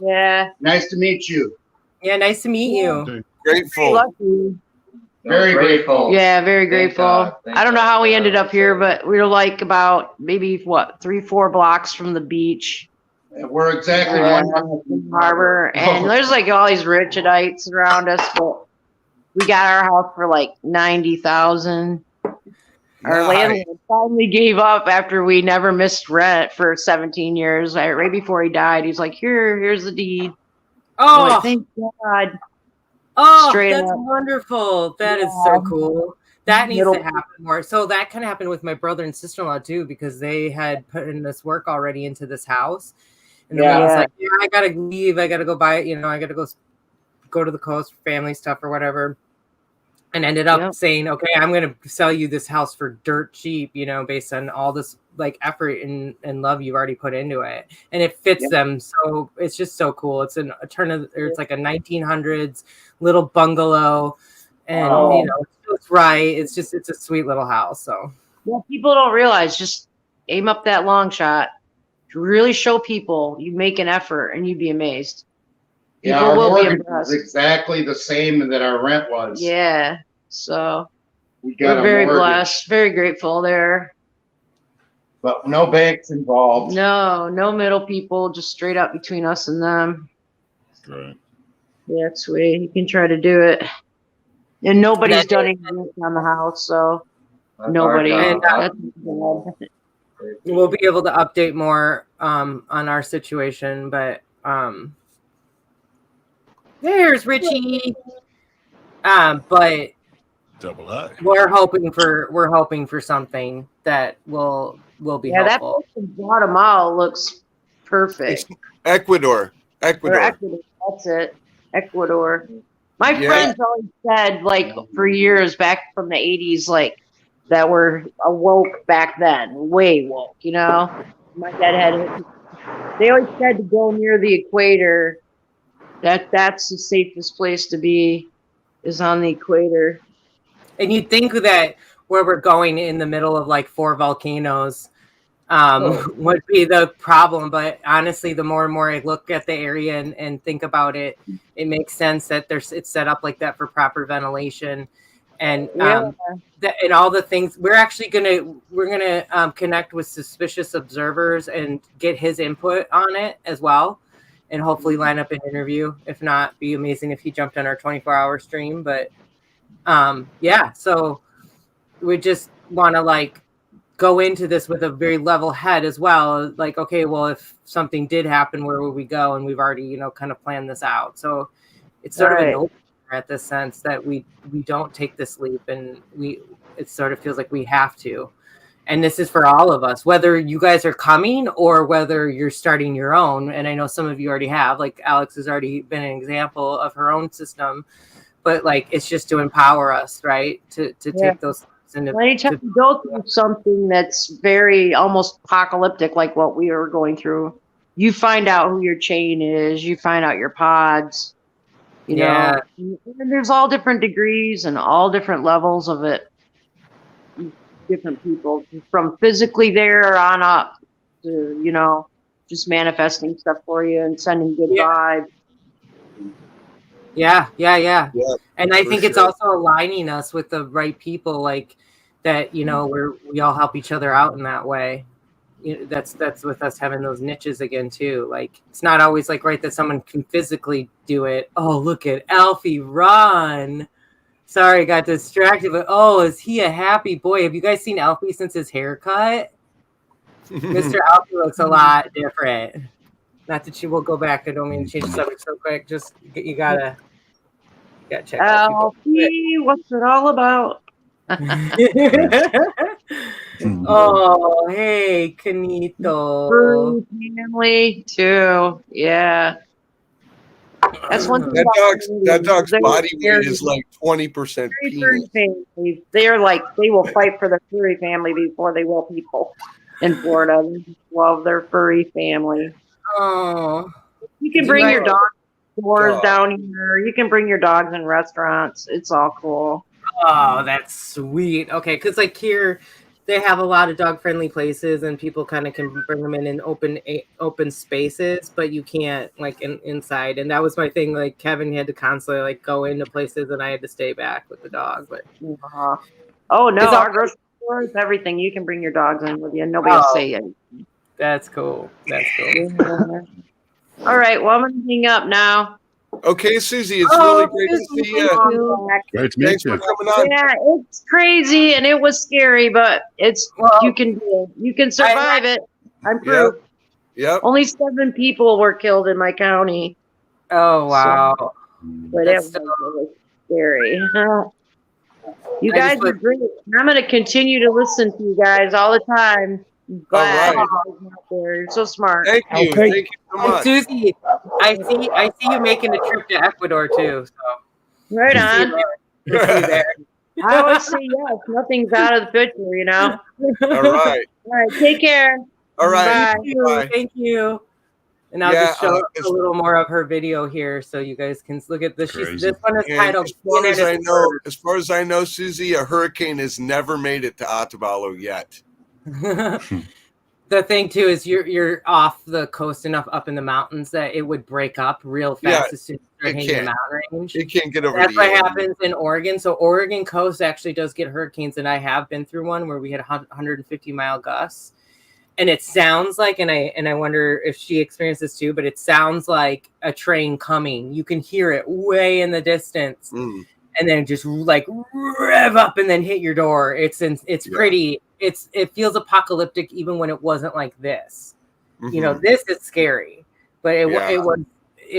T: Yeah.
V: Nice to meet you.
A: Yeah, nice to meet you.
B: Grateful.
V: Very grateful.
T: Yeah, very grateful. I don't know how we ended up here, but we were like about maybe 3-4 blocks from the beach.
V: We're exactly one
T: harbor, and there's like all these Richites around us, but we got our house for like $90,000. Our landlord finally gave up after we never missed rent for 17 years. Right before he died, he's like, here's the deed.
A: Oh,
T: like, thank God.
A: Oh,
T: Straight
A: that's
T: up.
A: wonderful. That is so cool. That needs to happen more. So that kind of happened with my brother and sister-in-law too, because they had put in this work already into this house. And the lady's like, yeah, I gotta leave. I gotta go buy it. You know, I gotta go to the coast for family stuff or whatever. And ended up saying, okay, I'm going to sell you this house for dirt cheap, you know, based on all this like effort and love you've already put into it. And it fits them. So it's just so cool. It's it's like a 1900s little bungalow, and you know, it's right. It's a sweet little house. So
T: well, people don't realize, just aim up that long shot, really show people you make an effort, and you'd be amazed.
V: Yeah,
T: People
V: our
T: will be
V: mortgage
T: impressed.
V: was exactly the same that our rent was.
T: Yeah, so
V: got
T: we're
V: a
T: very
V: mortgage.
T: blessed, very grateful there.
V: But no banks involved.
T: No middle people, just straight up between us and them.
H: Right.
T: Yeah, it's sweet. You can try to do it. And nobody's done anything on the house, so nobody.
A: And,
T: That's
A: we'll be able to update more on our situation, but there's Richie. But
H: double I.
A: We're hoping for something that will be helpful.
T: That place in Guatemala looks perfect.
B: Ecuador.
T: That's it. Ecuador. My friends always said, like, for years back from the 80s, like, that were awoke back then, way woke, you know? My dad they always said to go near the equator. That's the safest place to be, is on the equator.
A: And you'd think that where we're going in the middle of like 4 volcanoes would be the problem. But honestly, the more and more I look at the area and think about it, it makes sense that it's set up like that for proper ventilation. And and all the things we're gonna connect with suspicious observers and get his input on it as well, and hopefully line up an interview. If not, be amazing if he jumped on our 24-hour stream. But so we just want to like go into this with a very level head as well. Like, okay, well, if something did happen, where would we go? And we've already kind of planned this out. So it's sort of an open at this sense that we don't take this leap, and it sort of feels like we have to. And this is for all of us, whether you guys are coming or whether you're starting your own. And I know some of you already have, like Alex has already been an example of her own system, but like, it's just to empower us, right? To take those steps. And
T: anytime you go through something that's very almost apocalyptic, like what we were going through, you find out who your chain is, you find out your pods. You know, and there's all different degrees and all different levels of it. Different people, from physically there on up to, just manifesting stuff for you and sending good vibes.
A: Yeah. And I think it's also aligning us with the right people, like that, we all help each other out in that way. That's with us having those niches again too. Like, it's not always like right that someone can physically do it. Oh, look at Alfie run. Sorry, got distracted, but is he a happy boy? Have you guys seen Alfie since his haircut? Mr. Alfie looks a lot different. Not that we'll go back. I don't mean to change the subject so quick. Just you gotta check out
T: Alfie, what's it all about?
A: Oh, hey, Canito.
T: Furry family too. Yeah. That's one thing.
B: That dog's body weight is like 20% penis.
T: They're like, they will fight for their furry family before they will people in Florida. They just love their furry family.
A: Oh.
T: You can bring your dog stores down here. You can bring your dogs in restaurants. It's all cool.
A: Oh, that's sweet. Okay, because like here, they have a lot of dog-friendly places, and people kind of can bring them in open spaces, but you can't like inside. And that was my thing. Like Kevin had to constantly like go into places, and I had to stay back with the dog. But
T: oh no, our grocery stores, everything. You can bring your dogs in with you, and nobody will say anything.
A: That's cool. That's cool.
T: All right, well, I'm gonna hang up now.
B: Okay, Susie, it's really great to see you.
H: Great to meet you.
B: For coming on.
T: Yeah, it's crazy and it was scary, but you can do it. You can survive it. I'm proof.
B: Yep.
T: Only 7 people were killed in my county.
A: Oh wow.
T: But
A: That's
T: it was scary. You
A: I
T: guys
A: just
T: are great. I'm going to continue to listen to you guys all the time. I'm glad
B: right.
T: you guys are out there. You're so smart.
B: Thank you.
P: Okay.
B: Thank you so
A: And
B: much.
A: Susie, I see you making a trip to Ecuador too. So
T: Right
A: we'll see you
T: on.
A: there. We'll see you there.
T: I always say yes. Nothing's out of the picture, you know?
B: All right.
T: All right. Take care.
B: All right.
T: Bye.
B: Bye.
A: Thank you. And I'll
B: Yeah,
A: just show a little more of her video here, so you guys can look at this.
H: Crazy.
A: This one is
B: And
A: titled.
B: as far as I know, Susie, a hurricane has never made it to Otavalo yet.
A: The thing too is you're off the coast enough up in the mountains that it would break up real fast as soon as you start hitting the mountain range.
B: It can't get over.
A: That's what happens in Oregon. So Oregon coast actually does get hurricanes, and I have been through one where we had 150-mile gusts. And it sounds like, and I wonder if she experienced this too, but it sounds like a train coming. You can hear it way in the distance, and then just like rev up and then hit your door. It's pretty. It feels apocalyptic even when it wasn't like this.
B: Mm-hmm.
A: You know, this is scary, but it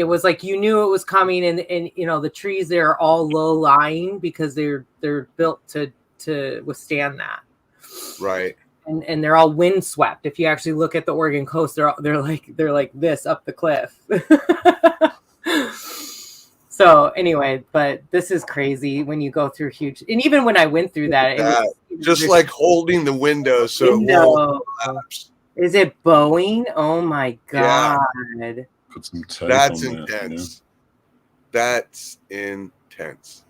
A: was like you knew it was coming, and you know the trees there are all low lying because they're built to withstand that.
B: Right.
A: And they're all windswept. If you actually look at the Oregon coast, they're like this up the cliff. So anyway, but this is crazy when you go through huge. And even when I went through that, it was
B: just like holding the window so it won't collapse.
A: Is it Boeing? Oh my god!
H: Put some tape
B: That's
H: on
B: intense.
H: That,
B: That's intense.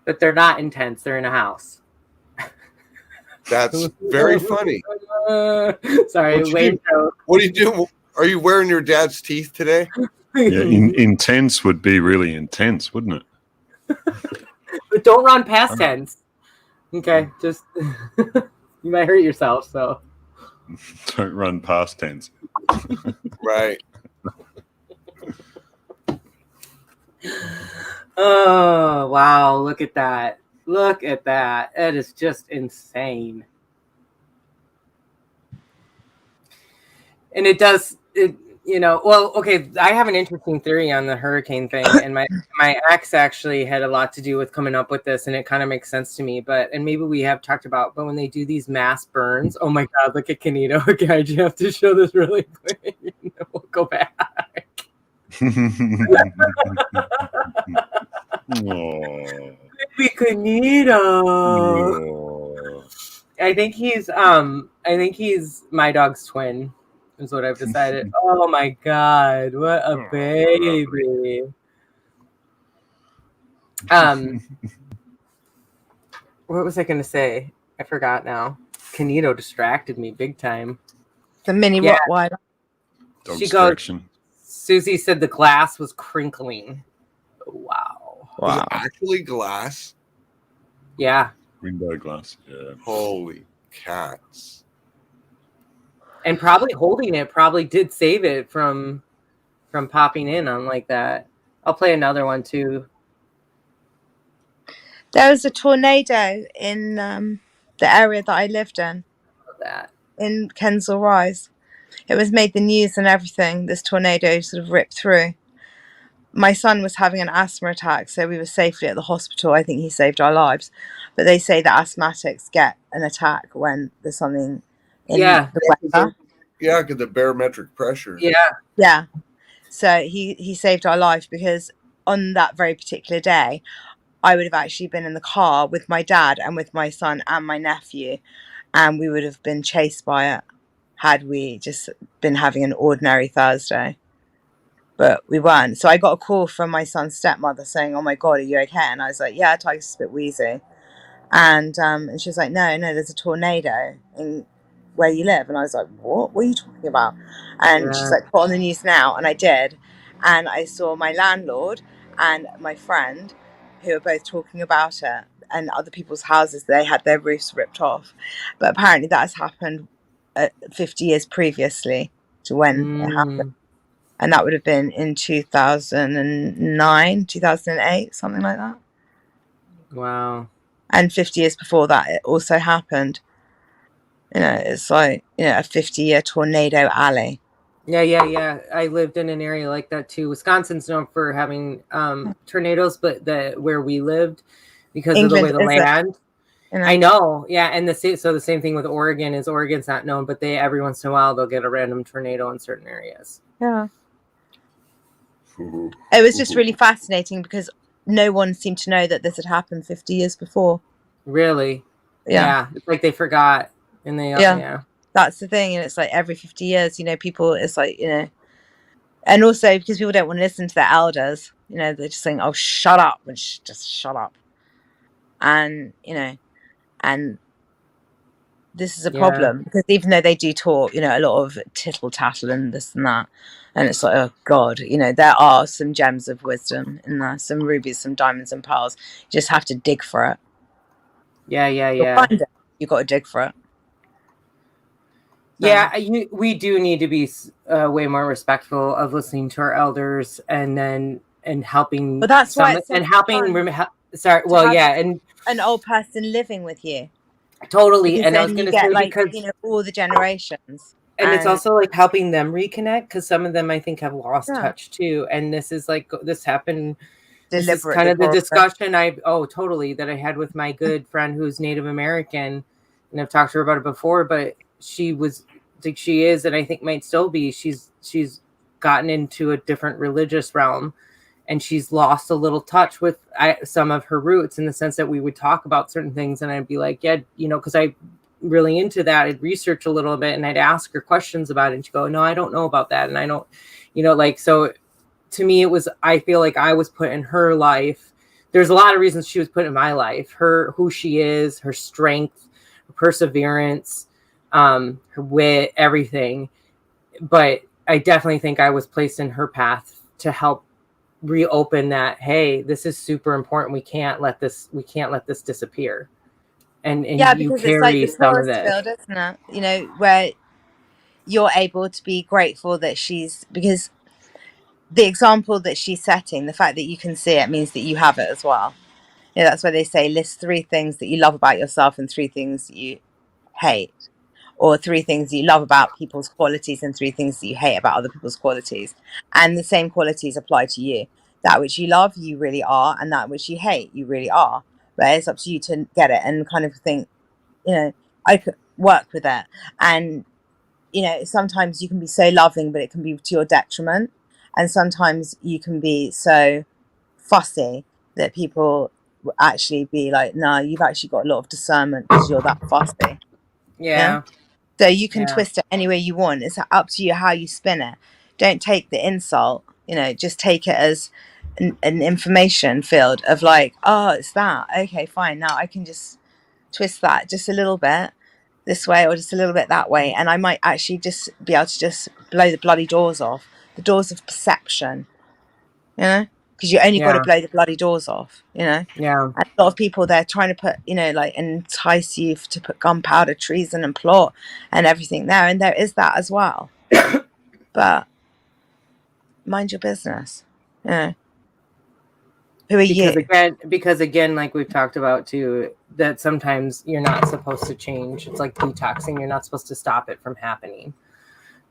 A: But they're not intense. They're in a house.
B: That's very funny.
A: Sorry, Wayne joke.
B: What do you do? Are you wearing your dad's teeth today?
H: Yeah, intense would be really intense, wouldn't it?
A: But don't run past tense. Okay, just you might hurt yourself. So
H: don't run past tense.
B: Right.
A: Oh wow! Look at that. Look at that. That is just insane. And it does, well, okay, I have an interesting theory on the hurricane thing. And my ex actually had a lot to do with coming up with this. And it kind of makes sense to me. And maybe we have talked about, but when they do these mass burns, oh my God, look at Canito. Okay, you have to show this really quick. We'll go back. Canito. I think he's my dog's twin, is what I've decided. Oh my God, what a baby. What was I gonna say? I forgot now. Canito distracted me big time.
Q: The mini Rottweiler.
A: She goes, Susie said the glass was crinkling. Wow.
B: Was it actually glass?
A: Yeah.
H: Window glass. Yeah.
B: Holy cats.
A: And probably holding it probably did save it from popping in on like that. I'll play another one too.
Q: There was a tornado in the area that I lived in. In Kensal Rise. It was made the news and everything. This tornado sort of ripped through. My son was having an asthma attack, so we were safely at the hospital. I think he saved our lives. But they say that asthmatics get an attack when there's something in the weather.
B: Yeah, because the barometric pressure.
Q: Yeah. So he saved our life because on that very particular day, I would have actually been in the car with my dad and with my son and my nephew, and we would have been chased by it had we just been having an ordinary Thursday. But we weren't. So I got a call from my son's stepmother saying, "Oh my God, are you okay?" And I was like, "Yeah, Tiger's a bit wheezy." And she was like, no, there's a tornado in where you live. And I was like, what are you talking about? And she's like, put on the news now. And I did. And I saw my landlord and my friend who were both talking about it, and other people's houses, they had their roofs ripped off. But apparently that has happened 50 years previously to when it happened. And that would have been in 2009, 2008, something like that.
A: Wow.
Q: And 50 years before that, it also happened. It's like, a 50-year tornado alley.
A: Yeah. I lived in an area like that too. Wisconsin's known for having tornadoes, but where we lived, because of the way the land. I know, yeah, and the same thing with Oregon is Oregon's not known, but every once in a while they'll get a random tornado in certain areas.
Q: Yeah. It was just really fascinating because no one seemed to know that this had happened 50 years before.
A: Really? Yeah. It's like they forgot, and yeah.
Q: That's the thing, and it's like every 50 years, people, it's like, and also because people don't want to listen to their elders, they're just saying, "Oh, shut up," and just shut up, and and this is a problem because even though they do talk, a lot of tittle tattle and this and that, and it's like, oh God, there are some gems of wisdom in there, some rubies, some diamonds and pearls. You just have to dig for it.
A: Yeah.
Q: You'll find it. You got to dig for it.
A: Yeah, we do need to be way more respectful of listening to our elders and helping.
Q: But that's why it's
A: and helping.
Q: And an old person living with you.
A: Totally,
Q: because
A: and I was going to say because
Q: all the generations,
A: and it's also like helping them reconnect because some of them I think have lost touch too. And this is like this happened. This is kind of the discussion totally that I had with my good friend who's Native American, and I've talked to her about it before, but she is, and I think might still be. She's gotten into a different religious realm, and she's lost a little touch with some of her roots in the sense that we would talk about certain things, and I'd be like, yeah, because I'm really into that. I'd research a little bit, and I'd ask her questions about it, and she'd go, no, I don't know about that, and I don't, so. To me, I feel like I was put in her life. There's a lot of reasons she was put in my life. Who she is, her strength, her perseverance, her wit, everything. But I definitely think I was placed in her path to help reopen that. Hey, this is super important. We can't let this disappear. And you
Q: because
A: carry
Q: it's like
A: some
Q: the
A: of this,
Q: field, isn't it? Where you're able to be grateful that because the example that she's setting, the fact that you can see it means that you have it as well. That's why they say list 3 things that you love about yourself and 3 things you hate, or 3 things you love about people's qualities and 3 things that you hate about other people's qualities. And the same qualities apply to you. That which you love, you really are, and that which you hate, you really are. But it's up to you to get it and kind of think, I could work with it. And sometimes you can be so loving, but it can be to your detriment. And sometimes you can be so fussy that people will actually be like, no, you've actually got a lot of discernment because you're that fussy.
A: Yeah.
Q: So you can twist it any way you want. It's up to you how you spin it. Don't take the insult, just take it as an information field of like, oh, it's that. Okay, fine. Now I can just twist that just a little bit this way or just a little bit that way, and I might actually just be able to just blow the bloody doors off, the doors of perception, because you only got to blow the bloody doors off, and a lot of people, they're trying to put entice you to put gunpowder, treason and plot and everything there, and there is that as well. But mind your business. Who are you?
A: Because again, like we've talked about too, that sometimes you're not supposed to change. It's like detoxing. You're not supposed to stop it from happening.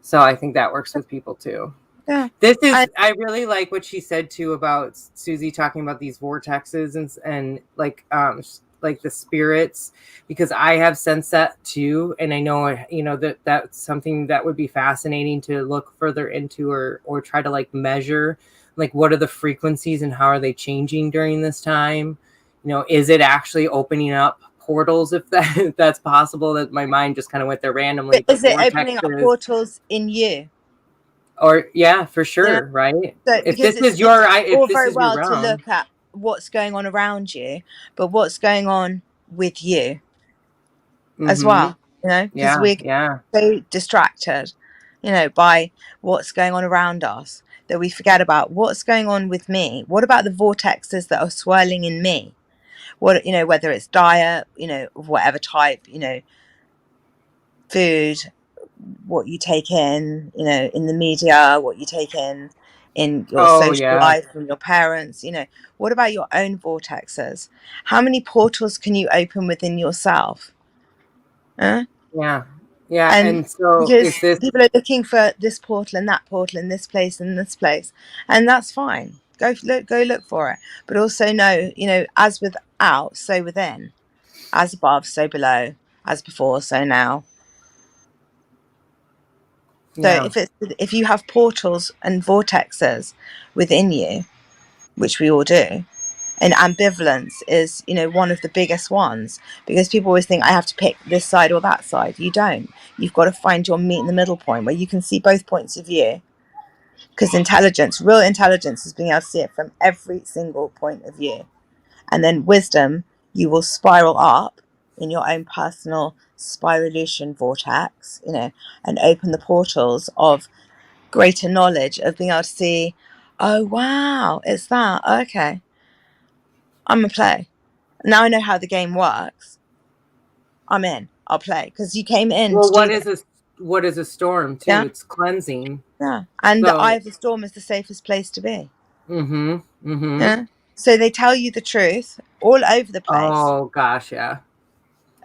A: So I think that works with people too.
Q: Yeah.
A: I really like what she said too about Susie talking about these vortexes and like the spirits, because I have sensed that too. And I know, that's something that would be fascinating to look further into or try to like measure. Like, what are the frequencies and how are they changing during this time? Is it actually opening up portals if that's possible? That my mind just kind of went there randomly.
Q: Is it opening up portals in you?
A: Or for sure, right?
Q: So,
A: if this is your realm,
Q: to look at what's going on around you, but what's going on with you as well, because we're so distracted, by what's going on around us that we forget about what's going on with me. What about the vortexes that are swirling in me? What, whether it's diet, of whatever type, food, what you take in the media, what you take in your social life from your parents, what about your own vortexes? How many portals can you open within yourself?
A: Yeah. Yeah, and so
G: because
A: is
G: people are looking for this portal and that portal and this place and this place, and that's fine. Go look for it, but also know, as without, so within, as above, so below, as before, so now. So if you have portals and vortexes within you, which we all do, and ambivalence is, one of the biggest ones, because people always think I have to pick this side or that side. You don't. You've got to find your meet in the middle point where you can see both points of view. Because real intelligence is being able to see it from every single point of view. And then wisdom, you will spiral up in your own personal spirolution vortex, and open the portals of greater knowledge, of being able to see, oh, wow, it's that. Okay. I'm going to play. Now I know how the game works. I'm in. I'll play. Because you came in.
A: Well, what is a storm, too?
G: Yeah.
A: It's cleansing.
G: Yeah. And the eye of the storm is the safest place to be.
A: Mm-hmm. Mm-hmm.
G: Yeah. So they tell you the truth all over the place.
A: Oh, gosh, yeah.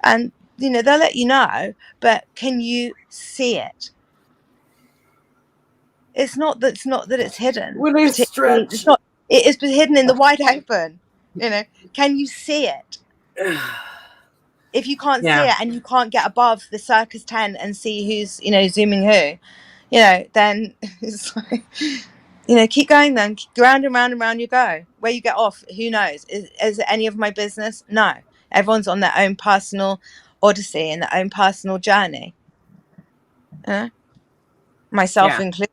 G: And, they'll let you know, but can you see it? It's not that it's hidden.
A: When it's stretched.
G: It's not. It is hidden in the wide open. Can you see it? If you can't see it and you can't get above the circus tent and see who's, zooming who, then it's like, keep going then. Round and round and round you go. Where you get off, who knows? Is it any of my business? No. Everyone's on their own personal odyssey and their own personal journey. Myself included,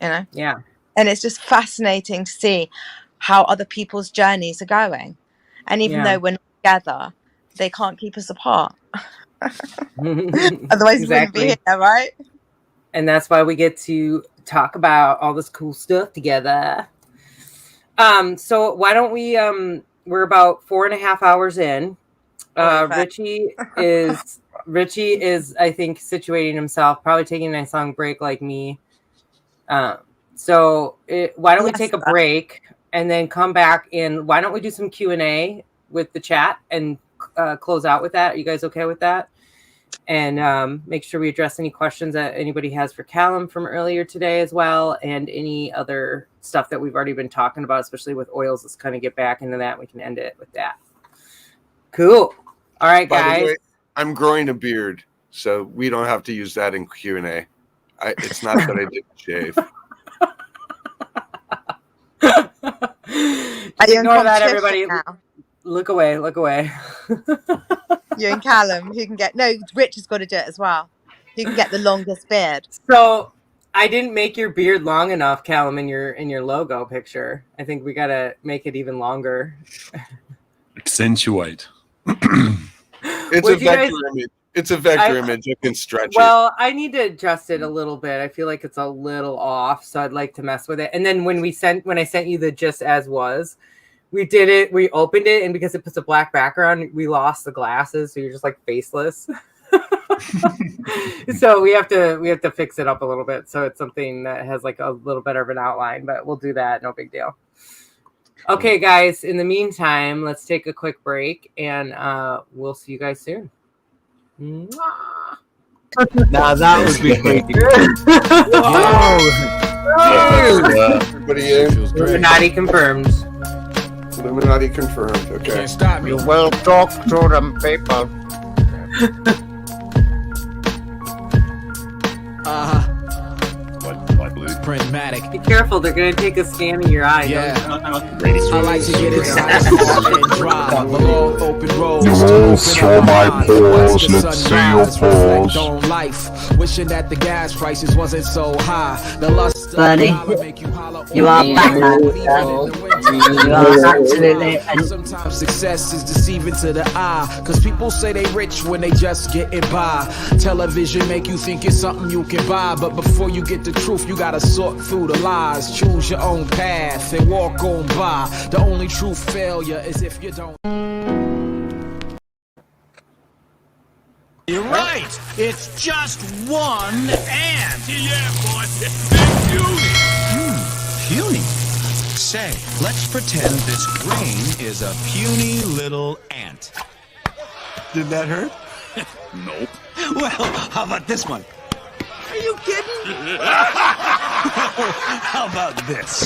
A: Yeah.
G: And it's just fascinating to see how other people's journeys are going. And even though we're not together, they can't keep us apart. Otherwise we wouldn't be here, right?
A: And that's why we get to talk about all this cool stuff together. So why don't we, we're about 4.5 hours in. Richie is, I think, situating himself, probably taking a nice long break like me. So why don't we take a break and then come back in? Why don't we do some Q&A with the chat and close out with that? Are you guys okay with that? And make sure we address any questions that anybody has for Kallum from earlier today as well, and any other stuff that we've already been talking about, especially with oils. Let's kind of get back into that. We can end it with that. Cool. All right, guys.
B: By the way, I'm growing a beard, so we don't have to use that in Q&A. It's not that I didn't shave.
A: Ignore that, everybody. Now. Look away. Look away.
G: You and Kallum, who can get... No, Rich has got to do it as well. Who can get the longest beard.
A: So I didn't make your beard long enough, Kallum, in your logo picture. I think we got to make it even longer.
H: Accentuate.
B: It's a vector image. It's a vector image. You can stretch it.
A: Well, I need to adjust it a little bit. I feel like it's a little off, so I'd like to mess with it. And then when I sent you the just as was, we did it. We opened it, and because it puts a black background, we lost the glasses, so you're just like faceless. So we have to fix it up a little bit, so it's something that has like a little better of an outline. But we'll do that. No big deal. Okay, guys. In the meantime, let's take a quick break, and we'll see you guys soon.
D: Now that would be great.
B: Everybody in.
A: Illuminati confirmed.
B: Illuminati confirmed. Okay.
K: Can't stop me.
V: You will talk to them people.
K: Prismatic.
A: Be careful, they're gonna take a scan of your eye.
K: Yeah. I like to get inside and drive along open roads.
W: You will show my pores, let's see your pores.
K: On life, wishing that the gas prices wasn't so high. The lust
X: Buddy, you are back. You are absolutely.
K: Sometimes success is deceiving to the eye, cause people say they rich when they just getting by. Television make you think it's something you can buy, but before you get the truth, you gotta sort through the lies. Choose your own path and walk on by. The only true failure is if you don't.
I: You're right. It's just one ant. Yeah, boy.
J: Puny. Say, let's pretend this grain is a puny little ant.
I: Did that hurt?
H: Nope.
J: Well, how about this one? Are you kidding? How about this?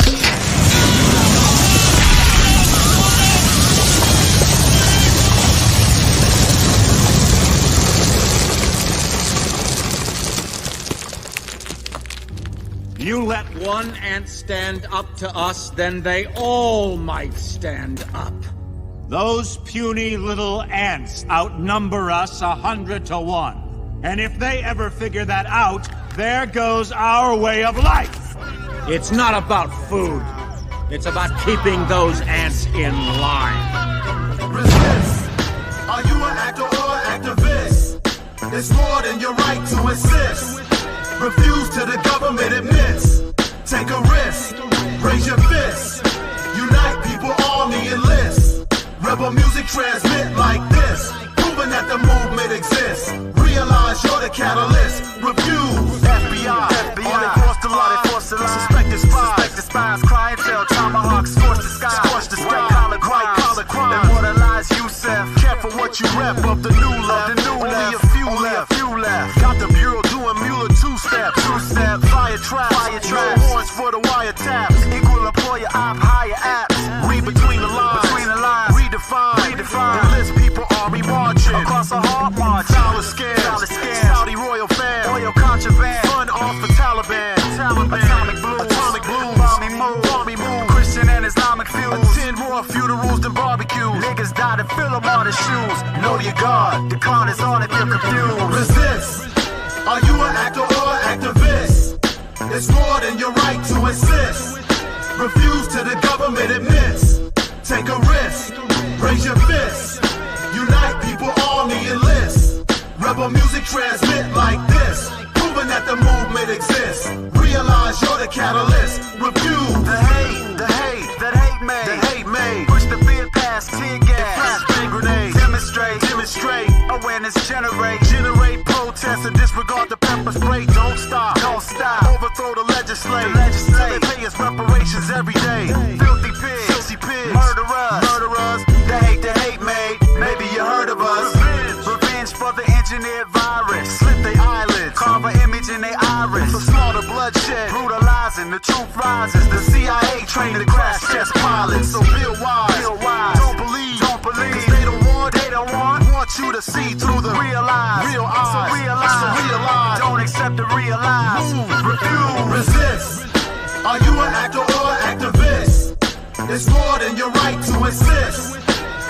E: You let one ant stand up to us, then they all might stand up. Those puny little ants outnumber us 100 to 1. And if they ever figure that out, there goes our way of life. It's not about food. It's about keeping those ants in line.
I: Resist. Are you an actor or an activist? It's more than your right to insist. Refuse to the government admits. Take a risk. Raise your fist. Unite people, army, enlist. Rebel music transmit like this. Proving that the movement exists. Realize you're the catalyst. Refuse. FBI. All across the line. Suspected spies. Clientele. Tomahawk. Scorch the sky. White collar crime. Immortalize Yusef. Careful what you rep of the new left. Only a few left. Got the bureau doing Mueller two-step. Fire traps. No warrants for the wiretaps. Equal employer op. Higher apps. Read between the lines. Redefine. Enlist people army marching across a hard march. Dollar scams. Saudi royal fam. Oil contraband. Fun off the Taliban. Atomic blue. Balmy move. Christian and Islamic feuds. Attend more funerals than barbecues. Niggas died and fill them all the shoes. Know your God. The con is on if you're confused. Resist. Are you an actor or an activist? It's more than your right to insist. Refuse to the government admits. Take a risk. Raise your fist. Unite people, army, enlist. Rebel music transmit like this. Proving that the movement exists. Realize you're the catalyst. Refuse. The hate made. Push the fear past tear gas. Flashbang grenades. Demonstrate. Awareness generate protests and disregard the pepper spray. Don't stop. Overthrow the legislate. Till they pay us reparations every day. Filthy pigs. Murderers. The hate made. Maybe you heard of us. Revenge for the engineered virus. Slit their eyelids. Carve an image in their iris. So slaughter bloodshed. Brutalizing. The truth rises. The CIA trained to crash test pilots. So feel wise. Don't believe. Cause they don't want you to see through the real eyes. So realize. Don't accept the realize. Refuse. Resist. Are you an actor or an activist? It's more than your right to insist.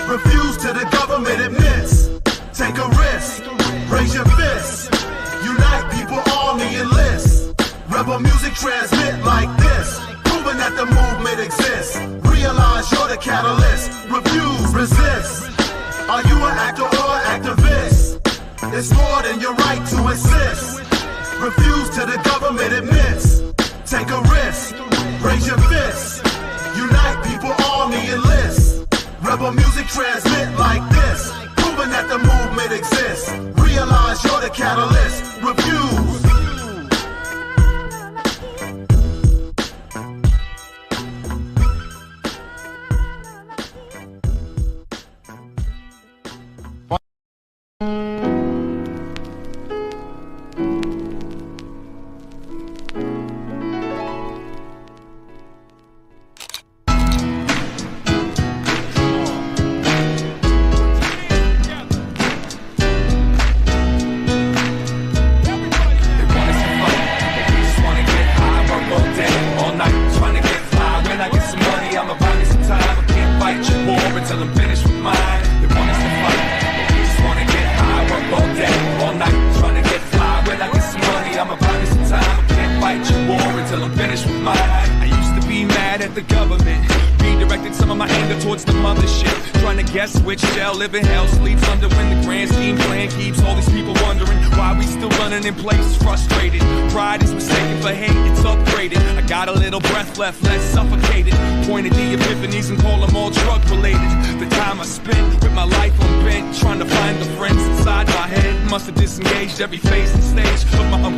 I: Refuse to the government admits. Take a risk. Raise your fist. Unite people, army, enlist. Rebel music transmit like this. Proving that the movement exists. Realize you're the catalyst. Refuse. Resist. Are you an actor or an activist? It's more than your right to insist. Refuse to the government admits. Take a risk. Raise your fist. Unite people, army, enlist. Rebel music transmit like this. Proving that the movement exists. Realize you're the catalyst. Refuse.
L: Live in hell, sleeps under when the grand scheme plan keeps all these people wondering why we still running in place, frustrated. Pride is mistaken for hate, it's upgraded. I got a little breath left, less suffocated. Pointed the epiphanies and call them all drug related. The time I spent with my life on bent, trying to find the friends inside my head. Must have disengaged every phase and stage of my I'm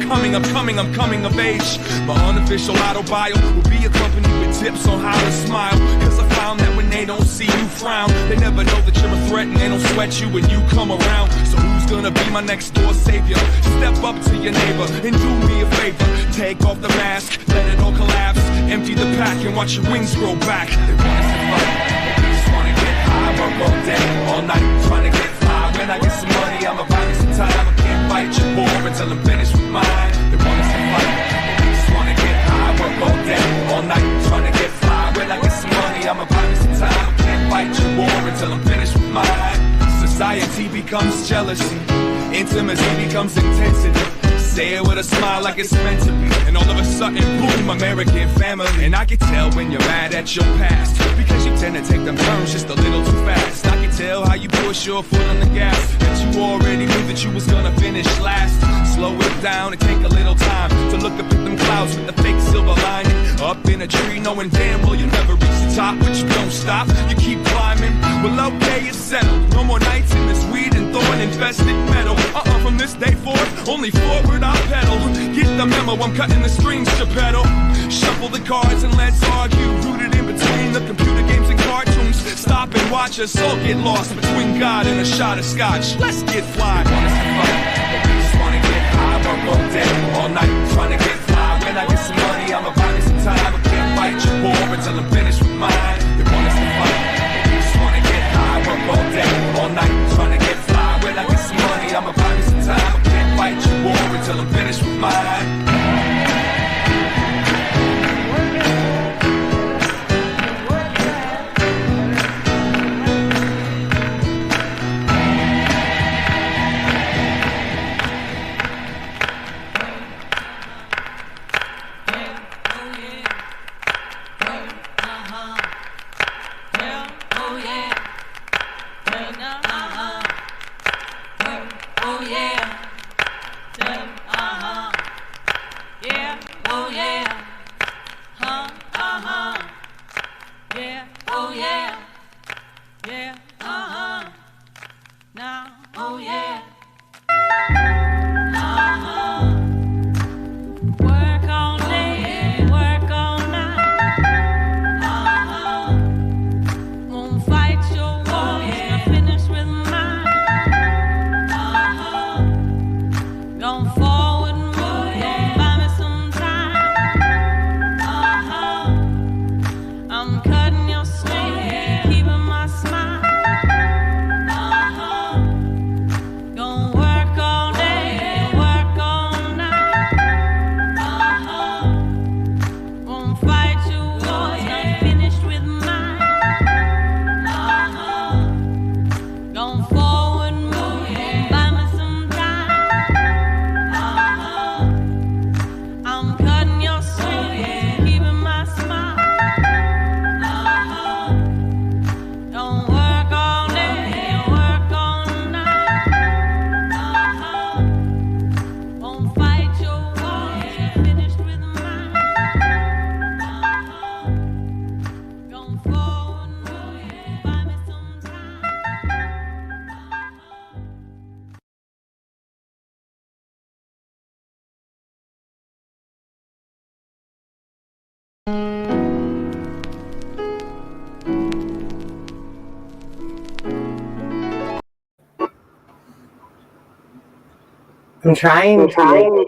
L: coming of age. My unofficial auto bio will be accompanied with tips on how to smile. Cause I found that when they don't see you frown, they never know that you're a threat and they don't sweat you when you come around. So who's gonna be my next door savior. Step up to your neighbor and do me a favor. Take off the mask, let it all collapse. Empty the pack and watch your wings grow back. They want us to fight, but we just wanna get high. Work all day, all night, trying to get fly. When I get some money, I'ma buy me some time. I can't fight your war until I'm finished with mine. They want us to fight, but we just wanna get high. Work all day, all night, trying to get fly. When I get some money, I'ma buy me some time. I can't fight your war until I'm finished with mine. Society becomes jealousy, intimacy becomes intensity. Say it with a smile like it's meant to be, and all of a sudden, boom, American family. And I can tell when you're mad at your past, because you tend to take them turns just a little too fast. I can tell how you push your foot on the gas, that you already knew that you was gonna finish last. Slow it down and take a little time to look up at them clouds with the fake silver lining. Up in a tree knowing damn well you'll never reach the top, but you don't stop, you keep climbing. Well, okay, it's settled. No more nights in this weed and thorn infested metal. From this day forth, only forward I pedal. Get the memo, I'm cutting the strings to pedal. Shuffle the cards and let's argue. Rooted in between the computer games and cartoons. Stop and watch us all get lost between God and a shot of scotch. Let's get fly. They want us to fight, but we just wanna get high. Work all day, all night, trying to get fly. When I get some money, I'ma buy me some time. I can't fight your war until I'm finished with mine. They want us to fight, but we just wanna get high. Work all day, all night, trying to get fly. When I get some money, I'ma buy me some time. I can't fight your war until I'm finished with mine.
A: I'm trying to.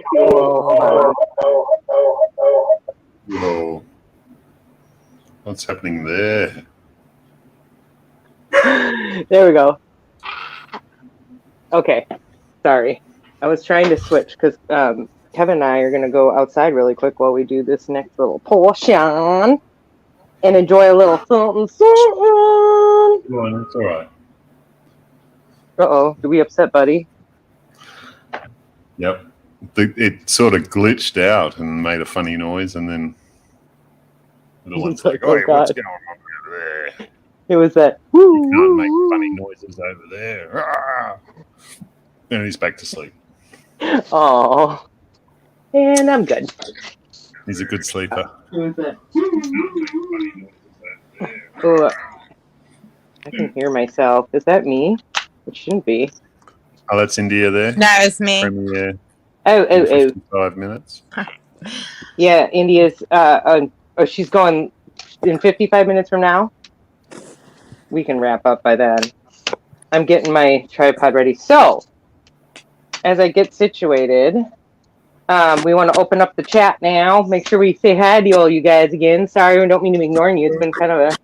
H: Whoa. What's happening there?
A: There we go. Okay. Sorry. I was trying to switch because Kevin and I are going to go outside really quick while we do this next little portion and enjoy a little something.
H: Well, that's all right.
A: Uh-oh. Did we upset Buddy?
H: Yep. It sort of glitched out and made a funny noise, and then the one's like,
A: oh,
H: "Hey, what's going on over there?"
A: It was that.
H: You can't make funny noises over there. And he's back to sleep.
A: Oh, and I'm good.
H: He's a good sleeper.
A: Who is that? Oh, I can hear myself. Is that me? It shouldn't be.
H: Oh, that's India there.
G: No, it's me.
H: Premiere.
G: Oh.
H: 5 minutes.
A: Yeah, India's. She's going in 55 minutes from now. We can wrap up by then. I'm getting my tripod ready. So,
C: as I get situated, we want to open up the chat now. Make sure we say hi to all you guys again. Sorry, I don't mean to be ignoring you. It's been kind of a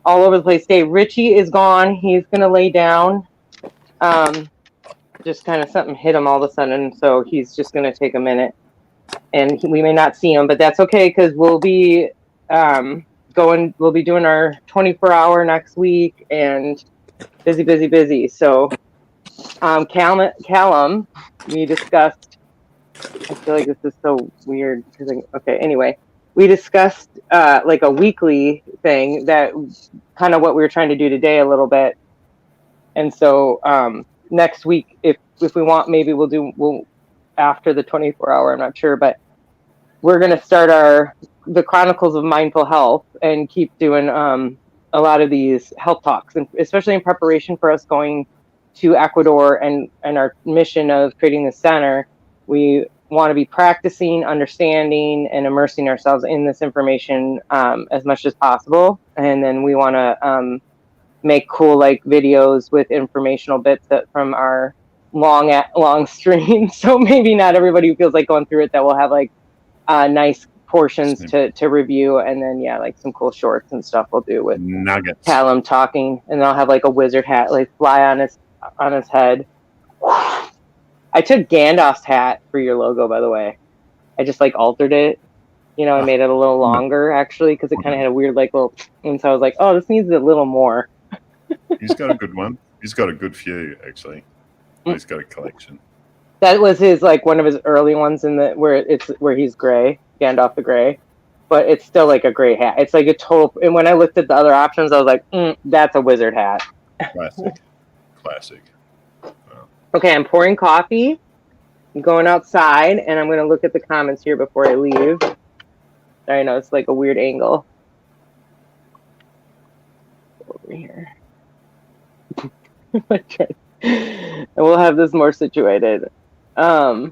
C: all over the place day. Richie is gone. He's going to lay down. Just kind of something hit him all of a sudden, so he's just going to take a minute. And we may not see him, but that's okay because we'll be we'll be doing our 24-hour next week and busy. So Kallum, we discussed, I feel like this is so weird because anyway, we discussed like a weekly thing that kind of what we were trying to do today a little bit. And so next week, if we want, maybe we'll after the 24-hour, I'm not sure, but we're going to start the Chronicles of Mindful Health and keep doing a lot of these health talks, and especially in preparation for us going to Ecuador and our mission of creating the center. We want to be practicing, understanding, and immersing ourselves in this information as much as possible. And then we want to make cool like videos with informational bits from our long stream. So maybe not everybody who feels like going through it, that will have like nice portions to review, and then like some cool shorts and stuff we'll do with
H: nuggets.
C: Kallum talking, and I'll have like a wizard hat like fly on his head. I took Gandalf's hat for your logo, by the way. I just like altered it. I made it a little longer actually because it kind of had a weird like little, and so I was like, oh, this needs a little more.
H: He's got a good one. He's got a good few actually. He's got a collection.
C: That was his like one of his early ones where he's gray, Gandalf the Gray, but it's still like a gray hat. It's like a total. And when I looked at the other options, I was like, that's a wizard hat.
H: Classic.
C: Okay, I'm pouring coffee. I'm going outside, and I'm going to look at the comments here before I leave. I know it's like a weird angle. Over here. And we'll have this more situated. Hey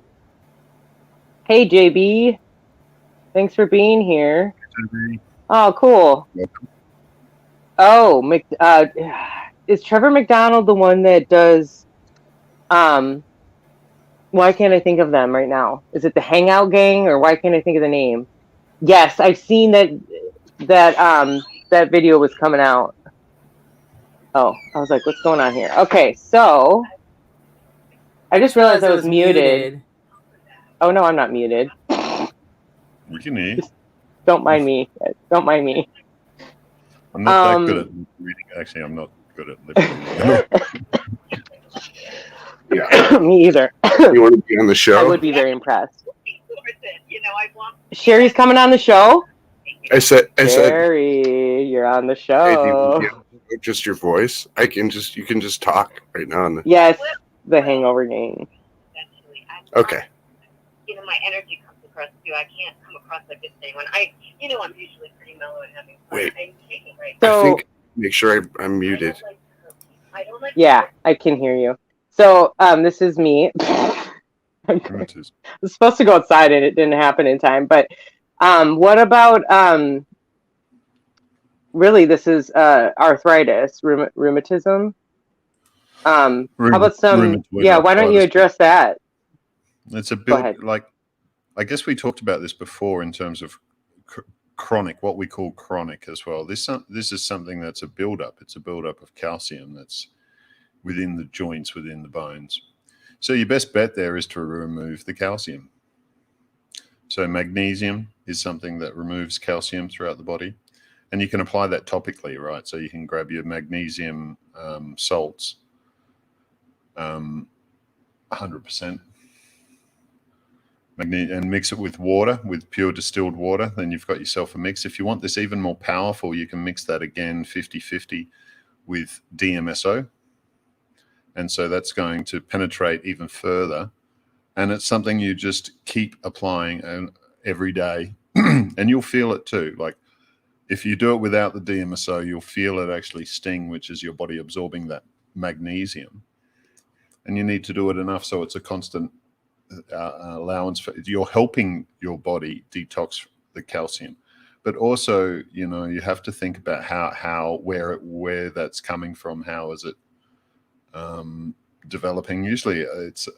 C: JB, thanks for being here. Oh, cool. Oh, is Trevor McDonald the one that does? Why can't I think of them right now? Is it the Hangout Gang, or why can't I think of the name? Yes, I've seen that video was coming out. Oh, I was like, what's going on here? Okay, so I just realized I was muted. Oh no, I'm not muted.
H: We can hear.
C: Don't mind me. Don't mind me.
H: I'm not that good at reading. Actually, I'm not good at listening.
B: Yeah.
C: Me either.
B: You want to be on the show?
C: I would be very impressed. Sherry's coming on the show?
B: I said,
C: Sherry, you're on the show.
B: Just your voice. You can just talk right now.
C: Yes, the Hangover Gang.
B: Okay.
F: My energy comes across too. I can't come across like this thing when I'm usually pretty mellow and having fun.
B: Wait.
F: I'm shaking right
C: now.
B: I think make sure I'm muted.
C: Yeah, I can hear you. So this is me. I was supposed to go outside and it didn't happen in time. But what about really this is arthritis, rheumatism. How about some? Yeah, why don't you address that?
H: It's a bit like, I guess we talked about this before in terms of chronic, what we call chronic as well. This is something that's a buildup. It's a buildup of calcium that's within the joints, within the bones. So your best bet there is to remove the calcium. So magnesium is something that removes calcium throughout the body. And you can apply that topically, right? So you can grab your magnesium salts, 100%, and mix it with water, with pure distilled water. Then you've got yourself a mix. If you want this even more powerful, you can mix that again 50-50 with DMSO. And so that's going to penetrate even further. And it's something you just keep applying every day. And you'll feel it too. Like if you do it without the DMSO, you'll feel it actually sting, which is your body absorbing that magnesium. And you need to do it enough so it's a constant allowance for you're helping your body detox the calcium. But also, you have to think about where that's coming from. How is it developing. Usually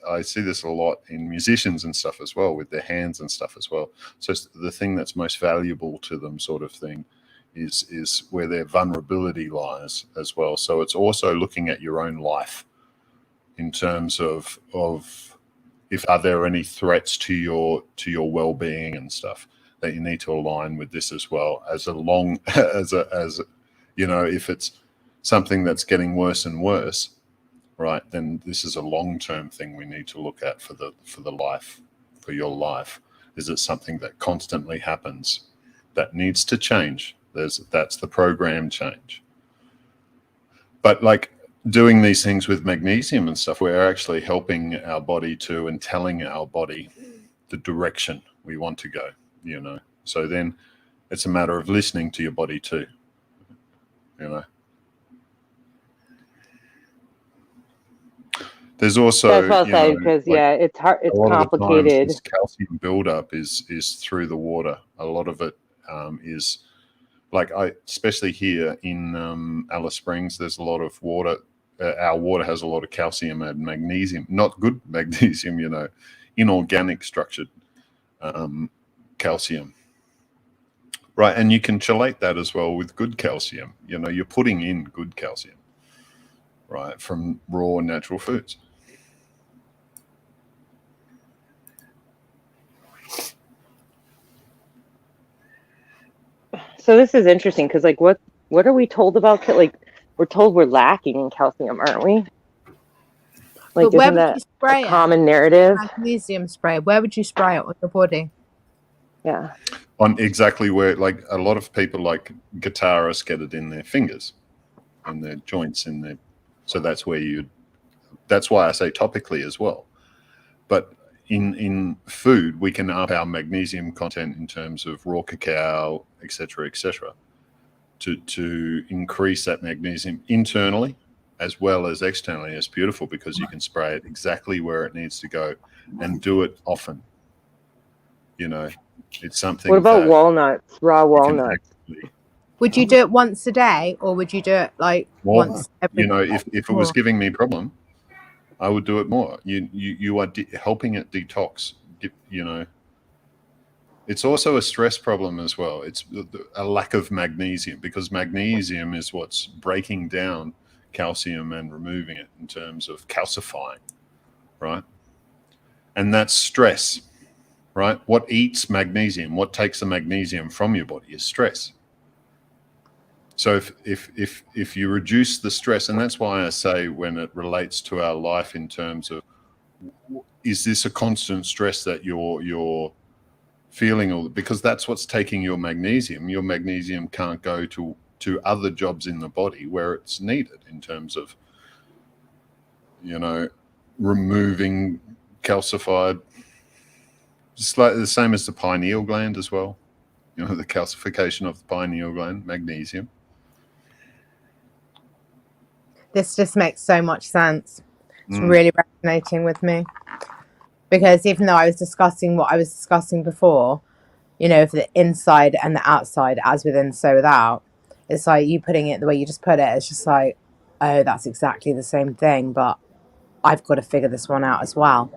H: I see this a lot in musicians and stuff as well, with their hands and stuff as well. So the thing that's most valuable to them, sort of thing, is where their vulnerability lies as well. So it's also looking at your own life in terms of if are there any threats to your well-being and stuff that you need to align with this as well, as you know, if it's something that's getting worse and worse, right, then this is a long-term thing we need to look at for your life. Is it something that constantly happens that needs to change? That's the program change. But like doing these things with magnesium and stuff, we're actually helping our body to, and telling our body the direction we want to go, you know. So then it's a matter of listening to your body too, you know. There's also,
C: that's well said, because it's hard, it's complicated.
H: This calcium buildup is through the water. A lot of it is like, especially here in Alice Springs, there's a lot of water. Our water has a lot of calcium and magnesium, not good magnesium, you know, inorganic structured calcium. Right, and you can chelate that as well with good calcium. You know, you're putting in good calcium, right, from raw natural foods.
C: So this is interesting because, like, what are we told about? Like, we're told we're lacking in calcium, aren't we? Like, isn't that a common narrative?
G: Magnesium spray. Where would you spray it on your body?
C: Yeah.
H: On exactly where, like, a lot of people, like guitarists, get it in their fingers, in their joints, in their. So that's where that's why I say topically as well. But in food, we can up our magnesium content in terms of raw cacao, etc., to increase that magnesium internally as well as externally. It's beautiful because you can spray it exactly where it needs to go and do it often. You know, it's something.
C: What about walnuts, raw walnuts?
G: Would you do it once a day, or would you do it like once every?
H: You know, if it was giving me a problem, I would do it more. You are helping it detox. You know, it's also a stress problem as well. It's a lack of magnesium, because magnesium is what's breaking down calcium and removing it in terms of calcifying, right? And that's stress, right? What eats magnesium, what takes the magnesium from your body is stress. So if you reduce the stress, and that's why I say when it relates to our life in terms of, is this a constant stress that you're feeling, because that's what's taking your magnesium. Your magnesium can't go to other jobs in the body where it's needed in terms of, you know, removing calcified, just like the same as the pineal gland as well. You know, the calcification of the pineal gland, magnesium.
G: This just makes so much sense. It's really resonating with me, because even though I was discussing what I was discussing before, you know, for the inside and the outside, as within, so without, it's like you putting it the way you just put it. It's just like, oh, that's exactly the same thing, but I've got to figure this one out as well.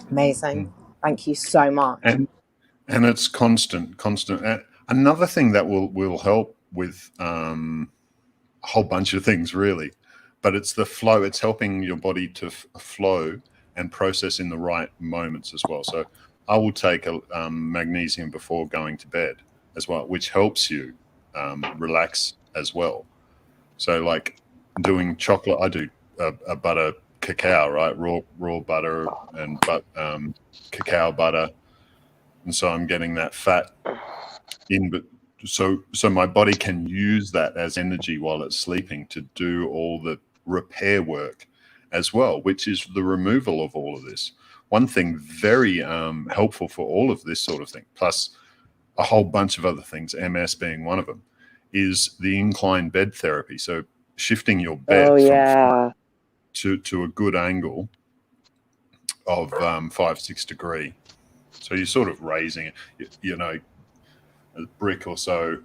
G: Amazing. Thank you so much.
H: And it's constant. Another thing that will help with a whole bunch of things, really, but it's the flow. It's helping your body to flow and process in the right moments as well. So I will take a magnesium before going to bed as well, which helps you relax as well. So like doing chocolate, I do a butter cacao, right? Raw butter and cacao butter. And so I'm getting that fat in, but so my body can use that as energy while it's sleeping to do all the repair work as well, which is the removal of all of this. One thing very helpful for all of this sort of thing, plus a whole bunch of other things, MS being one of them, is the incline bed therapy. So shifting your bed from to a good angle of 5-6 degree. So you're sort of raising it, you know, a brick or so.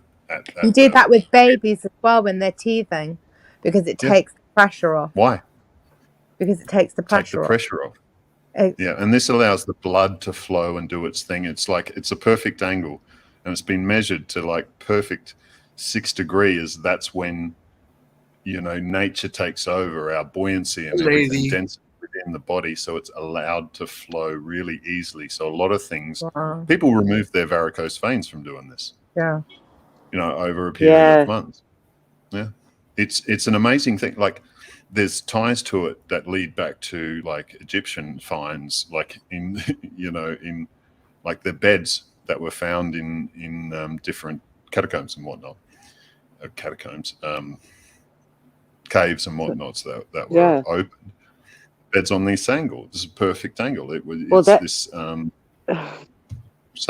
G: You do that with babies as well when they're teething, because it takes the pressure off.
H: Why?
G: because it takes the pressure
H: off. Yeah, and this allows the blood to flow and do its thing. It's like it's a perfect angle, and it's been measured to like perfect 6 degrees. That's when, you know, nature takes over, our buoyancy and everything density within the body, so it's allowed to flow really easily. So a lot of things, people remove their varicose veins from doing this.
G: Yeah.
H: You know, over a period of months. Yeah, it's an amazing thing. Like, there's ties to it that lead back to like Egyptian finds, like in you know, in like the beds that were found in different catacombs and whatnot, caves and whatnots that were opened. Beds on this angle. This is a perfect angle.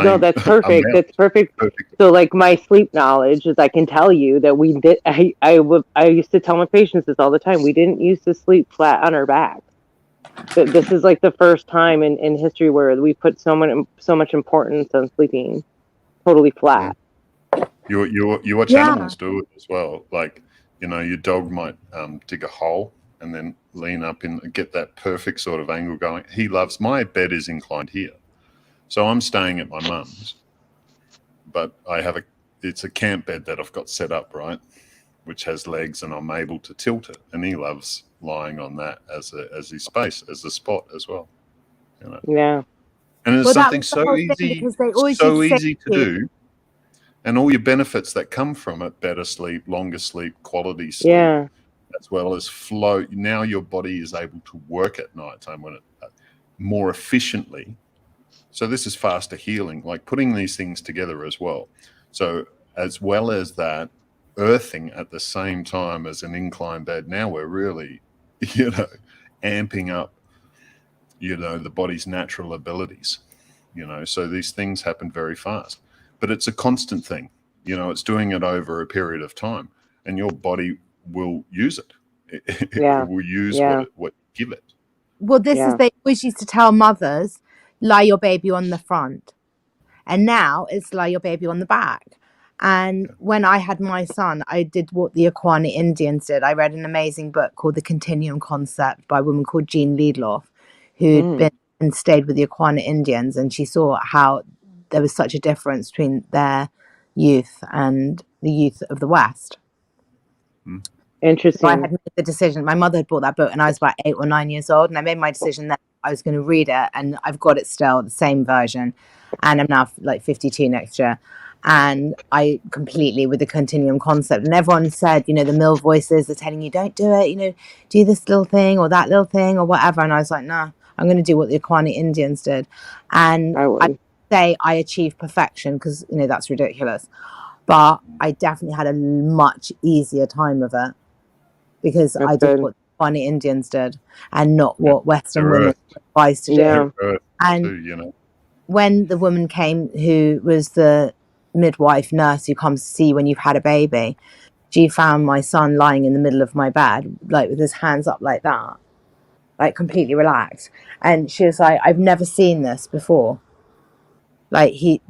C: No, that's perfect. That's perfect. So, like, my sleep knowledge is, I can tell you that we did. I used to tell my patients this all the time. We didn't used to sleep flat on our back. But this is like the first time in history where we put so much importance on sleeping totally flat.
H: You watch animals do it as well. Like, you know, your dog might dig a hole and then lean up and get that perfect sort of angle going. My bed is inclined here. So I'm staying at my mum's, but it's a camp bed that I've got set up, right, which has legs, and I'm able to tilt it. And he loves lying on that as his space, as a spot as well. You know?
C: Yeah.
H: And it's something so easy to do, and all your benefits that come from it: better sleep, longer sleep, quality sleep, as well as flow. Now your body is able to work at nighttime more efficiently. So this is faster healing, like putting these things together as well. So as well as that, earthing at the same time as an incline bed, now we're really, you know, amping up, you know, the body's natural abilities, you know. So these things happen very fast, but it's a constant thing. You know, it's doing it over a period of time, and your body will use it. It will use what you give it.
G: Well, this is, they always used to tell mothers, lie your baby on the front. And now it's lie your baby on the back. And when I had my son, I did what the Aquani Indians did. I read an amazing book called The Continuum Concept by a woman called Jean Liedloff, who'd been and stayed with the Aquani Indians. And she saw how there was such a difference between their youth and the youth of the West.
C: Interesting.
G: So I had made the decision. My mother had bought that book and I was about 8 or 9 years old. And I made my decision that I was going to read it. And I've got it still, the same version. And I'm now like 52 next year. And I completely with the continuum concept. And everyone said, you know, the mill voices are telling you, don't do it, you know, do this little thing or that little thing or whatever. And I was like, nah, I'm going to do what the Aquani Indians did. And I say I achieved perfection because, you know, that's ridiculous. But I definitely had a much easier time of it because I did what the Aquani Indians did and not what Western women advised to do. And when the woman came who was the midwife nurse who comes to see when you've had a baby, she found my son lying in the middle of my bed, like with his hands up like that, like completely relaxed. And she was like, I've never seen this before. Like he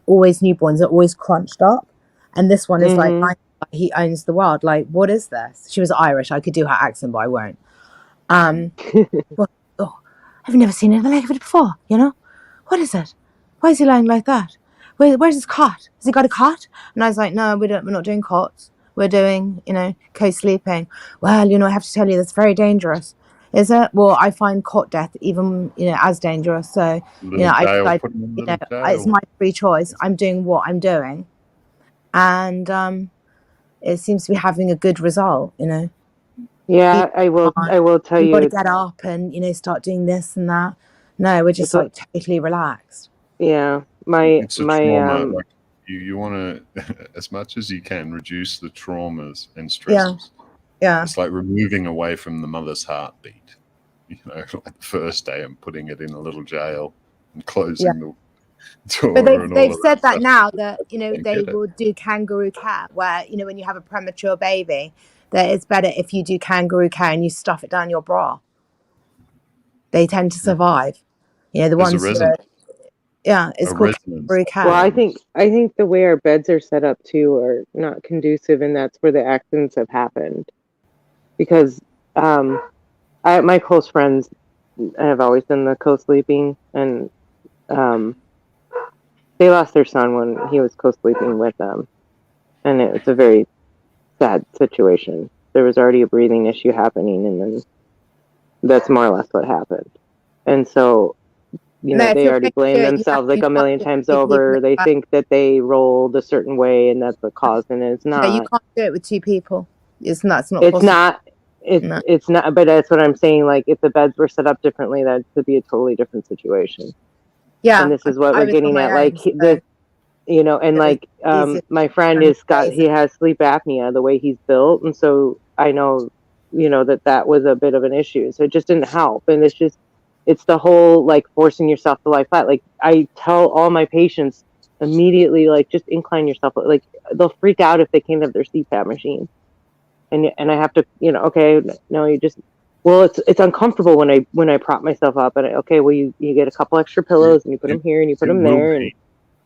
G: always, newborns are always crunched up. And this one is like he owns the world. Like, what is this? She was Irish. I could do her accent, but I won't. Well, I've never seen anything like it before, you know? What is it? Why is he lying like that? Where's his cot? Has he got a cot? And I was like, no, we're not doing cots. We're doing, you know, co-sleeping. Well, you know, I have to tell you, that's very dangerous. Is it? Well, I find cot death even, you know, as dangerous. So, you know, it's my free choice. I'm doing what I'm doing. And it seems to be having a good result, you know.
C: Yeah, I will tell you.
G: You've got to get up and, you know, start doing this and that. No, we're just like totally relaxed.
C: Yeah.
H: It's a trauma. Like you want to, as much as you can, reduce the traumas and stresses.
G: Yeah.
H: It's like removing away from the mother's heartbeat. You know, like the first day and putting it in a little jail and closing the door.
G: But they've said that now that, you know, they will do kangaroo care where, you know, when you have a premature baby, that it's better if you do kangaroo care and you stuff it down your bra. They tend to survive. You know, the ones that it's called kangaroo care.
C: Well, I think the way our beds are set up too are not conducive, and that's where the accidents have happened. Because I my close friends have always done the co-sleeping, and they lost their son when he was co-sleeping with them, and it's a very sad situation. There was already a breathing issue happening, and then that's more or less what happened. And so, they already blame themselves like a million times over. They think that they rolled a certain way, and that's the cause, and it's not.
G: No, you can't do it with two people. It's not
C: It's
G: possible.
C: not. It's not. But that's what I'm saying. Like, if the beds were set up differently, that could be a totally different situation.
G: Yeah,
C: and this is what
G: I
C: we're
G: was
C: getting
G: on
C: at.
G: my
C: Like,
G: own,
C: this, and
G: it was
C: like,
G: easy.
C: my friend he has sleep apnea the way he's built, and so I know, that was a bit of an issue. So it just didn't help, and it's the whole like forcing yourself to lie flat. Like, I tell all my patients immediately, like, just incline yourself. Like, they'll freak out if they can't have their CPAP machine, and I have to, okay, no, you just. Well, it's uncomfortable when I prop myself up, and you get a couple extra pillows, and you put them here and you put them there, and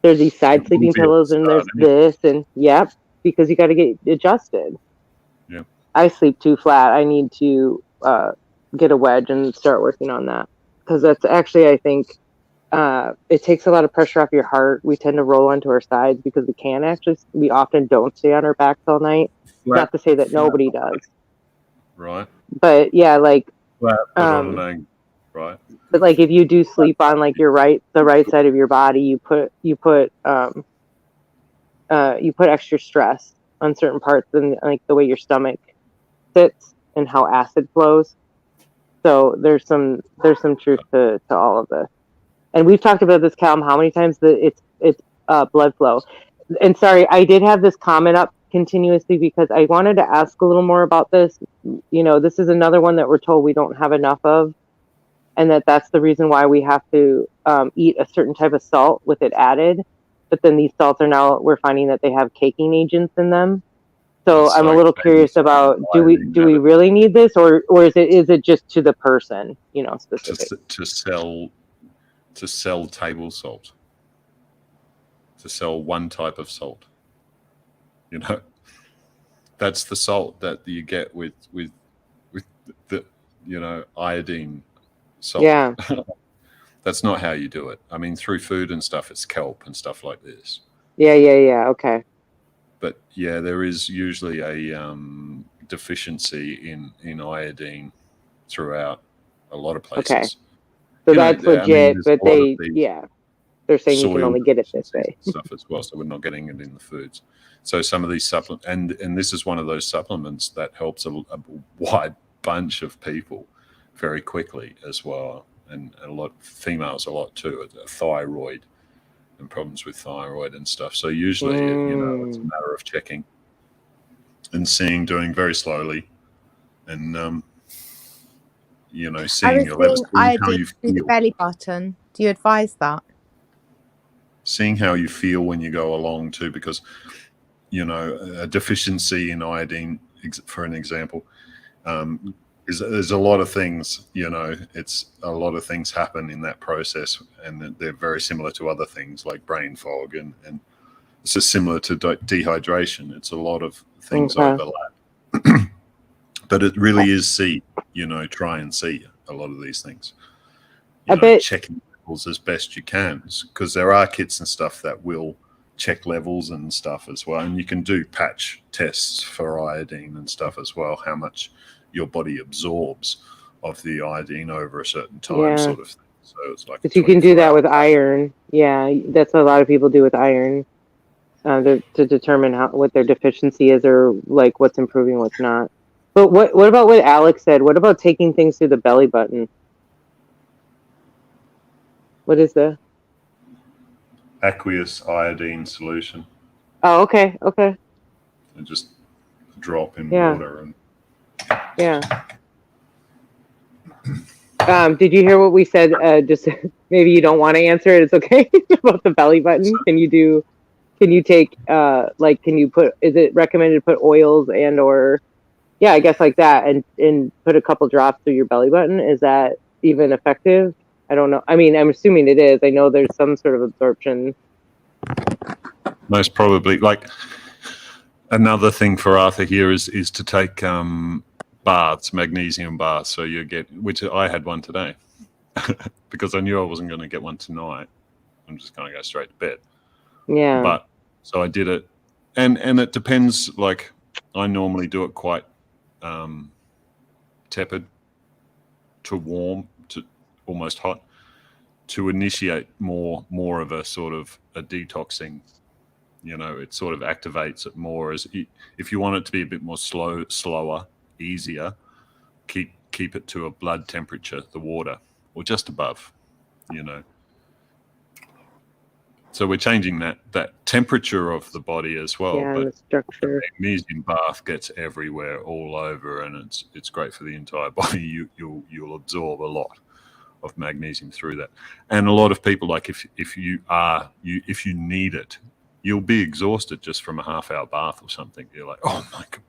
C: there's these side sleeping pillows, and there's this, and because you got to get adjusted.
H: Yeah,
C: I sleep too flat. I need to get a wedge and start working on that, because that's actually, I think, it takes a lot of pressure off your heart. We tend to roll onto our sides because we often don't stay on our backs all night.
H: Right.
C: Not to say that nobody does.
H: Right.
C: But yeah, like,
H: Put on an angle, right?
C: But like, if you do sleep on like the right side of your body, you put extra stress on certain parts, and like the way your stomach sits and how acid flows. So there's some truth to all of this, and we've talked about this, Kallum, how many times that it's blood flow. And sorry, I did have this comment up continuously because I wanted to ask a little more about this. This is another one that we're told we don't have enough of, and that's the reason why we have to eat a certain type of salt with it added. But then these salts we're finding that they have caking agents in them. So I'm a little curious about, do we really need this, or is it just to the person, specific?
H: To sell table salt. To sell one type of salt. That's the salt that you get with the iodine salt.
C: Yeah.
H: That's not how you do it. I mean, through food and stuff, it's kelp and stuff like this.
C: Yeah. Okay.
H: But yeah, there is usually a deficiency in iodine throughout a lot of places.
C: Okay. So that's legit, but they're saying you can only get it this way.
H: Stuff as well, so we're not getting it in the foods. So some of these supplements, and this is one of those supplements that helps a wide bunch of people very quickly as well, and a lot females a lot too. Thyroid and problems with thyroid and stuff. So usually, it's a matter of checking and seeing, doing very slowly, and seeing your levels, seeing how you feel.
G: The belly button. Do you advise that?
H: Seeing how you feel when you go along too, because a deficiency in iodine, for an example, there's a lot of things. It's a lot of things happen in that process, and they're very similar to other things like brain fog, and it's just similar to dehydration. It's a lot of things overlap, but it really is try and see a lot of these things. Checking levels as best you can, because there are kits and stuff that will check levels and stuff as well, and you can do patch tests for iodine and stuff as well, how much your body absorbs of the iodine over a certain time, sort of thing. So it's like,
C: but you can do that with iron. Yeah, that's what a lot of people do with iron, to determine what their deficiency is, or like what's improving, what's not. But what about what Alex said? What about taking things through the belly button? What is the
H: aqueous iodine solution?
C: Oh, okay.
H: And just drop in water and.
C: Yeah. Did you hear what we said? Just maybe you don't want to answer it. It's okay. About the belly button. Can you take can you put? Is it recommended to put oils or? Yeah, I guess like that, and put a couple drops through your belly button. Is that even effective? I don't know. I mean, I'm assuming it is. I know there's some sort of absorption.
H: Most probably. Like, another thing for Arthur here is to take baths, magnesium baths. So you get, which I had one today because I knew I wasn't going to get one tonight. I'm just going to go straight to bed.
C: Yeah.
H: But so I did it, and it depends. Like I normally do it quite tepid to warm to almost hot to initiate more of a sort of a detoxing. You know, it sort of activates it more. As if you want it to be a bit more slower, easier, keep it to a blood temperature, the water, or just above. You know. So we're changing that temperature of the body as well.
C: Yeah,
H: but
C: the structure.
H: The magnesium bath gets everywhere, all over, and it's great for the entire body. You'll absorb a lot of magnesium through that. And a lot of people, like if you need it, you'll be exhausted just from a half-hour bath or something. You're like, oh my god,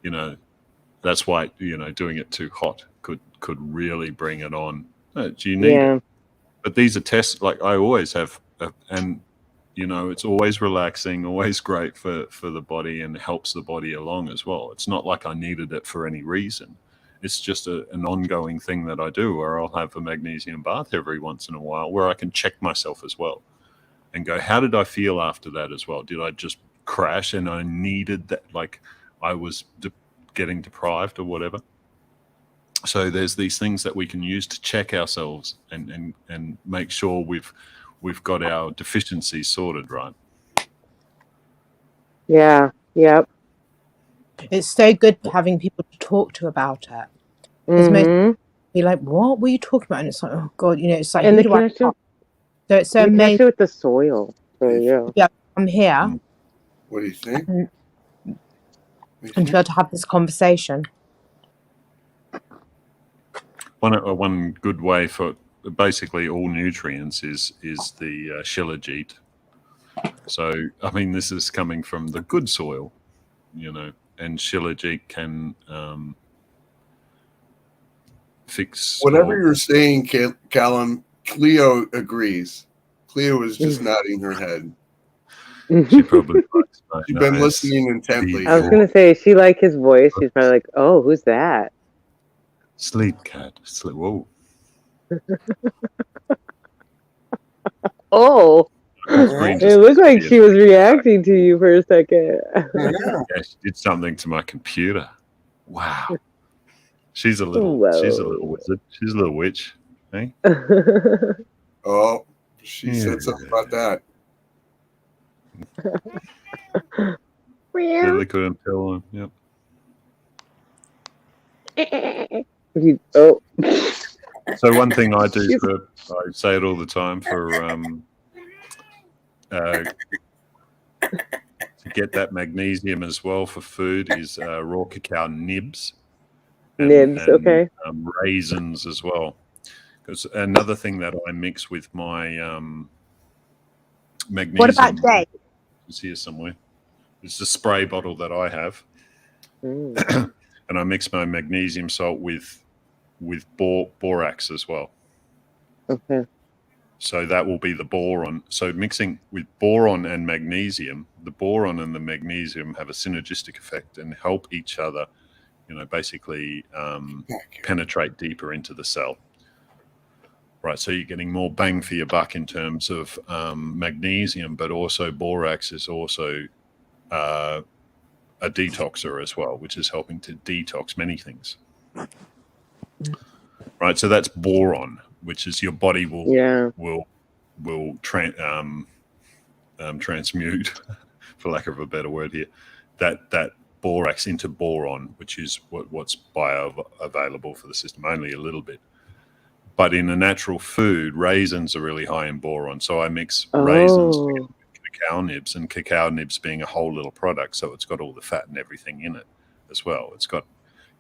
H: you know. That's why doing it too hot could really bring it on. Do you need it? But these are tests, like I always have, and it's always relaxing, always great for the body, and helps the body along as well. It's not like I needed it for any reason. It's just an ongoing thing that I do, where I'll have a magnesium bath every once in a while, where I can check myself as well and go, how did I feel after that as well? Did I just crash and I needed that, like I was getting deprived or whatever? So there's these things that we can use to check ourselves and make sure we've got our deficiencies sorted, right?
C: Yeah. Yep.
G: It's so good having people to talk to about it. Because most be like, what were you talking about? And it's like, oh god, it's like,
C: and
G: who
C: the
G: do I
C: connection,
G: talk? So it's so
C: the
G: amazing.
C: connection with the soil. So
G: Yeah, I'm here.
B: What do you think?
G: And to be able to have this conversation.
H: One good way for basically all nutrients is the shilajit. So I mean, this is coming from the good soil, and shilajit can fix
B: whatever you're saying, Kallum. Cleo agrees. Cleo is just nodding her head.
H: She probably
B: She's been listening intently.
C: I was gonna say, she like his voice. She's probably like, oh, who's that?
H: Sleep, cat. Sleep. Whoa.
C: Oh, it looked like she was reacting to you for a second.
H: Yeah, she did something to my computer. Wow. She's a little wizard. She's a little witch. Hey?
B: Oh, she said something about that.
H: Really couldn't tell him. Yep.
C: Oh.
H: So one thing I do, I say it all the time, for to get that magnesium as well for food, is raw cacao nibs. And
C: Okay.
H: Raisins as well. Because another thing that I mix with my magnesium.
G: What about dates?
H: It's here somewhere. It's a spray bottle that I have. And I mix my magnesium salt with borax as well.
C: Okay.
H: So that will be the boron. So mixing with boron and magnesium, the boron and the magnesium have a synergistic effect and help each other, basically penetrate deeper into the cell. Right, so you're getting more bang for your buck in terms of magnesium, but also borax is also a detoxer as well, which is helping to detox many things. Right, so that's boron, which is your body will transmute, for lack of a better word here, that borax into boron, which is what's bioavailable for the system, only a little bit. But in a natural food, raisins are really high in boron. So I mix raisins together with cacao nibs, and cacao nibs being a whole little product, so it's got all the fat and everything in it as well. It's got,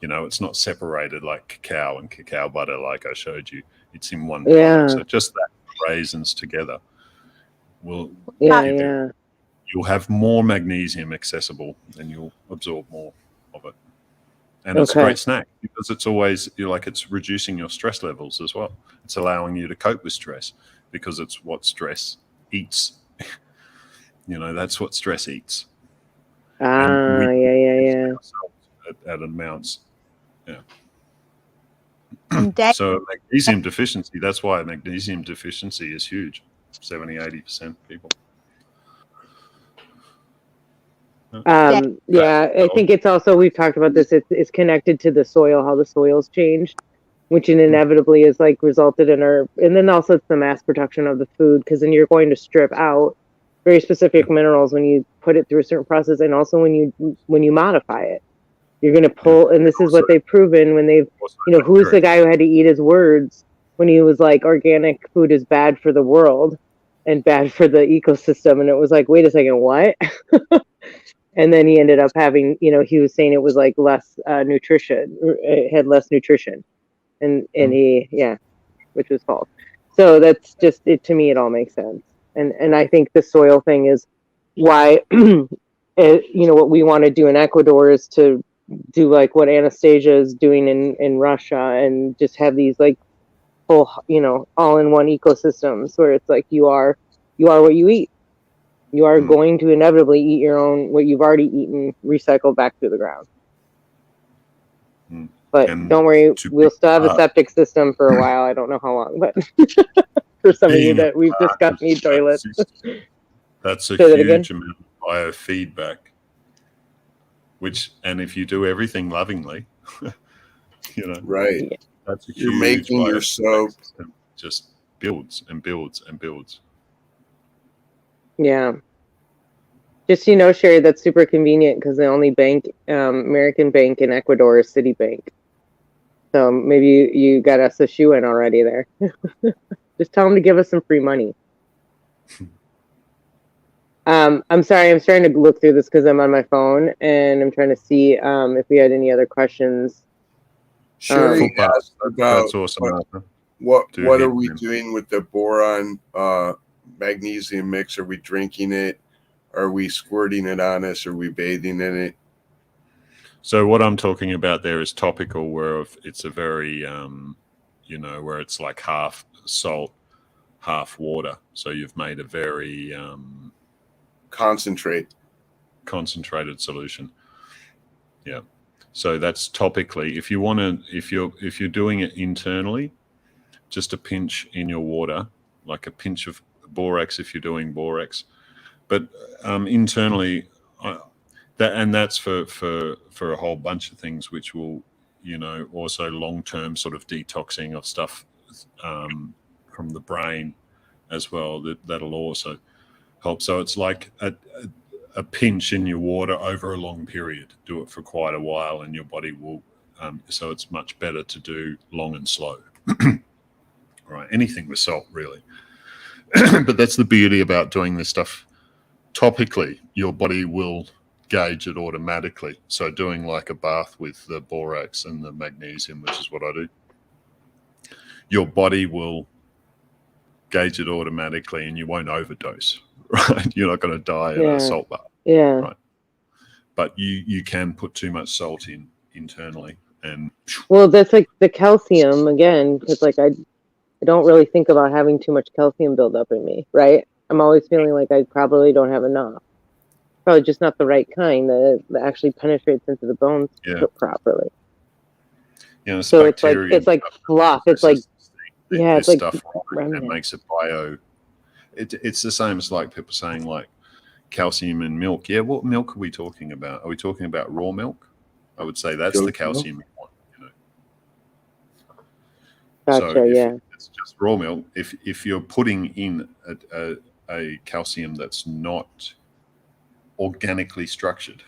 H: it's not separated like cacao and cacao butter like I showed you. It's in one product. So just that raisins together will you'll have more magnesium accessible, and you'll absorb more of it. And it's a great snack because it's always, it's reducing your stress levels as well. It's allowing you to cope with stress because it's what stress eats. That's what stress eats.
C: Yeah.
H: amounts. Yeah.
G: And Dave,
H: So magnesium deficiency, that's why magnesium deficiency is huge. 70-80% of people.
C: Yeah, I think it's also, we've talked about this, it's connected to the soil, how the soil's changed, which inevitably is like resulted in and then also it's the mass production of the food, because then you're going to strip out very specific minerals when you put it through a certain process, and also when you modify it, you're going to pull, and this is what they've proven when they've, who's the guy who had to eat his words when he was like, organic food is bad for the world and bad for the ecosystem, and it was like, wait a second, what? And then he ended up having, he was saying it was like less nutrition, it had less nutrition, and which was false. So that's just it. To me, it all makes sense. And I think the soil thing is why, what we want to do in Ecuador is to do like what Anastasia is doing in Russia, and just have these like full, all in one ecosystems where it's like you are what you eat. You are going to inevitably eat your own, what you've already eaten, recycled back through the ground. But don't worry, we'll still have a septic system for a while. I don't know how long, but for some of you that we've discussed need toilets.
H: That's a huge amount of biofeedback, and if you do everything lovingly,
B: right,
H: that's a
B: you're
H: huge
B: making your soap.
H: Just builds and builds and builds.
C: Yeah. Just, Sherry, that's super convenient because the only American bank in Ecuador is Citibank. So maybe you got us a shoe in already there. Just tell them to give us some free money. I'm sorry, I'm starting to look through this because I'm on my phone and I'm trying to see if we had any other questions.
B: Sherry asked about
H: that's awesome.
B: What are we doing with the boron magnesium mix? Are we drinking it? Are we squirting it on us? Are we bathing in it?
H: So what I'm talking about there is topical, where it's a very, where it's like half salt, half water. So you've made a very
B: concentrated
H: solution. Yeah. So that's topically. If you want to, if you're doing it internally, just a pinch in your water, like a pinch of borax if you're doing borax. But internally, that's for a whole bunch of things, which will, also long-term sort of detoxing of stuff from the brain as well. That'll also help. So it's like a pinch in your water over a long period. Do it for quite a while, and your body will. So it's much better to do long and slow. Right, anything with salt, really. But that's the beauty about doing this stuff topically. Your body will gauge it automatically. So doing like a bath with the borax and the magnesium, which is what I do, your body will gauge it automatically and you won't overdose, right? You're not going to die in a salt bath.
C: Yeah.
H: Right. But you can put too much salt in internally. And
C: well, that's like the calcium again, because like I don't really think about having too much calcium build up in me, right? I'm always feeling like I probably don't have enough. Probably just not the right kind that actually penetrates into the bones properly.
H: So
C: it's like fluff. It's like it's like
H: stuff that makes it bio. It's the same as like people saying like calcium in milk. Yeah, what milk are we talking about? Are we talking about raw milk? I would say that's the calcium you want.
C: Gotcha,
H: so if it's just raw milk, if you're putting in a calcium that's not organically structured,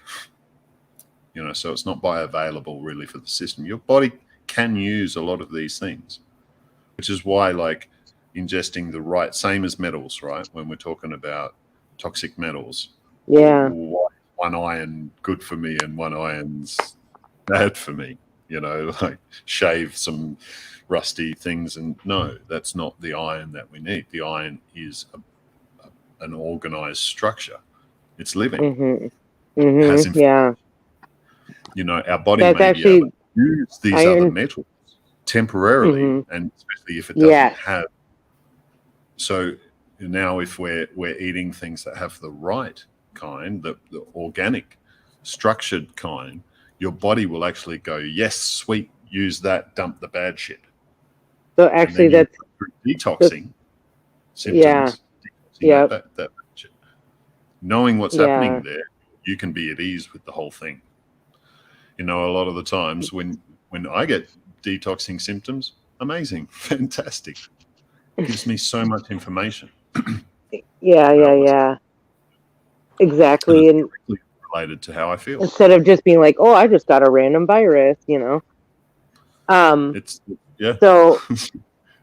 H: so it's not bioavailable really for the system, your body can use a lot of these things, which is why like ingesting the right, same as metals, right? When we're talking about toxic metals, one iron good for me and one iron's bad for me, like shave some rusty things, and no, that's not the iron that we need. The iron is an organized structure. It's living. Has
C: yeah.
H: Our body may be able to use these other metals temporarily, and especially if it doesn't have. So now, if we're eating things that have the right kind, the organic, structured kind, your body will actually go, yes, sweet, use that, dump the bad shit.
C: So actually, that's
H: detoxing symptoms.
C: Yeah.
H: Detoxing that bad shit. Knowing what's
C: Yeah.
H: happening there, you can be at ease with the whole thing. You know, a lot of the times when I get detoxing symptoms, amazing, fantastic. It gives me so much information.
C: Yeah. Exactly. And
H: related to how I feel.
C: instead of just being like, oh, I just got a random virus, you know.
H: It's yeah.
C: So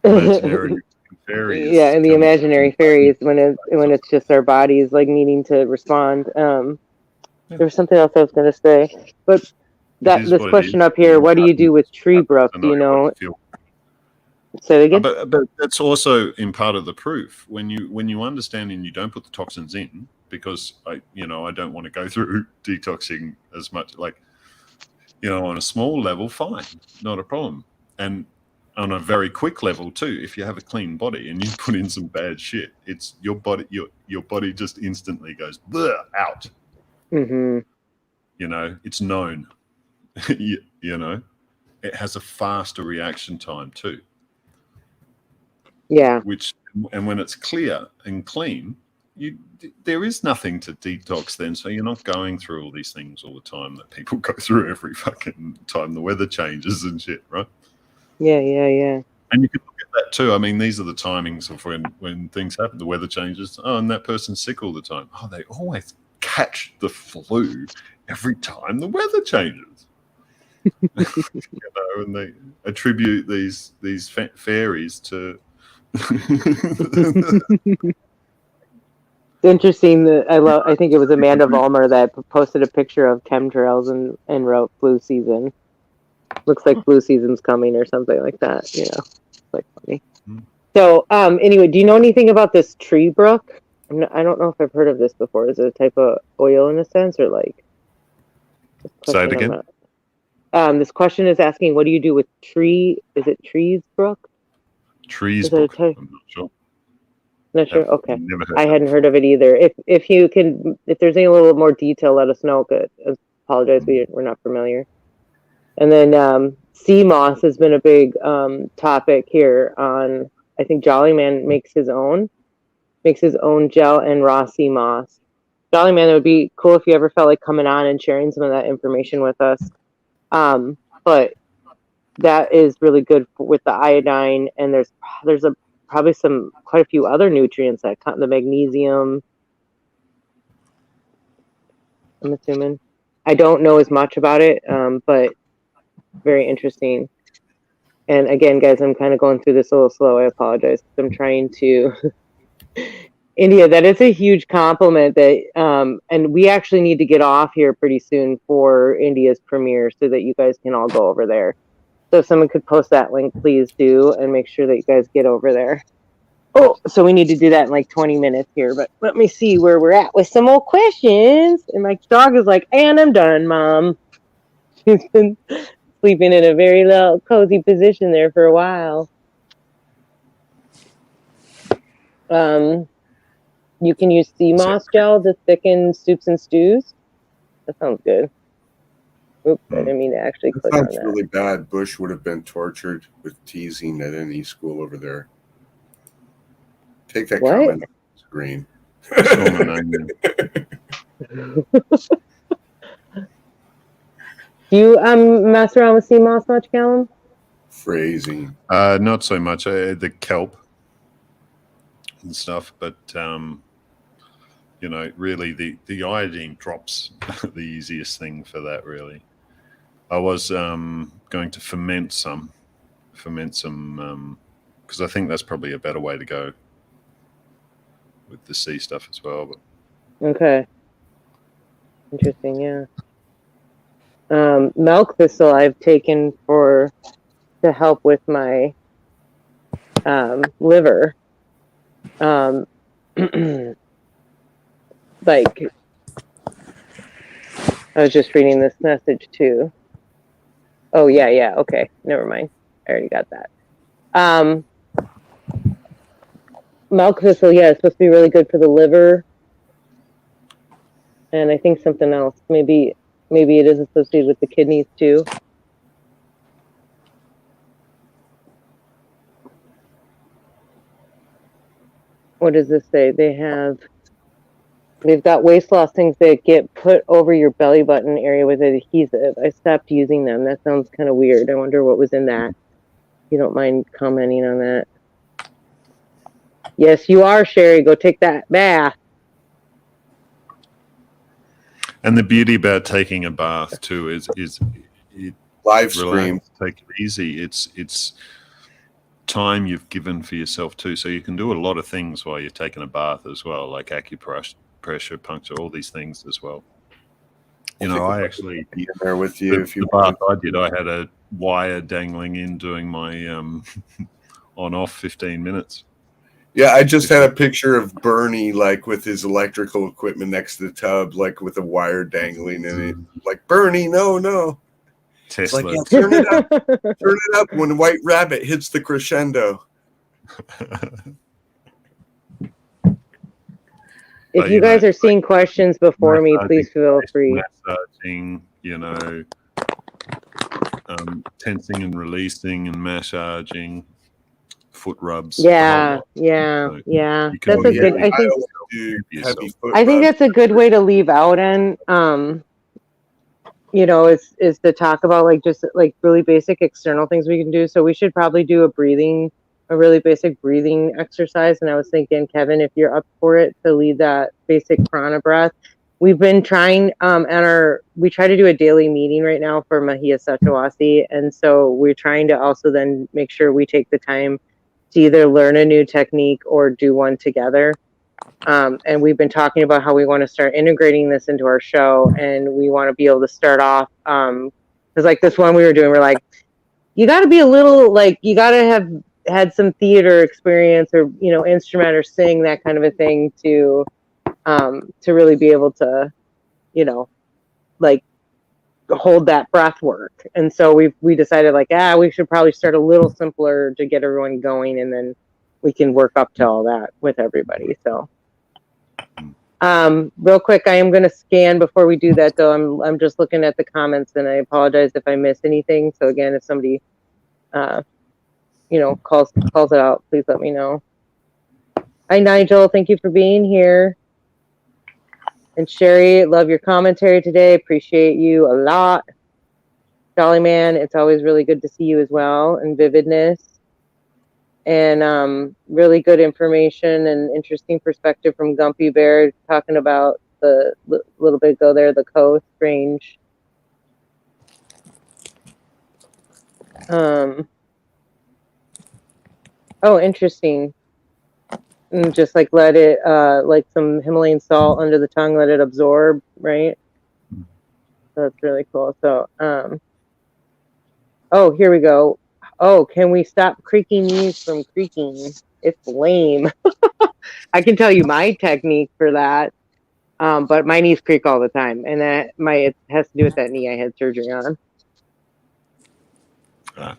H: imaginary fairies.
C: Yeah, and the imaginary fairies when it's just our bodies like needing to respond. There was something else I was going to say, but this question up here: what do you do with tree brook? Do you know? Say it again.
H: But that's also in part of the proof when you understand and you don't put the toxins in, because I don't want to go through detoxing as much, like, on a small level, fine, not a problem. And on a very quick level too, if you have a clean body and you put in some bad shit, it's your body just instantly goes out.
C: Mm-hmm.
H: It's known. It has a faster reaction time too.
C: Yeah.
H: And when it's clear and clean, there is nothing to detox then, so you're not going through all these things all the time that people go through every fucking time the weather changes and shit, right?
C: Yeah.
H: And you can look at that too. I mean, these are the timings of when things happen. The weather changes. Oh, and that person's sick all the time. Oh, they always catch the flu every time the weather changes. And they attribute these fairies to.
C: It's interesting that I think it was Amanda Vollmer that posted a picture of chemtrails and wrote flu season. Looks like flu season's coming or something like that. It's like funny. So anyway, do you know anything about this tree brook? I don't know if I've heard of this before. Is it a type of oil in a sense, or like?
H: Say it again.
C: This question is asking, what do you do with tree? Is it trees brook?
H: Trees brook. I'm not sure.
C: Not sure. Okay.
H: Never heard
C: I hadn't heard of it either. If there's any little more detail, let us know. Good. I apologize. We're not familiar. And then sea moss has been a big topic here on. I think Jolly Man makes his own gel and raw sea moss. Jolly Man, it would be cool if you ever felt like coming on and sharing some of that information with us. But that is really good with the iodine, and there's probably quite a few other nutrients that the magnesium. I'm assuming. I don't know as much about it, but very interesting. And again, guys, I'm kind of going through this a little slow. I apologize. I'm trying to. India, that is a huge compliment. And we actually need to get off here pretty soon for India's premiere so that you guys can all go over there. So if someone could post that link, please do, and make sure that you guys get over there. Oh, so we need to do that in like 20 minutes here, but let me see where we're at with some more questions. And my dog is like, and I'm done, Mom. She's been sleeping in a very low, cozy position there for a while. You can use sea moss gel to thicken soups and stews. That sounds good. Oops, I didn't mean to actually click on that.
B: Sounds really bad. Bush would have been tortured with teasing at any school over there. Take that comment off the screen.
C: Do you mess around with sea moss much, Kallum?
B: Phrasing.
H: Not so much. The kelp and stuff, but really the iodine drops the easiest thing for that. Really, I was going to ferment some, because I think that's probably a better way to go with the sea stuff as well. But.
C: Okay. Interesting, yeah. Milk thistle I've taken to help with my liver. Like, I was just reading this message too. Oh yeah, okay. Never mind. I already got that. Milk thistle, yeah, it's supposed to be really good for the liver. And I think something else, maybe Maybe it is associated with the kidneys too. What does this say? They've got waist loss things that get put over your belly button area with adhesive. I stopped using them. That sounds kind of weird. I wonder what was in that. If you don't mind commenting on that. Yes, you are, Sherry. Go take that bath.
H: And the beauty about taking a bath too is it
B: live stream.
H: Take it easy. It's time you've given for yourself too, so you can do a lot of things while you're taking a bath as well, like acupressure, puncture, all these things as well. You know, I actually
B: be in there with you. If you
H: the bath I did, I had a wire dangling in doing my on-off 15 minutes.
B: Yeah, I just had a picture of Bernie, like, with his electrical equipment next to the tub, like, with a wire dangling in it. Like, Bernie, no.
H: Tesla.
B: It's like, yeah, turn it up. Turn it up when White Rabbit hits the crescendo.
C: If you guys are seeing questions before me, please feel free.
H: Massaging, you know, tensing and releasing and massaging, foot rubs.
C: Yeah. That's a good. I think that's a good way to leave out, and you know, is to talk about like just like really basic external things we can do. So we should probably do a really basic breathing exercise. And I was thinking, Kevin, if you're up for it, to lead that basic prana breath. We've been trying we try to do a daily meeting right now for Magia, Sach'a, Wasi, and so we're trying to also then make sure we take the time to either learn a new technique or do one together. And we've been talking about how we want to start integrating this into our show, and we want to be able to start off because like this one we were doing, we're like, you got to be a little like, you got to have had some theater experience or, you know, instrument or sing, that kind of a thing to really be able to, you know, like hold that breath work. And so we decided like, we should probably start a little simpler to get everyone going, and then we can work up to all that with everybody. So real quick, I am going to scan before we do that though. I'm just looking at the comments, and I apologize if I miss anything. So again, if somebody you know, calls it out, please let me know. Hi Nigel, thank you for being here. And Sherry, love your commentary today. Appreciate you a lot. Jolly Man, it's always really good to see you as well. And Vividness. And really good information and interesting perspective from Gumpy Bear, talking about the little bit ago there, the coast range. Oh, interesting. And just like let it, like some Himalayan salt under the tongue, let it absorb, right? So that's really cool. So, oh, here we go. Oh, can we stop creaking knees from creaking? It's lame. I can tell you my technique for that, but my knees creak all the time, and it has to do with that knee I had surgery on. Do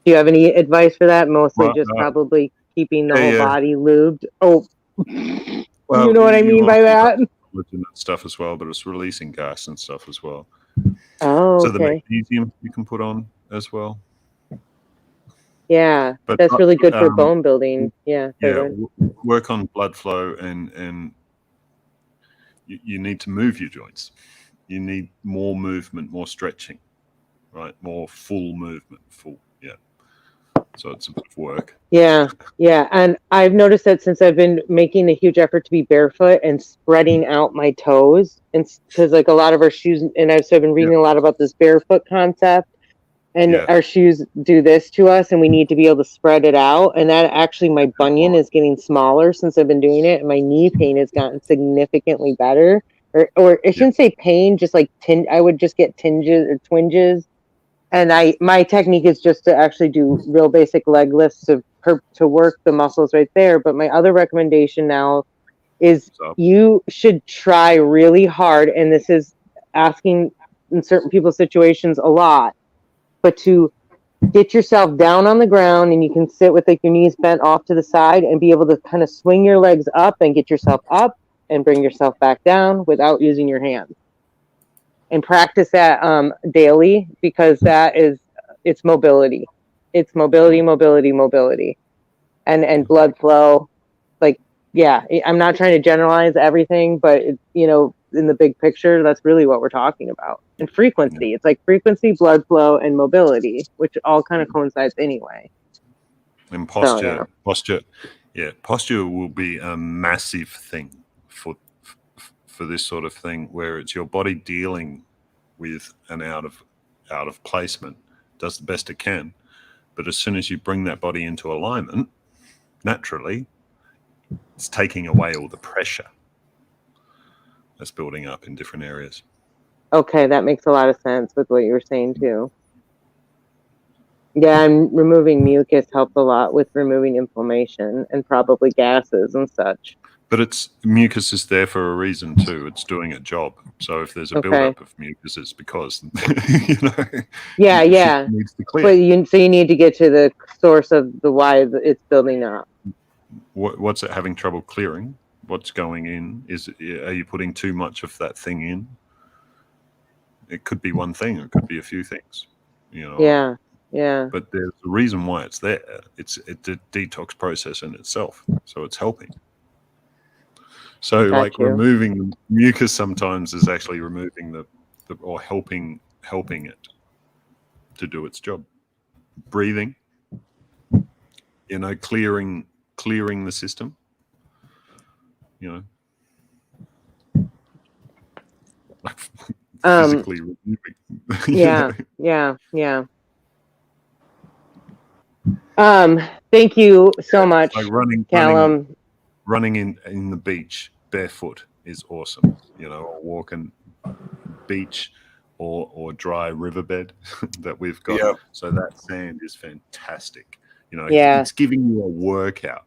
C: you have any advice for that? Mostly just probably keeping the whole body lubed. Oh, well, you know what I mean by that?
H: Stuff as well, but it's releasing gas and stuff as well.
C: Oh,
H: so the magnesium you can put on as well.
C: Yeah, but that's really good for bone building. Yeah.
H: Work on blood flow, and you need to move your joints. You need more movement, more stretching, right? More full movement, So it's a bit of work.
C: Yeah. And I've noticed that since I've been making a huge effort to be barefoot and spreading out my toes, and because like a lot of our shoes, and I've been reading a lot about this barefoot concept, and our shoes do this to us, and we need to be able to spread it out. And that actually, my bunion is getting smaller since I've been doing it, and my knee pain has gotten significantly better. Or I shouldn't say pain, just like I would just get tinges or twinges. And my technique is just to actually do real basic leg lifts to work the muscles right there. But my other recommendation now is you should try really hard, and this is asking in certain people's situations a lot, but to get yourself down on the ground, and you can sit with like your knees bent off to the side and be able to kind of swing your legs up and get yourself up and bring yourself back down without using your hands. and practice that daily, because it's mobility. It's mobility, and blood flow. Like, yeah, I'm not trying to generalize everything, but in the big picture, that's really what we're talking about. And frequency, it's like frequency, blood flow, and mobility, which all kind of coincides anyway.
H: And posture, posture will be a massive thing for this sort of thing, where it's your body dealing with an out of placement, does the best it can, but as soon as you bring that body into alignment, naturally, it's taking away all the pressure that's building up in different areas.
C: Okay, that makes a lot of sense with what you were saying too. Yeah, and removing mucus helps a lot with removing inflammation and probably gases and such.
H: But mucus is there for a reason too. It's doing a job. So if there's a buildup of mucus, it's because
C: Yeah.
H: needs to clear.
C: But so you need to get to the source of the why it's building up.
H: What's it having trouble clearing? What's going in? Are you putting too much of that thing in? It could be one thing. It could be a few things.
C: Yeah.
H: But there's a reason why it's there. It's a detox process in itself. So it's helping. So removing mucus sometimes is actually removing the or helping it to do its job. Breathing, clearing the system, like physically removing.
C: Yeah. Thank you so much,
H: like
C: Kallum.
H: Running in the beach barefoot is awesome. Or walking beach or dry riverbed that we've got.
B: Yep.
H: So that sand is fantastic. It's giving you a workout.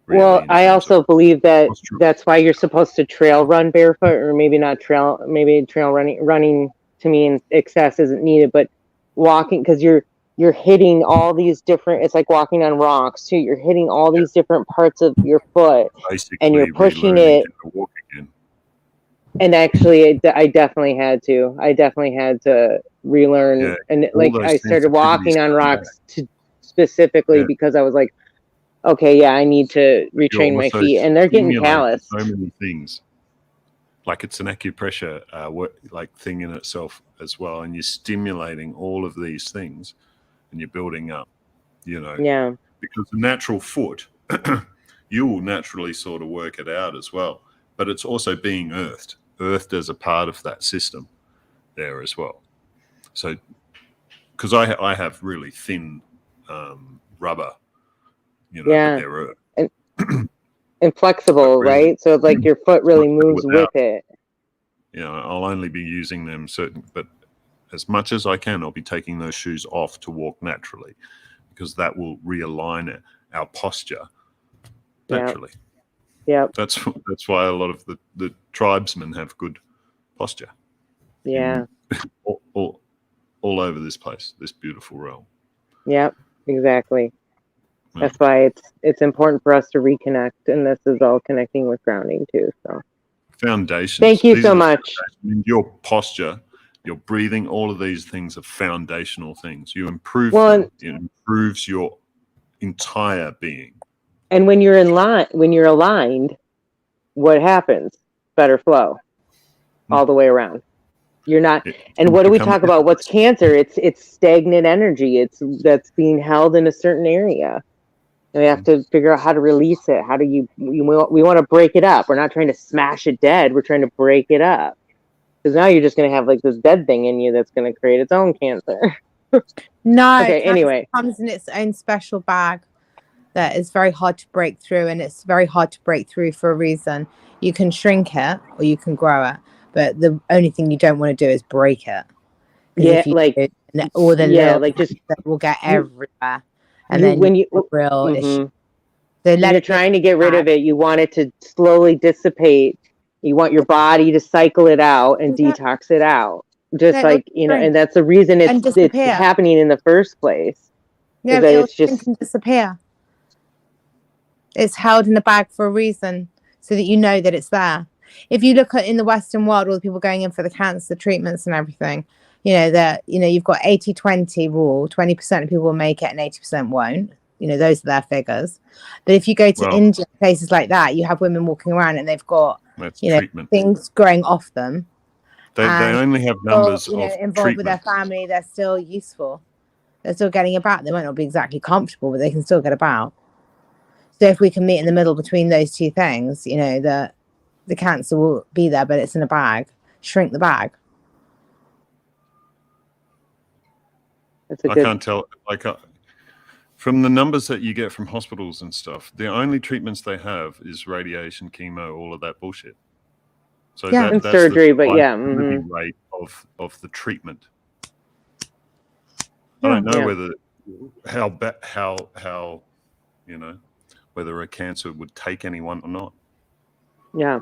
H: Really,
C: well, I also believe that that's why you're supposed to trail run barefoot, or maybe not trail. Maybe trail running to me in excess isn't needed, but walking, because you're hitting all these different, it's like walking on rocks too. You're hitting all these different parts of your foot,
H: basically,
C: and you're pushing it. And actually, I definitely had to relearn. And like, I started walking on rocks specifically because I was like, okay, yeah, I need to retrain my feet, and they're getting calloused.
H: So many things. Like, it's an acupressure thing in itself as well, and you're stimulating all of these things, and you're building up,
C: Yeah.
H: Because the natural foot, you will naturally sort of work it out as well, but it's also being earthed as a part of that system there as well. So, because I have really thin rubber, but they're earthed.
C: And flexible, really, right? So like your foot really moves with it.
H: I'll only be using them but as much as I can, I'll be taking those shoes off to walk naturally, because that will realign our posture naturally.
C: Yeah.
H: That's why a lot of the tribesmen have good posture.
C: Yeah.
H: All over this place, this beautiful realm.
C: Yep, exactly. That's why it's important for us to reconnect, and this is all connecting with grounding too. So,
H: foundations.
C: Thank you so much.
H: Your posture, your breathing, all of these things are foundational things. You improve them, it improves your entire being.
C: And when you're aligned, what happens? Better flow all the way around. You're not. And what do we talk about? What's cancer? It's stagnant energy. That's being held in a certain area. And we have to figure out how to release it. How do we want to break it up. We're not trying to smash it dead. We're trying to break it up. Because now you're just going to have like this dead thing in you that's going to create its own cancer.
G: No.
C: Okay, anyway.
G: It comes in its own special bag that is very hard to break through. And it's very hard to break through for a reason. You can shrink it or you can grow it. But the only thing you don't want to do is break it.
C: Yeah,
G: will get everywhere. And then
C: when you
G: real issue.
C: So you're trying to get rid of it. You want it to slowly dissipate. You want your body to cycle it out and detox it out. Just and that's the reason it's happening in the first place.
G: Yeah, it can disappear. It's held in a bag for a reason, so that you know that it's there. if you look at in the Western world, all the people going in for the cancer treatments and everything, you know, that, you know, you've got 80-20 rule, 20% of people will make it and 80% won't. You know, those are their figures. But if you go to India, places like that, you have women walking around and they've got, you know,
H: treatment.
G: things growing off them.
H: They only have numbers
G: you know,
H: of
G: involved with their
H: treatment.
G: family, they're still useful. They're still getting about. They might not be exactly comfortable, but they can still get about. So if we can meet in the middle between those two things, you know, the cancer will be there, but it's in a bag. Shrink the bag.
H: I can't tell. Like from the numbers that you get from hospitals and stuff, the only treatments they have is radiation, chemo, all of that bullshit. So
C: yeah, and
H: that's
C: surgery,
H: the
C: but yeah,
H: rate of the treatment. I don't know whether how you know, whether a cancer would take anyone or not.
C: Yeah.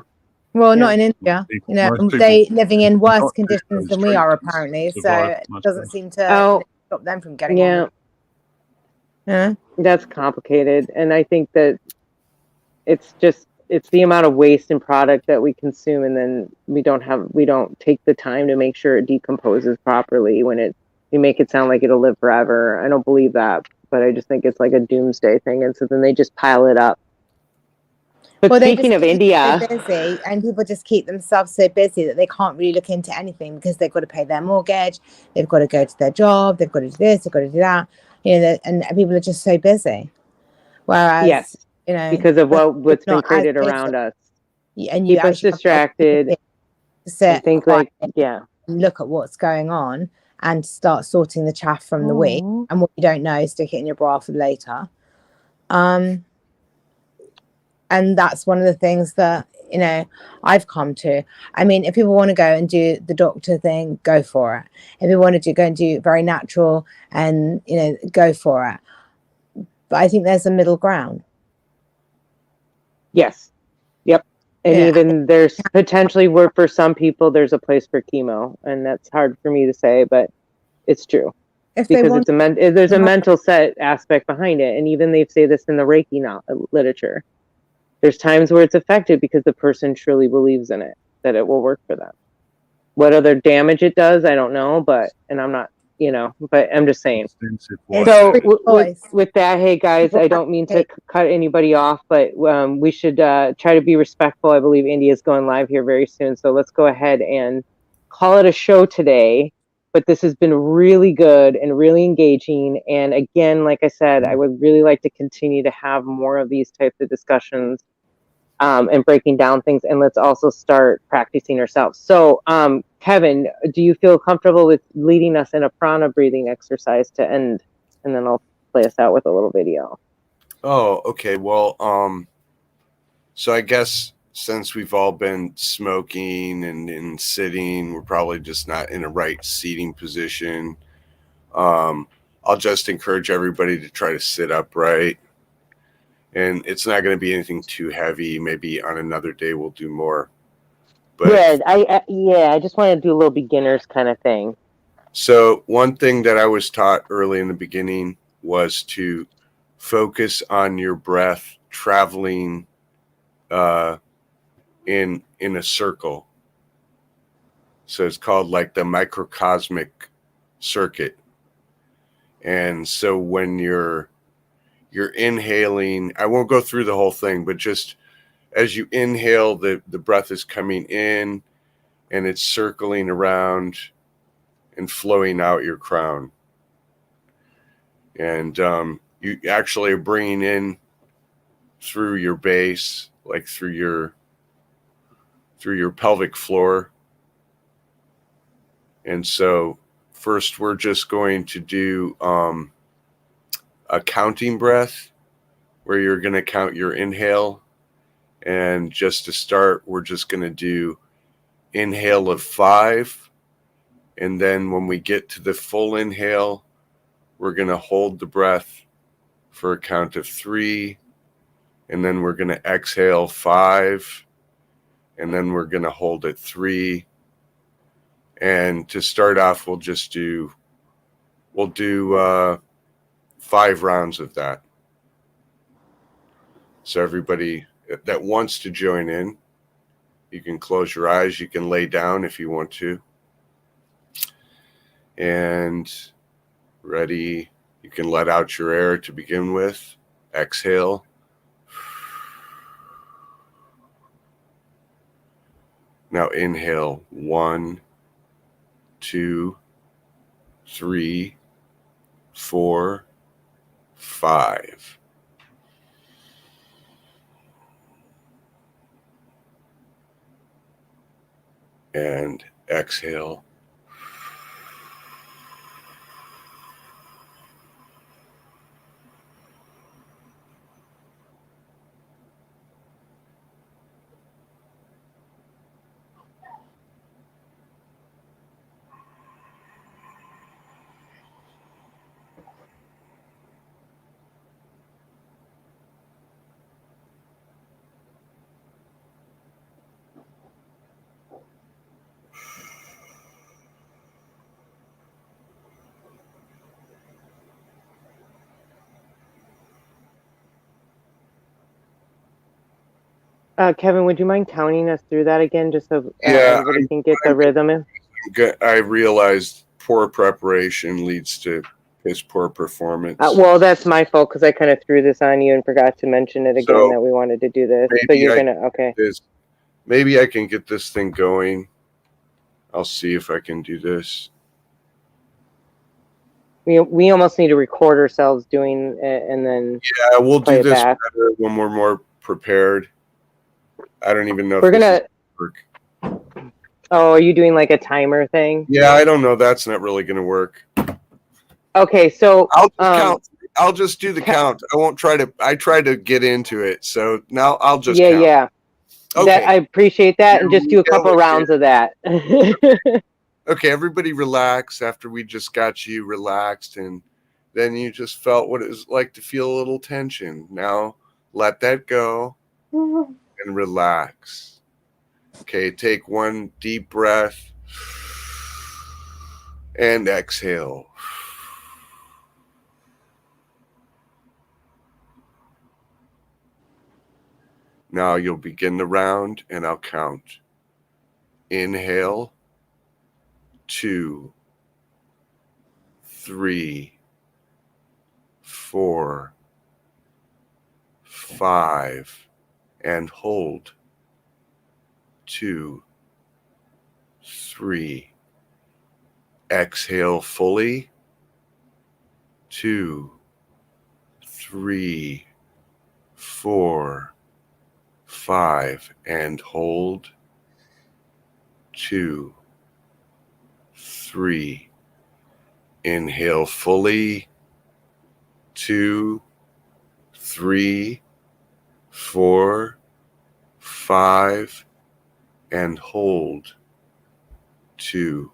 G: Well, not in India. You know, they living in worse conditions than we are apparently. So it doesn't seem to stop them from getting on.
C: Yeah, that's complicated, and I think that it's the amount of waste and product that we consume, and then we don't take the time to make sure it decomposes properly. We make it sound like it'll live forever. I don't believe that, but I just think it's like a doomsday thing, and so then they just pile it up. But speaking of India,
G: so busy, and people just keep themselves so busy that they can't really look into anything because they've got to pay their mortgage, they've got to go to their job, they've got to do this, they've got to do that. You know, and people are just so busy. Whereas,
C: yes,
G: you know,
C: because of what's been created around us,
G: and you
C: keep us distracted.
G: Sit
C: think
G: quiet,
C: and
G: look at what's going on and start sorting the chaff from the wheat, and what you don't know, stick it in your bra for later. And that's one of the things that, you know, I've come to. I mean, if people want to go and do the doctor thing, go for it. If you want to go and do very natural and, you know, go for it. But I think there's a middle ground.
C: Yes. Yep. And even there's potentially where for some people there's a place for chemo, and that's hard for me to say, but it's true. Because there's a mental set aspect behind it, and even they say this in the Reiki literature. There's times where it's effective because the person truly believes in it, that it will work for them. What other damage it does, I don't know, and I'm not, you know, but I'm just saying. So with that, hey guys, I don't mean to cut anybody off, but we should try to be respectful. I believe India is going live here very soon, so let's go ahead and call it a show today. But this has been really good and really engaging. And again, like I said, I would really like to continue to have more of these types of discussions and breaking down things. And let's also start practicing ourselves. So, Kevin, do you feel comfortable with leading us in a prana breathing exercise to end? And then I'll play us out with a little video.
B: Oh, okay. Well, so I guess since we've all been smoking and sitting, we're probably just not in a right seating position. I'll just encourage everybody to try to sit upright. And it's not going to be anything too heavy. Maybe on another day we'll do more. But
C: good. I just want to do a little beginners kind of thing.
B: So one thing that I was taught early in the beginning was to focus on your breath traveling in a circle. So it's called like the microcosmic circuit. And so when you're inhaling, I won't go through the whole thing, but just as you inhale, the breath is coming in and it's circling around and flowing out your crown. And you actually are bringing in through your base, like through your pelvic floor. And so first we're just going to do a counting breath where you're going to count your inhale. And just to start, we're just going to do inhale of 5. And then when we get to the full inhale, we're going to hold the breath for a count of 3. And then we're going to exhale 5. And then we're going to hold it 3. And to start off, we'll do 5 rounds of that. So everybody that wants to join in, You can close your eyes. You can lay down if you want to. And ready. You can let out your air to begin with. Exhale. Now inhale. 1, 2, 3, 4, 5. And exhale.
C: Kevin, would you mind counting us through that again, just so
B: Yeah,
C: everybody can get the rhythm in?
B: I realized poor preparation leads to piss poor performance.
C: Well, that's my fault because I kind of threw this on you and forgot to mention it again that we wanted to do this. But you're okay.
B: Maybe I can get this thing going. I'll see if I can do this.
C: We almost need to record ourselves doing it and then
B: we'll
C: play
B: do this
C: back.
B: better when we're more prepared. I don't even know
C: We're
B: if this
C: gonna
B: work.
C: Oh, are you doing like a timer thing?
B: Yeah, I don't know. That's not really going to work.
C: Okay, so
B: I'll just count. I'll just do the count. I won't try to. I try to get into it. So now I'll just count.
C: Yeah.
B: Okay.
C: I appreciate that, and just do a couple rounds of that.
B: Okay, everybody relax after we just got you relaxed, and then you just felt what it was like to feel a little tension. Now let that go and relax. Okay, take one deep breath and exhale. Now you'll begin the round and I'll count. Inhale, 2, 3, 4, 5, and hold. 2, 3. Exhale fully. 2, 3, 4, 5, and hold. 2, 3. Inhale fully. 2, 3, 4, 5, and hold. 2,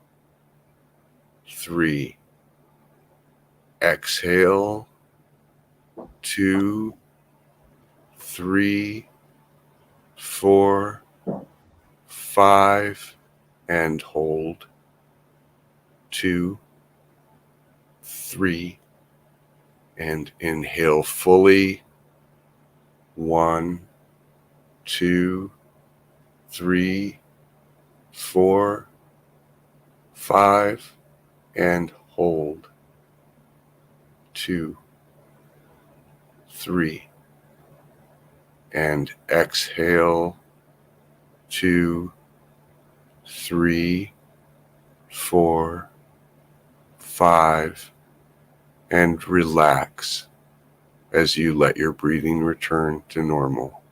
B: 3. Exhale. 2, 3, 4, 5, and hold. 2, 3, and inhale fully. 1, 2, 3, 4, 5, and hold. 2, 3, and exhale. 2, 3, 4, 5, and relax as you let your breathing return to normal.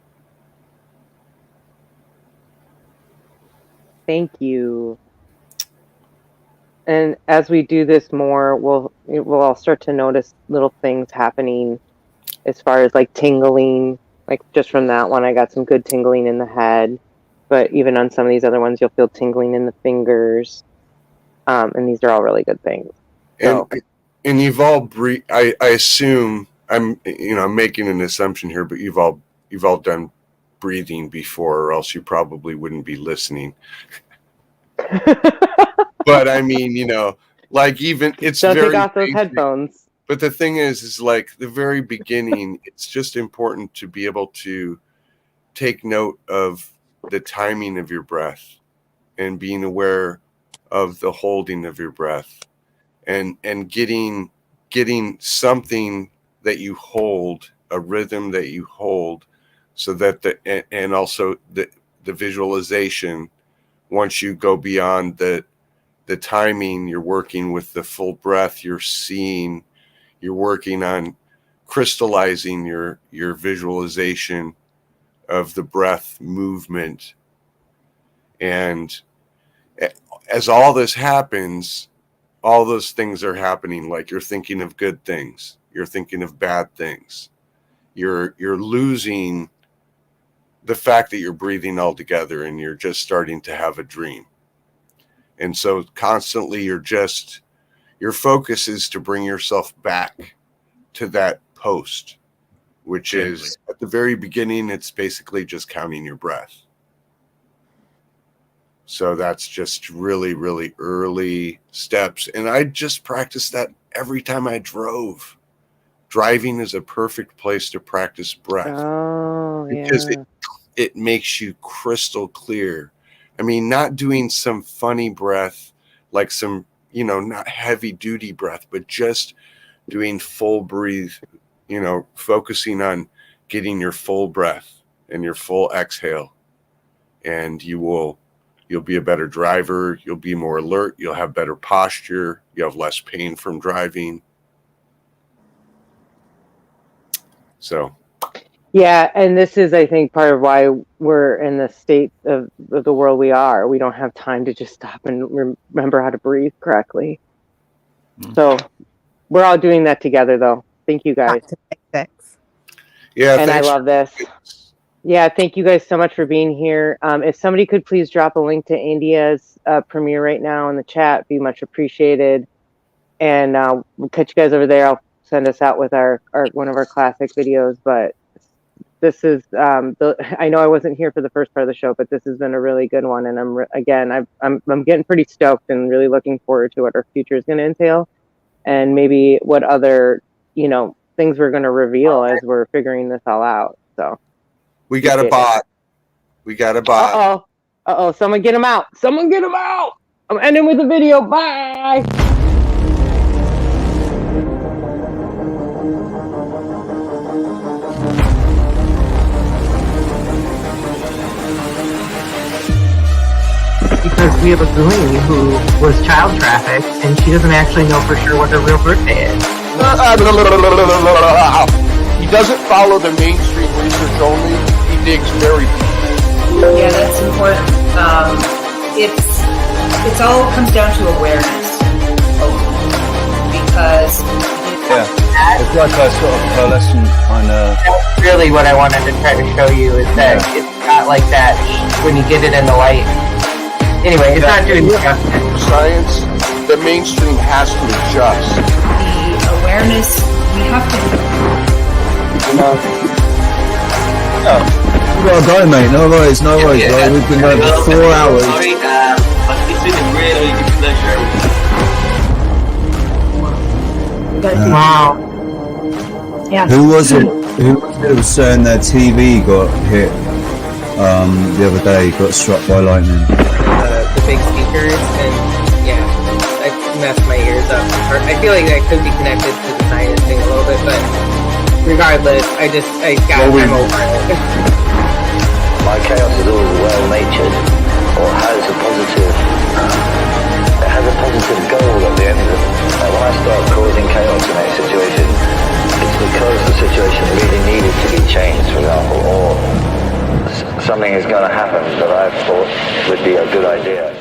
C: Thank you. And as we do this more, we'll all start to notice little things happening as far as like tingling. Like just from that one, I got some good tingling in the head. But even on some of these other ones, you'll feel tingling in the fingers. And these are all really good things. So.
B: And you've all I assume I'm making an assumption here, but you've all done breathing before, or else you probably wouldn't be listening. But I mean, like even it's
C: don't
B: very
C: take off those
B: basic.
C: Headphones.
B: But the thing is like the very beginning, it's just important to be able to take note of the timing of your breath and being aware of the holding of your breath and getting something that you hold, a rhythm that you hold, so that and also the visualization. Once you go beyond the timing, you're working with the full breath, you're working on crystallizing your visualization of the breath movement. And as all this happens, all those things are happening. Like you're thinking of good things, you're thinking of bad things, you're losing the fact that you're breathing all together, and you're just starting to have a dream. And so constantly your focus is to bring yourself back to that post, which is at the very beginning, it's basically just counting your breath. So that's just really, really early steps. And I just practiced that every time I drove. Driving is a perfect place to practice breath.
C: Oh,
B: because
C: yeah.
B: it makes you crystal clear. I mean, not doing some funny breath, like some, not heavy duty breath, but just doing full breathe, focusing on getting your full breath and your full exhale. And you'll be a better driver. You'll be more alert. You'll have better posture. You have less pain from driving. So.
C: Yeah, and this is, I think, part of why we're in the state of the world we are. We don't have time to just stop and remember how to breathe correctly. So we're all doing that together, though. Thank you, guys.
B: Yeah,
C: and I love this. Yeah, thank you guys so much for being here. If somebody could please drop a link to India's premiere right now in the chat, be much appreciated. And we'll catch you guys over there. I'll send us out with our one of our classic videos, but this is I know I wasn't here for the first part of the show, but this has been a really good one, and I'm getting pretty stoked and really looking forward to what our future is going to entail, and maybe what other things we're going to reveal as we're figuring this all out. So
B: we got a bot. We got a bot.
C: Uh-oh, someone get him out. Someone get him out. I'm ending with a video. Bye. Because we have a Glean who was child trafficked, and she doesn't actually know for sure what her real birthday is.
M: He doesn't follow the mainstream research only. He digs very deep.
N: Yeah, that's important. It's all comes down to awareness, because
D: it's like a sort of pearlescent kind of.
C: That's really what I wanted to try to show you, is that it's not like that when you get it in the light. Anyway, it's not doing
M: science. The mainstream has to adjust.
N: The awareness we have to.
D: We gotta go, mate. No worries, no worries. Right? We've been going for 4 hours.
R: Sorry, it's been a really good pleasure.
C: Wow.
O: Yeah.
D: Who was it who was saying their TV got hit the other day, got struck by lightning?
A: The big speakers, and I messed my ears up. I feel like that could be connected to the science thing a little bit, but regardless, I got time over it.
S: My chaos is always well-natured, or has a positive goal at the end of it. When I start causing chaos in a situation, it's because the situation really needed to be changed, for example, or something is going to happen that I thought would be a good idea.